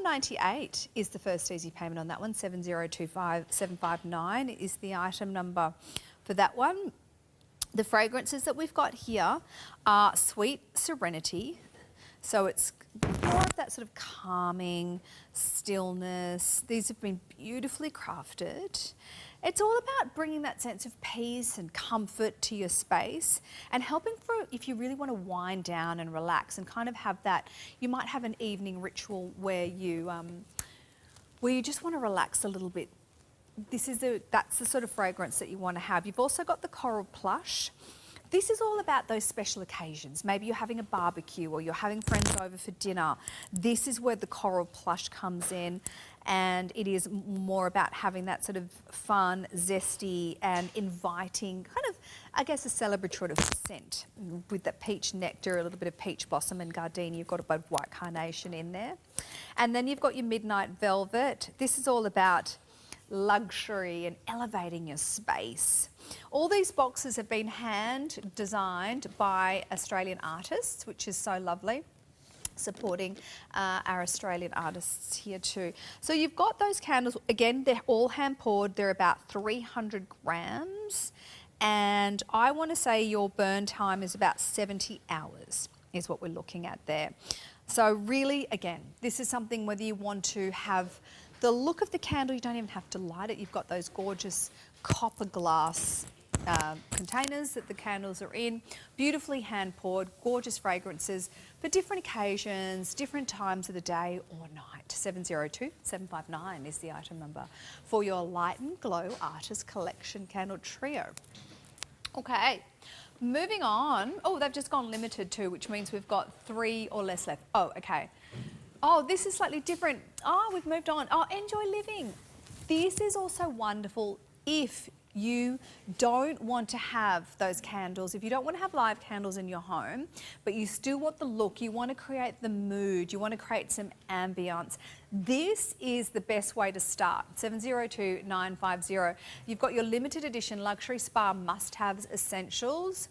$34.98 is the first easy payment on that one. 7025759 is the item number for that one. The fragrances that we've got here are Sweet Serenity. So it's more of that sort of calming stillness. These have been beautifully crafted. It's all about bringing that sense of peace and comfort to your space, and helping for if you really want to wind down and relax and kind of have that. You might have an evening ritual where you just want to relax a little bit. That's the sort of fragrance that you want to have. You've also got the Coral Plush. This is all about those special occasions. Maybe you're having a barbecue or you're having friends over for dinner. This is where the Coral Plush comes in, and it is more about having that sort of fun, zesty and inviting, kind of, I guess, a celebratory scent with that peach nectar, a little bit of peach blossom and gardenia. You've got a bit of white carnation in there. And then you've got your Midnight Velvet. This is all about luxury and elevating your space. All these boxes have been hand designed by Australian artists, which is so lovely, supporting our Australian artists here too. So you've got those candles, again, they're all hand poured. They're about 300 grams, and I want to say your burn time is about 70 hours is what we're looking at there. So really, again, this is something whether you want to have the look of the candle, you don't even have to light it. You've got those gorgeous copper glass containers that the candles are in, beautifully hand poured, gorgeous fragrances for different occasions, different times of the day or night. 702-759 is the item number for your Light and Glow Artist Collection Candle Trio. Okay, moving on. Oh, they've just gone limited too, which means we've got 3 or less left. Oh, okay. Oh, this is slightly different. Oh, we've moved on. Oh, Enjoy Living. This is also wonderful if you don't want to have those candles, if you don't want to have live candles in your home, but you still want the look, you want to create the mood, you want to create some ambience. This is the best way to start. 702-950. You've got your limited edition luxury spa must-haves essentials.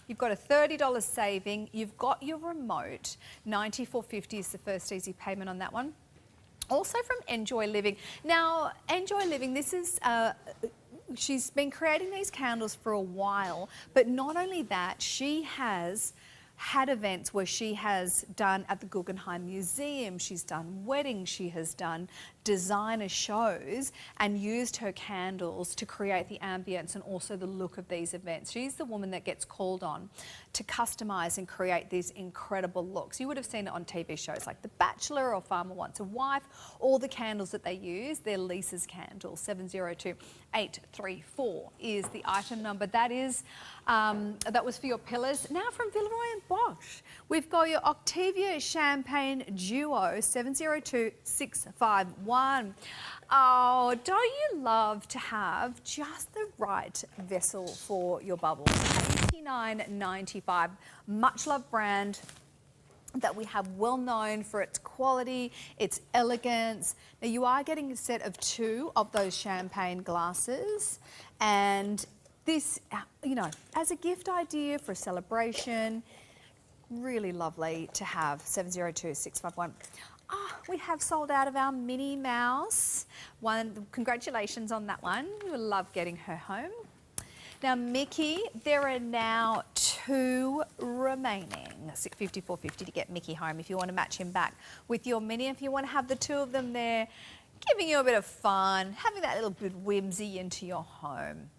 You've got a $30 saving. You've got your remote. $94.50 is the first easy payment on that one. Also from Enjoy Living. Now, Enjoy Living, this is... she's been creating these candles for a while, but not only that, she has had events where she has done at the Guggenheim Museum, she's done weddings, she has done designer shows and used her candles to create the ambience and also the look of these events. She's the woman that gets called on to customise and create these incredible looks. You would have seen it on TV shows like The Bachelor or Farmer Wants a Wife. All the candles that they use, they're Lisa's candles. 702834 is the item number. That is, that was for your pillars. Now from Villeroy and Bosch, we've got your Octavia Champagne Duo 702651. Oh, don't you love to have just the right vessel for your bubbles? $89.95. Much loved brand that we have, well known for its quality, its elegance. Now you are getting a set of 2 of those champagne glasses, and this, you know, as a gift idea for a celebration, really lovely to have. 702651. We have sold out of our Minnie Mouse one. Congratulations on that one. We will love getting her home. Now Mickey, there are now 2 remaining. $54.50 to get Mickey home if you want to match him back with your Minnie. If you want to have the 2 of them there, giving you a bit of fun, having that little bit of whimsy into your home.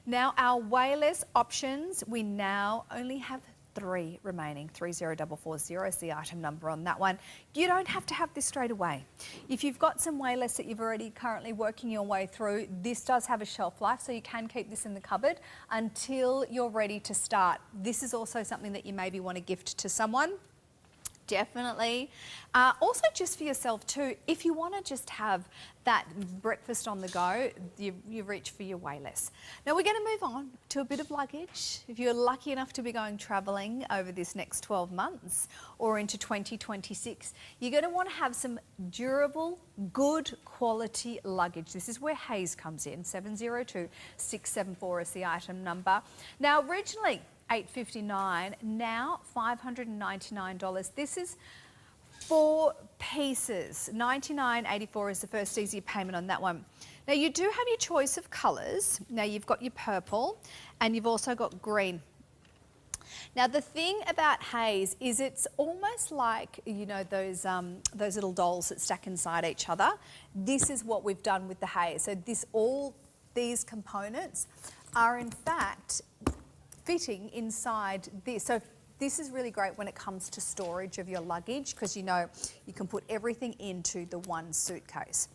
Now our wayless options, we now only have 3 remaining. 30440 is the item number on that one. You don't have to have this straight away. If you've got some wayless that you've already currently working your way through, this does have a shelf life, so you can keep this in the cupboard until you're ready to start. This is also something that you maybe want to gift to someone. Definitely. Also just for yourself too, if you want to just have that breakfast on the go, you reach for your wayless. Now we're going to move on to a bit of luggage. If you're lucky enough to be going travelling over this next 12 months or into 2026, you're going to want to have some durable, good quality luggage. This is where Hayes comes in. 702674 is the item number. Now originally, $859, now $599. This is 4 pieces. $99.84 is the first easy payment on that one. Now you do have your choice of colours. Now you've got your purple and you've also got green. Now the thing about Hayes is it's almost like, you know, those little dolls that stack inside each other. This is what we've done with the Hayes. So all these components are in fact fitting inside this. So this is really great when it comes to storage of your luggage, because you know you can put everything into the one suitcase.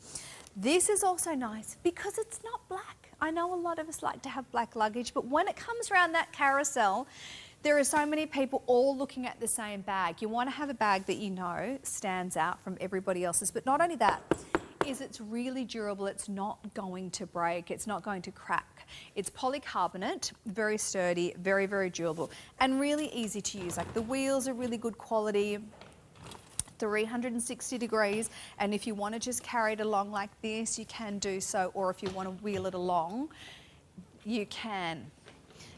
This is also nice because it's not black. I know a lot of us like to have black luggage, but when it comes around that carousel, there are so many people all looking at the same bag. You want to have a bag that you know stands out from everybody else's, but not only that, is it's really durable. It's not going to break. It's not going to crack. It's polycarbonate, very sturdy, very, very durable, and really easy to use. Like the wheels are really good quality, 360 degrees, and if you want to just carry it along like this, you can do so, or if you want to wheel it along, you can.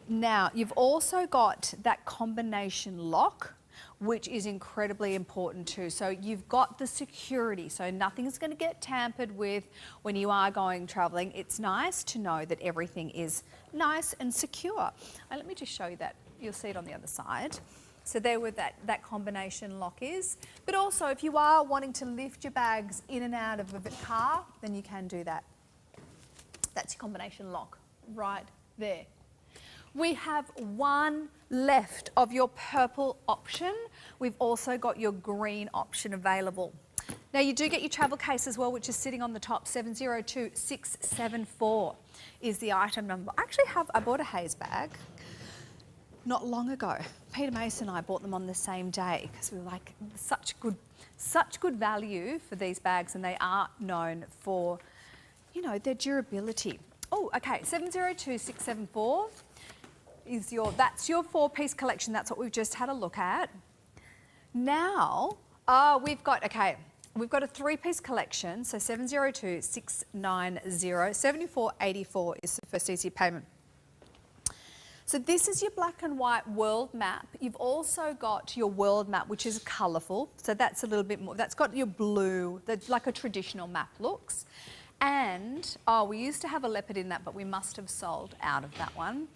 Now, you've also got that combination lock, which is incredibly important too. So you've got the security, so nothing's going to get tampered with when you are going travelling. It's nice to know that everything is nice and secure. And let me just show you that. You'll see it on the other side. So there where that combination lock is. But also if you are wanting to lift your bags in and out of a car, then you can do that. That's your combination lock right there. We have 1 left of your purple option. We've also got your green option available. Now you do get your travel case as well, which is sitting on the top. 702674 is the item number. I bought a Hayes bag not long ago. Peter Mason and I bought them on the same day because we were like, such good value for these bags, and they are known for, you know, their durability. Oh, okay, 702674. That's your 4-piece collection. That's what we've just had a look at. Now, we've got a 3-piece collection. So 702690, 7484 is the first easy payment. So this is your black and white world map. You've also got your world map, which is colourful. So that's a little bit more, that's got your blue, that's like a traditional map looks. And, oh, we used to have a leopard in that, but we must have sold out of that one.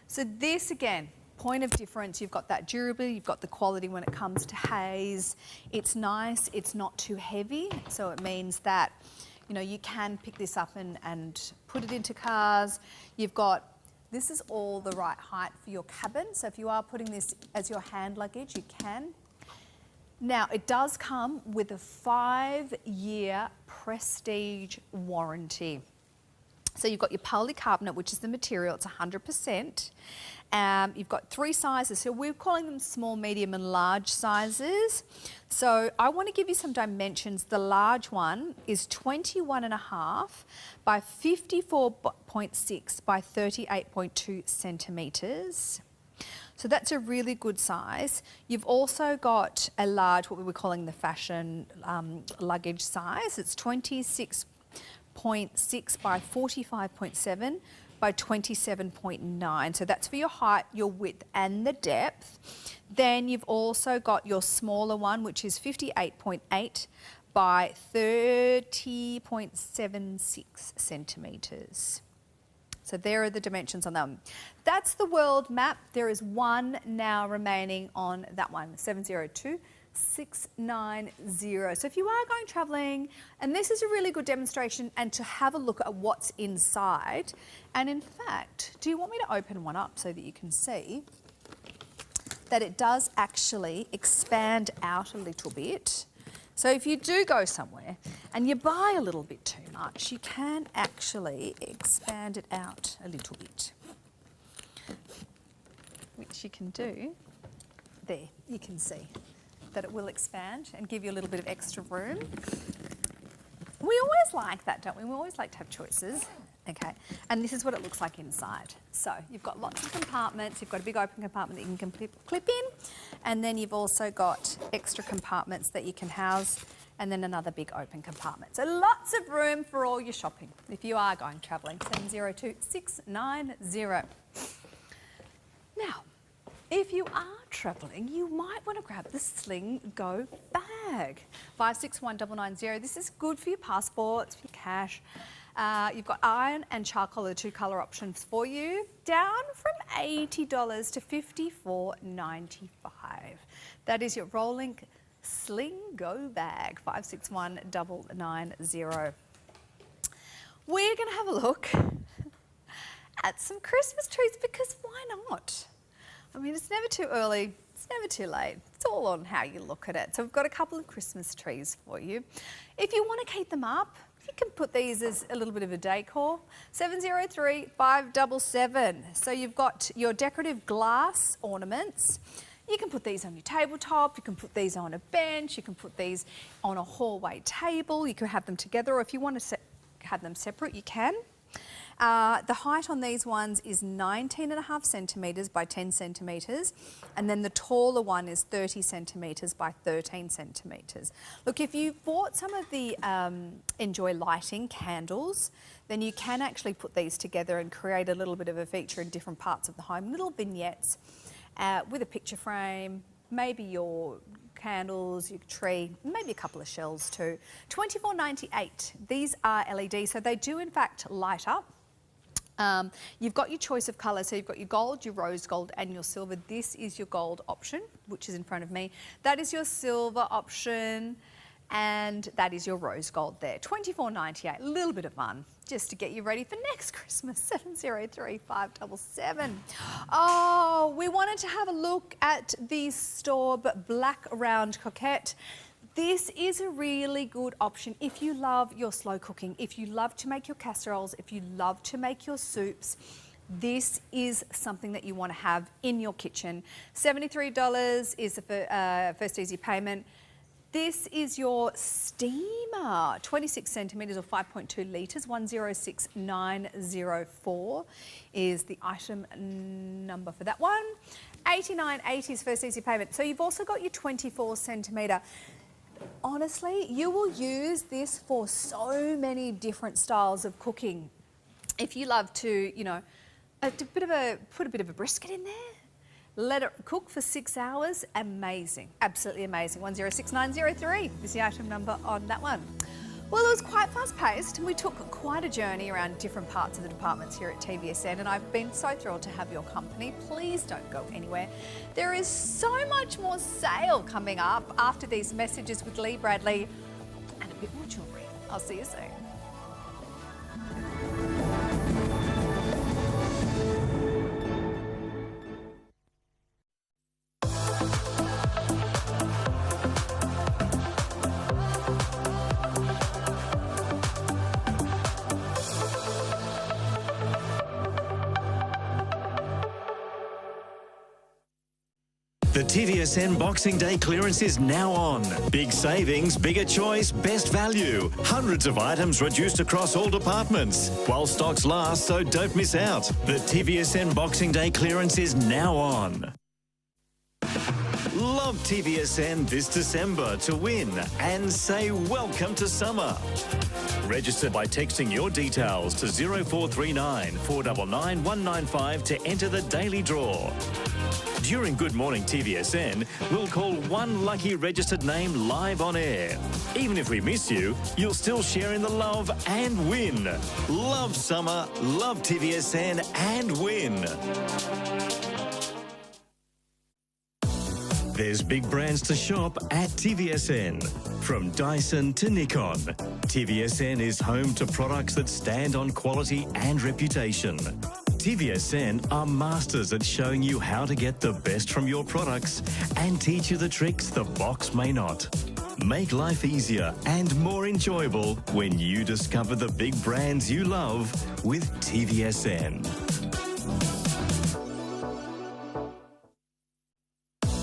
So this again, point of difference, you've got that durability, you've got the quality when it comes to haze. It's nice, it's not too heavy. So it means that, you know, you can pick this up and put it into cars. You've got, this is all the right height for your cabin. So if you are putting this as your hand luggage, you can. Now, it does come with a 5-year prestige warranty. So you've got your polycarbonate, which is the material, it's 100%. You've got 3 sizes, so we're calling them small, medium and large sizes. So I want to give you some dimensions. The large one is 21.5 by 54.6 by 38.2 centimetres. So that's a really good size. You've also got a large, what we were calling the fashion luggage size. It's 26.6 by 45.7 by 27.9. So that's for your height, your width and the depth. Then you've also got your smaller one, which is 58.8 by 30.76 centimetres. So there are the dimensions on them. That's the world map. There is one now remaining on that one, 702690. So if you are going travelling, and this is a really good demonstration and to have a look at what's inside. And in fact, do you want me to open one up so that you can see that it does actually expand out a little bit? So if you do go somewhere and you buy a little bit too much, you can actually expand it out a little bit, which you can do. There, you can see that it will expand and give you a little bit of extra room. We always like that, don't we? We always like to have choices. Okay, and this is what it looks like inside. So you've got lots of compartments, you've got a big open compartment that you can clip in, and then you've also got extra compartments that you can house, and then another big open compartment. So lots of room for all your shopping if you are going travelling. 702690. Now, if you are travelling, you might want to grab the Sling Go bag. 561990. This is good for your passports, for your cash. You've got iron and charcoal, the 2 colour options for you, down from $80 to $54.95. That is your rolling Sling Go bag, 561990. We're going to have a look at some Christmas trees because why not? I mean, it's never too early, it's never too late. It's all on how you look at it. So we've got a couple of Christmas trees for you. If you want to keep them up, you can put these as a little bit of a decor. 703577. So you've got your decorative glass ornaments. You can put these on your tabletop, you can put these on a bench, you can put these on a hallway table, you can have them together, or if you want to have them separate, you can. The height on these ones is 19.5 centimetres by 10 centimetres, and then the taller one is 30 centimetres by 13 centimetres. Look, if you bought some of the Enjoy Lighting candles, then you can actually put these together and create a little bit of a feature in different parts of the home, little vignettes with a picture frame, maybe your candles, your tree, maybe a couple of shells too. $24.98. These are LED, so they do in fact light up. You've got your choice of colour, so you've got your gold, your rose gold and your silver. This is your gold option, which is in front of me. That is your silver option and that is your rose gold there. $24.98, a little bit of fun just to get you ready for next Christmas. 703577. Oh, we wanted to have a look at the Storb Black Round Coquette. This is a really good option if you love your slow cooking, if you love to make your casseroles, if you love to make your soups. This is something that you want to have in your kitchen. $73 is the first easy payment. This is your steamer, 26 centimetres or 5.2 litres, 106904 is the item number for that one. $89.80 is first easy payment. So you've also got your 24 centimetre. Honestly, you will use this for so many different styles of cooking. If you love to, you know, put a bit of a brisket in there. Let it cook for 6 hours. Amazing, absolutely amazing. 106903 is the item number on that one. Well, it was quite fast-paced, and we took quite a journey around different parts of the departments here at TVSN, and I've been so thrilled to have your company. Please don't go anywhere. There is so much more sale coming up after these messages with Lee Bradley and a bit more jewellery. I'll see you soon. The TVSN Boxing Day clearance is now on. Big savings, bigger choice, best value. Hundreds of items reduced across all departments. While stocks last, so don't miss out. The TVSN Boxing Day clearance is now on. Love TVSN this December to win and say welcome to summer. Register by texting your details to 0439 499 195 to enter the daily draw. During Good Morning TVSN, we'll call one lucky registered name live on air. Even if we miss you, you'll still share in the love and win. Love summer, love TVSN and win. There's big brands to shop at TVSN. From Dyson to Nikon, TVSN is home to products that stand on quality and reputation. TVSN are masters at showing you how to get the best from your products and teach you the tricks the box may not. Make life easier and more enjoyable when you discover the big brands you love with TVSN.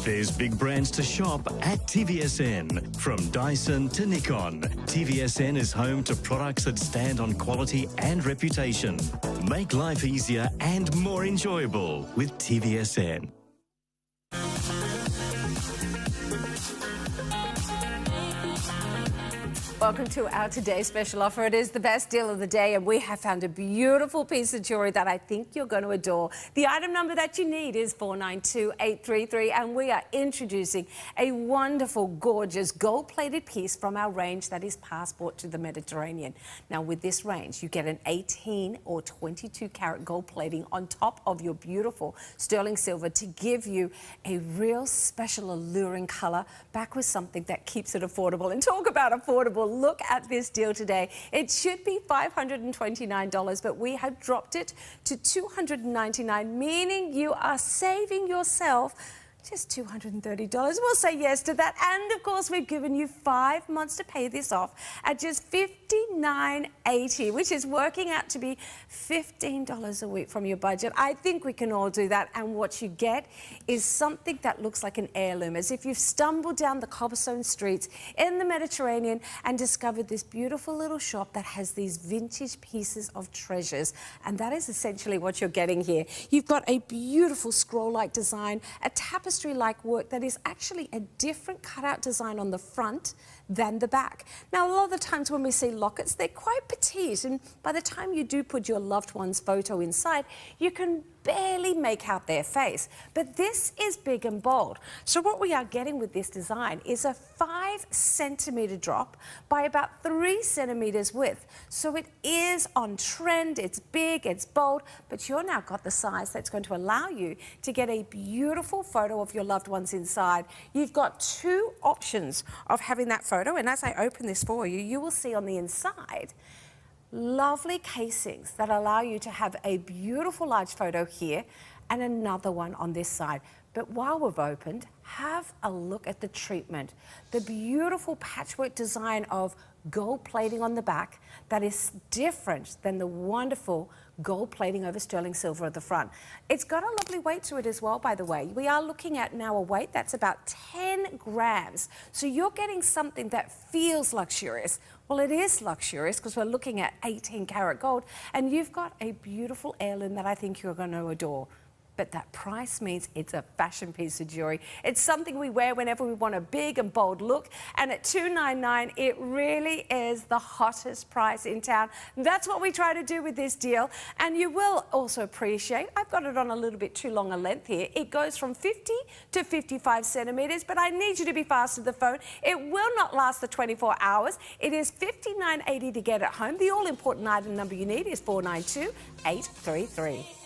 There's big brands to shop at TVSN. From Dyson to Nikon, TVSN is home to products that stand on quality and reputation. Make life easier and more enjoyable with TVSN. Welcome to our today's special offer. It is the best deal of the day, and we have found a beautiful piece of jewellery that I think you're going to adore. The item number that you need is 492833, and we are introducing a wonderful, gorgeous, gold-plated piece from our range that is Passport to the Mediterranean. Now, with this range, you get an 18 or 22 karat gold plating on top of your beautiful sterling silver to give you a real special, alluring colour, back with something that keeps it affordable. And talk about affordable. Look at this deal today. It should be $529, but we have dropped it to $299, meaning you are saving yourself just $230. We'll say yes to that. And of course, we've given you 5 months to pay this off at just $59.80, which is working out to be $15 a week from your budget. I think we can all do that. And what you get is something that looks like an heirloom, as if you've stumbled down the cobblestone streets in the Mediterranean and discovered this beautiful little shop that has these vintage pieces of treasures. And that is essentially what you're getting here. You've got a beautiful scroll-like design, a tapestry-like work that is actually a different cutout design on the front than the back. Now, a lot of the times when we see lockets, they're quite petite, and by the time you do put your loved one's photo inside, you can barely make out their face. But this is big and bold. So what we are getting with this design is a 5 centimetre drop by about 3 centimetres width. So it is on trend, it's big, it's bold, but you're now got the size that's going to allow you to get a beautiful photo of your loved ones inside. You've got 2 options of having that photo, and as I open this for you, you will see on the inside lovely casings that allow you to have a beautiful large photo here and another one on this side. But while we've opened, have a look at the treatment. The beautiful patchwork design of gold plating on the back that is different than the wonderful gold plating over sterling silver at the front. It's got a lovely weight to it as well, by the way. We are looking at now a weight that's about 10 grams. So you're getting something that feels luxurious. Well, it is luxurious because we're looking at 18 karat gold, and you've got a beautiful heirloom that I think you're going to adore. but that price means it's a fashion piece of jewellery. It's something we wear whenever we want a big and bold look, and at $299, it really is the hottest price in town. That's what we try to do with this deal, and you will also appreciate, I've got it on a little bit too long a length here. It goes from 50 to 55 centimetres, but I need you to be fast to the phone. It will not last the 24 hours. It is $59.80 to get it home. The all-important item number you need is 492833.